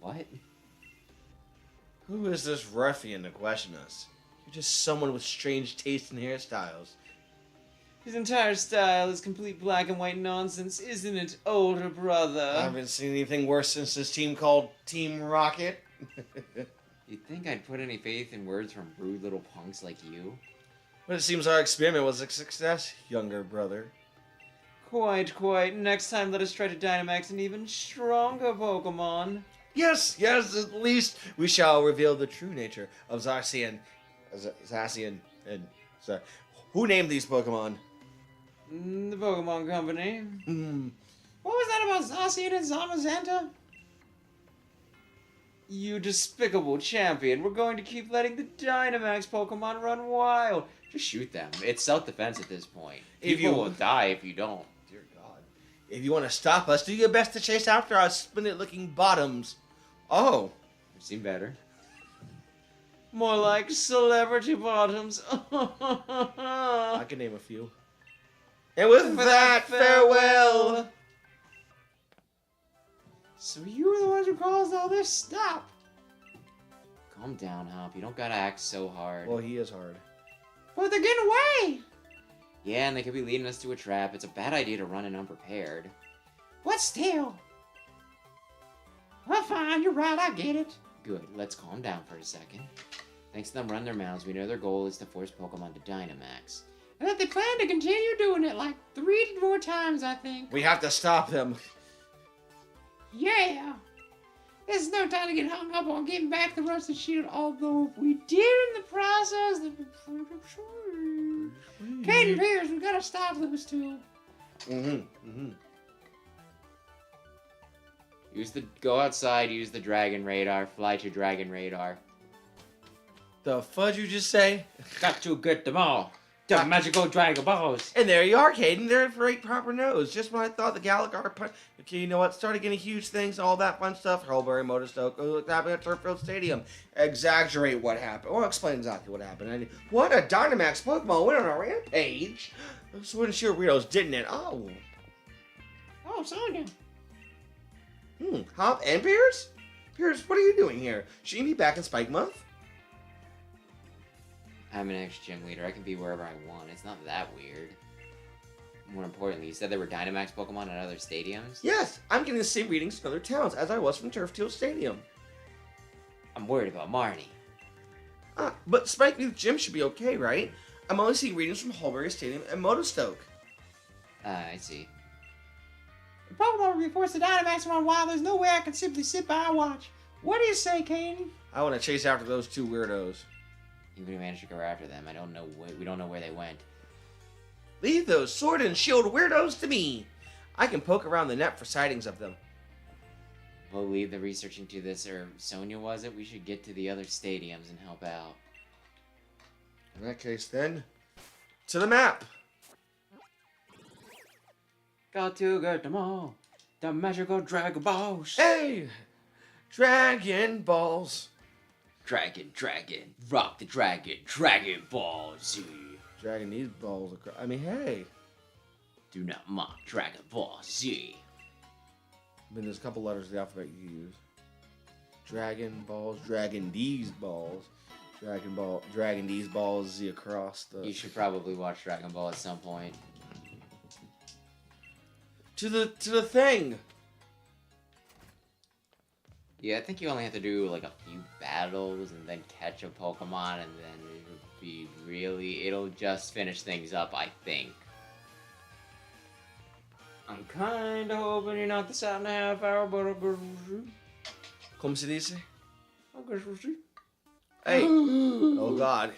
What? Who is this ruffian to question us? You're just someone with strange taste in hairstyles. His entire style is complete black and white nonsense, isn't it, older brother? I haven't seen anything worse since this team called Team Rocket. You'd think I'd put any faith in words from rude little punks like you? But it seems our experiment was a success, younger brother. Quite. Next time, let us try to Dynamax an even stronger Pokemon. Yes, at least we shall reveal the true nature of Zacian and... Sorry. Who named these Pokemon? The Pokemon Company. What was that about Zacian and Zamazenta? You despicable champion. We're going to keep letting the Dynamax Pokemon run wild. Just shoot them. It's self-defense at this point. People will die if you don't. Dear God. If you want to stop us, do your best to chase after our spinnet-looking bottoms. Oh. You seem better. More like celebrity bottoms. I can name a few. And with that, farewell. So you were the ones who caused all this? Stop. Calm down, Hop. You don't gotta act so hard. Well, he is hard. But they're getting away. Yeah, and they could be leading us to a trap. It's a bad idea to run in unprepared. But still. Well, fine. You're right. I get it. Good. Let's calm down for a second. Thanks to them running their mouths, we know their goal is to force Pokemon to Dynamax. And that they plan to continue doing it like 3 more times, I think. We have to stop them. Yeah. There's no time to get hung up on getting back the rusted shield, although if we did in the process, then we're pretty sure. Caden Pierce, we gotta stop those two. Go outside, use the Dragon Radar, fly to Dragon Radar. The fudge you just say? Got to get them all. The magical Dragon Balls. And there you are, Caden. They're at right proper nose. Just when I thought the Galagar... Okay, you know what? Started getting huge things, all that fun stuff. Hurlbury, Motorstoke. Oh, look, happened at Turffield Stadium. Exaggerate what happened. Well, explain exactly what happened. What? A Dynamax Pokemon went on a rampage? This wouldn't sure weirdos, didn't it? Oh. Oh, Sonya. Hop and Pierce? Pierce, what are you doing here? Shouldn't you be back in Spike Month? I'm an ex-gym leader. I can be wherever I want. It's not that weird. more importantly, you said there were Dynamax Pokemon at other stadiums? Yes, I'm getting the same readings from other towns as I was from Turf Teal Stadium. I'm worried about Marnie. But Spike Leaf Gym should be okay, right? I'm only seeing readings from Hulberry Stadium and Motostoke. I see. If Pokemon will be forced to Dynamax on wild, there's no way I can simply sit by and watch. What do you say, Katie? I want to chase after those two weirdos. Even if we managed to go after them, we don't know where they went. Leave those sword and shield weirdos to me. I can poke around the net for sightings of them. We'll leave the researching to this, or Sonia was it? We should get to the other stadiums and help out. In that case, then, to the map. Got to get them all. The magical Dragon Balls. Hey, Dragon Balls. Dragon, rock the dragon, Dragon Ball Z. Dragging these balls across. I mean, hey. Do not mock Dragon Ball Z. I mean, there's a couple letters of the alphabet you use. Dragon Balls, dragging these balls. Dragging these balls Z across the... You should probably watch Dragon Ball at some point. To the thing. Yeah, I think you only have to do like a few battles and then catch a Pokemon, and then it'll just finish things up, I think. I'm kinda hoping you're not this out in a half hour, but I guess we'll see. Como se dice? I guess we'll see. Hey. Oh, God.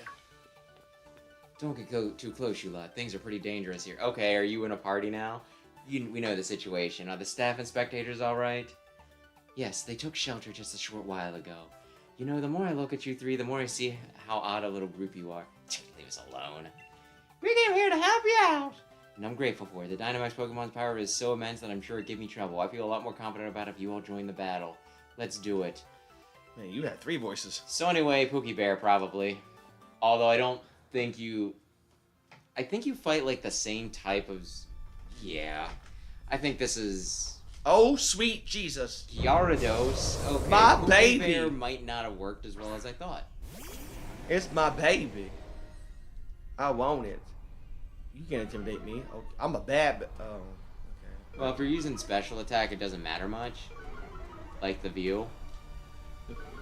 Don't get too close, you lot. Things are pretty dangerous here. Okay, are you in a party now? We know the situation. Are the staff and spectators alright? Yes, they took shelter just a short while ago. You know, the more I look at you three, the more I see how odd a little group you are. Leave us alone. We came here to help you out. And I'm grateful for it. The Dynamax Pokemon's power is so immense that I'm sure it'd give me trouble. I feel a lot more confident about it if you all join the battle. Let's do it. Man, you had 3 voices. So anyway, Pookie Bear, probably. Although I don't think you... I think you fight like the same type of... Yeah. I think this is... Oh, sweet Jesus. Gyarados. Okay, My Pookie baby. Bear might not have worked as well as I thought. It's my baby. I want it. You can't intimidate me. Okay. I'm a bad... Oh, okay. Well, if you're using special attack, it doesn't matter much. Like the view.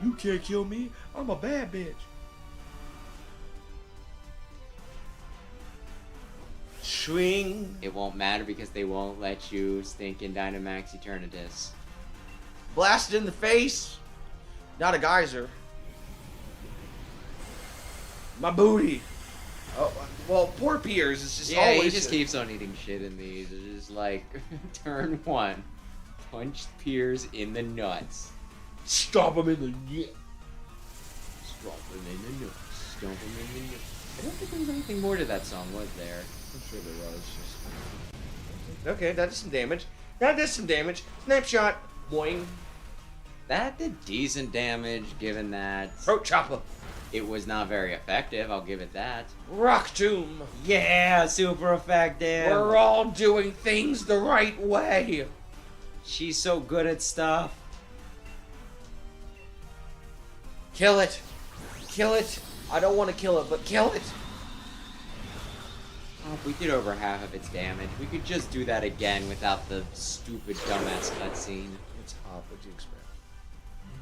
You can't kill me. I'm a bad bitch. Swing. It won't matter because they won't let you stink in Dynamax Eternatus. Blasted in the face. Not a geyser. My booty. Oh, well, poor Piers is just Yeah, always... he just keeps on eating shit in these. It's just like, turn 1. Punch Piers in the nuts. Stomp him in the neck. Stomp him in the nuts. Stomp him in the nuts. I don't think there was anything more to that song, was there? I'm sure there was. Just... Okay, that did some damage. That did some damage. Snapshot. Boing. That did decent damage, given that Throat chopper. it was not very effective. I'll give it that. Rock tomb. Yeah, super effective. We're all doing things the right way. She's so good at stuff. Kill it. Kill it. I don't want to kill it, but kill it. Oh, if we did over half of its damage, we could just do that again without the stupid dumbass cutscene. It's hot. What'd you expect?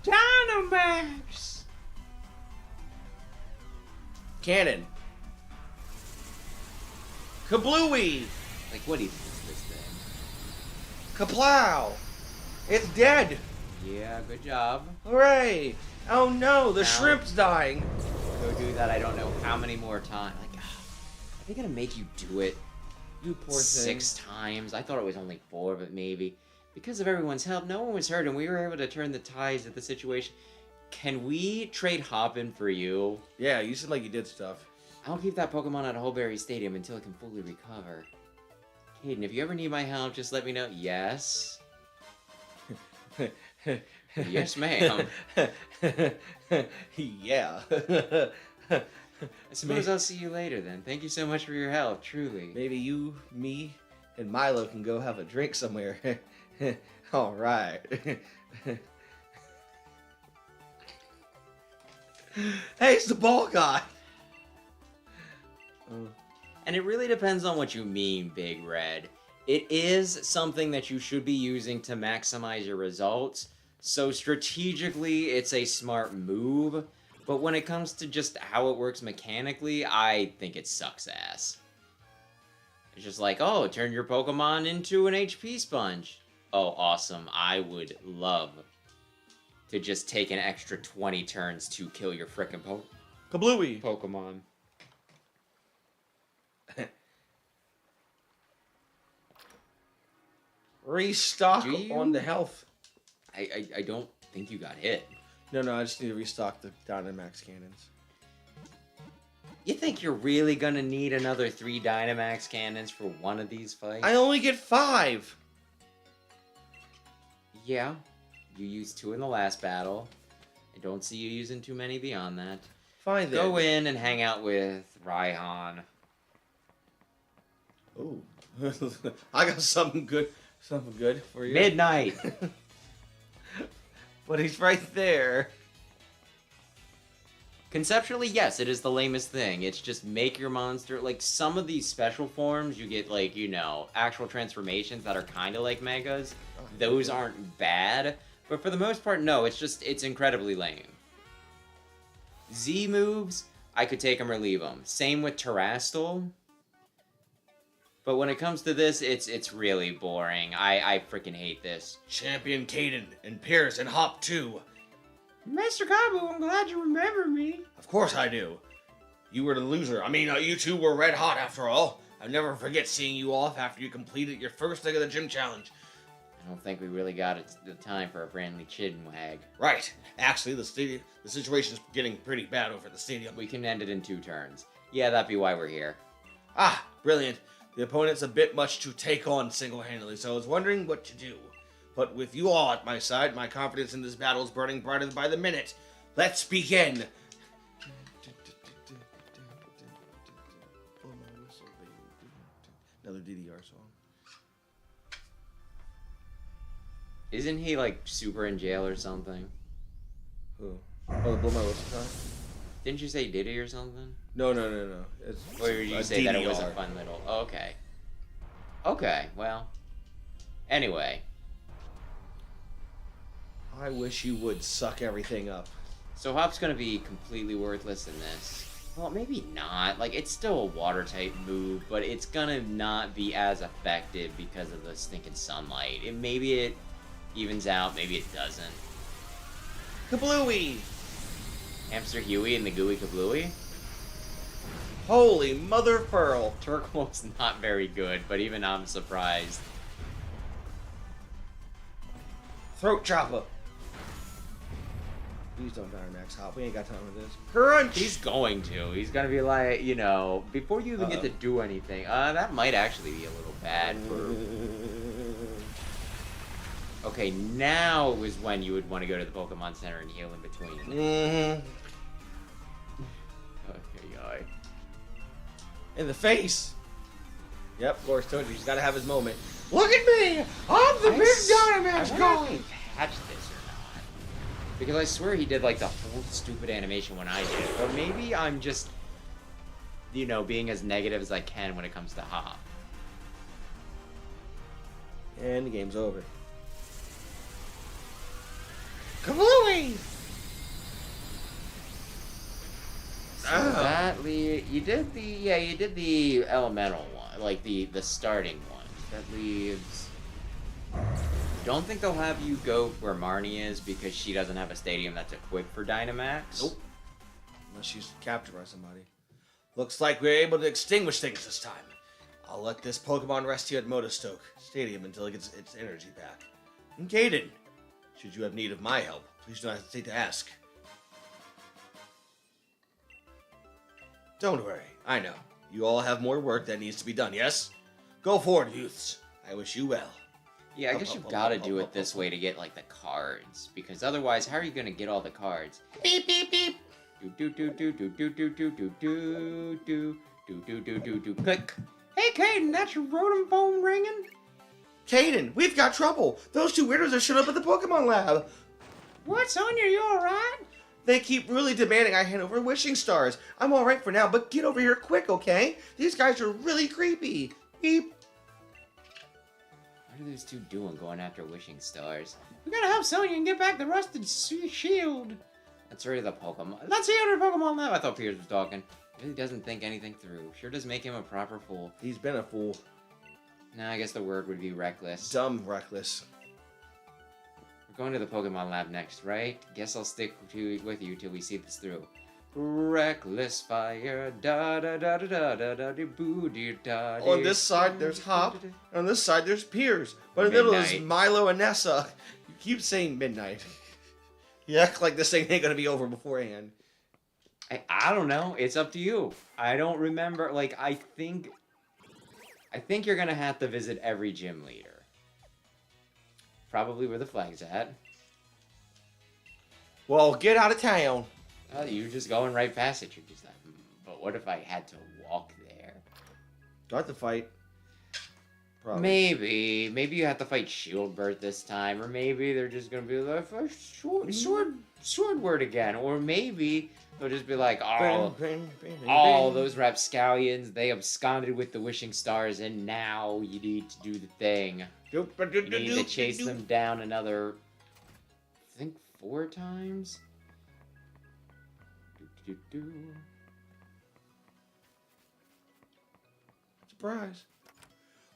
Dynamax. Cannon. Kablooey. Like, what even is this thing? Kaplow. It's dead. Yeah, good job. Hooray. Oh no, the Now- shrimp's dying. Go do that. I don't know how many more times. Like, are they gonna make you do it You poor 6 times? I thought it was only 4, but maybe. Because of everyone's help, no one was hurt, and we were able to turn the tides of the situation. Can we trade Hoppin for you? Yeah, you seem like you did stuff. I'll keep that Pokemon at Hulberry Stadium until it can fully recover. Caden, if you ever need my help, just let me know. Yes? Yes, ma'am. Yeah. I suppose I'll see you later then. Thank you so much for your help, truly. Maybe you, me, and Milo can go have a drink somewhere. All right. Hey, it's the ball guy. And it really depends on what you mean, Big Red. It is something that you should be using to maximize your results, so strategically it's a smart move, but when it comes to just how it works mechanically, I think it sucks ass. It's just like, oh, turn your Pokemon into an HP sponge. Oh, awesome. I would love to just take an extra 20 turns to kill your frickin' Kablooey! Pokemon. Restock Do you? on the health. I don't think you got hit. No, I just need to restock the Dynamax cannons. You think you're really gonna need another 3 Dynamax cannons for one of these fights? I only get 5! Yeah, you used 2 in the last battle. I don't see you using too many beyond that. Fine then. Go in and hang out with Raihan. Ooh. I got something good for you. Midnight! But he's right there. Conceptually, yes, it is the lamest thing. It's just make your monster... Like, some of these special forms, you get, like, you know, actual transformations that are kind of like Megas. Those aren't bad. But for the most part, no, it's incredibly lame. Z moves, I could take them or leave them. Same with Terastal. But when it comes to this, it's really boring. I freaking hate this. Champion Caden and Pierce and Hop 2. Mr. Kabu, I'm glad you remember me. Of course I do. You were the loser. I mean, you two were red hot after all. I'll never forget seeing you off after you completed your first leg of the gym challenge. I don't think we really got the time for a friendly chinwag. Right. Actually, the situation's getting pretty bad over at the stadium. We can end it in 2 turns. Yeah, that'd be why we're here. Ah, brilliant. The opponent's a bit much to take on single-handedly, so I was wondering what to do. But with you all at my side, my confidence in this battle is burning brighter by the minute. Let's begin! Another DDR song. Isn't he, like, super in jail or something? Who? Oh, the Blow My Whistle song? Didn't you say Diddy or something? No. It's Or did you say that it was a fun little... Oh, okay. Okay, well. Anyway. I wish you would suck everything up. So Hop's gonna be completely worthless in this. Well, maybe not. Like, it's still a water-type move, but it's gonna not be as effective because of the stinking sunlight. Maybe it evens out, maybe it doesn't. Kablooey! Hamster Huey and the Gooey Kablooey? Holy mother of pearl! Turquoise not very good, but even I'm surprised. Throat chopper! Please don't Dynamax Hop. We ain't got time for this. Crunch! He's going to. He's gonna be like, you know, before you even get to do anything. That might actually be a little bad for... Okay, now is when you would want to go to the Pokemon Center and heal in between. Mm-hmm. Okay, In the face! Yep, of course, told you. He's gotta have his moment. Look at me! I'm the big Dynamax I guy! wonder if he patched this or not. Because I swear he did like the whole stupid animation when I did it. Or maybe I'm just, you know, being as negative as I can when it comes to Hop. And the game's over. Kablooey! So that you did the elemental one, like the starting one. That leaves. Don't think they'll have you go where Marnie is because she doesn't have a stadium that's equipped for Dynamax. Nope. Unless she's captured by somebody. Looks like we're able to extinguish things this time. I'll let this Pokemon rest here at Motostoke Stadium until it gets its energy back. And Caden, should you have need of my help, please do not hesitate to ask. Don't worry, I know. You all have more work that needs to be done, yes? Go forward, youths. I wish you well. Yeah, I guess you've got to do it this way to get like the cards, because otherwise, how are you gonna get all the cards? Beep, beep, beep. Do do do do do do do do do do do do do do do click. Hey, Caden, that's your Rotom phone ringing? Caden, we've got trouble. Those two weirdos have showed up at the Pokemon Lab. What, Sonya, you alright? They keep really demanding I hand over wishing stars. I'm alright for now, but get over here quick, okay? These guys are really creepy. Beep. What are those two doing going after wishing stars? We gotta help Sonya and get back the rusted shield. Let's read the Pokemon. Let's hear the Pokemon Lab. I thought Piers was talking. He really doesn't think anything through. Sure does make him a proper fool. He's been a fool. Nah, I guess the word would be reckless. Dumb reckless. We're going to the Pokemon Lab next, right? Guess I'll stick with you till we see this through. Reckless fire, da da da da da da da da boo dee da. On this side, there's Hop. And on this side, there's Piers. But in the middle is Milo and Nessa. You keep saying midnight. You act like this thing ain't gonna be over beforehand. I don't know. It's up to you. I don't remember. Like, I think you're gonna have to visit every gym leader. Probably where the flag's at. Well, get out of town. Oh, you're just going right past it. You're just like, but what if I had to walk there? Do I have to fight? Probably. Maybe you have to fight Shieldbert this time, or maybe they're just gonna be like sword word again, or maybe they'll just be like, all those rapscallions, they absconded with the wishing stars, and now you need to do the thing. You need to chase them down another, I think 4 times. Surprise.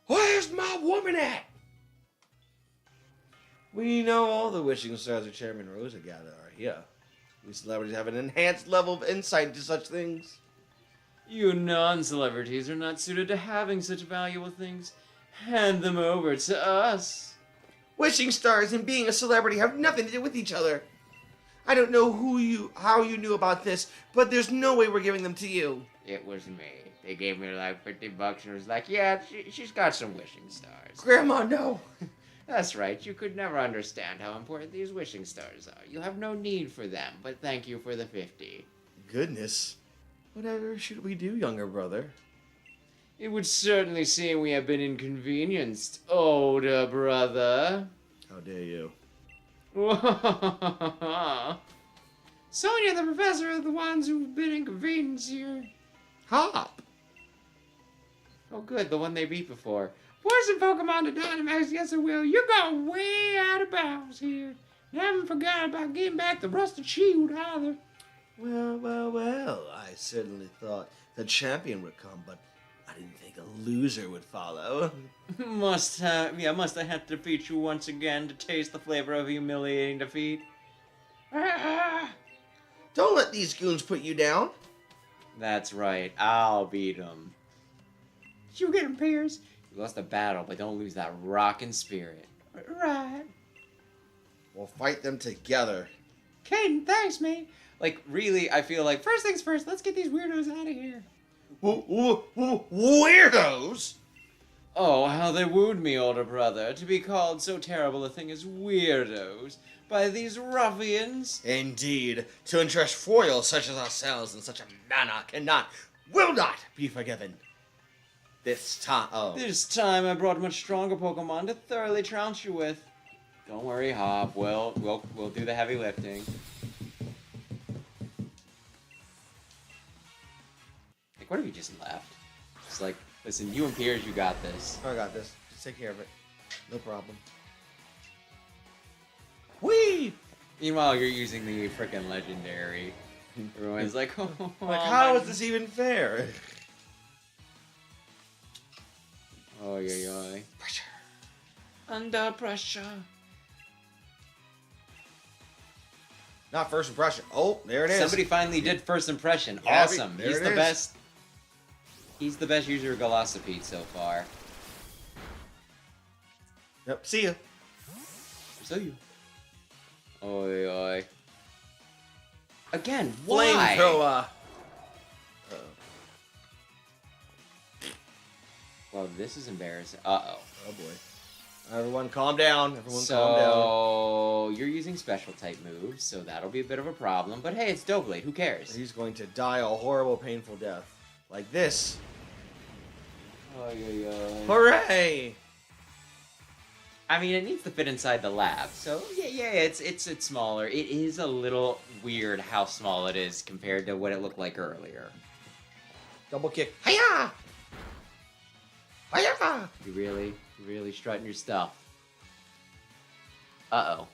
Where's my woman at? We know all the wishing stars of Chairman Rosa gather are here. We celebrities have an enhanced level of insight into such things. You non-celebrities are not suited to having such valuable things. Hand them over to us. Wishing stars and being a celebrity have nothing to do with each other. I don't know how you knew about this, but there's no way we're giving them to you. It was me. They gave me like $50 and was like, yeah, she's got some wishing stars. Grandma, no. That's right. You could never understand how important these wishing stars are. You have no need for them, but thank you for the 50. Goodness. Whatever should we do, younger brother? It would certainly seem we have been inconvenienced, older brother. How dare you? Sonya and the professor are the ones who've been inconvenienced here. Hop. Oh, good. The one they beat before. Poison Pokemon to Dynamax, yes I will. You're going way out of bounds here. And I haven't forgot about getting back the rusted shield either. Well. I certainly thought the champion would come, but I didn't think a loser would follow. Must have had to defeat you once again to taste the flavor of humiliating defeat. Don't let these goons put you down. That's right. I'll beat them. You get him, Piers. You lost the battle, but don't lose that rockin' spirit. Right. We'll fight them together. Caden, thanks, mate. Like, really, I feel like... First things first, let's get these weirdos out of here. Weirdos? Oh, how they wooed me, older brother, to be called so terrible a thing as weirdos by these ruffians. Indeed, to undress foils such as ourselves in such a manner will not be forgiven. This time, This time I brought much stronger Pokemon to thoroughly trounce you with. Don't worry, Hop. We'll do the heavy lifting. Like, what if you just left? Just like, listen, you and Piers, you got this. I got this. Just take care of it. No problem. Whee! Meanwhile, you're using the frickin' legendary. Everyone's like, oh, like, how is this even fair? Oh, yeah. Pressure. Under pressure. Not first impression. Oh, there it is. Somebody finally did first impression. Yeah, Awesome. there He's it the is. best. He's the best user of Velocipede so far. Yep. See ya. So you. Oi. Again, why? Flamethrower. Well, this is embarrassing. Uh-oh. Oh boy. Everyone calm down. Calm down. So, you're using special type moves, so that'll be a bit of a problem. But hey, it's Doughblade. Who cares? He's going to die a horrible, painful death. Like this. Oi. Hooray! I mean, it needs to fit inside the lab. So yeah, it's smaller. It is a little weird how small it is compared to what it looked like earlier. Double kick. Hiya! Hiya! You really strutting your stuff. Uh-oh.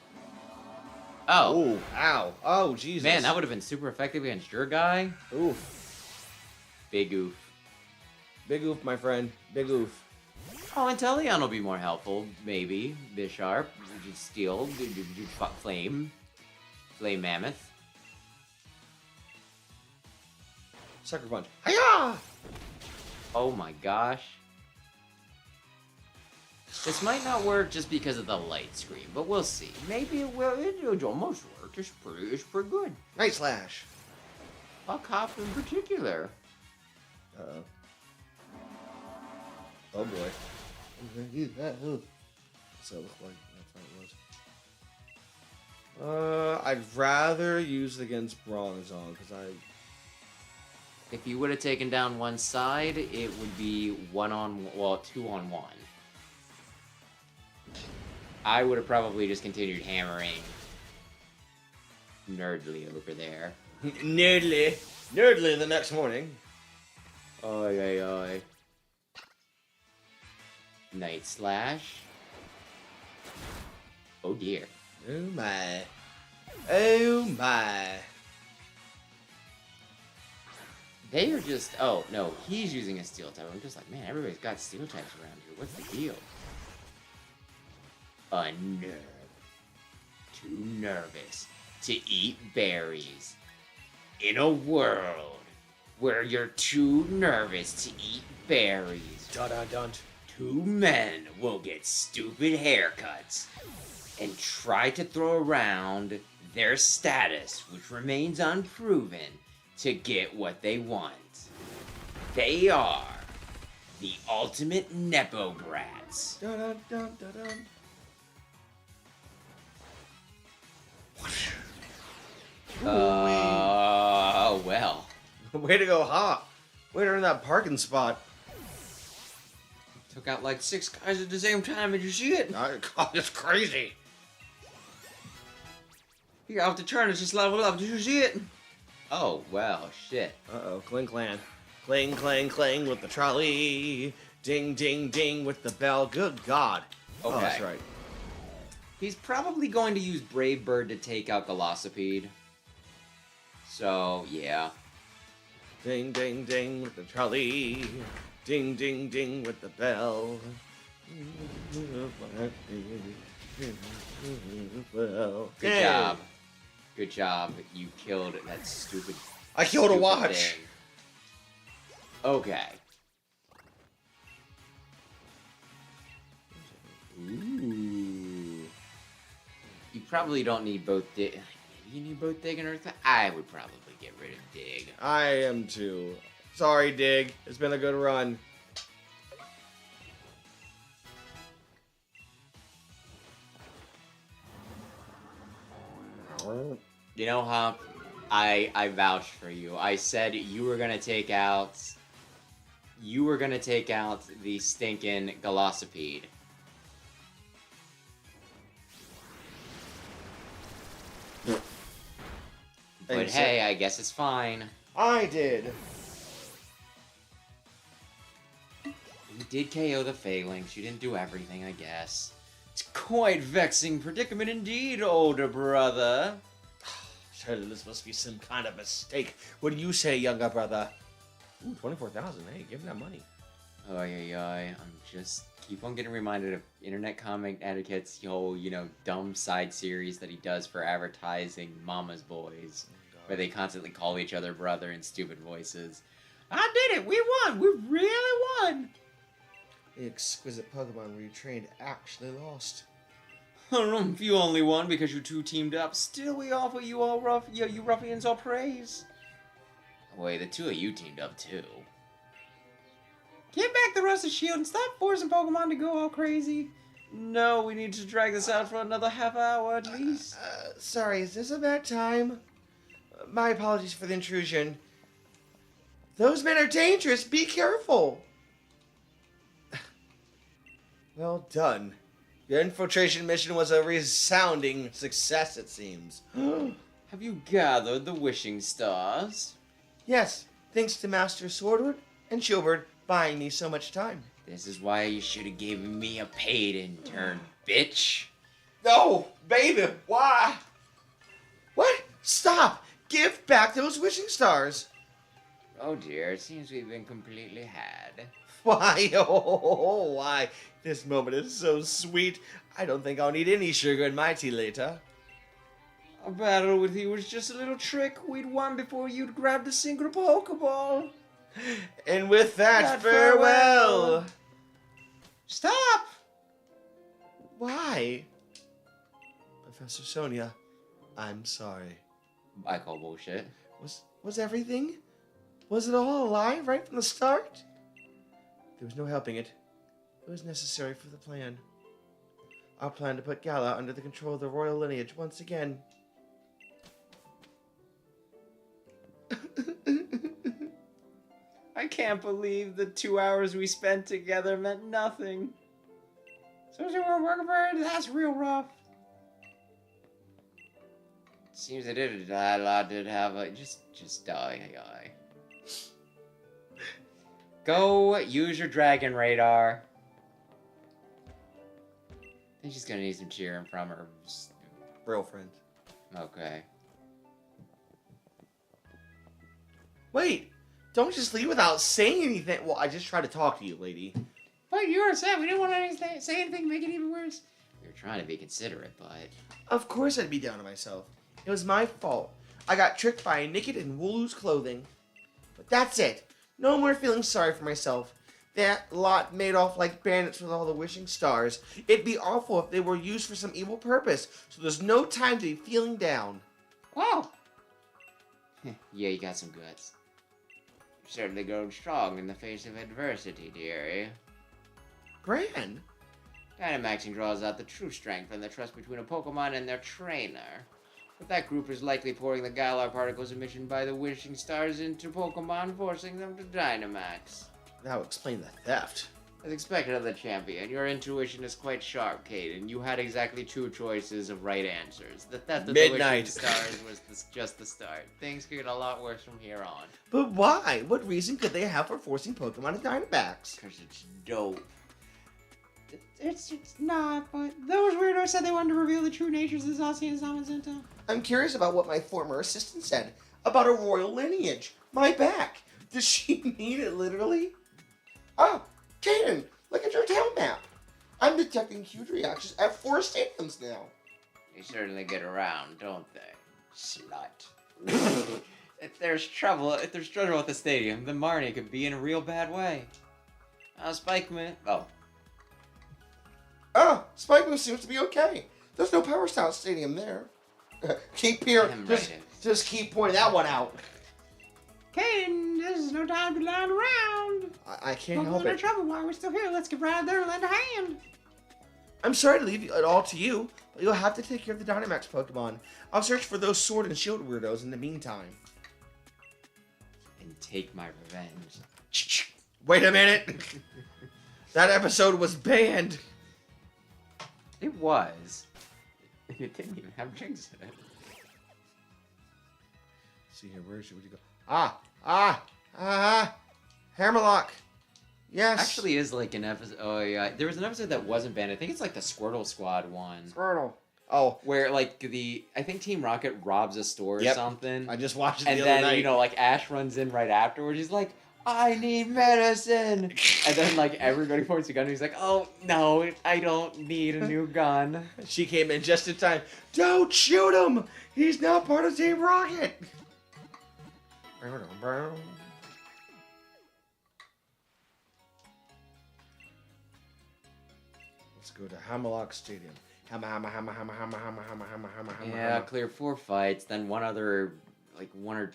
Oh. Ooh, ow. Oh, Jesus. Man, that would have been super effective against your guy. Oof. Big oof. Big oof, my friend. Big oof. Oh, and Teleon will be more helpful, maybe. Bisharp, Steel, Flame. Flame Mammoth. Sucker punch. Hiya! Oh my gosh. This might not work just because of the light screen, but we'll see. Maybe it will. It almost worked. It's pretty good. Night slash. A cop in particular. Uh-oh. Oh boy. What's that look like? That's how it was. I'd rather use it against Bronzong, because If you would have taken down one side, it would be 2-on-1. I would have probably just continued hammering Nerdly over there. Nerdly. Nerdly the next morning. Oi, oi, oi. Night Slash. Oh dear. Oh my. Oh my. They are just... Oh, no. He's using a steel type. I'm just like, man, everybody's got steel types around here. What's the deal? A nerve. Too nervous to eat berries. In a world where you're too nervous to eat berries, Dun-dun-dun. 2 men will get stupid haircuts and try to throw around their status, which remains unproven, to get what they want. They are the ultimate Nepo brats. Dun-dun-dun-dun-dun. Well. Way to go, Hop. Way to earn that parking spot. Took out like 6 guys at the same time. Did you see it? God, it's crazy. You got off the turn. It's just leveled up. Did you see it? Oh, well, shit. Uh-oh, clang, clang. Clang, clang, clang with the trolley. Ding, ding, ding with the bell. Good God. Okay. Oh, that's right. He's probably going to use Brave Bird to take out Velocipede. So, yeah. Ding, ding, ding with the trolley. Ding, ding, ding with the bell. Good job. Good job. You killed that stupid... I killed a stupid watch. thing. Okay. Ooh. You probably don't need both Dig. Maybe you need both Dig and Earth. I would probably get rid of Dig. I am too. Sorry, Dig. It's been a good run. You know, Hop, I vouched for you. I said you were gonna take out the stinking Velocipede. But hey, I guess it's fine. I did. You did KO the Phalanx. You didn't do everything, I guess. It's quite vexing predicament indeed, older brother. Surely this must be some kind of mistake. What do you say, younger brother? Ooh, 24,000. Hey, give him that money. Oh, yeah. I'm just keep on getting reminded of Internet Comic Etiquette's whole, dumb side series that he does for advertising Mama's Boys, where they constantly call each other brother in stupid voices. I did it! We won! We really won! The exquisite Pokemon where you trained actually lost. If you only won because you two teamed up, still we offer you all you ruffians all praise. Wait, the two of you teamed up too. Get back the Rusted Shield and stop forcing Pokemon to go all crazy. No, we need to drag this out for another half hour at least. Sorry, is this a bad time? My apologies for the intrusion. Those men are dangerous. Be careful. Well done. Your infiltration mission was a resounding success, it seems. Have you gathered the wishing stars? Yes, thanks to Master Swordward and Shieldward buying me so much time. This is why you should have given me a paid intern, bitch. No, baby, why? What? Stop! Give back those wishing stars! Oh dear, it seems we've been completely had. Why? Oh, why? This moment is so sweet. I don't think I'll need any sugar in my tea later. A battle with you was just a little trick we'd won before you'd grabbed a single Pokeball. And with that, That farewell. farewell. Stop! Why? Professor Sonia, I'm sorry. I call bullshit. Was everything? Was it all a lie right from the start? There was no helping it. It was necessary for the plan. Our plan to put Gala under the control of the royal lineage once again. I can't believe the 2 hours we spent together meant nothing. So you were working for it? That's real rough. Seems I did a lot did have a just die. Go use your dragon radar. I think she's gonna need some cheering from her. Real friend. Okay. Wait! Don't just leave without saying anything. Well, I just tried to talk to you, lady. But you were upset. We didn't want to say anything to make it even worse. We were trying to be considerate, but Of course I'd be down on myself. It was my fault. I got tricked by a naked in Wooloo's clothing. But that's it. No more feeling sorry for myself. That lot made off like bandits with all the wishing stars. It'd be awful if they were used for some evil purpose, so there's no time to be feeling down. Wow. yeah, you got some guts. You've certainly grown strong in the face of adversity, dearie. Gran? Dynamaxing draws out the true strength and the trust between a Pokemon and their trainer. But that group is likely pouring the Galar particles emission by the wishing stars into Pokemon, forcing them to Dynamax. That would explain the theft. As expected of the champion, your intuition is quite sharp, Caden. You had exactly 2 choices of right answers. The theft of Midnight. the wishing stars was just the start. Things could get a lot worse from here on. But why? What reason could they have for forcing Pokemon to Dynamax? Because it's dope. It's not, but those weirdos said they wanted to reveal the true natures of Zacian and Zamazenta. I'm curious about what my former assistant said about a royal lineage. My back. Does she mean it literally? Oh, Caden, look at your town map. I'm detecting huge reactions at 4 stadiums now. They certainly get around, don't they? Slut. If there's trouble at the stadium, then Marnie could be in a real bad way. Spikeman. Oh. Ah, Spike Moose seems to be okay. There's no Power Style Stadium there. Keep here. Damn Just, right. just keep pointing that one out. Caden, there's no time to be lying around. I can't help Don't get in it. trouble while we're still here. Let's get right out there and lend a hand. I'm sorry to leave it all to you, but you'll have to take care of the Dynamax Pokemon. I'll search for those Sword and Shield weirdos in the meantime. And take my revenge. Wait a minute. That episode was banned. It was. It didn't even have drinks in it. See here, where should we go? Hammerlock. Yes. Actually, is like an episode. Oh yeah, there was an episode that wasn't banned. I think it's like the Squirtle Squad one, Squirtle. Oh, where like I think Team Rocket robs a store or Yep. something, I just watched it and the then other night. you know like Ash runs in right afterwards. He's like, "I need medicine," and then like everybody points a gun. And he's like, "Oh no, I don't need a new gun." She came in just in time. Don't shoot him! He's not part of Team Rocket! Let's go to Hammerlock Stadium. Yeah, clear 4 fights, then one or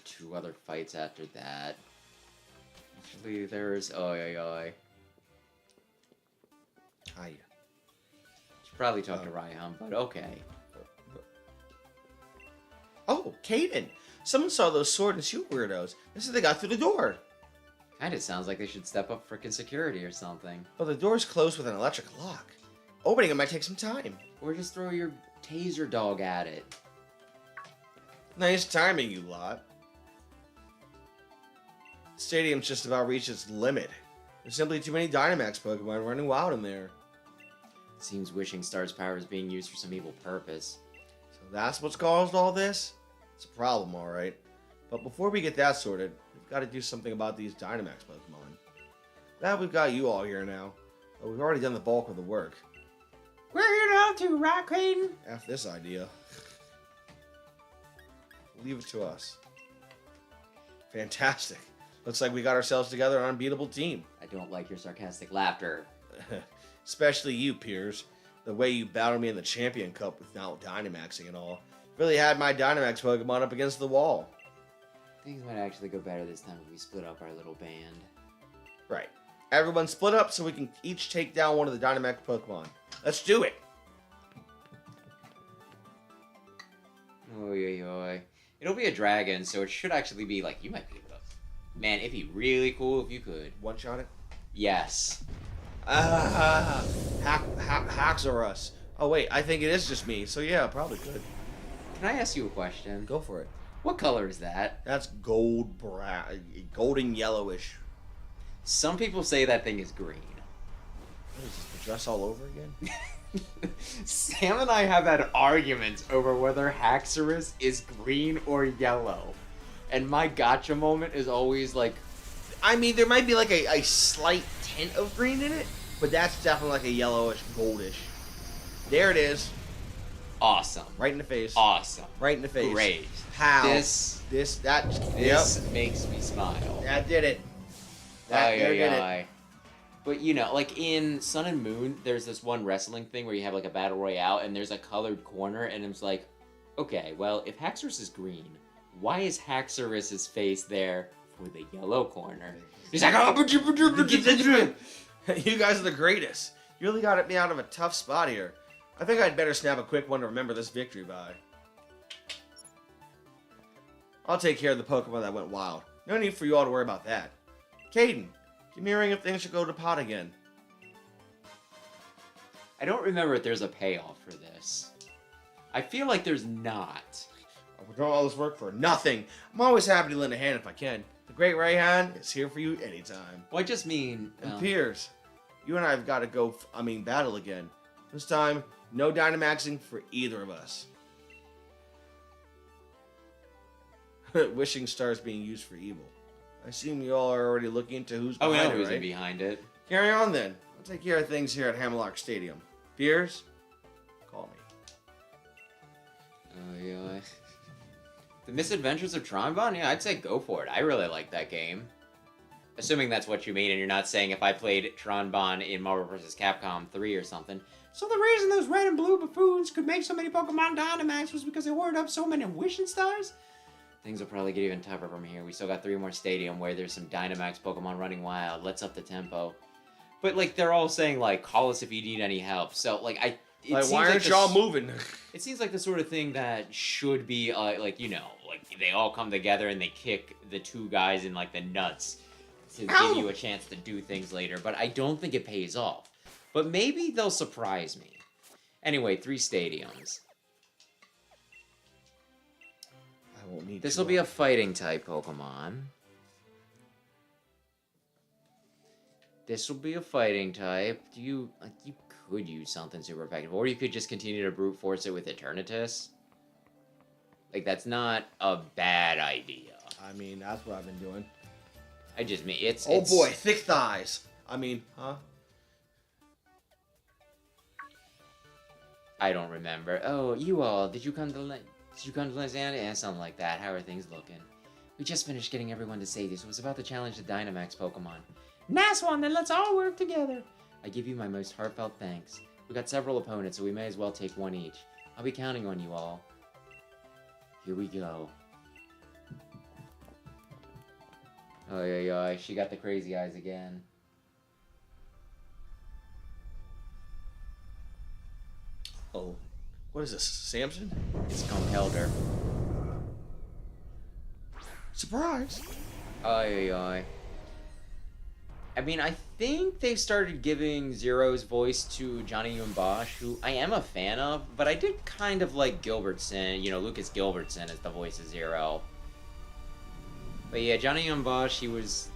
2 other fights after that. Actually, there's Hiya. Should probably talk to Raihan, but okay. Oh, Caden! Someone saw those Sword and Shield weirdos. They said they got through the door. Kinda sounds like they should step up frickin' security or something. Well, the door's closed with an electric lock. Opening it might take some time. Or just throw your taser dog at it. Nice timing, you lot. The stadium's just about reached its limit. There's simply too many Dynamax Pokemon running wild in there. Seems Wishing Star's power is being used for some evil purpose. So that's what's caused all this? It's a problem, alright. But before we get that sorted, we've got to do something about these Dynamax Pokemon. Glad we've got you all here now, but we've already done the bulk of the work. We're here to help too, right, Clayton? F this idea. Leave it to us. Fantastic. Looks like we got ourselves together an unbeatable team. I don't like your sarcastic laughter. Especially you, Piers. The way you battled me in the Champion Cup without Dynamaxing and all. Really had my Dynamax Pokemon up against the wall. Things might actually go better this time if we split up our little band. Right. Everyone split up so we can each take down one of the Dynamax Pokemon. Let's do it! Oy, oy, oy. It'll be a dragon, so it should actually be like, you might be able to... Man, it'd be really cool if you could. One-shot it? Yes. Haxorus. Oh wait, I think it is just me, so yeah, probably could. Can I ask you a question? Go for it. What color is that? That's golden yellowish. Some people say that thing is green. What is this, the dress all over again? Sam and I have had arguments over whether Haxorus is green or yellow. And my gotcha moment is always like... I mean, there might be like a slight tint of green in it, but that's definitely like a yellowish, goldish. There it is. Awesome. Right in the face. Awesome. Right in the face. Great. How? This makes me smile. That did it. That did it. But you know, like in Sun and Moon, there's this one wrestling thing where you have like a battle royale and there's a colored corner and it's like, okay, well, if Haxorus is green, why is Haxorus's face there for the yellow corner? He's like, oh, you guys are the greatest. You really got me out of a tough spot here. I think I'd better snap a quick one to remember this victory by. I'll take care of the Pokemon that went wild. No need for you all to worry about that. Caden, give me a ring if things should go to pot again. I don't remember if there's a payoff for this. I feel like there's not. We're doing all this work for nothing. I'm always happy to lend a hand if I can. The Great Rayhan is here for you anytime. Well, I just mean... And Piers, you and I have got to go, battle again. This time, no Dynamaxing for either of us. Wishing Stars being used for evil. I assume you all are already looking into who's behind we know it, who's right? behind it. Carry on then. I'll take care of things here at Hamlock Stadium. Piers, call me. Oh, yeah. The Misadventures of Tronbon? Yeah, I'd say go for it. I really like that game. Assuming that's what you mean, and you're not saying if I played Tronbon in Marvel vs. Capcom 3 or something. So the reason those red and blue buffoons could make so many Pokemon Dynamax was because they ordered up so many Wishing Stars? Things will probably get even tougher from here. We still got 3 more stadium where there's some Dynamax Pokemon running wild. Let's up the tempo. But, like, they're all saying, like, call us if you need any help. So, like, why aren't y'all moving? It seems like the sort of thing that should be, like, you know, like, they all come together and they kick the 2 guys in, like, the nuts to give you a chance to do things later. But I don't think it pays off. But maybe they'll surprise me. Anyway, 3 stadiums. I won't need This will be a fighting type Pokemon. This will be a fighting type. You could use something super effective, or you could just continue to brute force it with Eternatus. Like, that's not a bad idea. I mean, that's what I've been doing. I just mean it's. Oh boy, thick thighs. I mean, huh? I don't remember. Oh, you all, did you come to Lysander? Yeah, something like that. How are things looking? We just finished getting everyone to say this. It was about the challenge to Dynamax Pokemon. Nice one, then let's all work together. I give you my most heartfelt thanks. We got several opponents, so we may as well take one each. I'll be counting on you all. Here we go. Oh, yeah, she got the crazy eyes again. Oh, what is this, Samson? It's Conkeldurr. Surprise! Ay. I mean, I think they've started giving Zero's voice to Johnny Umbosh, who I am a fan of, but I did kind of like Gilbertson, Lucas Gilbertson as the voice of Zero. But yeah, Johnny Umbosh, he was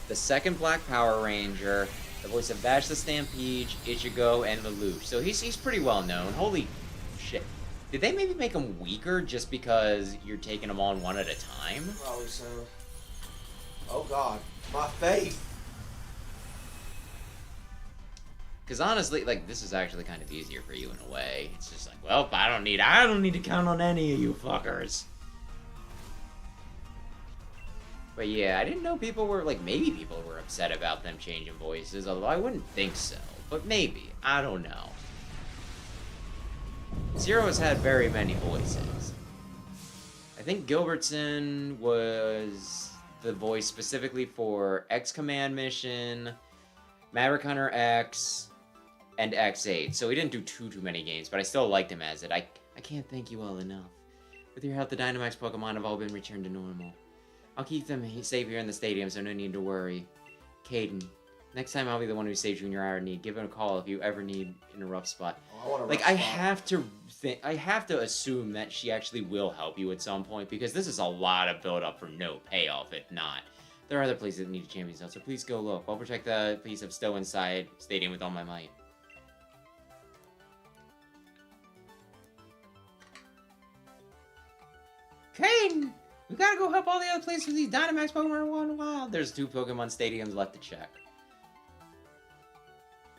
the second Black Power Ranger, the voice of Vash the Stampede, Ichigo, and Lelouch. So he's pretty well known. Holy shit. Did they maybe make him weaker just because you're taking them on one at a time? Probably so. Oh god, my face! Because honestly, like, this is actually kind of easier for you in a way. It's just like, well, I don't need to count on any of you fuckers. But yeah, I didn't know people were, like, maybe people were upset about them changing voices, although I wouldn't think so. But maybe. I don't know. Zero has had very many voices. I think Gilbertson was the voice specifically for X Command Mission, Maverick Hunter X, and X8. So he didn't do too many games, but I still liked him as it. I can't thank you all enough. With your help, the Dynamax Pokemon have all been returned to normal. I'll keep them safe here in the stadium, so no need to worry. Caden, next time I'll be the one who saves you in your hour of need. Give him a call if you ever need in a rough spot. I have to assume that she actually will help you at some point, because this is a lot of build-up for no payoff, if not. There are other places that need a champion zone, so please go look. I'll protect the piece of Stow inside stadium with all my might. Caden! We gotta go help all the other places with these Dynamax Pokemon are in wild. There's 2 Pokemon stadiums left to check.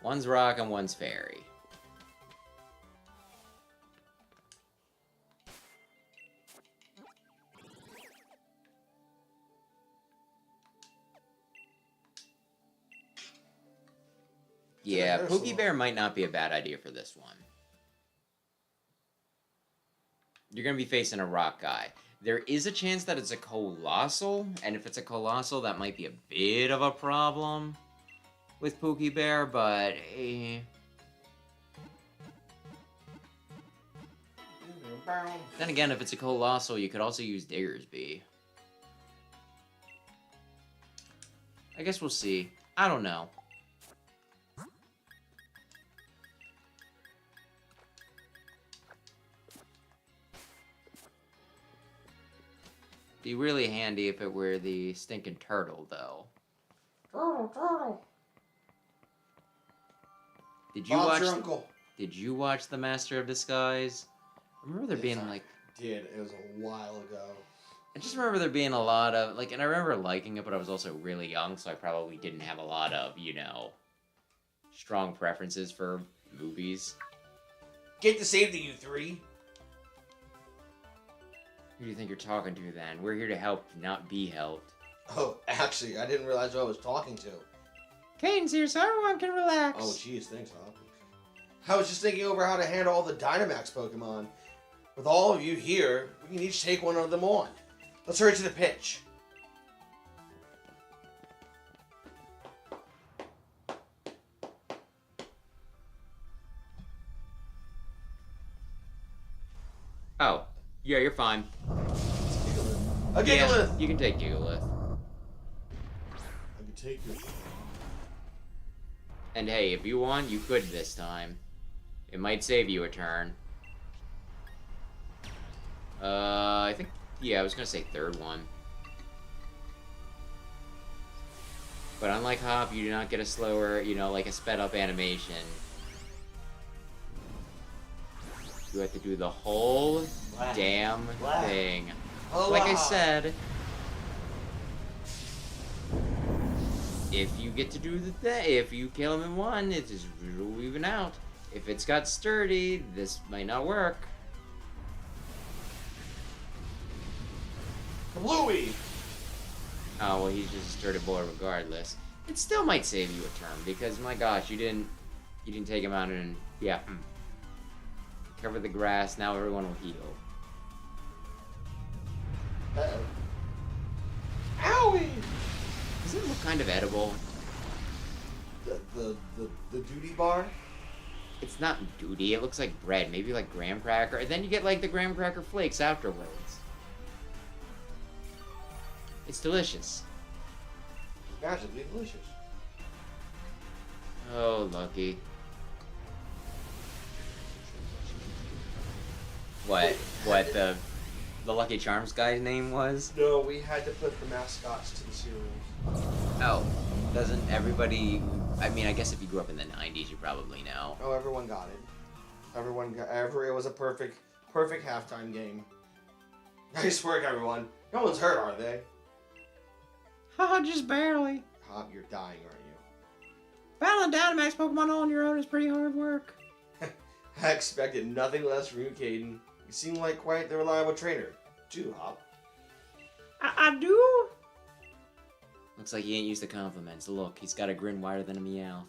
One's Rock and one's Fairy. Yeah, Pokebear might not be a bad idea for this one. You're going to be facing a rock guy. There is a chance that it's a Colossal, and if it's a Colossal, that might be a bit of a problem with Pokebear, but... Then again, if it's a Colossal, you could also use Diggersby. I guess we'll see. I don't know. Be really handy if it were the stinking turtle, though. Turtle. Did you watch? Your uncle. Did you watch The Master of Disguise? I remember there being like. Did it was a while ago. I just remember there being a lot of and I remember liking it, but I was also really young, so I probably didn't have a lot of strong preferences for movies. Get to save the you 3. Who do you think you're talking to, then? We're here to help, not be helped. Oh, actually, I didn't realize who I was talking to. Caden's here, so everyone can relax. Oh, jeez, thanks, Hop. I was just thinking over how to handle all the Dynamax Pokemon. With all of you here, we can each take one of them on. Let's hurry to the pitch. Oh, yeah, you're fine. A Gigalith! Yeah, you can take Gigalith. I can take it. And hey, if you want, you could this time. It might save you a turn. I think, yeah, I was gonna say third one. But unlike Hop, you do not get a slower, like a sped up animation. You have to do the whole damn thing. Like I said, if you get to do the thing, if you kill him in one, it is will even out. If it's got sturdy, this might not work. Bluey! Oh, well, he's just a sturdy boy regardless. It still might save you a turn, because, my gosh, you didn't take him out and, yeah. Cover the grass, now everyone will heal. Uh-oh. Owie! Does it look kind of edible? The duty bar? It's not duty, it looks like bread, maybe like graham cracker, and then you get like the graham cracker flakes afterwards. It's delicious. magically delicious. Oh, Lucky. What the Lucky Charms guy's name was? No, we had to put the mascots to the cereals. Oh, doesn't everybody... I mean, I guess if you grew up in the 90s, you probably know. Oh, everyone got it. It was a perfect halftime game. Nice work, everyone. No one's hurt, are they? Haha, just barely. Hop, you're dying, aren't you? Battling Dynamax Pokemon on your own is pretty hard work. I expected nothing less from you, Caden. You seem like quite the reliable trainer. Do, Hop. I do? Looks like he ain't used the compliments. Look, he's got a grin wider than a meow.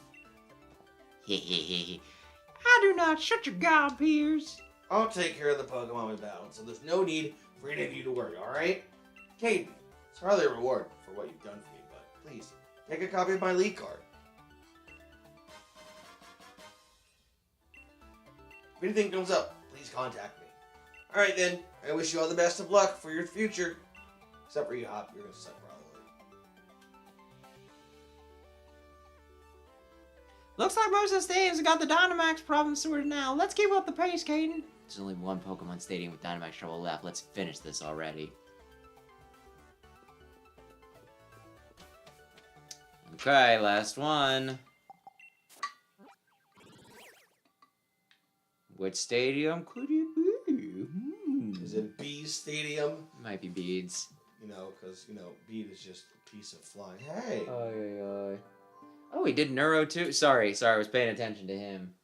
Hehehe. I do not. Shut your gob ears. I'll take care of the Pokemon we battled, so there's no need for any of you to worry, alright? Caden, it's hardly a reward for what you've done for me, but please, take a copy of my lead card. If anything comes up, please contact me. Alright then, I wish you all the best of luck for your future. Except for you, Hop, you're gonna suck probably. Looks like most of the stadiums have got the Dynamax problem sorted now. Let's keep up the pace, Caden. There's only one Pokemon Stadium with Dynamax trouble left. Let's finish this already. Okay, last one. Which stadium could it be? Is it Bee Stadium? Might be Beads. You know, because, Bead is just a piece of flying. Hey! Oh, he did Neuro too? Sorry, I was paying attention to him.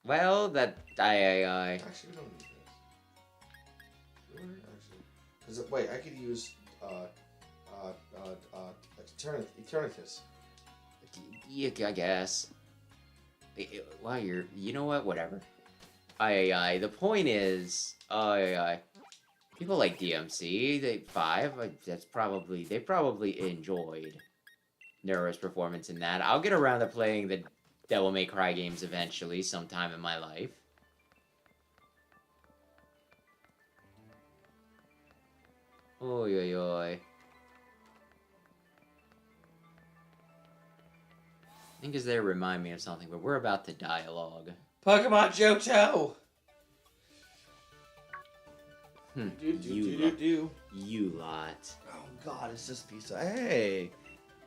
Well, Actually, we don't need this. Really? Actually. Because, wait, I could use, Eternatus. Yeah, I guess. Wow, you know what? Whatever. The point is, people like DMC, they probably enjoyed Neuro's performance in that. I'll get around to playing the Devil May Cry games eventually, sometime in my life. Oy, oy, oy. I think as they remind me of something, but we're about to dialogue. Pokemon Johto! You lot. Oh god, it's this piece of... Hey!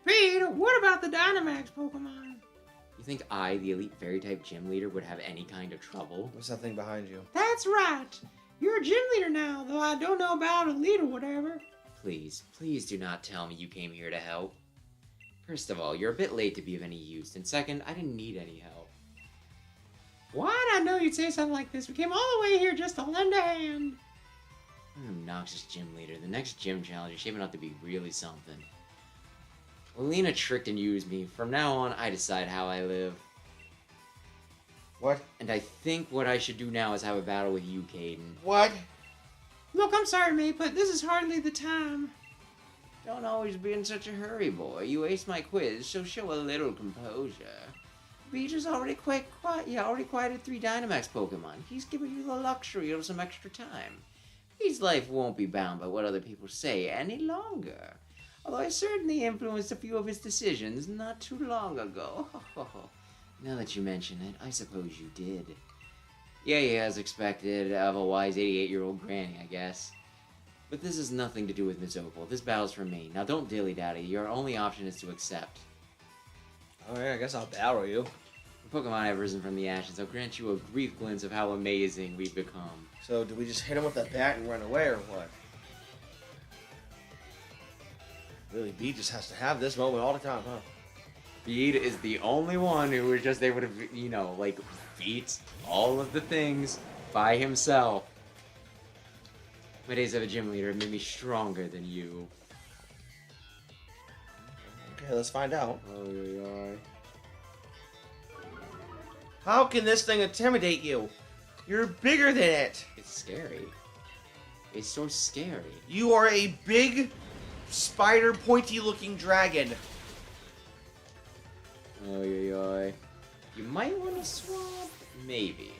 Pete, what about the Dynamax Pokemon? You think I, the elite fairy-type gym leader, would have any kind of trouble? What's that thing behind you? That's right. You're a gym leader now, though I don't know about a lead or whatever. Please do not tell me you came here to help. First of all, you're a bit late to be of any use, and second, I didn't need any help. Why'd I know you'd say something like this? We came all the way here just to lend a hand. I'm an obnoxious gym leader. The next gym challenge is shaping up to be really something. Lena tricked and used me. From now on, I decide how I live. What? And I think what I should do now is have a battle with you, Caden. What? Look, I'm sorry, mate, but this is hardly the time. Don't always be in such a hurry, boy. You aced my quiz, so show a little composure. Beach has already quieted 3 Dynamax Pokemon. He's giving you the luxury of some extra time. His life won't be bound by what other people say any longer. Although I certainly influenced a few of his decisions not too long ago. Now that you mention it, I suppose you did. Yeah, as expected, of a wise 88-year-old granny, I guess. But this has nothing to do with Ms. Opal. This battle's for me. Now don't dilly-dally. Your only option is to accept. Alright, I guess I'll battle you. The Pokemon have risen from the ashes. I'll grant you a brief glimpse of how amazing we've become. So, do we just hit him with that bat and run away, or what? Really, B just has to have this moment all the time, huh? Bede is the only one who was just able to, beat all of the things by himself. My days of a gym leader made me stronger than you. Okay, let's find out. Oh. How can this thing intimidate you? You're bigger than it. It's scary. It's so scary. You are a big, spider, pointy-looking dragon. Oh. You might want to swap? Maybe.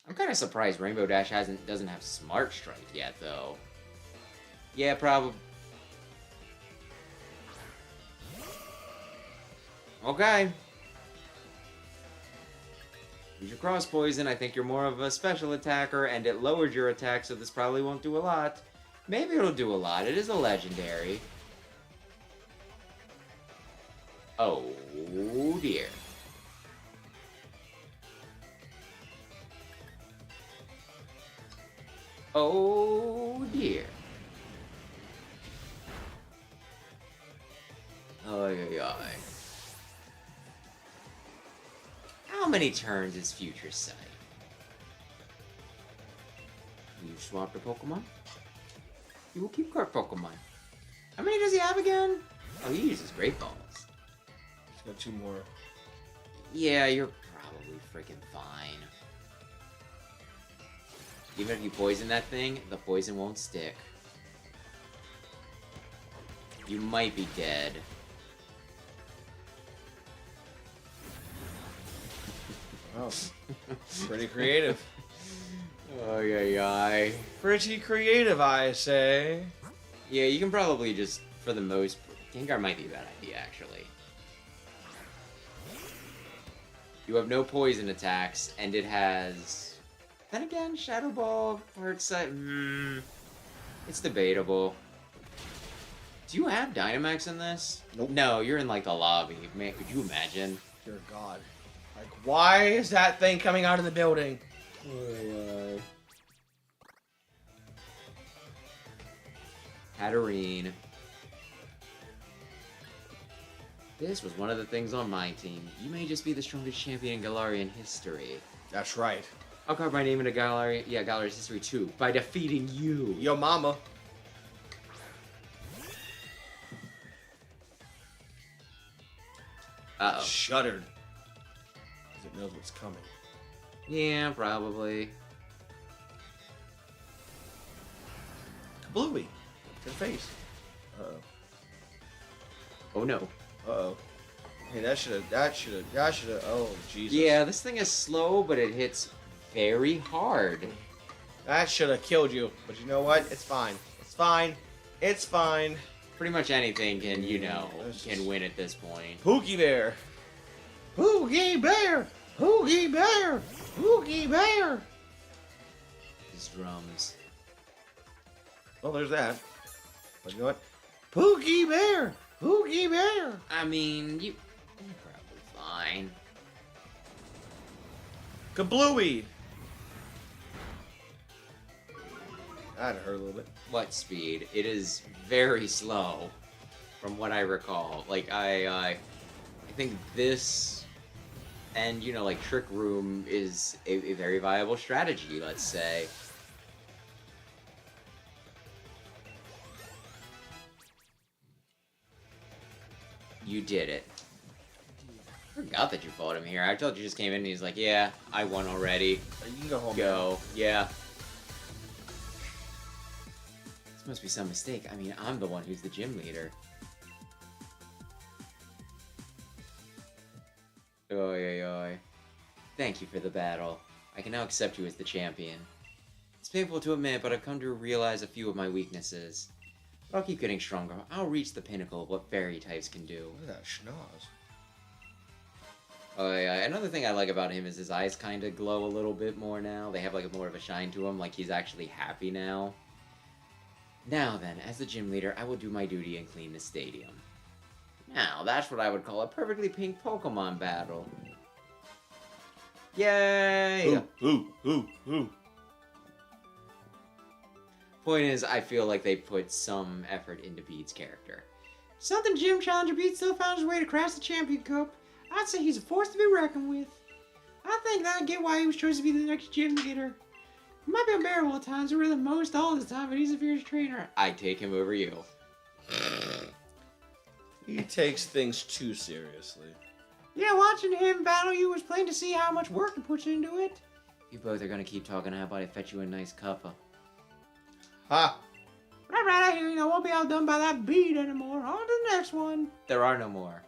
I'm kind of surprised Rainbow Dash doesn't have Smart Strike yet, though. Yeah, probably. Okay. Use your Cross Poison. I think you're more of a special attacker, and it lowered your attack, so this probably won't do a lot. Maybe it'll do a lot. It is a legendary. Oh, dear. Oh, dear. Oy, oy. How many turns is Future Sight? You swapped a Pokemon? You will keep card Pokemon. How many does he have again? Oh, he uses Great Balls. He's got 2 more. Yeah, you're probably freaking fine. Even if you poison that thing, the poison won't stick. You might be dead. Oh, pretty creative. Oh, yeah. Pretty creative, I say. Yeah, you can probably just, for the most... Gengar might be a bad idea, actually. You have no poison attacks, and it has... Then again, Shadow Ball, Heart Sight... It's debatable. Do you have Dynamax in this? Nope. No, you're in, like, the lobby. Man, could you imagine? Dear God. Like, why is that thing coming out of the building? Hatterene. This was one of the things on my team. You may just be the strongest champion in Galarian history. That's right. I'll carve my name into Galarian's history too, by defeating you. Yo mama. Uh-oh. Shuddered. Because it knows what's coming. Yeah, probably. Bluey. To the face. Uh-oh. Oh no. Uh-oh. Hey, that should've, oh, Jesus. Yeah, this thing is slow, but it hits very hard. That should've killed you. But you know what? It's fine. It's fine. It's fine. Pretty much anything can, you know, can win at this point. Pookie Bear. Pookie Bear. Pookie Bear. Pookie Bear. His drums. Well, there's that. But you know what? Pookie Bear. Pookie Bear. I mean, you're probably fine. Kablooey. That hurt a little bit. What speed? It is very slow, from what I recall. Like, I think this, and, you know, like, Trick Room is a very viable strategy, let's say. You did it. I forgot that you fought him here. I told you just came in and he's like, yeah, I won already. You can go home. Go. Yeah. This must be some mistake. I mean, I'm the one who's the gym leader. Oi, oi, oi. Thank you for the battle. I can now accept you as the champion. It's painful to admit, but I've come to realize a few of my weaknesses. But I'll keep getting stronger. I'll reach the pinnacle of what fairy types can do. Look at that schnoz. Oh yeah, another thing I like about him is his eyes kind of glow a little bit more now. They have like more of a shine to him, like he's actually happy now. Now then, as the gym leader, I will do my duty and clean the stadium. Now, that's what I would call a perfectly pink Pokemon battle. Yay! Ooh. Point is, I feel like they put some effort into Bede's character. Something Gym Challenger Bede still found his way to crash the Champion Cup. I'd say he's a force to be reckoned with. I think that I get why he was chosen to be the next gym leader. He might be unbearable at times, or really most all the time, but he's a fierce trainer. I'd take him over you. He takes things too seriously. Yeah, watching him battle you was plain to see how much work he puts into it. You both are gonna keep talking. How about I fetch you a nice cuppa? Ha! Right, I hear you. I won't be outdone by that Bede anymore. On to the next one. There are no more.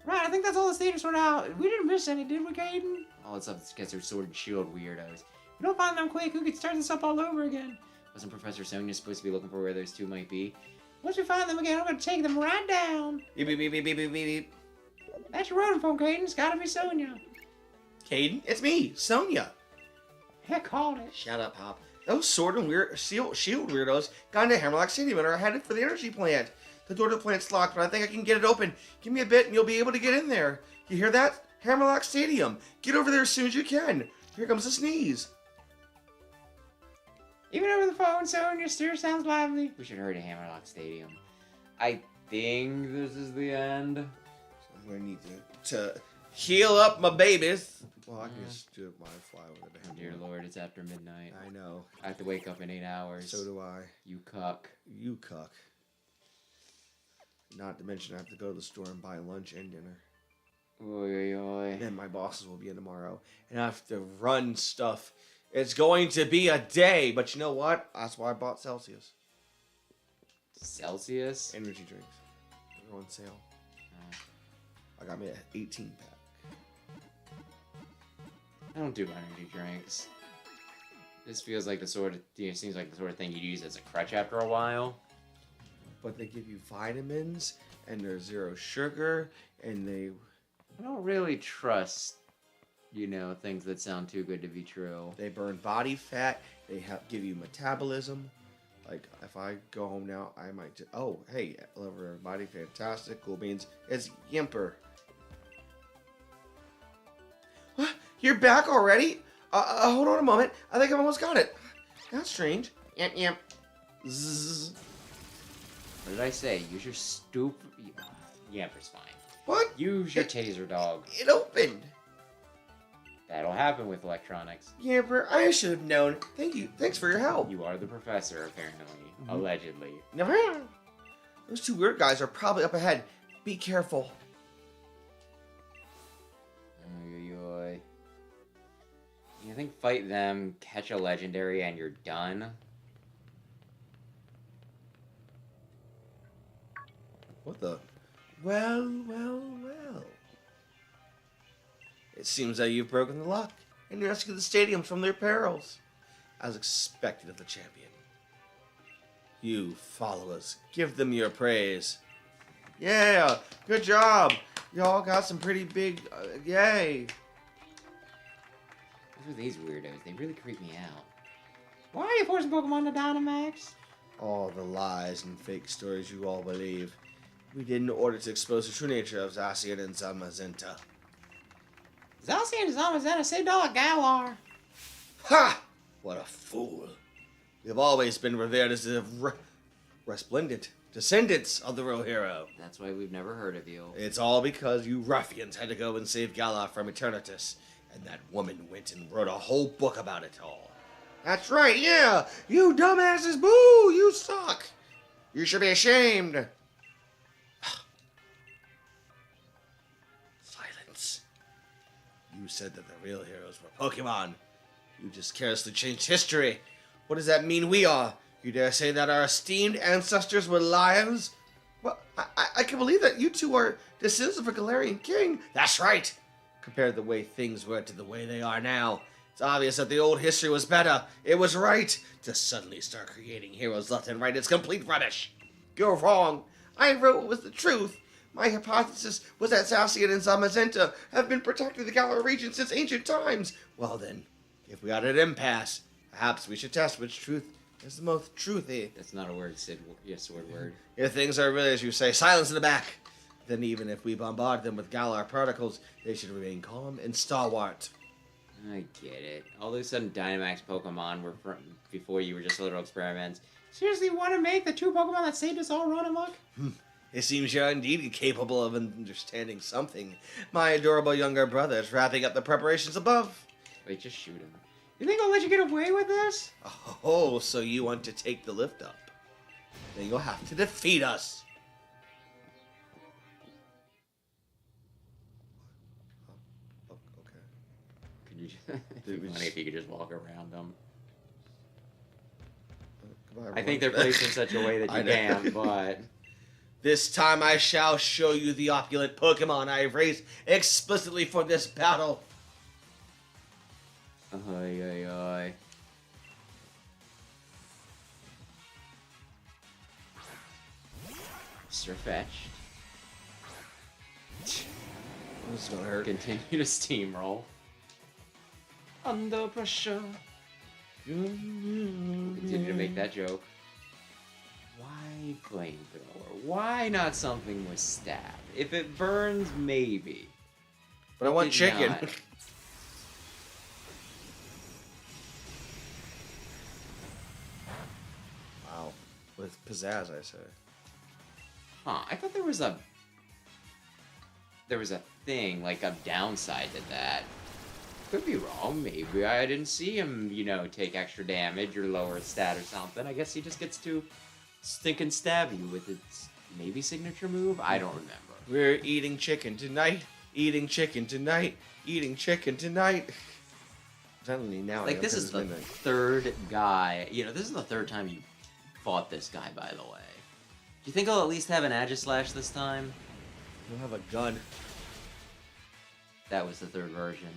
Right, I think that's all the stages sort out. We didn't miss any, did we, Caden? All it's up is because they're sword and shield weirdos. We don't find them quick, we could start this up all over again. Wasn't Professor Sonia supposed to be looking for where those two might be? Once we find them again, I'm gonna take them right down. Beep, beep, beep, beep, beep, beep, beep. That's your rodent phone, Caden. It's gotta be Sonia. Caden, it's me, Sonia. Heck, called it. Shut up, Hop. Those sword and shield weirdos got into Hammerlock Stadium and are headed for the energy plant. The door to the plant's locked, but I think I can get it open. Give me a bit and you'll be able to get in there. You hear that? Hammerlock Stadium. Get over there as soon as you can. Here comes the sneeze. Even over the phone, Sonia still sounds lively. We should hurry to Hammerlock Stadium. I think this is the end. So I'm going to need to heal up my babies. Well, I can just do it while I fly over the Oh, dear Lord, it's after midnight. I know. I have to wake up in 8 hours. So do I. You cuck. You cuck. Not to mention I have to go to the store and buy lunch and dinner. Oy, oy, oy. And my bosses will be in tomorrow. And I have to run stuff. It's going to be a day. But you know what? That's why I bought Celsius. Celsius? Energy drinks. They're on sale. Oh. I got me an 18 pack. I don't do energy drinks. This feels like the sort of, seems like the sort of thing you'd use as a crutch after a while. But they give you vitamins, and they're zero sugar, and they... I don't really trust, things that sound too good to be true. They burn body fat. They give you metabolism. Like, if I go home now, I might just... Oh, hey, hello everybody. Fantastic. Cool beans. It's Yimper. What? You're back already? Hold on a moment. I think I've almost got it. That's strange. Yamp, yamp. Zzz. What did I say? Use your stupid... Yamper's fine. What? Use your taser, dog. It opened. That'll happen with electronics. Yamper, I should have known. Thank you. Thanks for your help. You are the professor, apparently. Allegedly. Never. Those two weird guys are probably up ahead. Be careful. Oy, oy, oy. You think fight them, catch a legendary, and you're done? What the? Well, well, well. It seems that you've broken the lock and rescued the stadiums from their perils, as expected of the champion. You followers, give them your praise. Yeah, good job. Y'all got some pretty big, yay. Those are these weirdos. They really creep me out. Why are you forcing Pokemon to Dynamax? All the lies and fake stories you all believe. We did in order to expose the true nature of Zacian and Zamazenta. Zacian and Zamazenta saved all of Galar. Ha! What a fool. We have always been revered as the resplendent descendants of the real hero. That's why we've never heard of you. It's all because you ruffians had to go and save Galar from Eternatus, and that woman went and wrote a whole book about it all. That's right, yeah! You dumbasses, boo! You suck! You should be ashamed! Silence. You said that the real heroes were Pokemon. You just carelessly changed history. What does that mean we are? You dare say that our esteemed ancestors were liars? Well, I can believe that you two are descendants of a Galarian king. That's right. Compared the way things were to the way they are now, it's obvious that the old history was better. It was right. To suddenly start creating heroes left and right is complete rubbish. You're wrong. I wrote what was the truth. My hypothesis was that Zacian and Zamazenta have been protecting the Galar region since ancient times. Well then, if we are at an impasse, perhaps we should test which truth is the most truthy. That's not a word, Sid. Yes, word. If things are really as you say, silence in the back. Then even if we bombard them with Galar particles, they should remain calm and stalwart. I get it. All of a sudden, Dynamax Pokemon were from before you were just little experiments. Seriously, want to make the two Pokemon that saved us all run amok? It seems you're indeed capable of understanding something. My adorable younger brother is wrapping up the preparations above. Wait, just shoot him. You think I'll let you get away with this? Oh, so you want to take the lift up? Then you'll have to defeat us. Okay. Could you just... It'd be funny if you could just walk around them. Goodbye, I think everyone. they're placed in such a way that I you know. can, but... This time I shall show you the opulent Pokemon I have raised explicitly for this battle. Ay, ay, ay. Sir fetched. This is gonna hurt. Continue to steamroll. Under pressure. Continue to make that joke. Why flamethrower? Why not something with stab? If it burns, maybe. But I want Did chicken. not. Wow. With pizzazz, I say. Huh, I thought there was a thing, like a downside to that. Could be wrong, maybe I didn't see him, you know, take extra damage or lower his stat or something. I guess he just gets to stink and stab you with its maybe signature move? I don't remember. We're eating chicken tonight. Eating chicken tonight. Eating chicken tonight. Suddenly now, Like, this is the third guy, you know, this is the third time you fought this guy, by the way. Do you think I'll at least have an Agislash this time? You'll have a gun. That was the third version.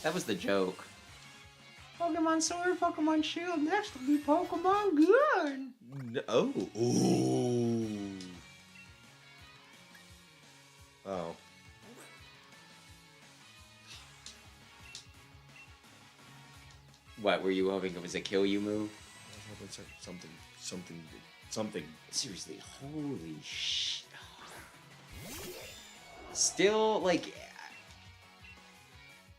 That was the joke. Pokemon Sword, Pokemon Shield, next will be Pokemon Gun. Oh. Ooh. Oh. What, were you hoping it was a kill you move? I was hoping something. Seriously, holy shit. Still, like...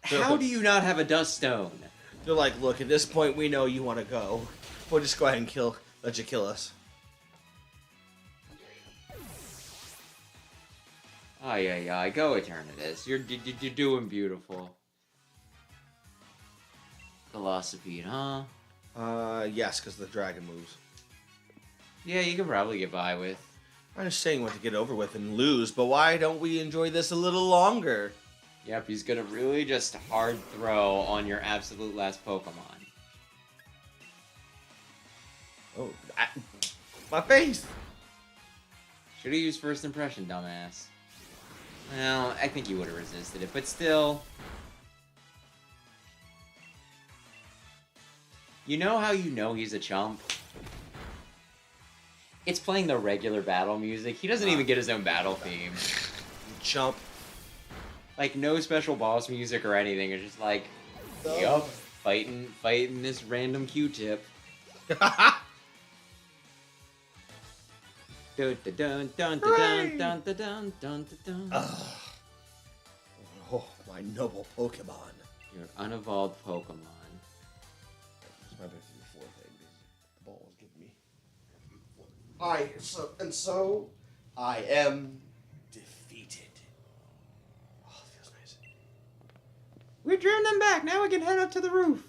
How do you not have a Dust Stone? They're like, look, at this point we know you want to go. We'll just go ahead and let you kill us. Ay, ay, ay, go Eternatus. You're doing beautiful. Velocipede, huh? Yes, because the dragon moves. Yeah, you can probably get by with. I'm just saying what to get over with and lose, but why don't we enjoy this a little longer? Yep, he's gonna really just hard throw on your absolute last Pokemon. Oh, my face! Should've used First Impression, dumbass. Well, I think you would've resisted it, but still... You know how you know he's a chump? It's playing the regular battle music. He doesn't even get his own battle theme. Chump. Like, no special boss music or anything. It's just like, yup, fighting this random Q-tip. Dun dun dun dun dun dun dun dun dun dun. Oh, my noble Pokemon. Your unevolved Pokemon. This might be the fourth thing because the ball was giving me. So I am defeated. Oh, it feels nice. We driven them back. Now we can head up to the roof.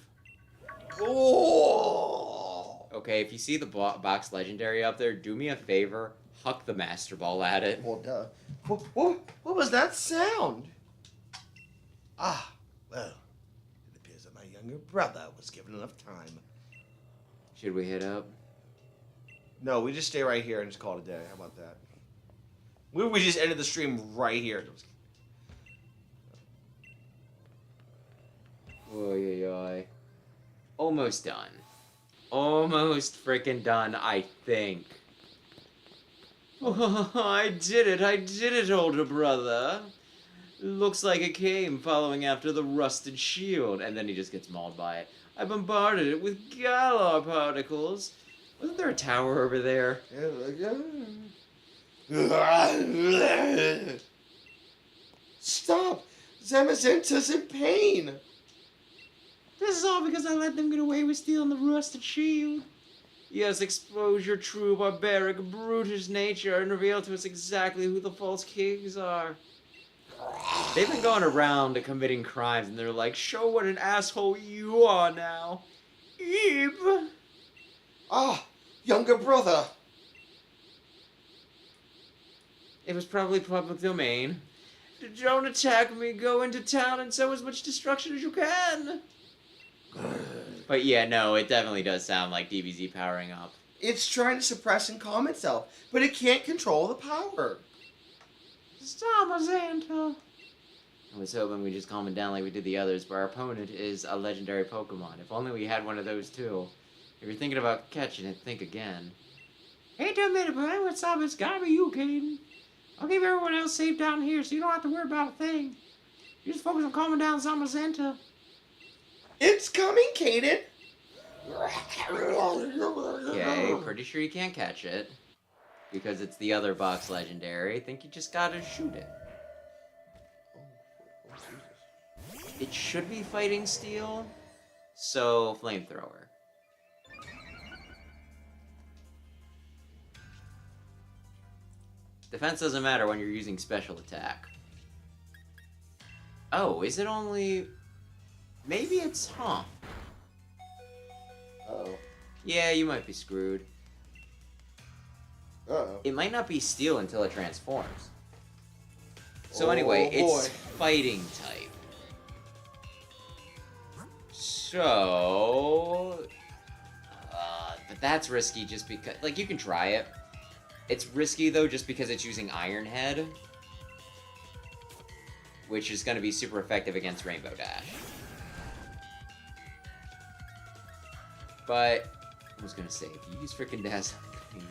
Oh! Okay, if you see the box legendary up there, do me a favor, huck the Master Ball at it. Well, duh. What was that sound? Ah, well, it appears that my younger brother was given enough time. Should we hit up? No, we just stay right here and just call it a day. How about that? We just ended the stream right here. Oy, oy, oy. Almost done. Almost freaking done, I think. I did it, older brother. Looks like it came following after the rusted shield. And then he just gets mauled by it. I bombarded it with Galar particles. Wasn't there a tower over there? Stop! Zamazenta's in pain! This is all because I let them get away with stealing the rusted shield. Yes, expose your true barbaric, brutish nature and reveal to us exactly who the false kings are. They've been going around committing crimes, and they're like, show what an asshole you are now. Eve! Ah, younger brother! It was probably public domain. Don't attack me, go into town and sow as much destruction as you can. But yeah, no, it definitely does sound like DBZ powering up. It's trying to suppress and calm itself, but it can't control the power. Zamazenta. I was hoping we just calm it down like we did the others, but our opponent is a legendary Pokemon. If only we had one of those too. If you're thinking about catching it, think again. Hate to admit it, but what's up? It's gotta be you, Caden. I'll keep everyone else safe down here, so you don't have to worry about a thing. You just focus on calming down Zamazenta. It's coming, Caden. Okay, pretty sure you can't catch it. Because it's the other box legendary. I think you just gotta shoot it. It should be fighting steel, so flamethrower. Defense doesn't matter when you're using special attack. Oh, is it only... Maybe it's... Huh. Uh-oh. Yeah, you might be screwed. Uh-oh. It might not be steel until it transforms. So Oh, anyway, it's boy. fighting type. So... but that's risky just because... Like, you can try it. It's risky, though, just because it's using Iron Head. Which is going to be super effective against Rainbow Dash. But... I was going to say, if you use frickin' Dazzling Gleam...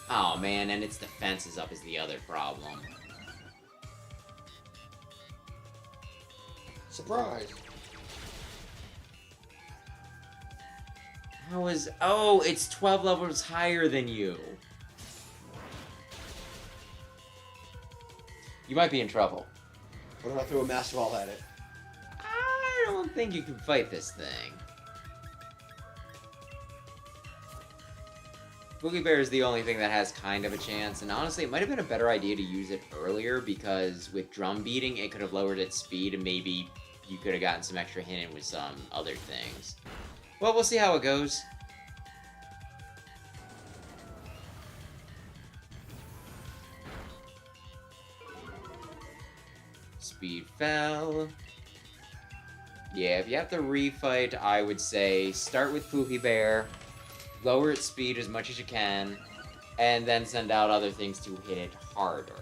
Oh, man, and its defense is up is the other problem. Surprise. How is... Oh, it's 12 levels higher than you. You might be in trouble. What if I throw a Master Ball at it? I don't think you can fight this thing. Boogie Bear is the only thing that has kind of a chance, and honestly, it might have been a better idea to use it earlier, because with drum beating, it could have lowered its speed, and maybe you could have gotten some extra hit in with some other things. Well, we'll see how it goes. Speed fell. Yeah, if you have to refight, I would say start with Pookie Bear, lower its speed as much as you can, and then send out other things to hit it harder.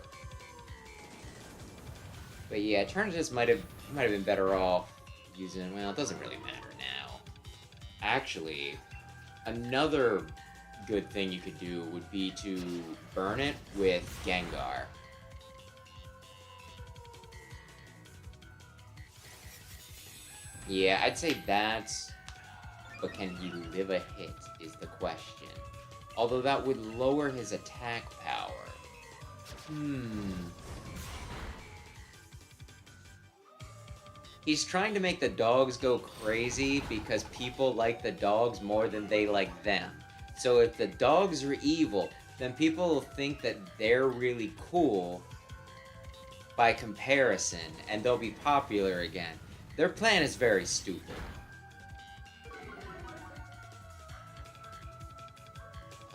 But yeah, Eternatus might have been better off using... Well, it doesn't really matter now. Actually, another good thing you could do would be to burn it with Gengar. Yeah, I'd say that's... But can he live a hit, is the question. Although that would lower his attack power. He's trying to make the dogs go crazy because people like the dogs more than they like them. So if the dogs are evil, then people will think that they're really cool by comparison, and they'll be popular again. Their plan is very stupid.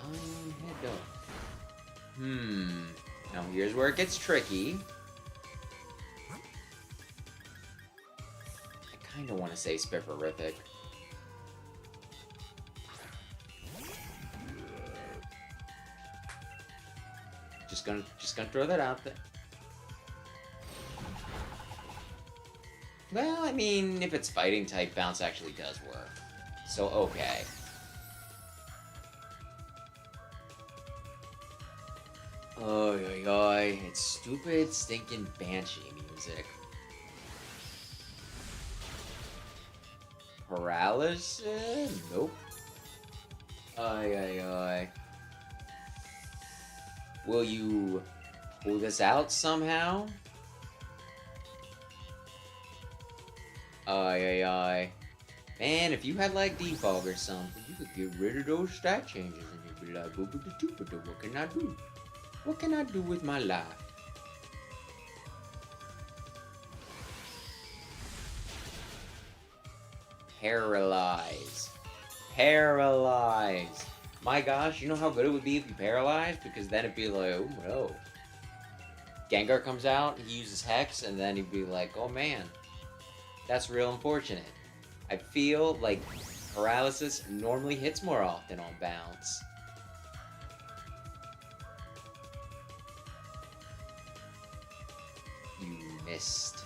Head up. Now here's where it gets tricky. I kinda wanna say Spifferific. Just gonna throw that out there. Well, I mean, if it's fighting type, bounce actually does work. So, okay. Oy, oy, oy. It's stupid, stinking Banshee music. Paralysis? Nope. Oy, oy, oy. Will you pull this out somehow? Oy, oy, oy. Man, if you had like defog or something, you could get rid of those stat changes and you'd be like, what can I do? What can I do with my life? Paralyze. Paralyze. My gosh, you know how good it would be if you paralyzed? Because then it'd be like, oh no. Gengar comes out, he uses Hex, and then he'd be like, oh man. That's real unfortunate. I feel like paralysis normally hits more often on bounce. You missed.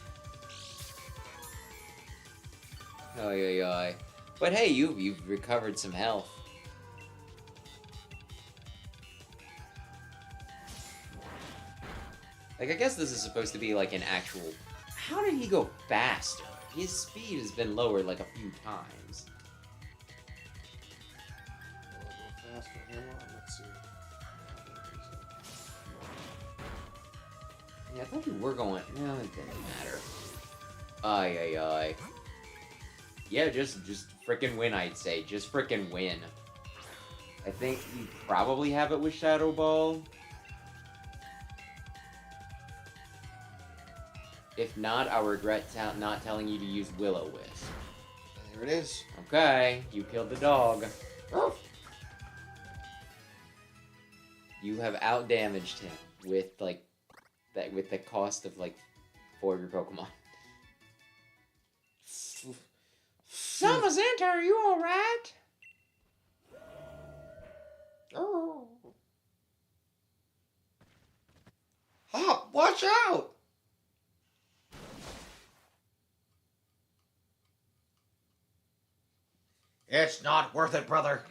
Oh, yeah. But hey, you've recovered some health. Like, I guess this is supposed to be like an actual... How did he go faster? His speed has been lowered like a few times. A little faster. Hang on, let's see. Yeah, I thought you were going... No, it didn't matter. Ay. Yeah, just frickin' win, I'd say. Just frickin' win. I think you probably have it with Shadow Ball. If not, I'll regret not telling you to use Will-O-Wisp. There it is. Okay, you killed the dog. You have outdamaged him with like that with the cost of like 4 of your Pokemon. Zamazenta, are you alright? Oh. Hop, watch out! It's not worth it, brother.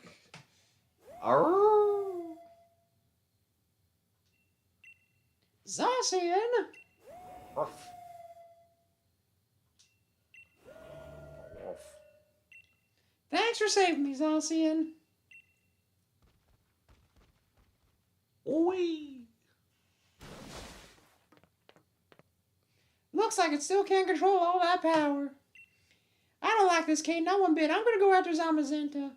Arrgh. Zacian? Ruff. Thanks for saving me, Zacian. Oi. Looks like it still can't control all that power. I don't like this Kate, not one bit. I'm gonna go after Zamazenta.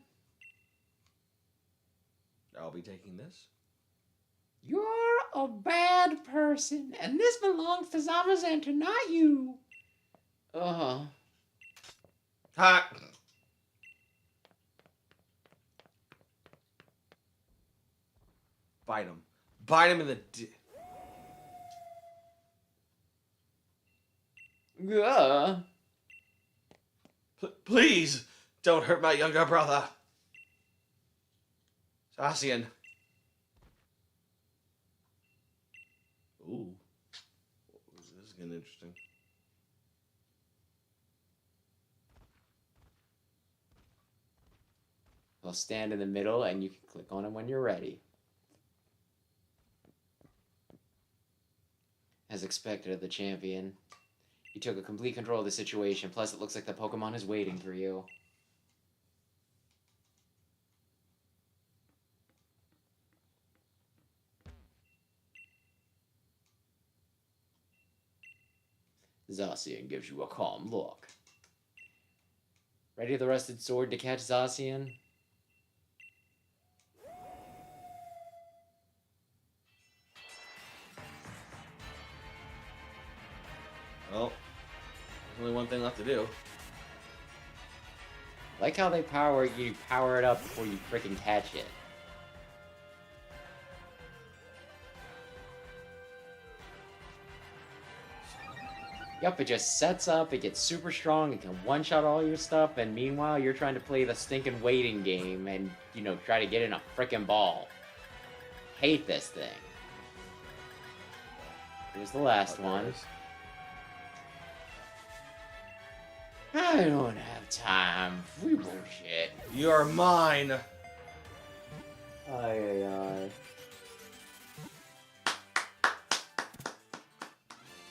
I'll be taking this. You're a bad person, and this belongs to Zamazenta, not you. Uh-huh. Ha! Bite him. Bite him in the Yeah. Please, don't hurt my younger brother. Zacian. Ooh. This is getting interesting. I'll stand in the middle and you can click on him when you're ready. As expected of the champion, you took a complete control of the situation, plus it looks like the Pokemon is waiting for you. Zacian gives you a calm look. Ready the rusted sword to catch Zacian? Well, there's only one thing left to do. Like how they power it up before you freaking catch it. Yup, it just sets up, it gets super strong, it can one-shot all your stuff, and meanwhile you're trying to play the stinking waiting game and, you know, try to get in a freaking ball. Hate this thing. Here's the last one. I don't have time for bullshit. You're mine. Ay.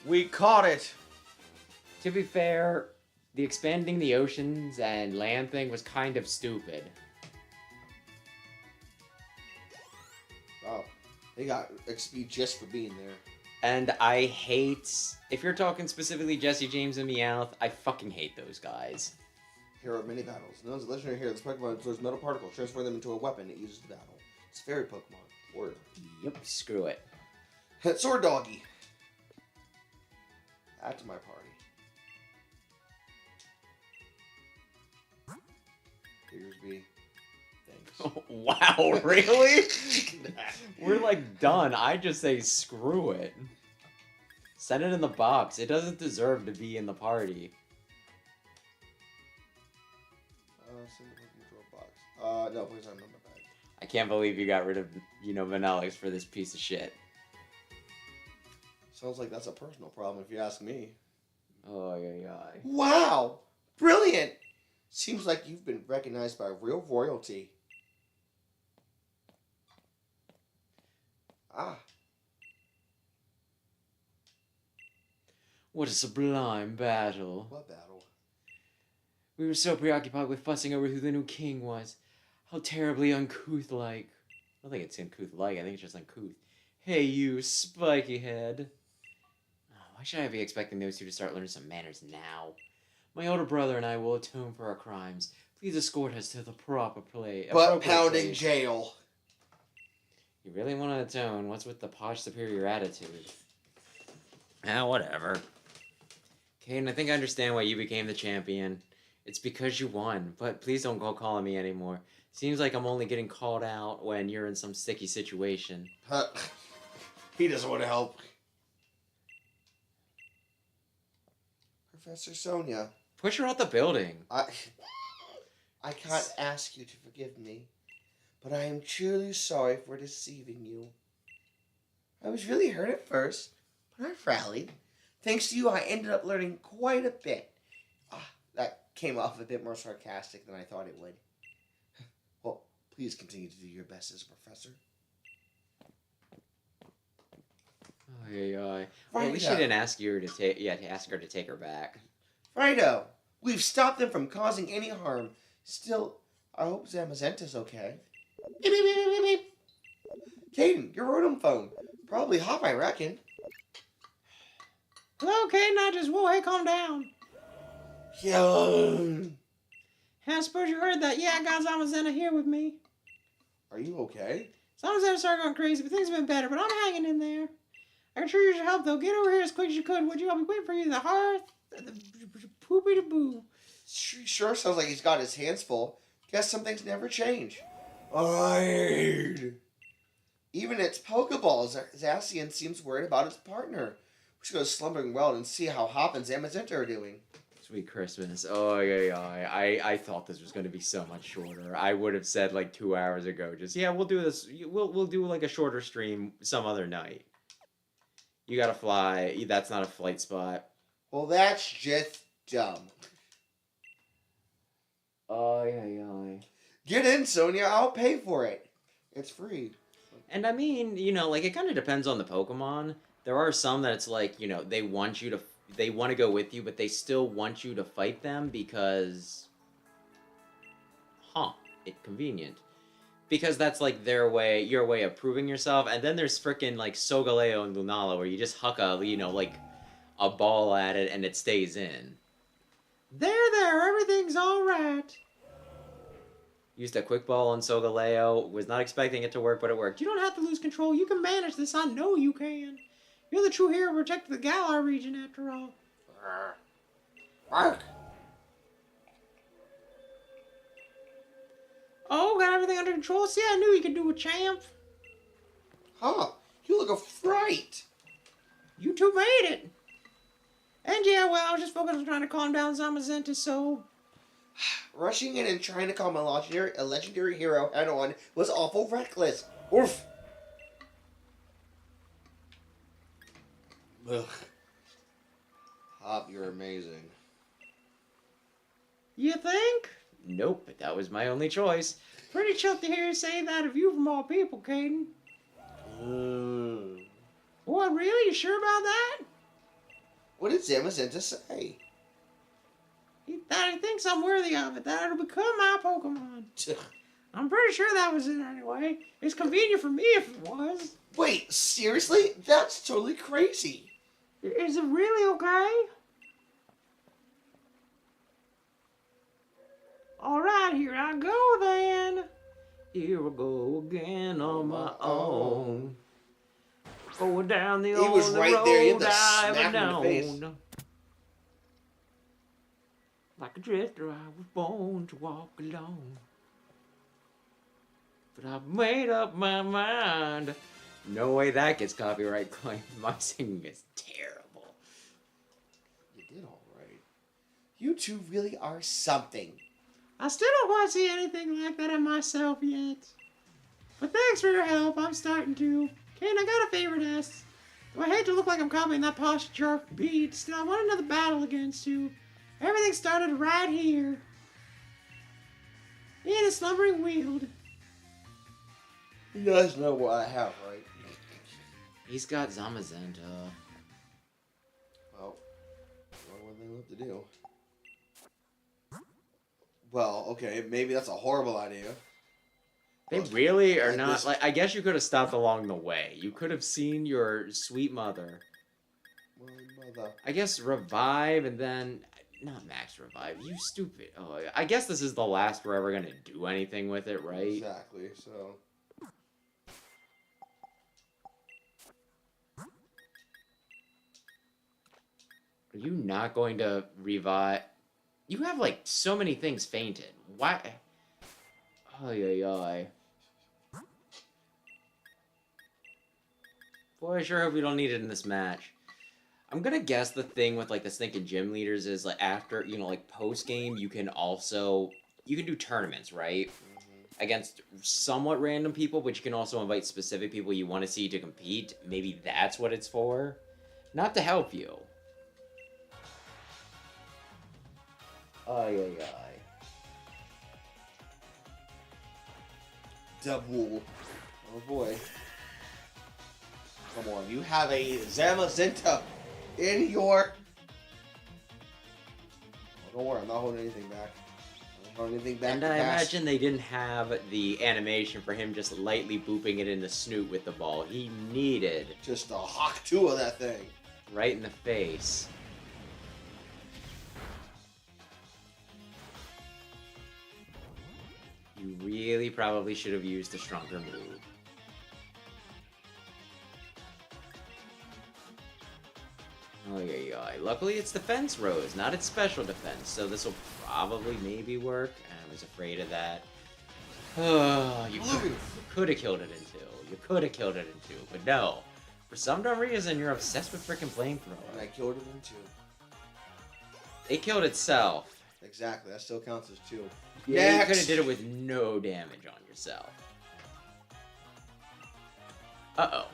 We caught it. To be fair, the expanding the oceans and land thing was kind of stupid. Oh, they got XP just for being there. And I hate... If you're talking specifically Jesse James and Meowth, I fucking hate those guys. Hero mini battles. Known as a legendary hero, this Pokemon absorbs metal particles, transform them into a weapon it uses to battle. It's a fairy Pokemon. Word. Yep, screw it. Sword Doggy. Add to my party. Diggersby. Thanks. Wow, really? We're like done. I just say screw it. Send it in the box. It doesn't deserve to be in the party. Robux. No, please don't number bag. I can't believe you got rid of, Vanillix for this piece of shit. Sounds like that's a personal problem if you ask me. Oh, yeah. Wow! Brilliant! Seems like you've been recognized by real royalty. Ah. What a sublime battle. What battle? We were so preoccupied with fussing over who the new king was. How terribly uncouth-like. I don't think it's uncouth-like, I think it's just uncouth. Hey, you spiky head. Oh, why should I be expecting those two to start learning some manners now? My older brother and I will atone for our crimes. Please escort us to the proper place. Butt-pounding jail. You really want to atone? What's with the posh superior attitude? Whatever. Caden, I think I understand why you became the champion. It's because you won, but please don't go calling me anymore. Seems like I'm only getting called out when you're in some sticky situation. He doesn't want to help. Professor Sonia. Push her out the building. I can't ask you to forgive me, but I am truly sorry for deceiving you. I was really hurt at first, but I've rallied. Thanks to you, I ended up learning quite a bit. That came off a bit more sarcastic than I thought it would. Well, please continue to do your best as a professor. Oh, yeah. Well, at least she didn't ask you to ask her to take her back. Righto. We've stopped them from causing any harm. Still, I hope Zamazenta's okay. Beep, beep, beep, beep, beep. Caden, your Rotom phone. Probably hot, I reckon. Hello, Caden. I just, whoa, hey, calm down. Yeah. Hey, I suppose you heard that. Yeah, I got Zamazenta here with me. Are you okay? Zamazenta started going crazy, but things have been better, but I'm hanging in there. I can sure use your help, though. Get over here as quick as you could, would you? I'll be waiting for you in the hearth. The poopy-de-boo. Sure sounds like he's got his hands full. Guess some things never change. Even its Pokeballs, Zacian seems worried about its partner. We should go to Slumbering World and see how Hop and Zamazenta are doing. Sweet Christmas. Oh, yeah. I thought this was going to be so much shorter. I would have said like 2 hours ago, just, yeah, we'll do this. We'll do like a shorter stream some other night. You gotta fly. That's not a flight spot. Well, that's just dumb. Oh, yeah. Get in, Sonia. I'll pay for it. It's free. And I mean, like it kind of depends on the Pokemon. There are some that it's like, they want to go with you, but they still want you to fight them because, it's convenient. Because that's like your way of proving yourself. And then there's frickin' like Solgaleo and Lunala where you just huck like a ball at it and it stays in. There, everything's alright. Used a quick ball on Solgaleo. Was not expecting it to work, but it worked. You don't have to lose control. You can manage this. I know you can. You're the true hero protecting the Galar region, after all. Mark. Oh, got everything under control? See, I knew you could do a champ. Huh. You look a fright. You two made it. And yeah, well, I was just focused on trying to calm down Zamazenta, so... Rushing in and trying to calm a legendary hero head on was awful reckless. Oof. Ugh. Hop, you're amazing. You think? Nope, but that was my only choice. Pretty chuffed to hear you say that of you from all people, Caden. What, really? You sure about that? What did Zamazenta say? That he thinks I'm worthy of it, that it'll become my Pokemon. I'm pretty sure that was it anyway. It's convenient for me if it was. Wait, seriously? That's totally crazy. Is it really okay? Alright, here I go then. Here I go again on my own. Going down the He old was right road there. You had to I've smack him in the face. known. Like a drifter, I was born to walk alone. But I've made up my mind. No way that gets copyright claimed. My singing is terrible. You did all right. You two really are something. I still don't want to see anything like that on myself yet. But thanks for your help, I'm starting to. Kane, I got a favor to ask. Though I hate to look like I'm copying that posh jerk beat, still I want another battle against you. Everything started right here. In a slumbering weald. He does know what I have, right? He's got Zamazenta. Well, what do they love to do? Well, okay, maybe that's a horrible idea. They really are Like not this- like. I guess you could have stopped along the way. You could have seen your sweet mother. My mother. I guess revive and then not max revive. You stupid. Oh, I guess this is the last we're ever gonna do anything with it, right? Exactly, so. Are you not going to revive? You have like so many things fainted. Why? Oh yeah. Boy, I sure hope we don't need it in this match. I'm gonna guess the thing with like the stinking gym leaders is like after like post game you can do tournaments, right? Against somewhat random people, but you can also invite specific people you want to see to compete. Maybe that's what it's for, not to help you. Ay. Double. Oh boy. Come on, you have a Zamazenta in your... Oh, don't worry, I'm not holding anything back. I'm not holding anything back. And I imagine they didn't have the animation for him just lightly booping it in the snoot with the ball. He needed Just a hawk two of that thing. right in the face. You really probably should have used a stronger move. Oh yeah. Luckily it's defense rose, not its special defense, so this will probably maybe work. I was afraid of that. Oh, you could have killed it in two. You could have killed it in two, but no. For some dumb reason, you're obsessed with freaking And I flamethrower. killed it in two. It killed itself. Exactly, that still counts as two. Yeah, you Next. could have did it with no damage on yourself. Uh-oh.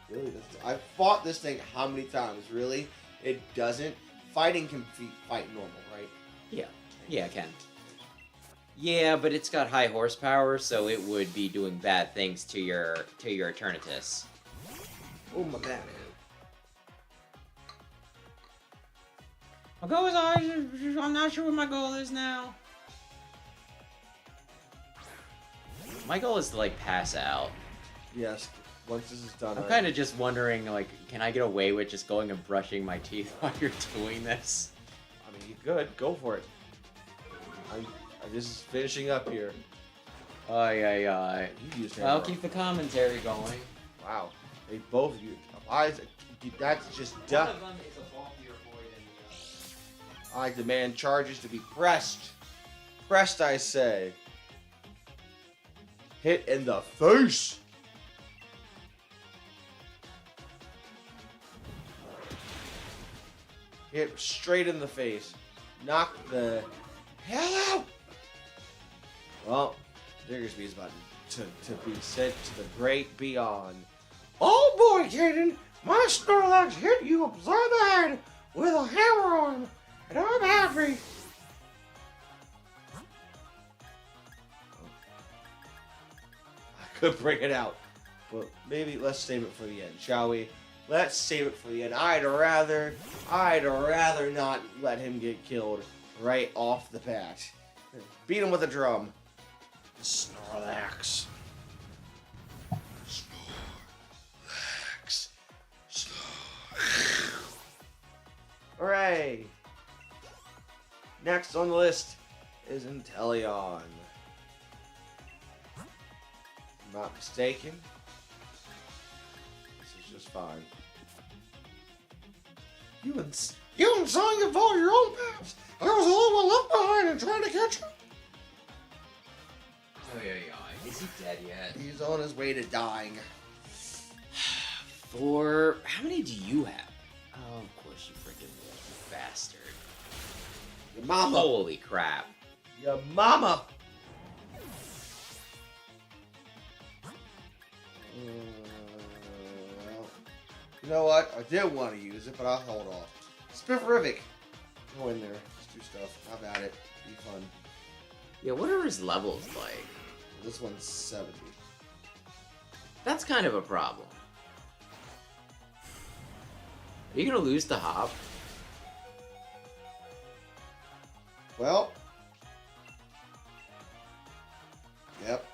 Really doesn't. I've fought this thing how many times? Really? It doesn't. Fighting can fight normal, right? Yeah, it can. Yeah, but it's got high horsepower, so it would be doing bad things to your Eternatus. Oh my god. My goal is I'm not sure what my goal is now. My goal is to, like, pass out. Yes, once this is done. I'm kind of just wondering, like, can I get away with just going and brushing my teeth while you're doing this? I mean, you could. Go for it. I'm just finishing up here. Aye. You used I'll hammer. keep the commentary going. Wow. They both use. That's just dumb. them is a bulkier boy than the I demand charges to be pressed. Pressed, I say. Hit in the face. Hit straight in the face. Knock the hell out. Well, Diggersby is about to be sent to the great beyond. Oh boy, Jaden, my Snorlax hit you upside the head with a hammer on, and I'm happy. I could bring it out, but maybe let's save it for the end, shall we? Let's save it for the end. I'd rather not let him get killed right off the bat. Beat him with a drum. Snorlax. Snorlax. Hooray! Next on the list is Inteleon. If I'm not mistaken, this is just fine. You and son, you follow your own paths. I was the only one left behind and trying to catch you. Oh yeah. Is he dead yet? He's on his way to dying. How many do you have? Oh, of course you freaking bastard. Your mama. Holy crap. Your mama. Well, you know what? I did want to use it, but I'll hold off. Spifferific. Go in there. Let's do stuff. How about it? Be fun. Yeah, what are his levels like? This one's 70. That's kind of a problem. Are you gonna lose to Hop? Well. Yep.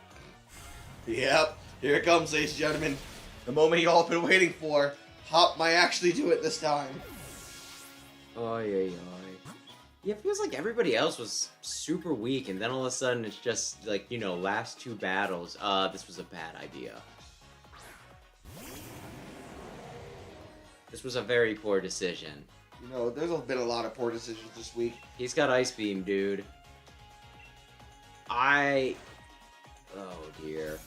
Yep. Here it comes, ladies and gentlemen. The moment you all been waiting for. Hop might actually do it this time. Oh, yeah. Yeah, it feels like everybody else was super weak, and then all of a sudden it's just, like, you know, last 2 battles. This was a bad idea. This was a very poor decision. You know, there's been a lot of poor decisions this week. He's got Ice Beam, dude. Oh, dear.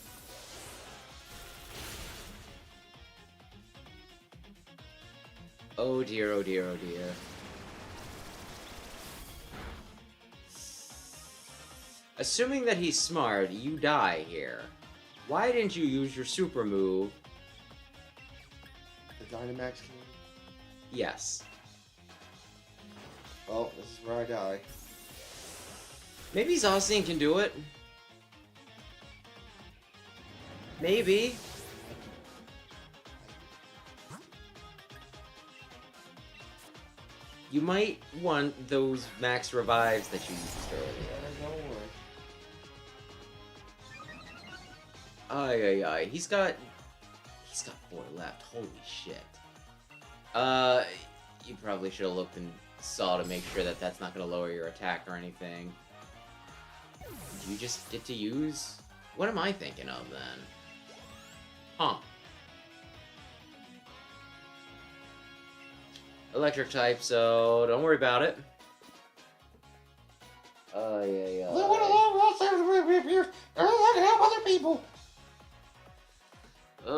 Oh, dear, oh, dear, oh, dear. Assuming that he's smart, you die here. Why didn't you use your super move? The Dynamax King? Yes. Well, this is where I die. Maybe Zacian can do it. Maybe. You might want those max revives that you used earlier. Ay. He's got 4 left. Holy shit. You probably should have looked and saw to make sure that that's not going to lower your attack or anything. Do you just get to use? What am I thinking of then? Huh. Electric type, so don't worry about it. Yeah. They went along well, I don't like to help other people. Yeah.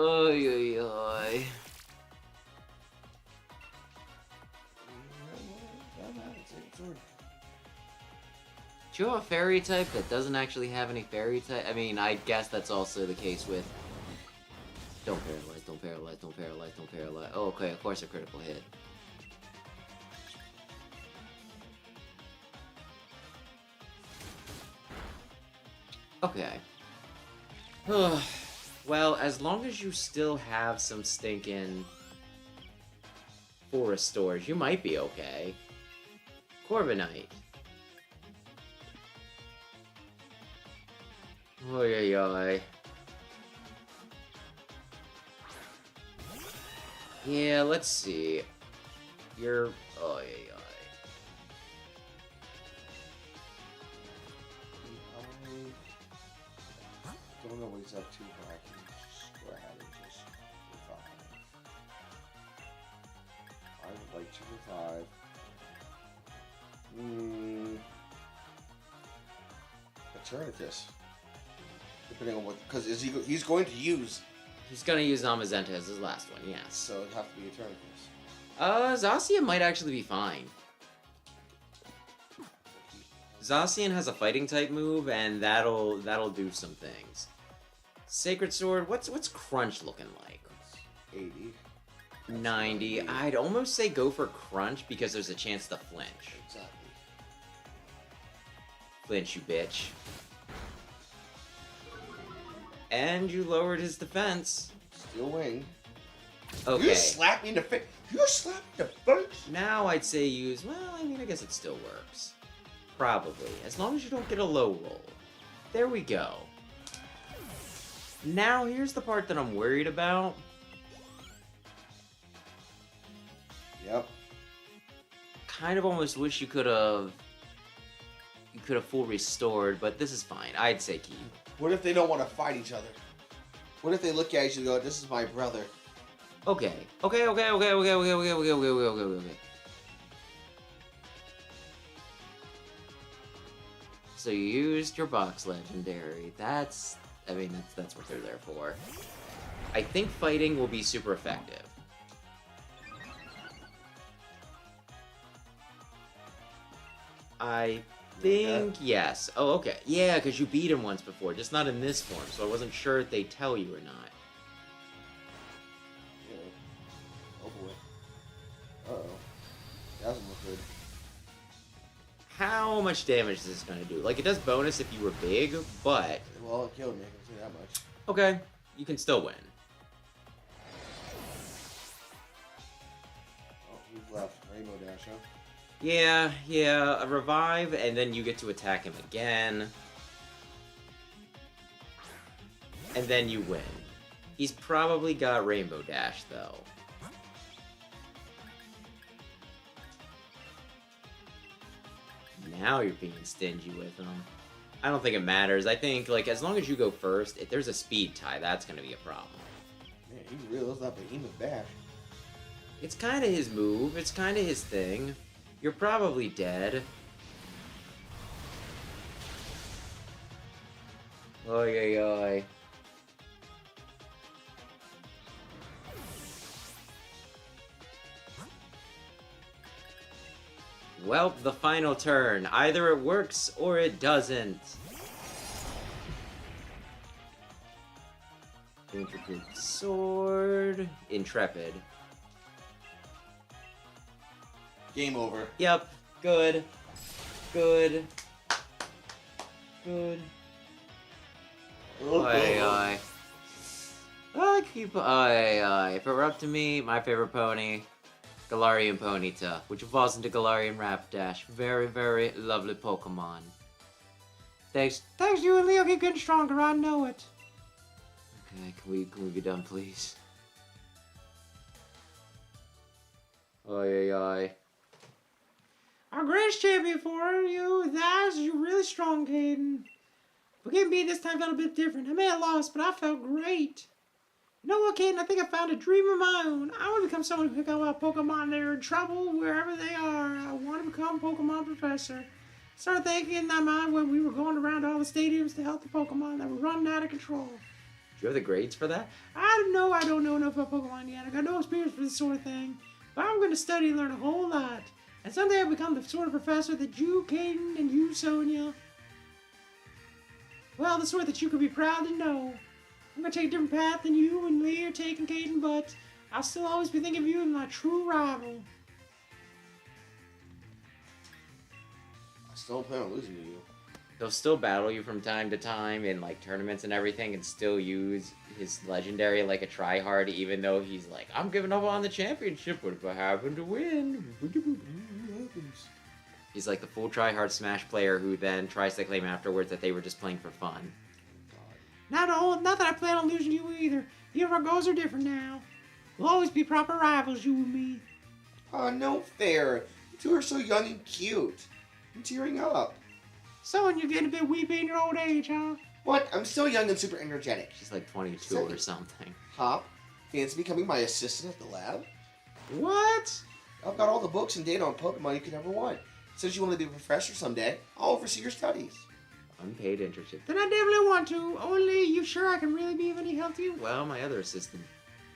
Do you have a fairy type that doesn't actually have any fairy type? I mean, I guess that's also the case with... Don't paralyze. Oh, okay, of course a critical hit. Okay. Well, as long as you still have some stinking forest storage, you might be okay. Corbinite. Oh, yeah. Yeah, let's see. You're... Oh, yeah. I don't know what he's up to, but I can just go ahead and just revive. I would like to revive. Eternatus. Depending on what, because he's going to use. He's gonna use Zamazenta as his last one, yes. So it'd have to be Eternatus. Zacian might actually be fine. Zacian has a fighting type move, and that'll do some things. Sacred Sword, what's Crunch looking like? 80. 90. I'd almost say go for Crunch because there's a chance to flinch. Exactly. Flinch, you bitch. And you lowered his defense. Steel Wing. Okay. You slapped me in the face. You slapped me in the face. Now I'd say use... Well, I mean, I guess it still works. Probably. As long as you don't get a low roll. There we go. Now, here's the part that I'm worried about. Yep. Kind of almost wish you could have... You could have full restored, but this is fine. I'd say keep. What if they don't want to fight each other? What if they look at you and go, "This is my brother"? Okay. So you used your box legendary. That's what they're there for. I think fighting will be super effective. I think yes. Oh, okay. Yeah, because you beat him once before, just not in this form, so I wasn't sure if they tell you or not. Yeah. Oh boy. Uh-oh. Doesn't look good. How much damage is this going to do? Like, it does bonus if you were big, but... Well, it killed me. I can say that much. Okay, you can still win. Oh, who's left? Rainbow Dash, huh? Yeah, a revive, and then you get to attack him again. And then you win. He's probably got Rainbow Dash, though. Now you're being stingy with him. I don't think it matters. I think, like, as long as you go first, if there's a speed tie, that's going to be a problem. Man, he really does not behemoth dash. It's kind of his move. It's kind of his thing. You're probably dead. Oy, oy, oy. Well, the final turn. Either it works or it doesn't. Intricate sword. Intrepid. Game over. Yep. Good. Good. Good. Aye, aye. I keep aye, aye. If it were up to me, my favorite pony, Galarian Ponyta, which evolves into Galarian Rapidash. Very, very lovely Pokemon. Thanks you and Leo keep getting stronger, I know it. Okay, can we be done, please? Aye, aye. Our greatest champion for you, that is, you're really strong, Caden. But getting beat this time felt a bit different. I may have lost, but I felt great. You know what, Caden? I think I found a dream of my own. I want to become someone who can pick up Pokemon that are in trouble wherever they are. I want to become a Pokemon professor. I started thinking in my mind when we were going around all the stadiums to help the Pokemon that were running out of control. Do you have the grades for that? I don't know enough about Pokemon yet. I got no experience for this sort of thing. But I'm going to study and learn a whole lot. And someday I'll become the sort of professor that you, Caden, and you, Sonia. Well, the sort that you could be proud to know. I'm going to take a different path than you and Lee are taking, Caden, but I'll still always be thinking of you as my true rival. I still don't plan on losing to you. He'll still battle you from time to time in like tournaments and everything and still use his legendary like a tryhard even though he's like, I'm giving up on the championship, what if I happen to win? He's like the full tryhard Smash player who then tries to claim afterwards that they were just playing for fun. Not that I plan on losing you either. Even our goals are different now. We'll always be proper rivals, you and me. Oh, no fair. You two are so young and cute. I'm tearing up. So, and you're getting a bit weepy in your old age, huh? What? I'm still young and super energetic. She's like 22 or something. Hop, fancy becoming my assistant at the lab? What? I've got all the books and data on Pokemon you could ever want. Since you want to be a professor someday, I'll oversee your studies. Unpaid internship. Then I definitely want to. Only, you sure I can really be of any help to you? Well, my other assistant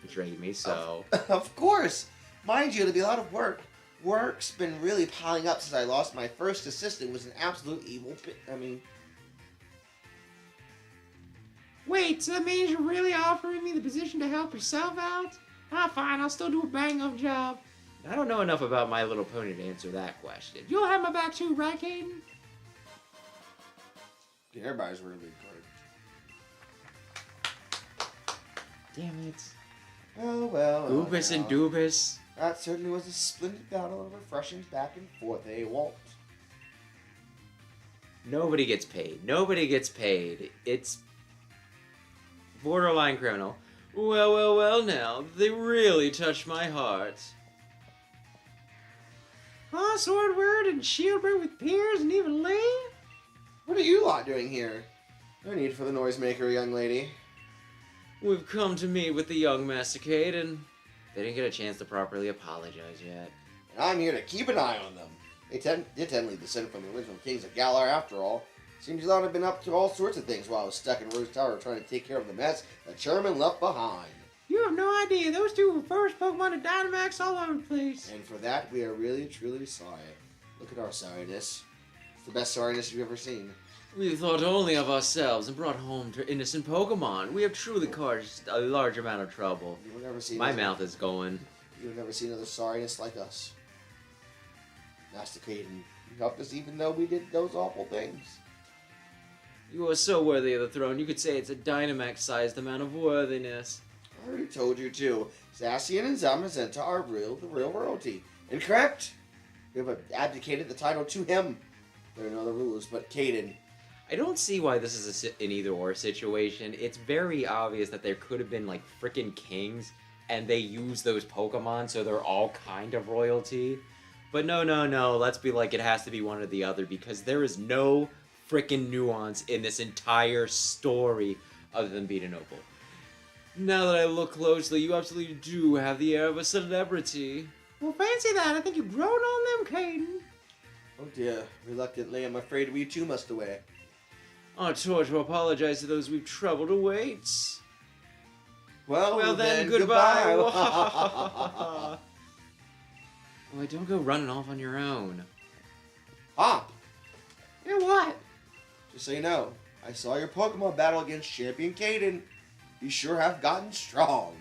betrayed me, so... Of course! Mind you, it'll be a lot of work. Work's been really piling up since I lost my first assistant. It was an absolute evil Wait, so that means you're really offering me the position to help yourself out? Ah, fine, I'll still do a bang-up job. I don't know enough about My Little Pony to answer that question. You'll have my back too, right, Caden? Yeah, everybody's really good. Damn it. Oh, well. Goobus and Doobus. That certainly was a splendid battle of refreshing back and forth, eh, Walt? Nobody gets paid. Nobody gets paid. It's borderline criminal. Well now. They really touched my heart. Huh, Swordward and Shieldbird with Piers and even Lee? What are you lot doing here? No need for the noisemaker, young lady. We've come to meet with the young Masticade, and they didn't get a chance to properly apologize yet. And I'm here to keep an eye on them. They did technically descend from the original kings of Galar after all. Seems you lot have been up to all sorts of things while I was stuck in Rose Tower trying to take care of the mess the chairman left behind. You have no idea. Those two were first Pokemon to Dynamax all over the place. And for that, we are really, truly sorry. Look at our sorriness. It's the best sorriness you've ever seen. We thought only of ourselves and brought home to innocent Pokemon. We have truly caused a large amount of trouble. You will never see My mouth is going. You will never see another sorriness like us. Master Caden, you helped us even though we did those awful things. You are so worthy of the throne. You could say it's a Dynamax-sized amount of worthiness. I already told you too. Zacian and Zamazenta are the real royalty. Incorrect? We have abdicated the title to him. There are no other rulers but Caden. I don't see why this is an either-or situation. It's very obvious that there could have been, like, frickin' kings, and they use those Pokemon, so they're all kind of royalty. But no, let's be like it has to be one or the other, because there is no frickin' nuance in this entire story other than being a noble. Now that I look closely, you absolutely do have the air of a celebrity. Well, fancy that. I think you've grown on them, Caden. Oh dear, reluctantly, I'm afraid we too must away. Our tour to apologize to those we've troubled awaits. Well then, goodbye. Boy, don't go running off on your own. Hop! Yeah, what? Just so you know, I saw your Pokemon battle against Champion Caden. You sure have gotten strong.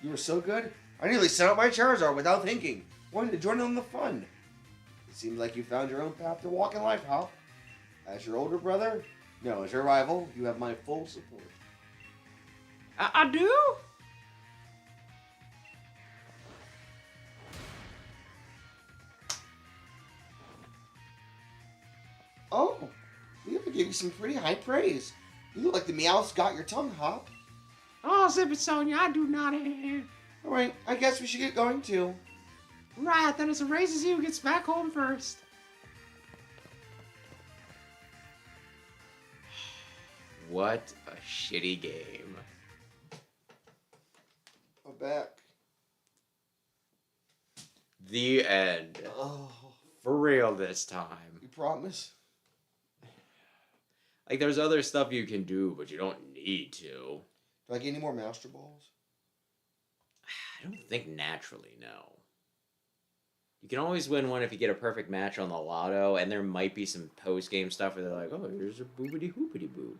You were so good, I nearly sent out my Charizard without thinking, wanting to join in on the fun. It seems like you found your own path to walk in life, Hop. As your older brother, no, as your rival, you have my full support. I do? Oh, we have to give you some pretty high praise. You look like the Meowth got your tongue, Hop. Oh, Zip it, Sonia, I do not. Alright, I guess we should get going too. Right, then it's a race to see who gets back home first. What a shitty game. I'm back. The end. Oh, For real this time. you promise? Like, there's other stuff you can do, but you don't need to. Do I get any more Master Balls? I don't think naturally, no. You can always win one if you get a perfect match on the lotto, and there might be some post-game stuff where they're like, oh, here's a boobity-hoopity-boo.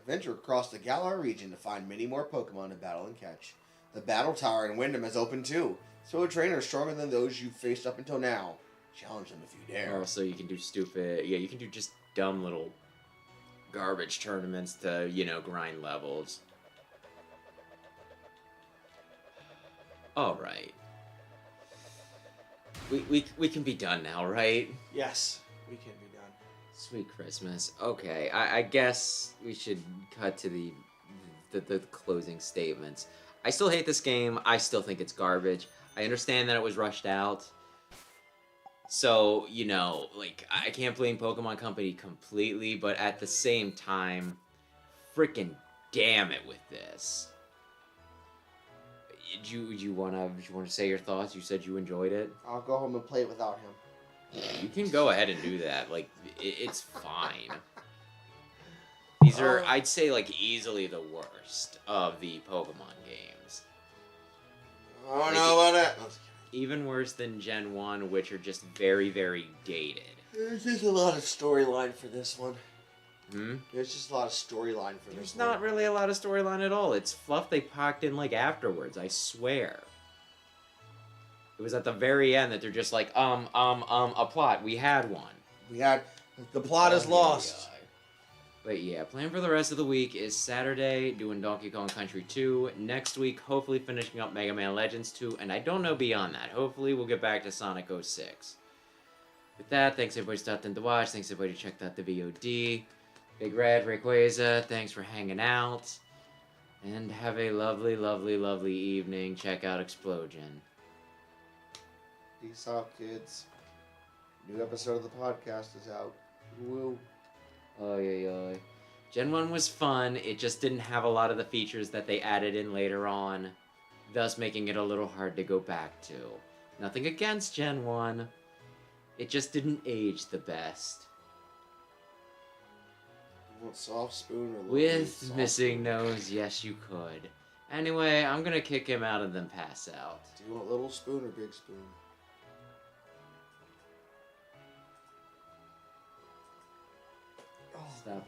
Venture across the Galar region to find many more Pokemon to battle and catch. The Battle Tower in Wyndham has opened too, so a trainer stronger than those you've faced up until now. Challenge them if you dare. Oh, so you can do stupid... Yeah, you can do just dumb little garbage tournaments to, you know, grind levels. Alright. We can be done now, right? Yes, we can be done. Sweet Christmas. Okay, I guess we should cut to the closing statements. I still hate this game. I still think it's garbage. I understand that it was rushed out. So, you know, like, I can't blame Pokemon Company completely, but at the same time, freaking damn it with this. Do you wanna say your thoughts? You said you enjoyed it. I'll go home and play it without him. You can go ahead and do that. Like, it's fine. These are, I'd say, like, easily the worst of the Pokemon games. I don't know about that. Even worse than Gen 1, which are just very, very dated. There's just a lot of storyline for this one. Hmm? There's just a lot of storyline for There's this one. not really a lot of storyline at all. It's fluff they packed in, like, afterwards, I swear. It was at the very end that they're just like, a plot. We had one. We had... The plot is lost. But yeah, plan for the rest of the week is Saturday, doing Donkey Kong Country 2. Next week, hopefully finishing up Mega Man Legends 2. And I don't know beyond that. Hopefully we'll get back to Sonic 06. With that, thanks everybody who stopped in to watch. Thanks everybody who checked out the VOD. Big Red, Rayquaza, thanks for hanging out. And have a lovely, lovely, lovely evening. Check out Explosion. Peace out, kids. New episode of the podcast is out. Woo. Oy, oy, oy. Gen 1 was fun, it just didn't have a lot of the features that they added in later on, thus making it a little hard to go back to. Nothing against Gen 1, it just didn't age the best. You want soft spoon or With missing nose, yes you could. Anyway, I'm gonna kick him out and then pass out. Do you want little spoon or big spoon? stop